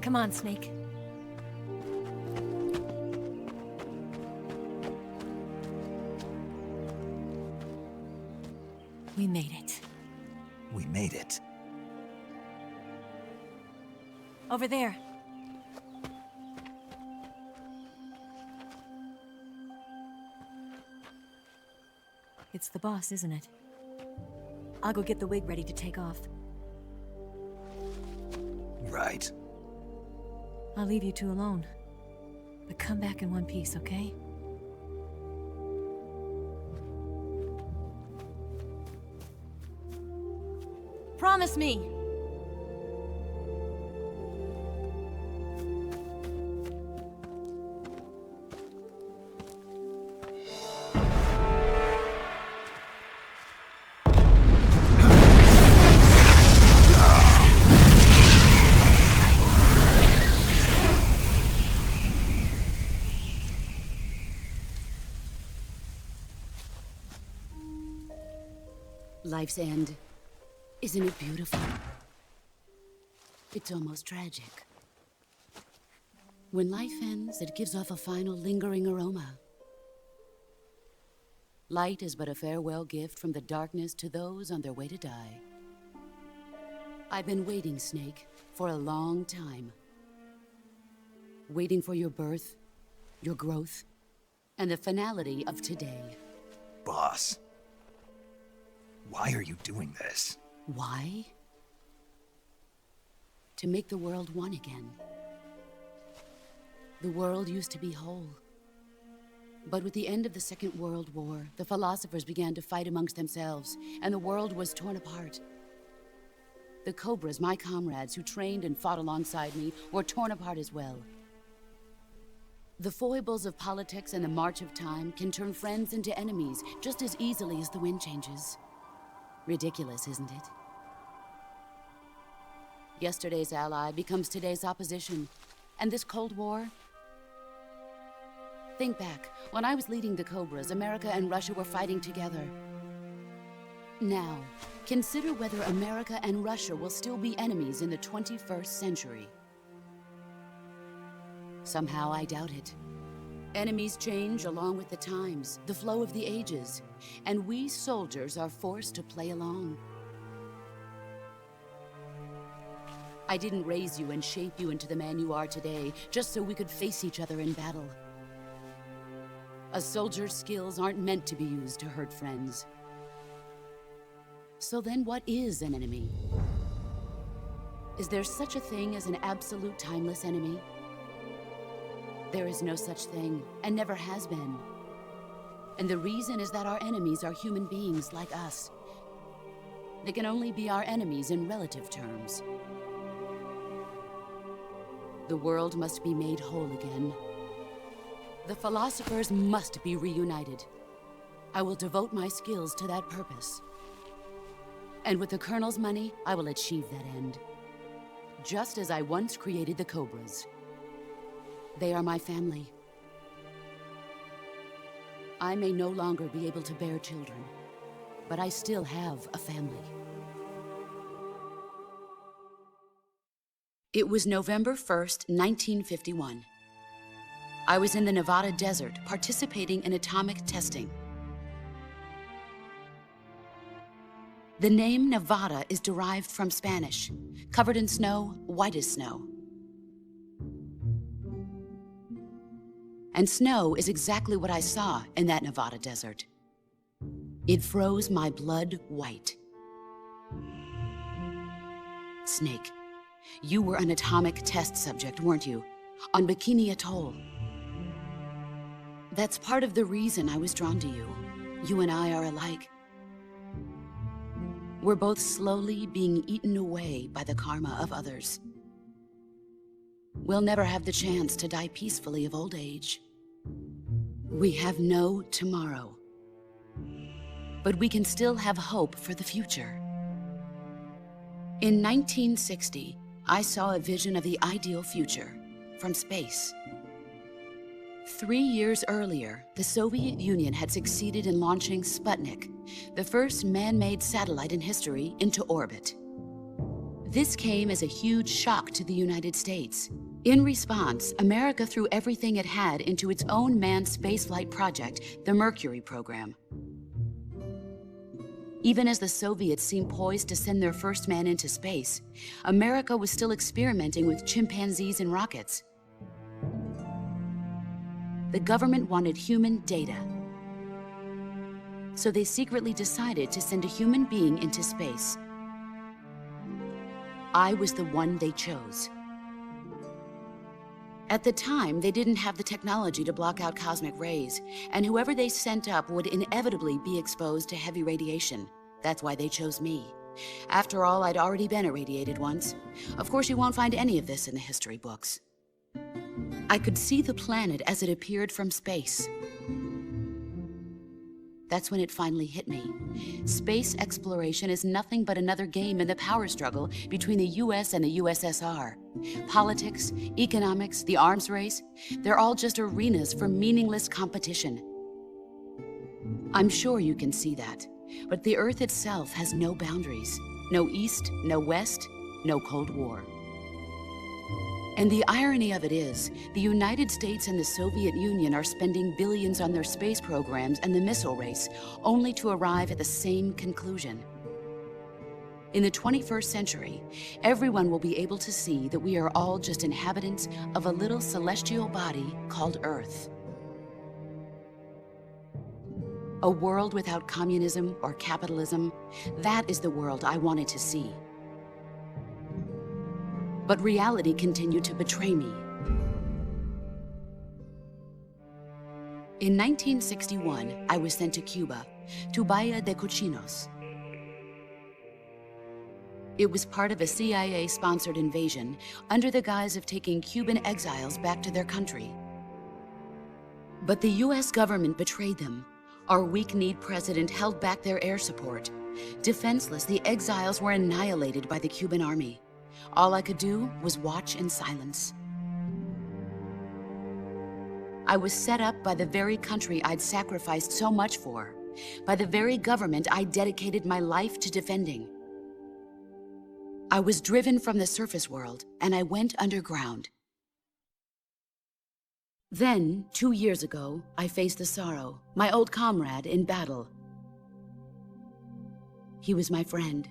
M: Come on, Snake. We made it.
A: We made it.
M: Over there. It's the boss, isn't it? I'll go get the wig ready to take off.
A: Right.
M: I'll leave you two alone. But come back in one piece, okay? Promise me!
F: Life's end. Isn't it beautiful? It's almost tragic. When life ends, it gives off a final lingering aroma. Light is but a farewell gift from the darkness to those on their way to die. I've been waiting, Snake, for a long time. Waiting for your birth, your growth, and the finality of today.
A: Boss. Why are you doing this?
F: Why? To make the world one again. The world used to be whole. But with the end of the Second World War, the philosophers began to fight amongst themselves, and the world was torn apart. The Cobras, my comrades who trained and fought alongside me, were torn apart as well. The foibles of politics and the march of time can turn friends into enemies just as easily as the wind changes. Ridiculous, isn't it? Yesterday's ally becomes today's opposition. And this Cold War? Think back. When I was leading the Cobras, America and Russia were fighting together. Now, consider whether America and Russia will still be enemies in the 21st century. Somehow I doubt it. Enemies change along with the times, the flow of the ages, and we soldiers are forced to play along. I didn't raise you and shape you into the man you are today just so we could face each other in battle. A soldier's skills aren't meant to be used to hurt friends. So then what is an enemy? Is there such a thing as an absolute timeless enemy? There is no such thing, and never has been. And the reason is that our enemies are human beings like us. They can only be our enemies in relative terms. The world must be made whole again. The philosophers must be reunited. I will devote my skills to that purpose. And with the Colonel's money, I will achieve that end. Just as I once created the Cobras. They are my family. I may no longer be able to bear children, but I still have a family. It was November 1st, 1951. I was in the Nevada desert participating in atomic testing. The name Nevada is derived from Spanish, covered in snow, white as snow. And snow is exactly what I saw in that Nevada desert. It froze my blood white. Snake, you were an atomic test subject, weren't you? On Bikini Atoll. That's part of the reason I was drawn to you. You and I are alike. We're both slowly being eaten away by the karma of others. We'll never have the chance to die peacefully of old age. We have no tomorrow. But we can still have hope for the future. In 1960, I saw a vision of the ideal future from space. 3 years earlier, the Soviet Union had succeeded in launching Sputnik, the first man-made satellite in history, into orbit. This came as a huge shock to the United States. In response, America threw everything it had into its own manned spaceflight project, the Mercury program. Even as the Soviets seemed poised to send their first man into space, America was still experimenting with chimpanzees and rockets. The government wanted human data. So they secretly decided to send a human being into space. I was the one they chose. At the time, they didn't have the technology to block out cosmic rays, and whoever they sent up would inevitably be exposed to heavy radiation. That's why they chose me. After all, I'd already been irradiated once. Of course, you won't find any of this in the history books. I could see the planet as it appeared from space. That's when it finally hit me. Space exploration is nothing but another game in the power struggle between the US and the USSR. Politics, economics, the arms race, they're all just arenas for meaningless competition. I'm sure you can see that, but the Earth itself has no boundaries. No East, no West, no Cold War. And the irony of it is, the United States and the Soviet Union are spending billions on their space programs and the missile race, only to arrive at the same conclusion. In the 21st century, everyone will be able to see that we are all just inhabitants of a little celestial body called Earth. A world without communism or capitalism, that is the world I wanted to see. But reality continued to betray me. In 1961, I was sent to Cuba, to Bahia de Cochinos. It was part of a CIA-sponsored invasion under the guise of taking Cuban exiles back to their country. But the US government betrayed them. Our weak-kneed president held back their air support. Defenseless, the exiles were annihilated by the Cuban army. All I could do was watch in silence. I was set up by the very country I'd sacrificed so much for, by the very government I dedicated my life to defending. I was driven from the surface world, and I went underground. Then, 2 years ago, I faced the Sorrow, my old comrade in battle. He was my friend.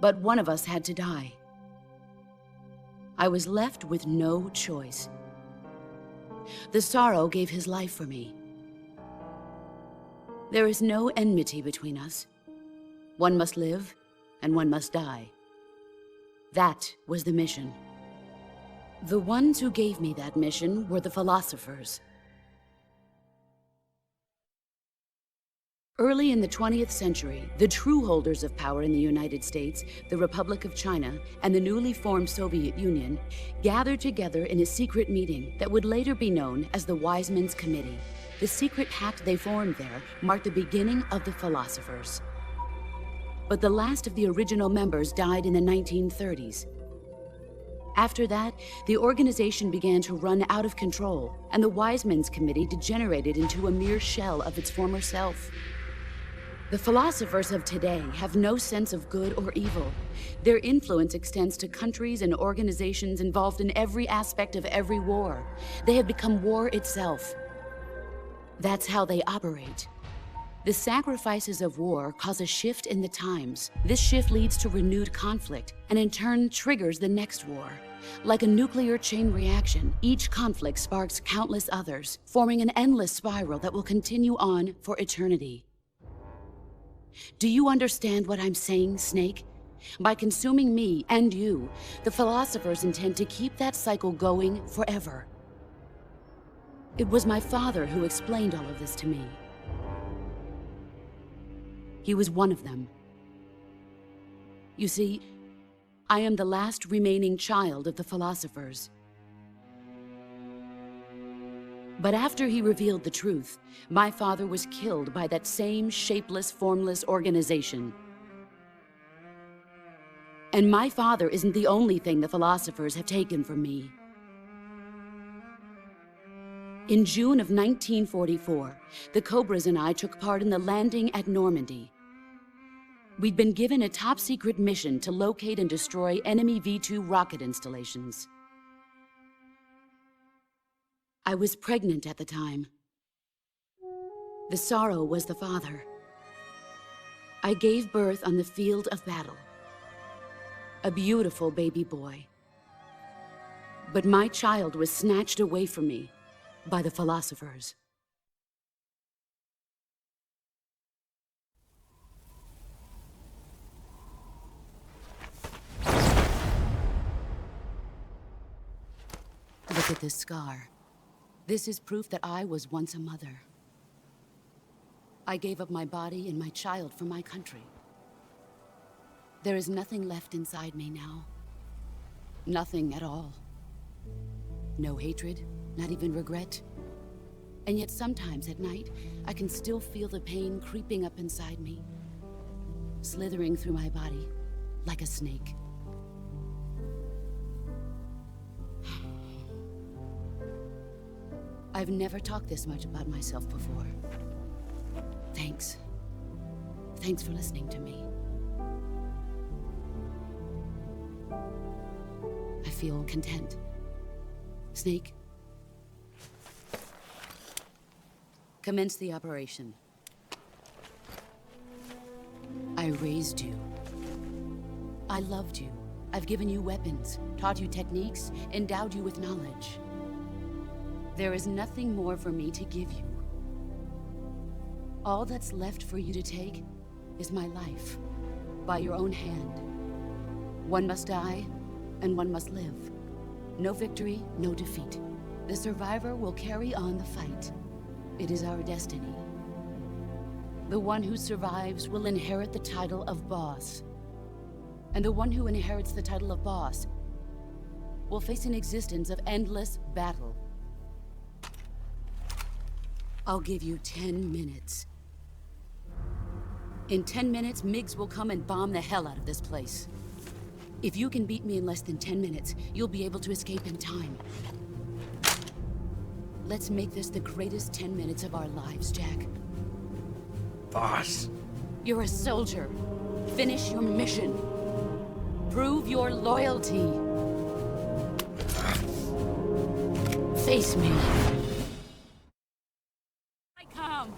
F: But one of us had to die. I was left with no choice. The Sorrow gave his life for me. There is no enmity between us. One must live, and one must die. That was the mission. The ones who gave me that mission were the philosophers. Early in the 20th century, the true holders of power in the United States, the Republic of China, and the newly formed Soviet Union gathered together in a secret meeting that would later be known as the Wise Men's Committee. The secret pact they formed there marked the beginning of the philosophers. But the last of the original members died in the 1930s. After that, the organization began to run out of control, and the Wise Men's Committee degenerated into a mere shell of its former self. The philosophers of today have no sense of good or evil. Their influence extends to countries and organizations involved in every aspect of every war. They have become war itself. That's how they operate. The sacrifices of war cause a shift in the times. This shift leads to renewed conflict, and in turn triggers the next war. Like a nuclear chain reaction, each conflict sparks countless others, forming an endless spiral that will continue on for eternity. Do you understand what I'm saying, Snake? By consuming me and you, the philosophers intend to keep that cycle going forever. It was my father who explained all of this to me. He was one of them. You see, I am the last remaining child of the philosophers. But after he revealed the truth, my father was killed by that same shapeless, formless organization. And my father isn't the only thing the philosophers have taken from me. In June of 1944, the Cobras and I took part in the landing at Normandy. We'd been given a top-secret mission to locate and destroy enemy V2 rocket installations. I was pregnant at the time. The sorrow was the father. I gave birth on the field of battle. A beautiful baby boy. But my child was snatched away from me by the philosophers. Look at this scar. This is proof that I was once a mother. I gave up my body and my child for my country. There is nothing left inside me now. Nothing at all. No hatred, not even regret. And yet sometimes at night, I can still feel the pain creeping up inside me, slithering through my body like a snake. I've never talked this much about myself before. Thanks. Thanks for listening to me. I feel content. Snake, commence the operation. I raised you. I loved you. I've given you weapons, taught you techniques, endowed you with knowledge. There is nothing more for me to give you. All that's left for you to take is my life, by your own hand. One must die, and one must live. No victory, no defeat. The survivor will carry on the fight. It is our destiny. The one who survives will inherit the title of boss. And the one who inherits the title of boss will face an existence of endless battle. I'll give you 10 minutes. In 10 minutes, MiGs will come and bomb the hell out of this place. If you can beat me in less than 10 minutes, you'll be able to escape in time. Let's make this the greatest 10 minutes of our lives, Jack.
L: Boss.
F: You're a soldier. Finish your mission. Prove your loyalty. Face me. I come.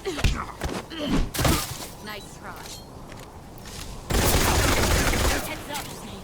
F: Nice try. Heads up, Snake.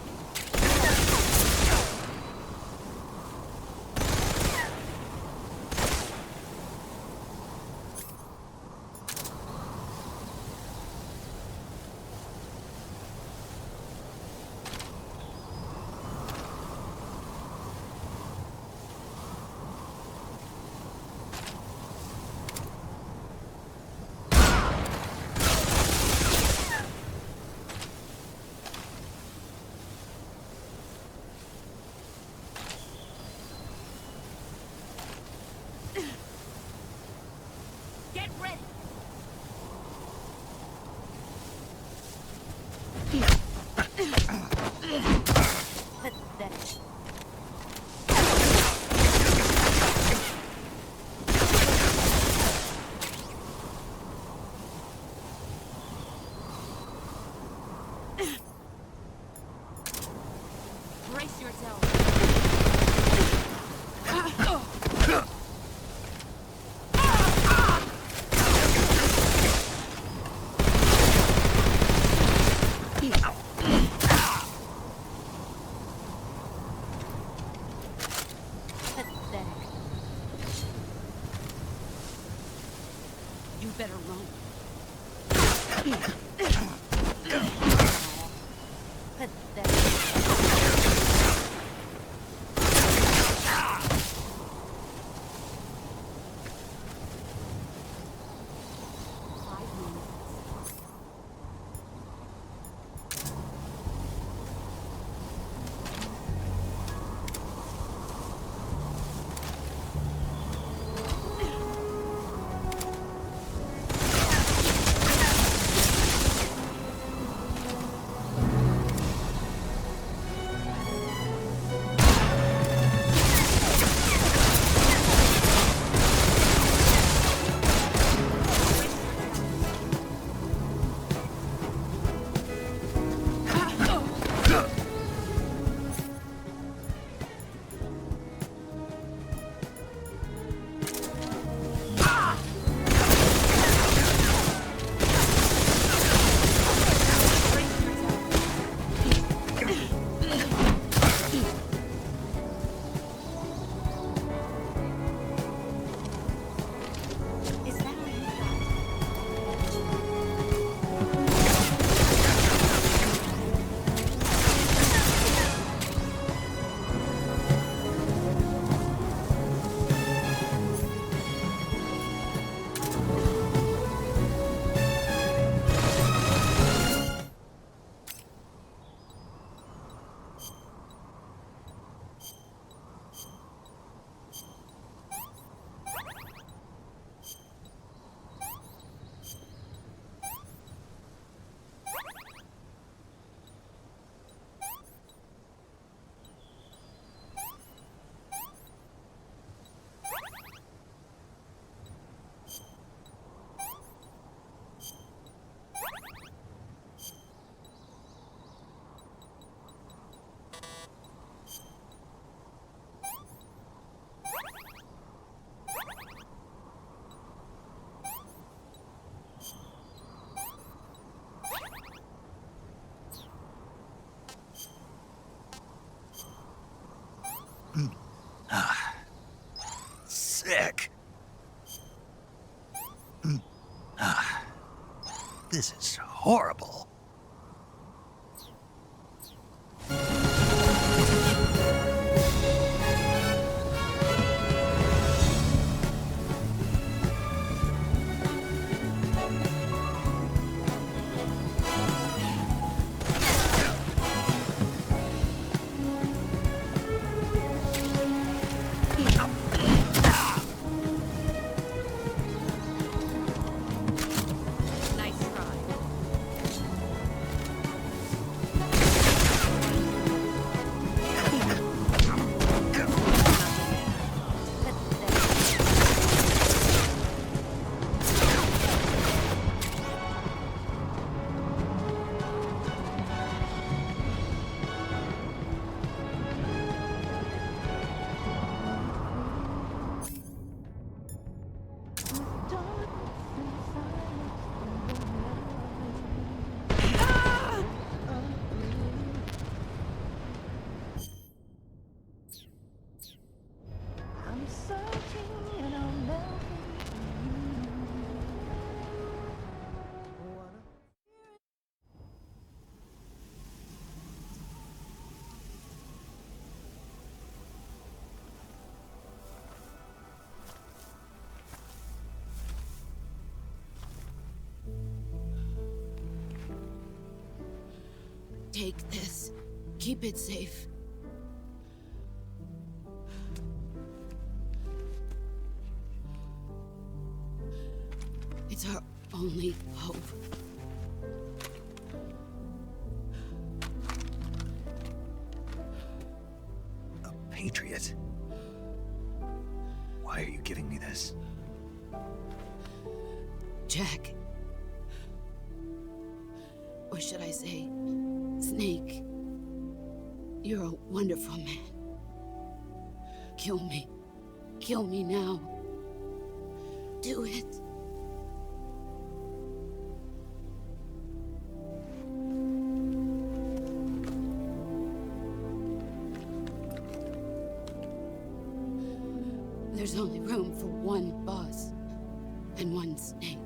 N: Brace yourself.
F: You better run.
A: Sick. This is horrible.
F: Nice try. Take this. Keep it safe. It's our only hope.
A: A patriot? Why are you giving me this?
F: Jack. Or should I say, Snake. You're a wonderful man. Kill me. Kill me now. Do it. There's only room for one boss and one snake.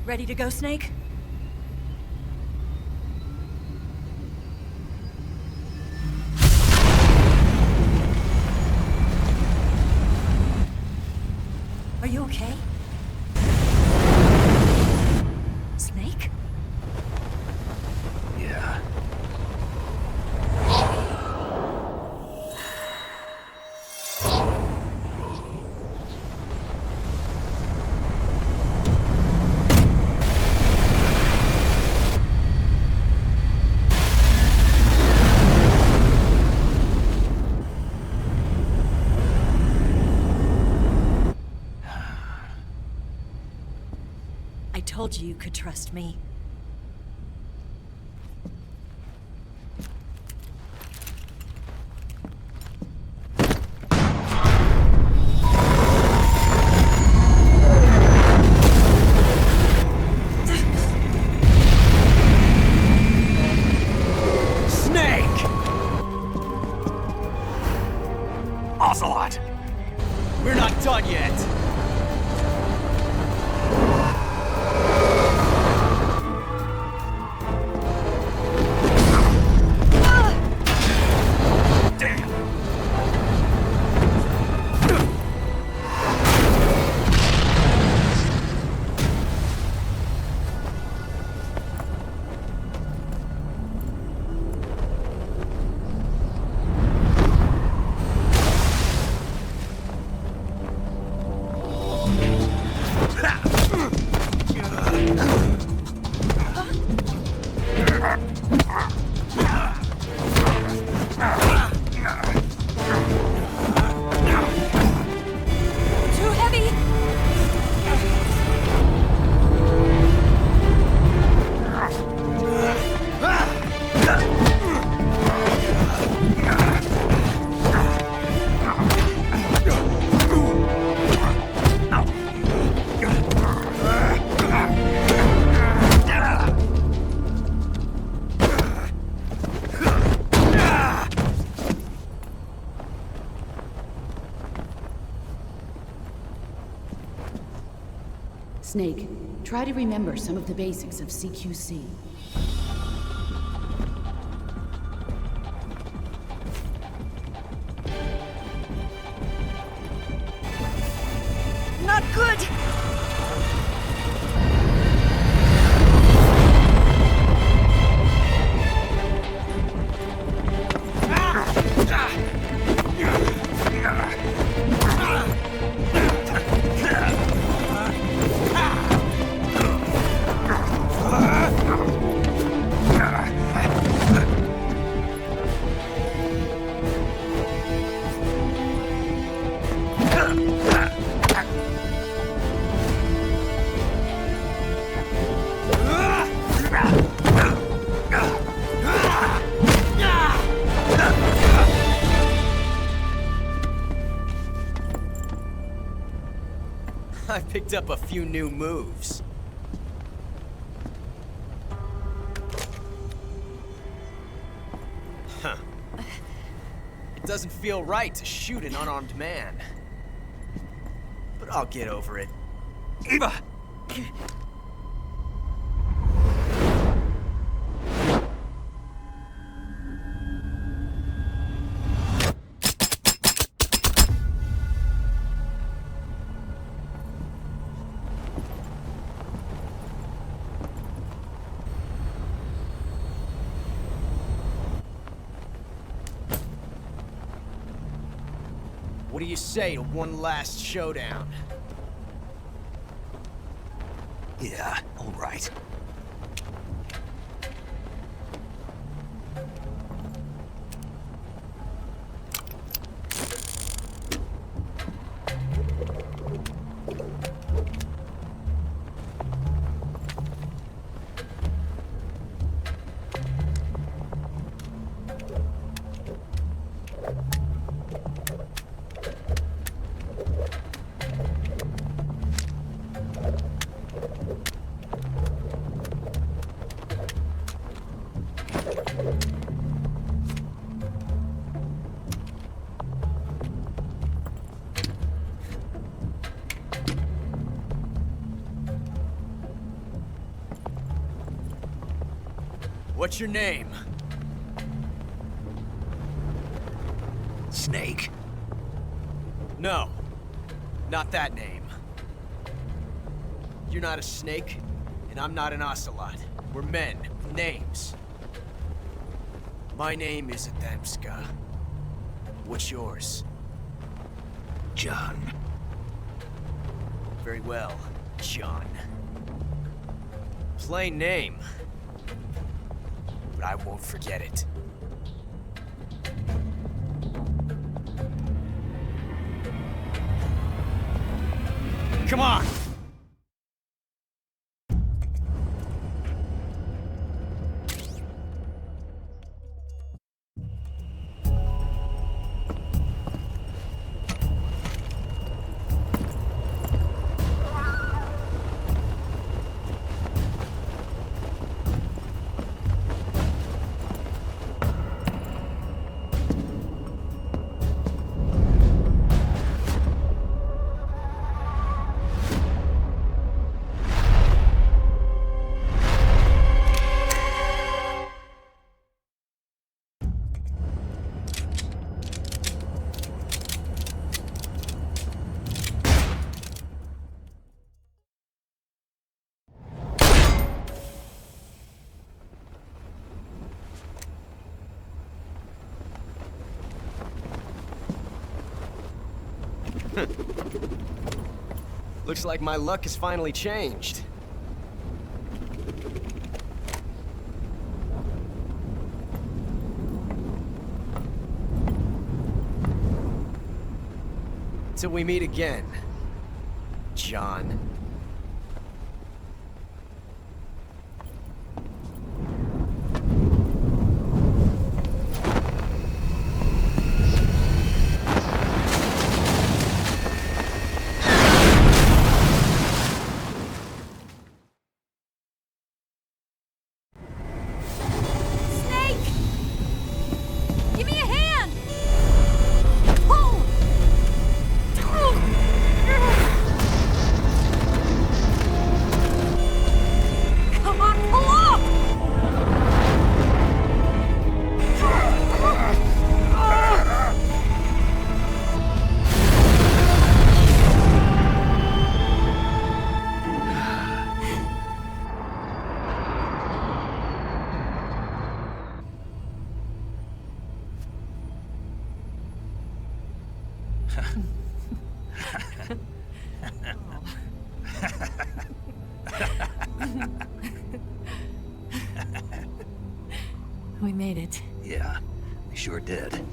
M: Ready to go, Snake? Are you okay? Snake?
A: Yeah.
M: I told you you could trust me.
A: Snake! Ocelot! We're not done yet!
F: Snake, try to remember some of the basics of CQC.
T: Not good!
I: I picked up a few new moves. Huh. It doesn't feel right to shoot an unarmed man. But I'll get over it.
A: Eva!
I: What do you say to one last showdown?
A: Yeah, all right.
I: What's your name?
A: Snake?
I: No, not that name. You're not a snake, and I'm not an ocelot. We're men with names. My name is Adamska. What's yours?
A: John.
I: Very well, John. Plain name. But I won't forget it. Come on! Looks like my luck has finally changed. Till we meet again, John.
M: We made it.
A: Yeah, we sure did.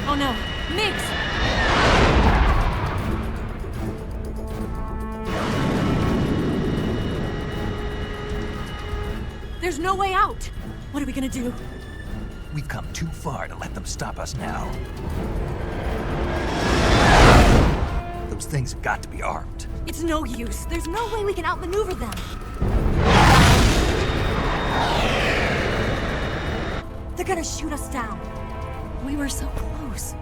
M: Oh no, Migs! There's no way out! What are we gonna do?
A: We've come too far to let them stop us now. Those things have got to be armed.
M: It's no use. There's no way we can outmaneuver them. They're gonna shoot us down. We were so close.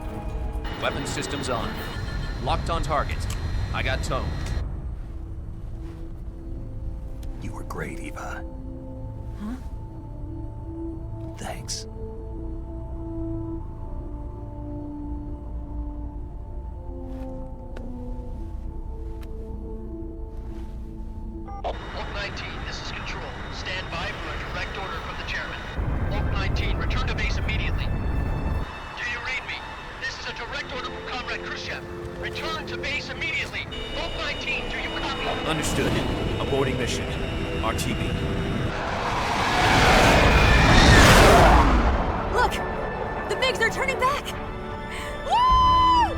C: Weapon systems on. Locked on target. I got tone.
A: You were great, Eva.
M: Huh?
A: Thanks.
V: Oak 19, this is Control. Stand by for a direct order from the chairman. Oak 19, return to base immediately. Do you read me? This is a direct order from Comrade Khrushchev. Return to base immediately. Oak 19, do you copy?
C: Understood. Aborting mission. RTB.
M: Look! The MiGs are turning back! Woo!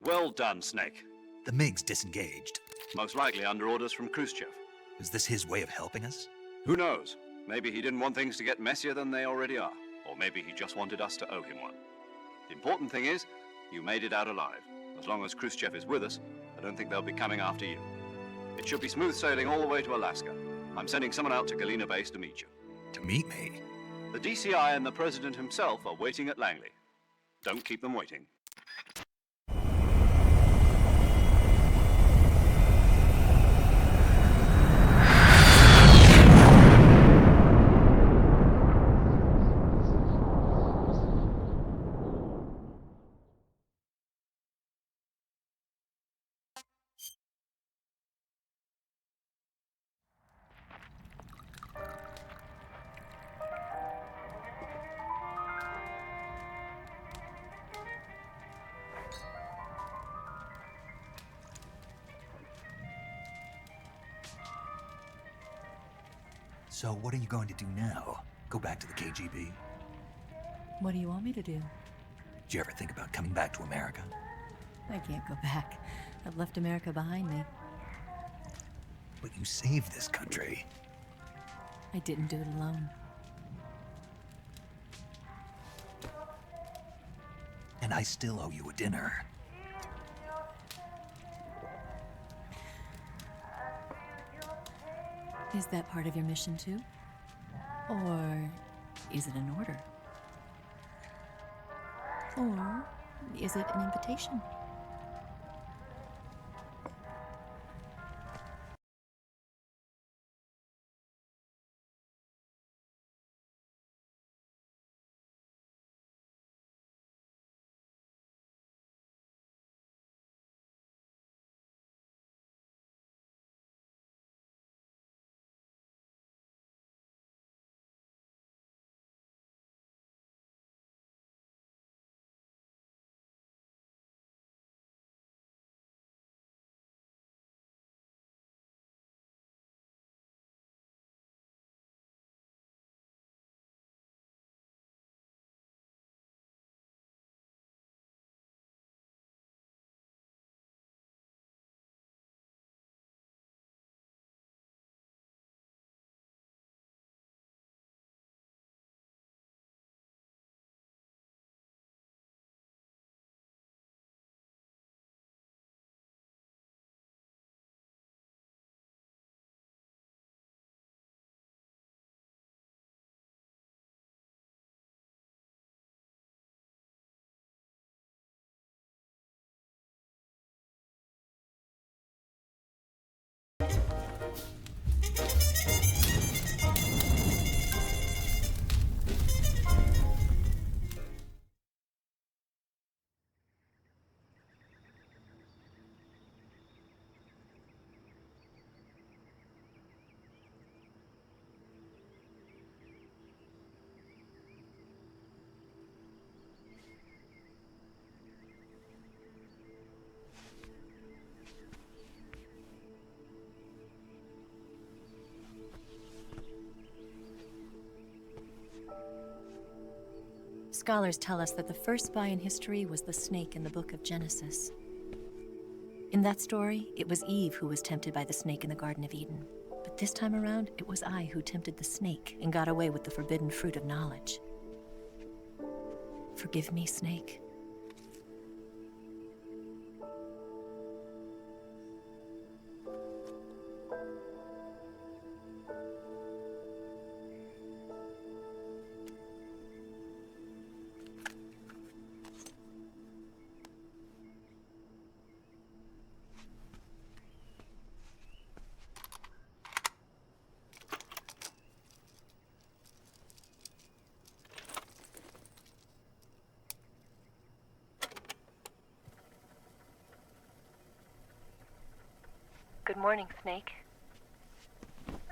B: Well done, Snake.
A: The MiGs disengaged.
B: Most likely under orders from Khrushchev.
A: Is this his way of helping us?
B: Who knows? Maybe he didn't want things to get messier than they already are. Or maybe he just wanted us to owe him one. The important thing is, you made it out alive. As long as Khrushchev is with us, I don't think they'll be coming after you. It should be smooth sailing all the way to Alaska. I'm sending someone out to Galena Base to meet you.
A: To meet me?
B: The DCI and the President himself are waiting at Langley. Don't keep them waiting.
A: So what are you going to do now? Go back to the KGB?
M: What do you want me to do?
A: Did you ever think about coming back to America?
M: I can't go back. I've left America behind me.
A: But you saved this country.
M: I didn't do it alone.
A: And I still owe you a dinner.
M: Is that part of your mission too? Or is it an order? Or is it an invitation? Scholars tell us that the first spy in history was the snake in the book of Genesis. In that story, it was Eve who was tempted by the snake in the Garden of Eden. But this time around, it was I who tempted the snake and got away with the forbidden fruit of knowledge. Forgive me, Snake.
K: Good morning, Snake.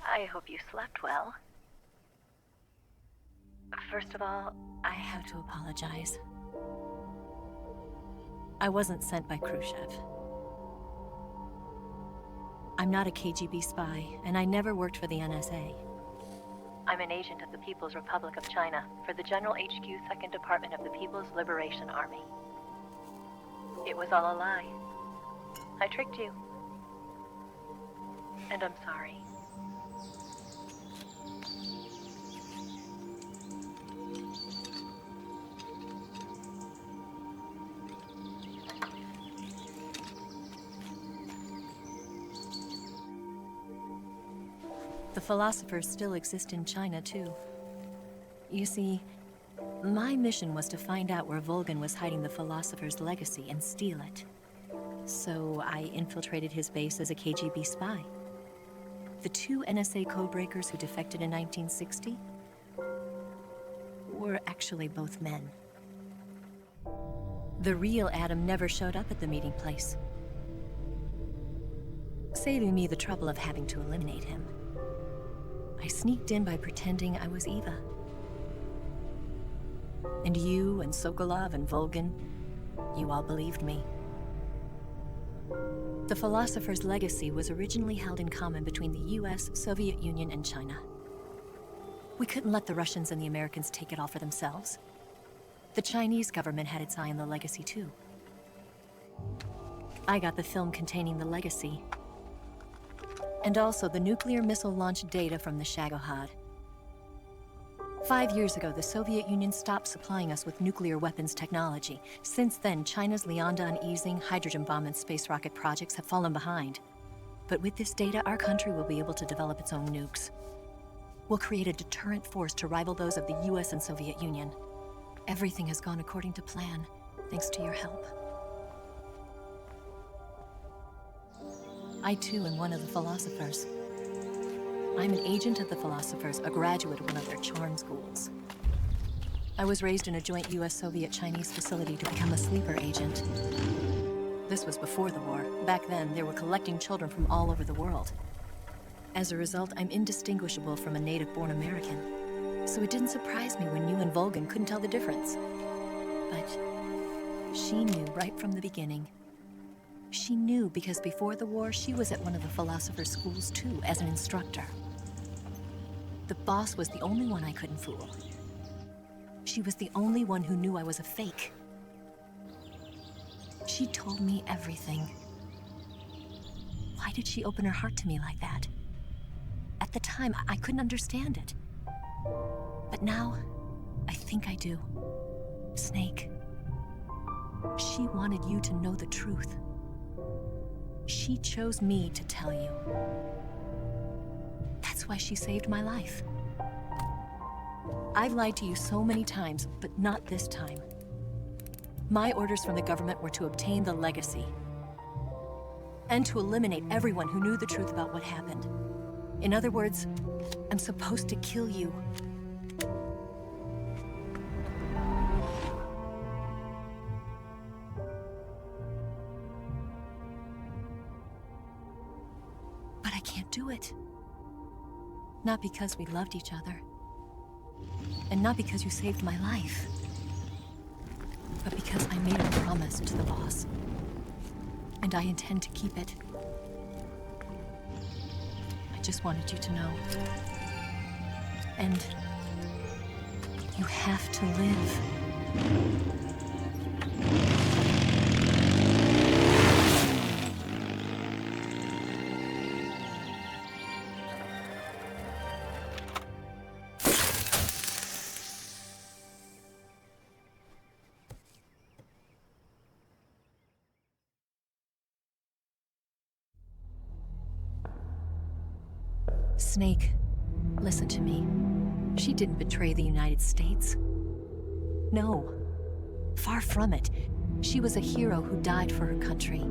K: I hope you slept well. First of all,
M: I have to apologize. I wasn't sent by Khrushchev. I'm not a KGB spy, and I never worked for the NSA.
K: I'm an agent of the People's Republic of China for the General HQ 2nd Department of the People's Liberation Army. It was all a lie. I tricked you. And I'm sorry.
M: The philosophers still exist in China, too. You see, my mission was to find out where Volgin was hiding the philosopher's legacy and steal it. So I infiltrated his base as a KGB spy. The two NSA codebreakers who defected in 1960 were actually both men. The real Adam never showed up at the meeting place, saving me the trouble of having to eliminate him. I sneaked in by pretending I was Eva. And you and Sokolov and Volgin, you all believed me. The philosopher's legacy was originally held in common between the US, Soviet Union, and China. We couldn't let the Russians and the Americans take it all for themselves. The Chinese government had its eye on the legacy, too. I got the film containing the legacy, and also the nuclear missile launch data from the Shagohod. 5 years ago, the Soviet Union stopped supplying us with nuclear weapons technology. Since then, China's Liaodong easing, hydrogen bomb, and space rocket projects have fallen behind. But with this data, our country will be able to develop its own nukes. We'll create a deterrent force to rival those of the US and Soviet Union. Everything has gone according to plan, thanks to your help. I, too, am one of the philosophers. I'm an agent of the philosophers, a graduate of one of their charm schools. I was raised in a joint US-Soviet-Chinese facility to become a sleeper agent. This was before the war. Back then, they were collecting children from all over the world. As a result, I'm indistinguishable from a native-born American. So it didn't surprise me when you and Volgin couldn't tell the difference. But she knew right from the beginning. She knew because before the war, she was at one of the philosopher's schools too, as an instructor. The boss was the only one I couldn't fool. She was the only one who knew I was a fake. She told me everything. Why did she open her heart to me like that? At the time, I couldn't understand it. But now, I think I do. Snake. She wanted you to know the truth. She chose me to tell you. That's why she saved my life. I've lied to you so many times, but not this time. My orders from the government were to obtain the legacy and to eliminate everyone who knew the truth about what happened. In other words, I'm supposed to kill you. But I can't do it. Not because we loved each other. And not because you saved my life. But because I made a promise to the boss. And I intend to keep it. I just wanted you to know. And you have to live. Snake, listen to me. She didn't betray the United States. No. Far from it. She was a hero who died for her country.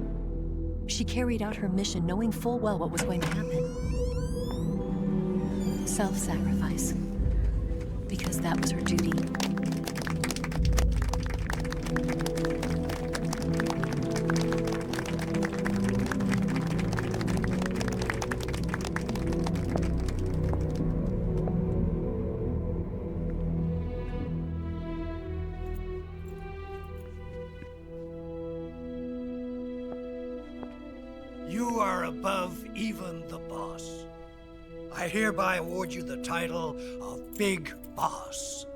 M: She carried out her mission knowing full well what was going to happen. Self-sacrifice. Because that was her duty.
H: You are above even the boss. I hereby award you the title of Big Boss.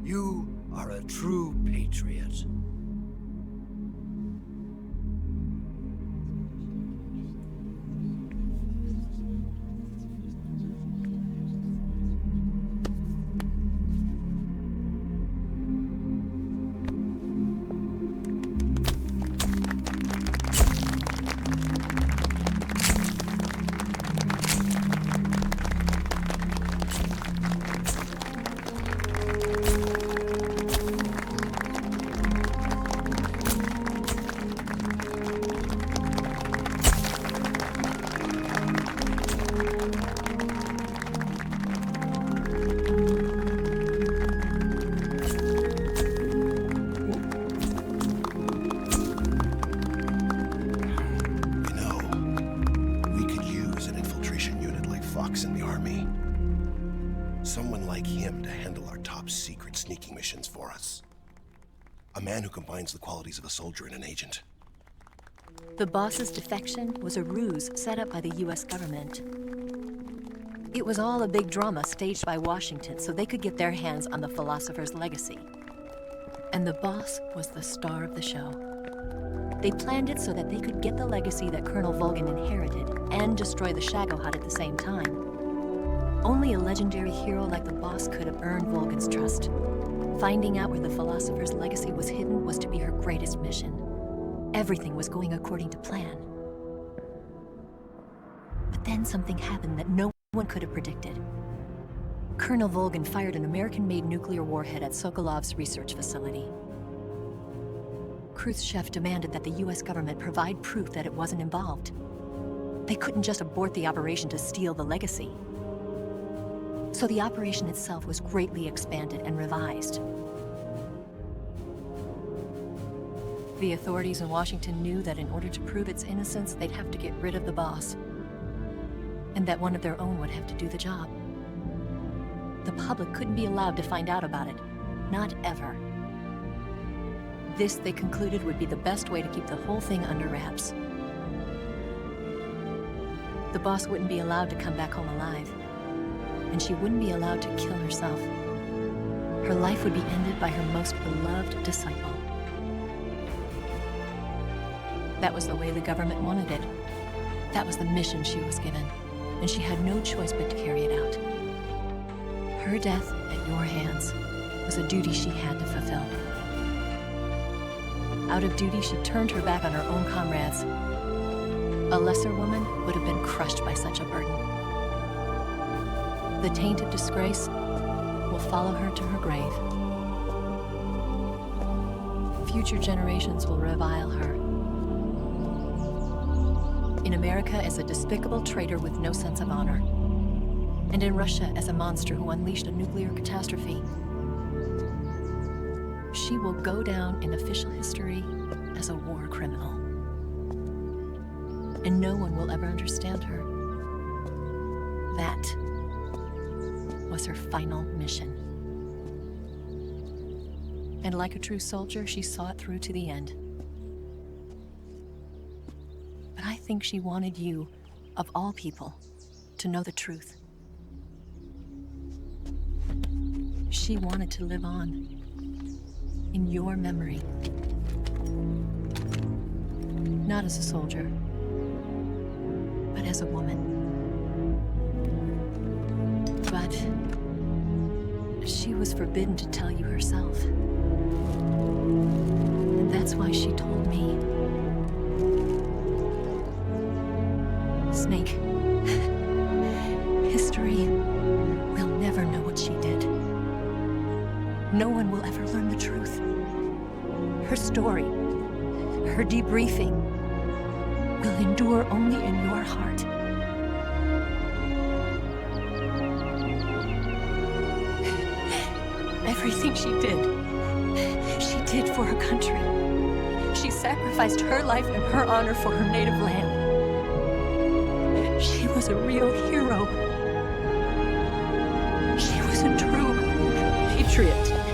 H: You are a true patriot.
R: For us. A man who combines the qualities of a soldier and an agent.
M: The boss's defection was a ruse set up by the US government. It was all a big drama staged by Washington so they could get their hands on the philosopher's legacy. And the boss was the star of the show. They planned it so that they could get the legacy that Colonel Volgin inherited and destroy the Shagohod at the same time. Only a legendary hero like the boss could have earned Volgin's trust. Finding out where the philosopher's legacy was hidden was to be her greatest mission. Everything was going according to plan. But then something happened that no one could have predicted. Colonel Volgin fired an American-made nuclear warhead at Sokolov's research facility. Khrushchev demanded that the US government provide proof that it wasn't involved. They couldn't just abort the operation to steal the legacy. So the operation itself was greatly expanded and revised. The authorities in Washington knew that in order to prove its innocence, they'd have to get rid of the boss. And that one of their own would have to do the job. The public couldn't be allowed to find out about it. Not ever. This, they concluded, would be the best way to keep the whole thing under wraps. The boss wouldn't be allowed to come back home alive. And she wouldn't be allowed to kill herself. Her life would be ended by her most beloved disciple. That was the way the government wanted it. That was the mission she was given, and she had no choice but to carry it out. Her death at your hands was a duty she had to fulfill. Out of duty, she turned her back on her own comrades. A lesser woman would have been crushed by such a burden. The taint of disgrace will follow her to her grave. Future generations will revile her. In America as a despicable traitor with no sense of honor. And in Russia as a monster who unleashed a nuclear catastrophe. She will go down in official history as a war criminal. And no one will ever understand her. That was her final mission. And like a true soldier, she saw it through to the end. But I think she wanted you, of all people, to know the truth. She wanted to live on. In your memory. Not as a soldier, but as a woman. But she was forbidden to tell you herself. And that's why she told me. Snake, history will never know what she did. No one will ever learn the truth. Her story, her debriefing, will endure only in your heart. Everything she did for her country. She sacrificed her life and her honor for her native land. She was a real hero. She was a true patriot.